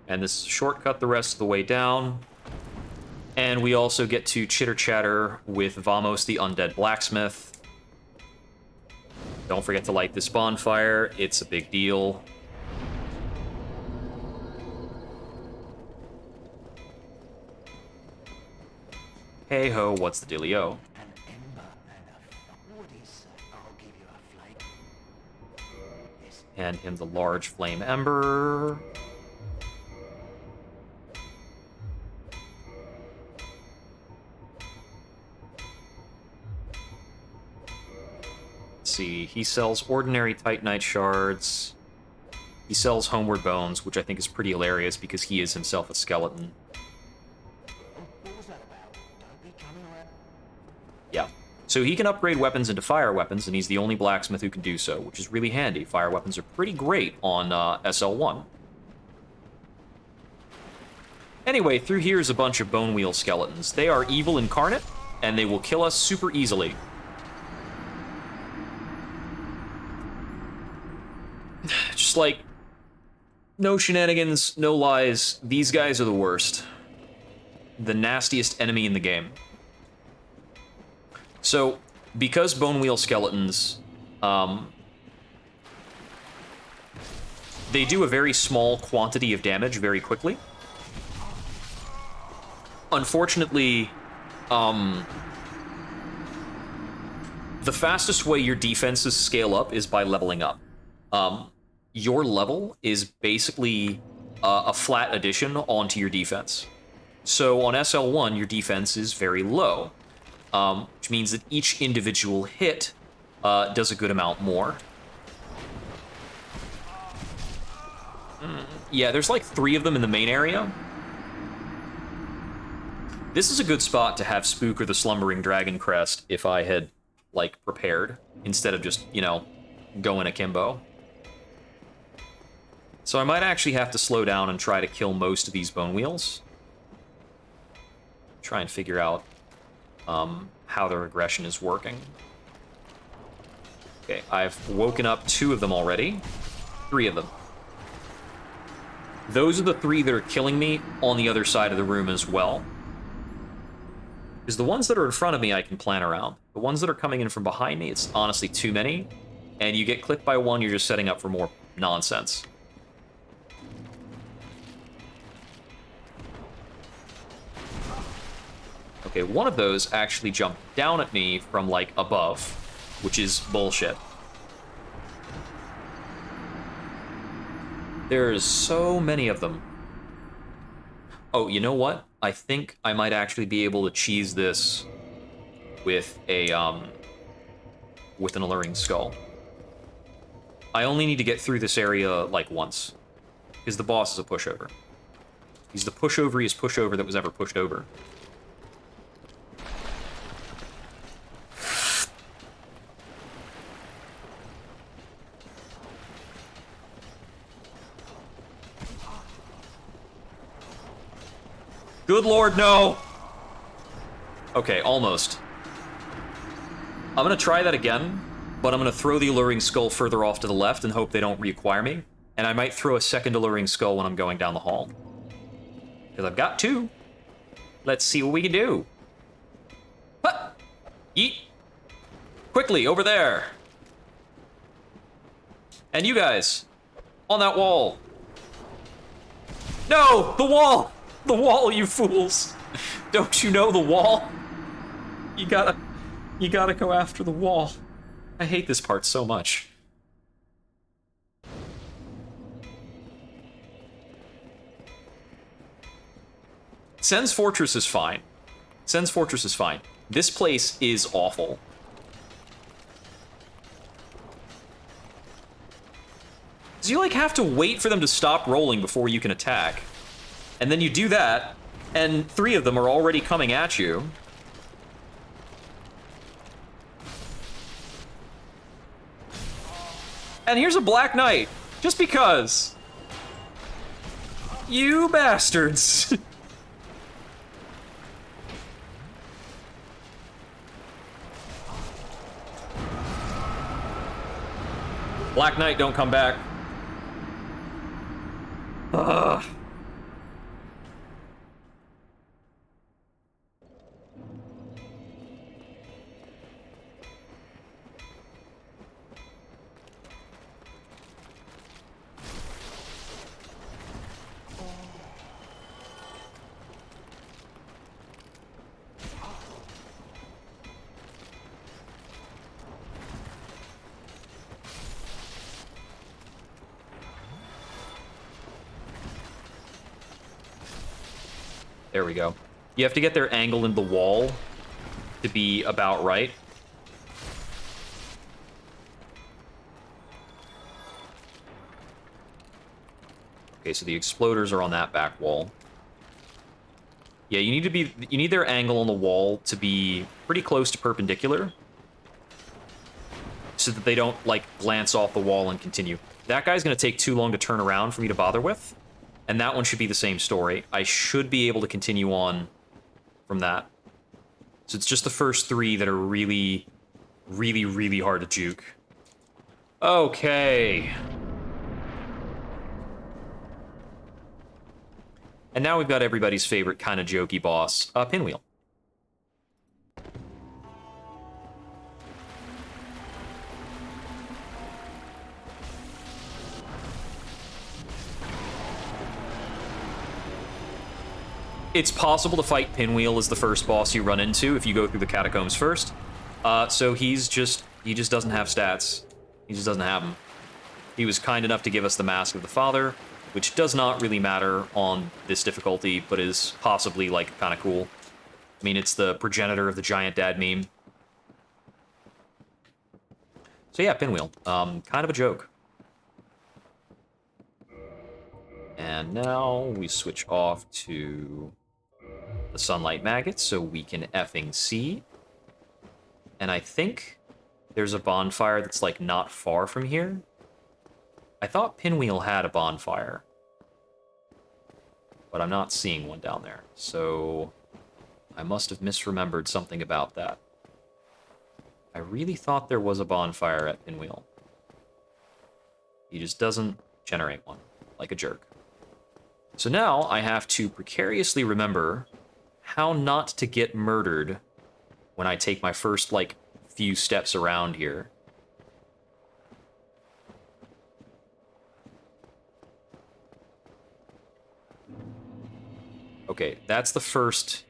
And this shortcut the rest of the way down. And we also get to chitter-chatter with Vamos the Undead Blacksmith. Don't forget to light this bonfire. It's a big deal. Hey-ho, what's the dealio? Hand him the large flame ember. See, he sells ordinary Titanite shards. He sells Homeward Bones, which I think is pretty hilarious because he is himself a skeleton. Yeah. So he can upgrade weapons into fire weapons, and he's the only blacksmith who can do so, which is really handy. Fire weapons are pretty great on SL1. Anyway, through here is a bunch of bone wheel skeletons. They are evil incarnate, and they will kill us super easily. Just like, no shenanigans, no lies. These guys are the worst. The nastiest enemy in the game. So, because bone wheel skeletons, they do a very small quantity of damage very quickly. Unfortunately, the fastest way your defenses scale up is by leveling up. Your level is basically a flat addition onto your defense. So on SL1, your defense is very low, which means that each individual hit does a good amount more. Yeah, there's like 3 of them in the main area. This is a good spot to have Spook or the Slumbering Dragon Crest if I had, like, prepared, instead of just, you know, going akimbo. So I might actually have to slow down and try to kill most of these bone wheels. Try and figure out how their aggression is working. Okay, I've woken up 2 of them already. 3 of them. Those are the 3 that are killing me on the other side of the room as well. Because the ones that are in front of me, I can plan around. The ones that are coming in from behind me, it's honestly too many. And you get clipped by one, you're just setting up for more nonsense. Okay, one of those actually jumped down at me from, like, above, which is bullshit. There's so many of them. Oh, you know what? I think I might actually be able to cheese this with a, with an alluring skull. I only need to get through this area, like, once. Because the boss is a pushover. He's the pushoveriest pushover that was ever pushed over. Good lord, no! Okay, almost. I'm gonna try that again, but I'm gonna throw the alluring skull further off to the left and hope they don't reacquire me. And I might throw a second alluring skull when I'm going down the hall. Because I've got 2. Let's see what we can do. Huh! Yeet! Quickly, over there! And you guys! On that wall! No! The wall! The wall, you fools! Don't you know the wall? You gotta go after the wall. I hate this part so much. Sen's Fortress is fine. Sen's Fortress is fine. This place is awful. So you, like, have to wait for them to stop rolling before you can attack. And then you do that, and 3 of them are already coming at you. And here's a Black Knight, just because. You bastards. Black Knight, don't come back. Ugh. There we go. You have to get their angle in the wall to be about right. Okay, so the exploders are on that back wall. Yeah, you need their angle on the wall to be pretty close to perpendicular, so that they don't, like, glance off the wall and continue. That guy's gonna take too long to turn around for me to bother with. And that one should be the same story. I should be able to continue on from that. So it's just the first 3 that are really, really, really hard to juke. Okay. And now we've got everybody's favorite kind of jokey boss, Pinwheel. It's possible to fight Pinwheel as the first boss you run into if you go through the catacombs first. So he just doesn't have stats. He just doesn't have them. He was kind enough to give us the Mask of the Father, which does not really matter on this difficulty, but is possibly, like, kind of cool. I mean, it's the progenitor of the Giant Dad meme. So yeah, Pinwheel. Kind of a joke. And now we switch off to the Sunlight Maggots so we can effing see. And I think there's a bonfire that's, like, not far from here. I thought Pinwheel had a bonfire, but I'm not seeing one down there, so I must have misremembered something about that. I really thought there was a bonfire at Pinwheel. He just doesn't generate one, like a jerk. So now I have to precariously remember how not to get murdered when I take my first, like, few steps around here. Okay, that's the first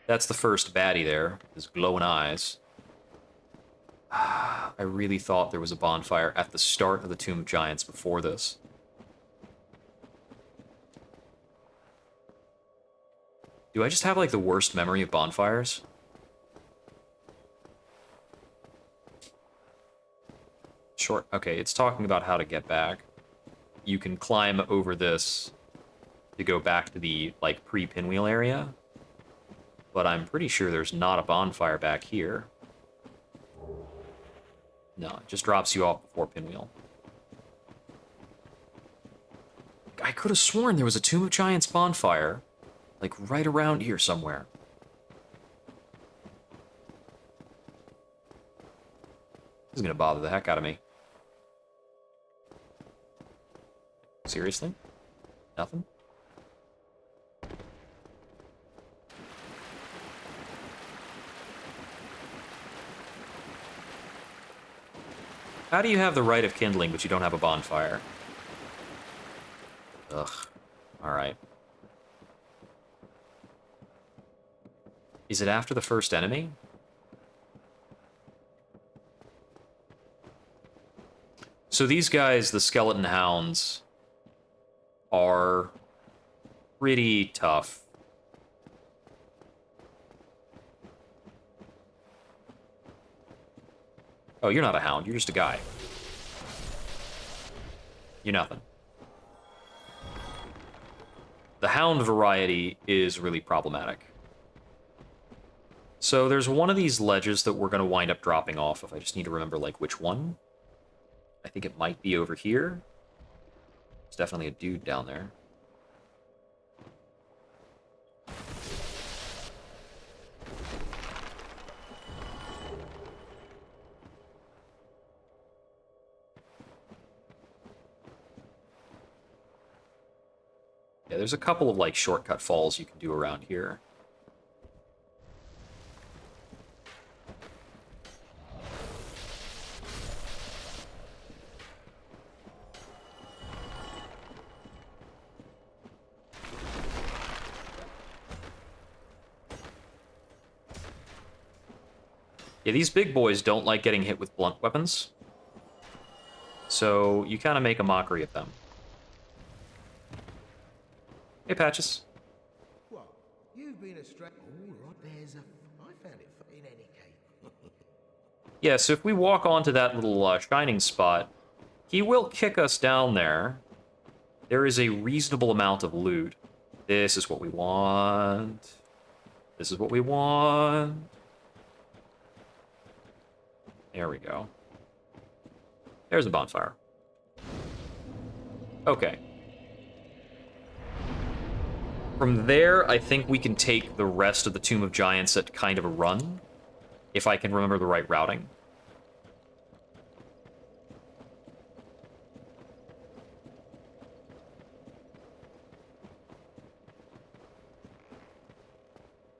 baddie there, his glowing eyes. I really thought there was a bonfire at the start of the Tomb of Giants before this. Do I just have, like, the worst memory of bonfires? Short. Okay, it's talking about how to get back. You can climb over this to go back to the, like, pre-Pinwheel area. But I'm pretty sure there's not a bonfire back here. No, it just drops you off before Pinwheel. I could have sworn there was a Tomb of Giants bonfire, like, right around here somewhere. This is gonna bother the heck out of me. Seriously? Nothing? How do you have the right of kindling, but you don't have a bonfire? Ugh. Alright. Is it after the first enemy? So these guys, the Skeleton Hounds, are pretty tough. Oh, you're not a hound. You're just a guy. You're nothing. The hound variety is really problematic. So there's one of these ledges that we're going to wind up dropping off of. I just need to remember, like, which one. I think it might be over here. There's definitely a dude down there. Yeah, there's a couple of, like, shortcut falls you can do around here. Yeah, these big boys don't like getting hit with blunt weapons. So you kind of make a mockery of them. Hey, Patches.
What? You've been a stray. Oh, right, there's a. I found it in any case.
Yeah, so if we walk onto that little shining spot, he will kick us down there. There is a reasonable amount of loot. This is what we want. This is what we want. There we go. There's a bonfire. Okay. From there, I think we can take the rest of the Tomb of Giants at kind of a run, if I can remember the right routing.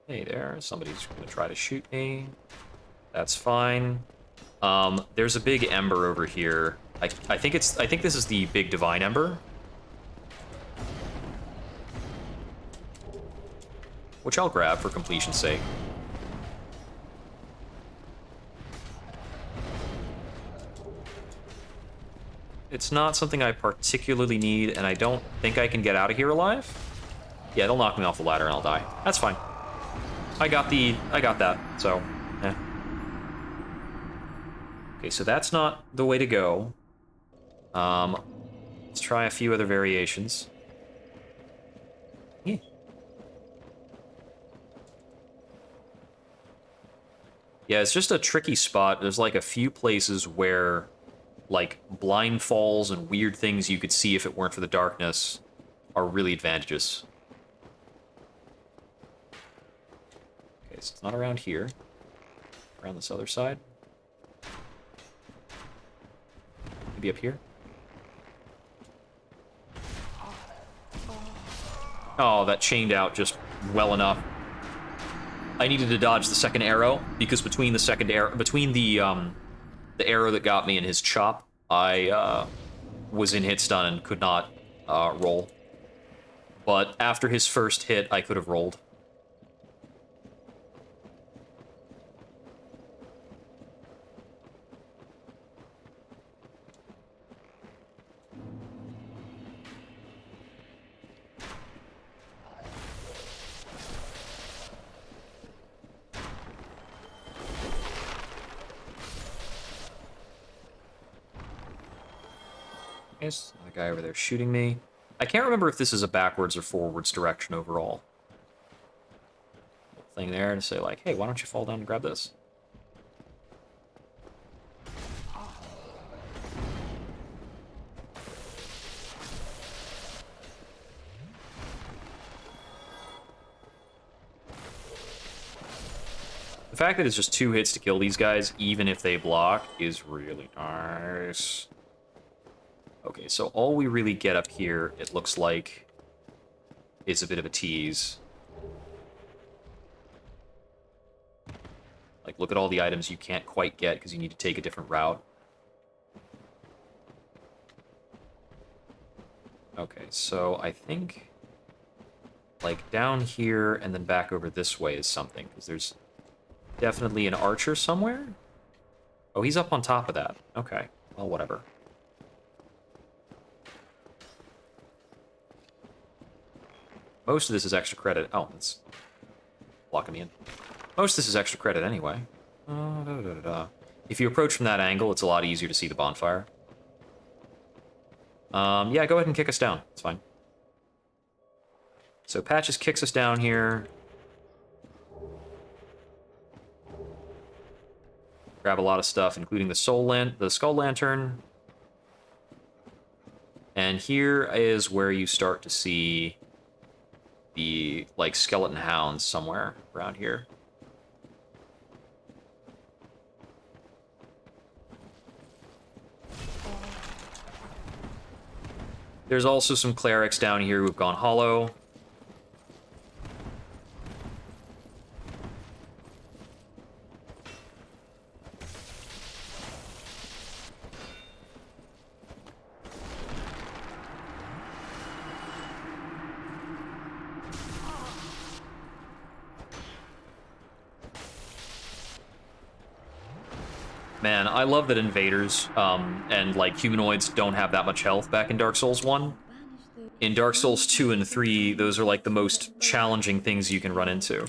Hey there, somebody's gonna try to shoot me. That's fine. There's a big ember over here. I think this is the big divine ember. which I'll grab for completion's sake. It's not something I particularly need, and I don't think I can get out of here alive. Yeah, they'll knock me off the ladder and I'll die. That's fine. I got that, so, eh. Okay, so that's not the way to go. Let's try a few other variations. Yeah. Yeah, it's just a tricky spot. There's like a few places where like blind falls and weird things you could see if it weren't for the darkness are really advantageous. Okay, so it's not around here. Around this other side. Maybe up here. Oh, that chained out just well enough. I needed to dodge the second arrow because between the second arrow, between the arrow that got me and his chop, I was in hit stun and could not roll. But after his first hit, I could have rolled. There's another guy over there shooting me. I can't remember if this is a backwards or forwards direction overall. Thing there to say like, hey, why don't you fall down and grab this? The fact that it's just 2 hits to kill these guys, even if they block, is really nice. Okay, so all we really get up here, it looks like, is a bit of a tease. Like, look at all the items you can't quite get because you need to take a different route. Okay, so I think, like, down here and then back over this way is something, because there's definitely an archer somewhere. Oh, he's up on top of that. Okay, well, whatever. Most of this is extra credit. Oh, that's blocking me in. Most of this is extra credit anyway. If you approach from that angle, it's a lot easier to see the bonfire. Yeah, go ahead and kick us down. It's fine. So Patches kicks us down here. Grab a lot of stuff, including the skull lantern. And here is where you start to see the, like, skeleton hounds somewhere around here. There's also some clerics down here who've gone hollow. Man, I love that invaders and like humanoids don't have that much health back in Dark Souls 1. In Dark Souls 2 and 3, those are like the most challenging things you can run into.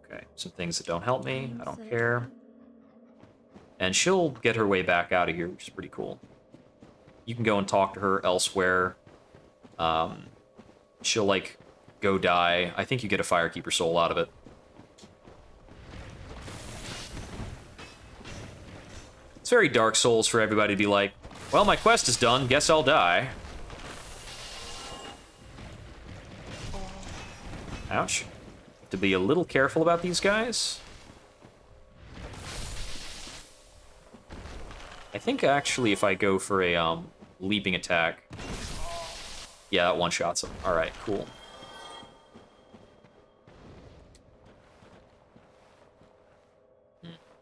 Okay, some things that don't help me, I don't care. And she'll get her way back out of here, which is pretty cool. You can go and talk to her elsewhere. She'll like go die. I think you get a Firekeeper soul out of it. It's very Dark Souls for everybody to be like, well, my quest is done, guess I'll die. Ouch. Have to be a little careful about these guys. I think actually if I go for a leaping attack, yeah, that one-shots him. Alright, cool.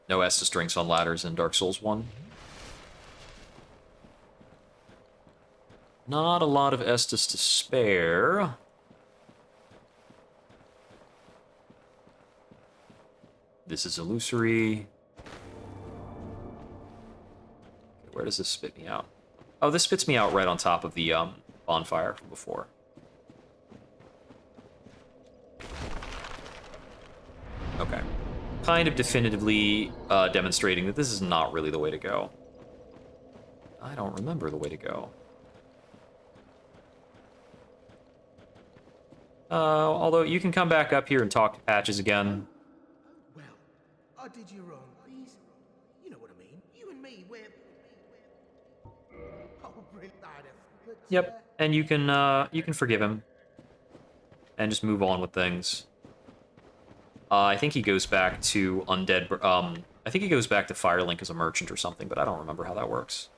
No Estus drinks on ladders in Dark Souls 1. Not a lot of Estus to spare. This is illusory. Where does this spit me out? Oh, this spits me out right on top of the bonfire from before. Okay. Kind of definitively demonstrating that this is not really the way to go. I don't remember the way to go. Although you can come back up here and talk to Patches again.
Well, I did you wrong. Please. You know what I mean. You and me, we're... Oh, brilliant. But,
Yep, and you can forgive him. And just move on with things. I think he goes back to Undead... I think he goes back to Firelink as a merchant or something, but I don't remember how that works.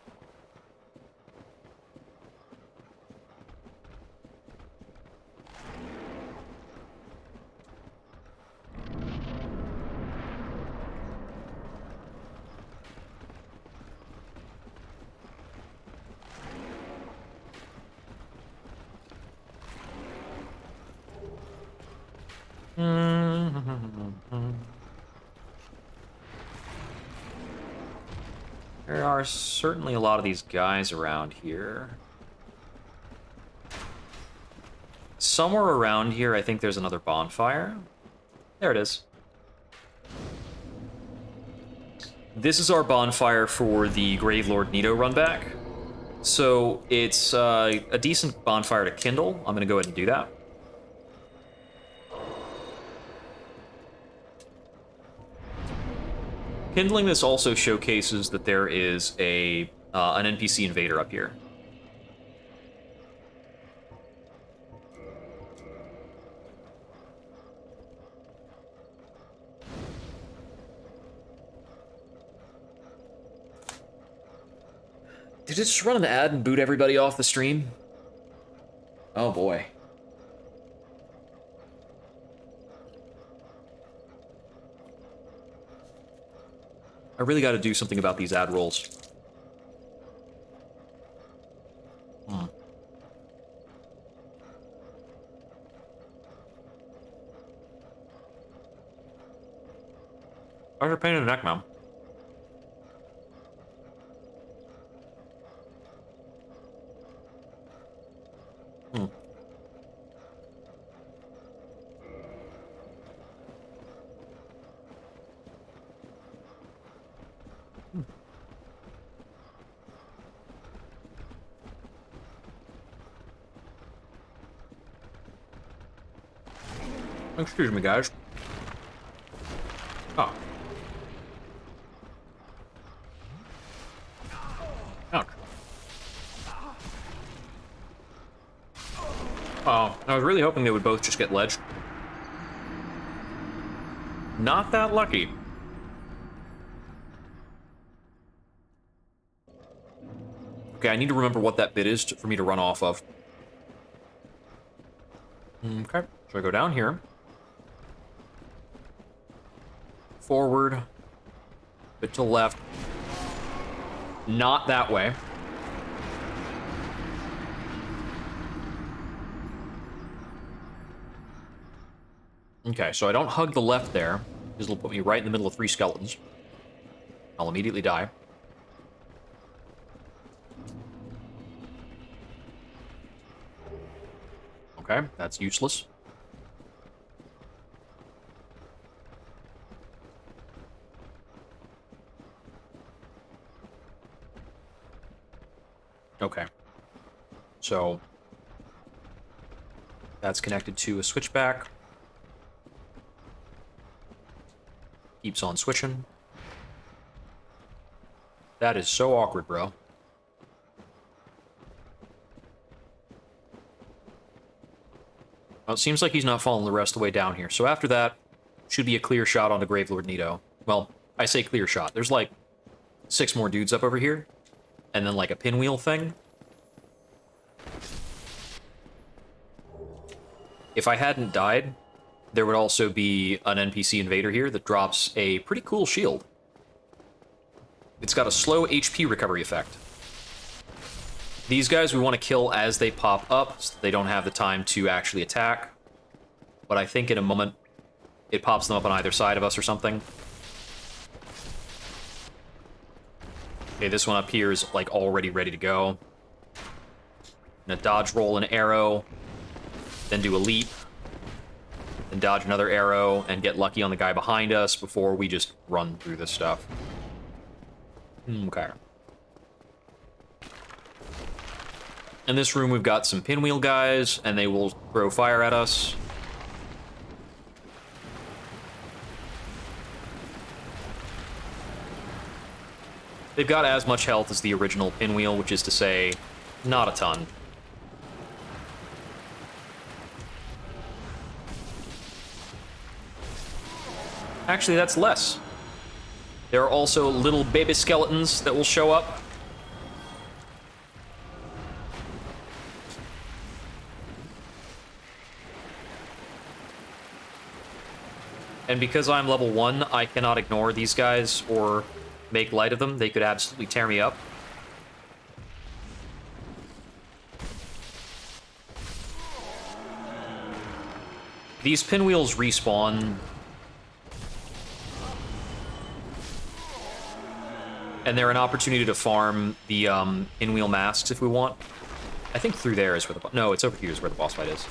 There are certainly a lot of these guys around here. Somewhere around here, I think there's another bonfire. There it is. This is our bonfire for the Gravelord Nito run back. So it's a decent bonfire to kindle. I'm going to go ahead and do that. Kindling this also showcases that there is an NPC invader up here. Did it just run an ad and boot everybody off the stream? Oh boy. I really got to do something about these ad rolls. How's your pain in the neck, man? Excuse me, guys. Oh. Ouch. Oh, I was really hoping they would both just get ledged. Not that lucky. Okay, I need to remember what that bit is for me to run off of. Okay, so I go down here. Forward. Bit to the left. Not that way. Okay, so I don't hug the left there, because it'll put me right in the middle of 3 skeletons. I'll immediately die. Okay, that's useless. Okay. So that's connected to a switchback. Keeps on switching. That is so awkward, bro. Well, it seems like he's not following the rest of the way down here. So after that, should be a clear shot onto Gravelord Nito. Well, I say clear shot. There's like 6 more dudes up over here. And then like a pinwheel thing. If I hadn't died, there would also be an NPC invader here that drops a pretty cool shield. It's got a slow HP recovery effect. These guys we want to kill as they pop up, so they don't have the time to actually attack. But I think in a moment, it pops them up on either side of us or something. Okay, this one up here is, like, already ready to go. Gonna dodge roll an arrow, then do a leap, then dodge another arrow, and get lucky on the guy behind us before we just run through this stuff. Okay. In this room, we've got some pinwheel guys, and they will throw fire at us. They've got as much health as the original pinwheel, which is to say, not a ton. Actually, that's less. There are also little baby skeletons that will show up. And because I'm level 1, I cannot ignore these guys or make light of them. They could absolutely tear me up. These pinwheels respawn. And they're an opportunity to farm the pinwheel masks if we want. I think through there is where the... No, it's over here is where the boss fight is.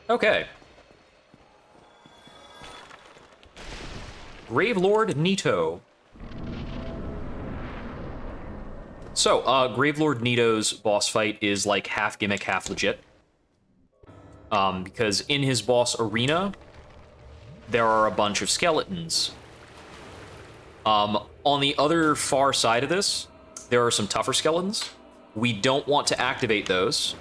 Okay. Gravelord Nito. So, Gravelord Nito's boss fight is like half gimmick, half legit. Because in his boss arena, there are a bunch of skeletons. On the other far side of this, there are some tougher skeletons. We don't want to activate those.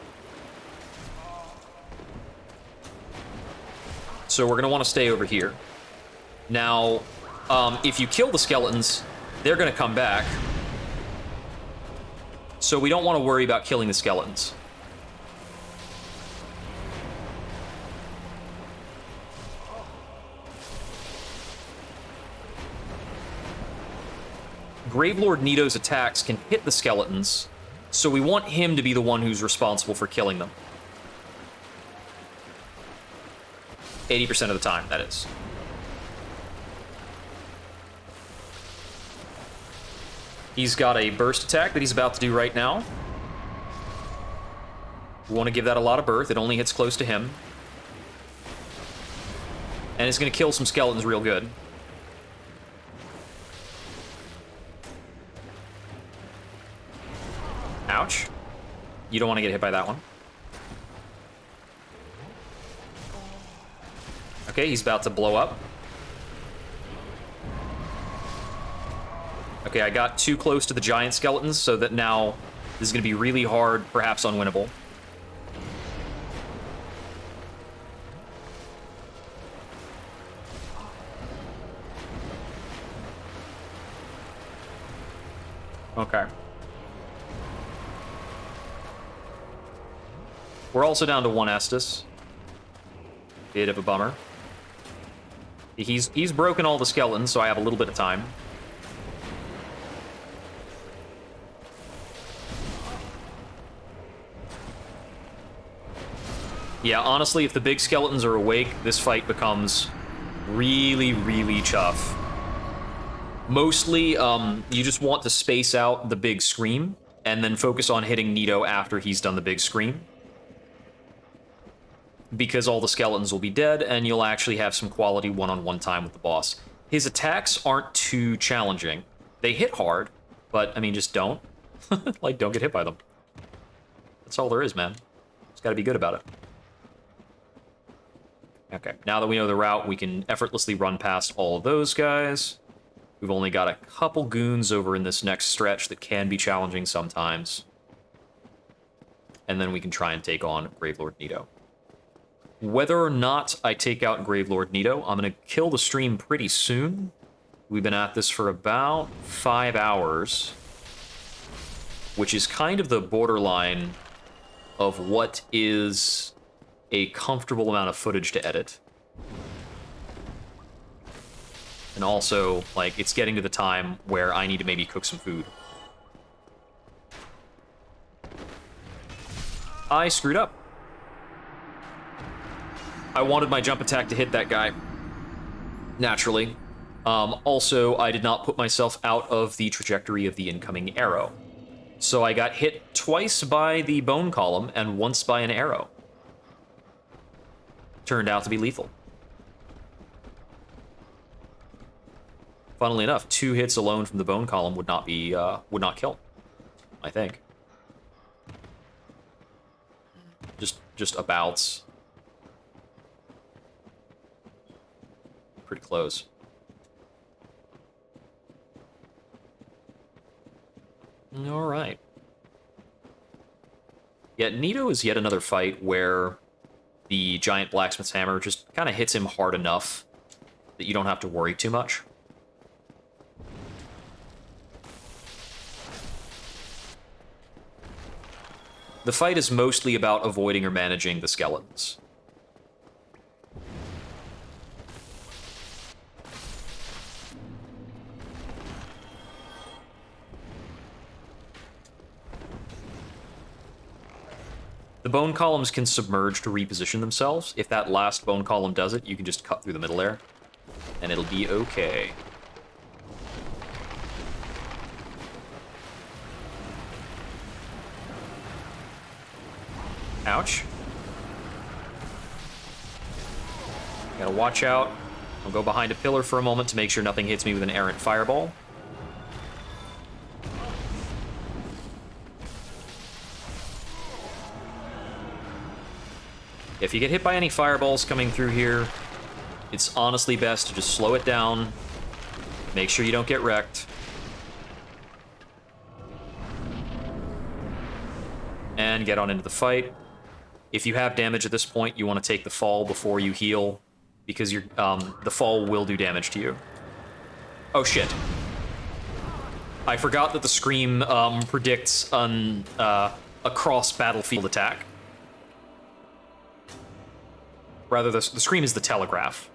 So we're going to want to stay over here. Now, if you kill the skeletons, they're going to come back. So we don't want to worry about killing the skeletons. Gravelord Nito's attacks can hit the skeletons, so we want him to be the one who's responsible for killing them. 80% of the time, that is. He's got a burst attack that he's about to do right now. We want to give that a lot of birth. It only hits close to him. And it's going to kill some skeletons real good. Ouch. You don't want to get hit by that one. Okay, he's about to blow up. Okay, I got too close to the giant skeletons, so that now this is going to be really hard, perhaps unwinnable. Okay. We're also down to 1 Estus. Bit of a bummer. He's broken all the skeletons, so I have a little bit of time. Yeah, honestly, if the big skeletons are awake, this fight becomes really, really tough. Mostly, you just want to space out the big scream, and then focus on hitting Nito after he's done the big scream. Because all the skeletons will be dead, and you'll actually have some quality one-on-one time with the boss. His attacks aren't too challenging. They hit hard, but, I mean, just don't. Like, don't get hit by them. That's all there is, man. Just gotta be good about it. Okay, now that we know the route, we can effortlessly run past all of those guys. We've only got a couple goons over in this next stretch that can be challenging sometimes. And then we can try and take on Gravelord Nito. Whether or not I take out Gravelord Nito, I'm going to kill the stream pretty soon. We've been at this for about 5 hours, which is kind of the borderline of what is a comfortable amount of footage to edit. And also, like, it's getting to the time where I need to maybe cook some food. I screwed up. I wanted my jump attack to hit that guy. Naturally. Also, I did not put myself out of the trajectory of the incoming arrow. So I got hit twice by the bone column and once by an arrow. Turned out to be lethal. Funnily enough, 2 hits alone from the bone column would not kill, I think. Just about. Pretty close. All right. Yeah, Nito is yet another fight where the giant blacksmith's hammer just kind of hits him hard enough that you don't have to worry too much. The fight is mostly about avoiding or managing the skeletons. The bone columns can submerge to reposition themselves. If that last bone column does it, you can just cut through the middle there, and it'll be okay. Ouch. Gotta watch out. I'll go behind a pillar for a moment to make sure nothing hits me with an errant fireball. If you get hit by any fireballs coming through here, it's honestly best to just slow it down, make sure you don't get wrecked, and get on into the fight. If you have damage at this point, you want to take the fall before you heal, because the fall will do damage to you. Oh shit. I forgot that the Scream predicts a cross-battlefield attack. Rather, the Scream is the telegraph.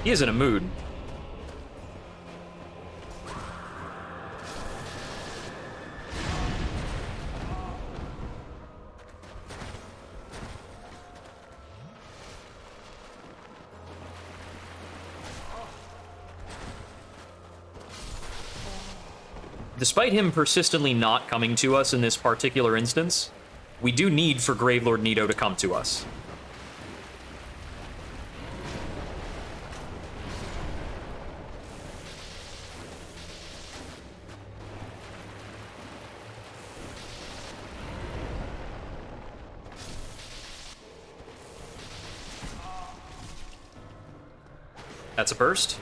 He is in a mood. Despite him persistently not coming to us in this particular instance, we do need for Gravelord Nito to come to us. That's a burst.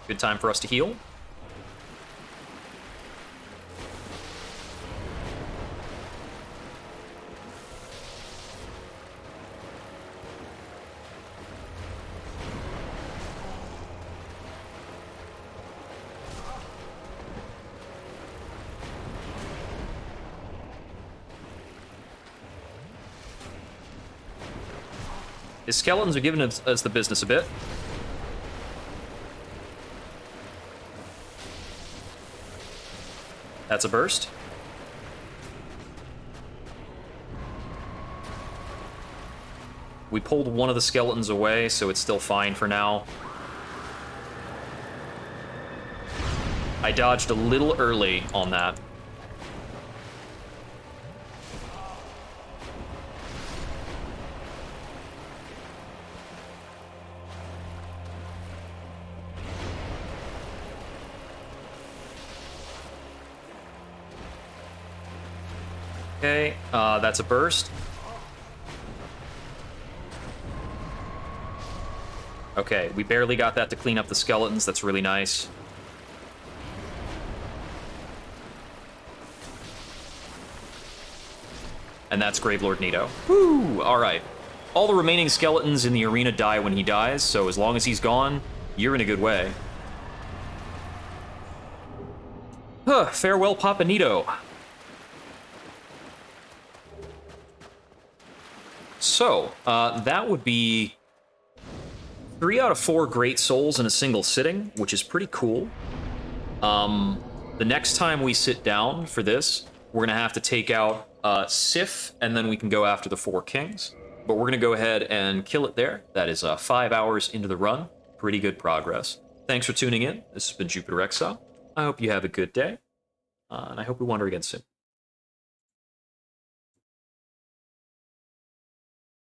Good time for us to heal. His skeletons are giving us the business a bit. That's a burst. We pulled one of the skeletons away, so it's still fine for now. I dodged a little early on that. Okay, that's a burst. Okay, we barely got that to clean up the skeletons. That's really nice. And that's Gravelord Nito. Woo! Alright. All the remaining skeletons in the arena die when he dies, so as long as he's gone, you're in a good way. Huh, farewell, Papa Nito. So, that would be 3 out of 4 Great Souls in a single sitting, which is pretty cool. The next time we sit down for this, we're going to have to take out Sif, and then we can go after the 4 Kings. But we're going to go ahead and kill it there. That is 5 hours into the run. Pretty good progress. Thanks for tuning in. This has been Jupiter Exile. I hope you have a good day, and I hope we wander again soon.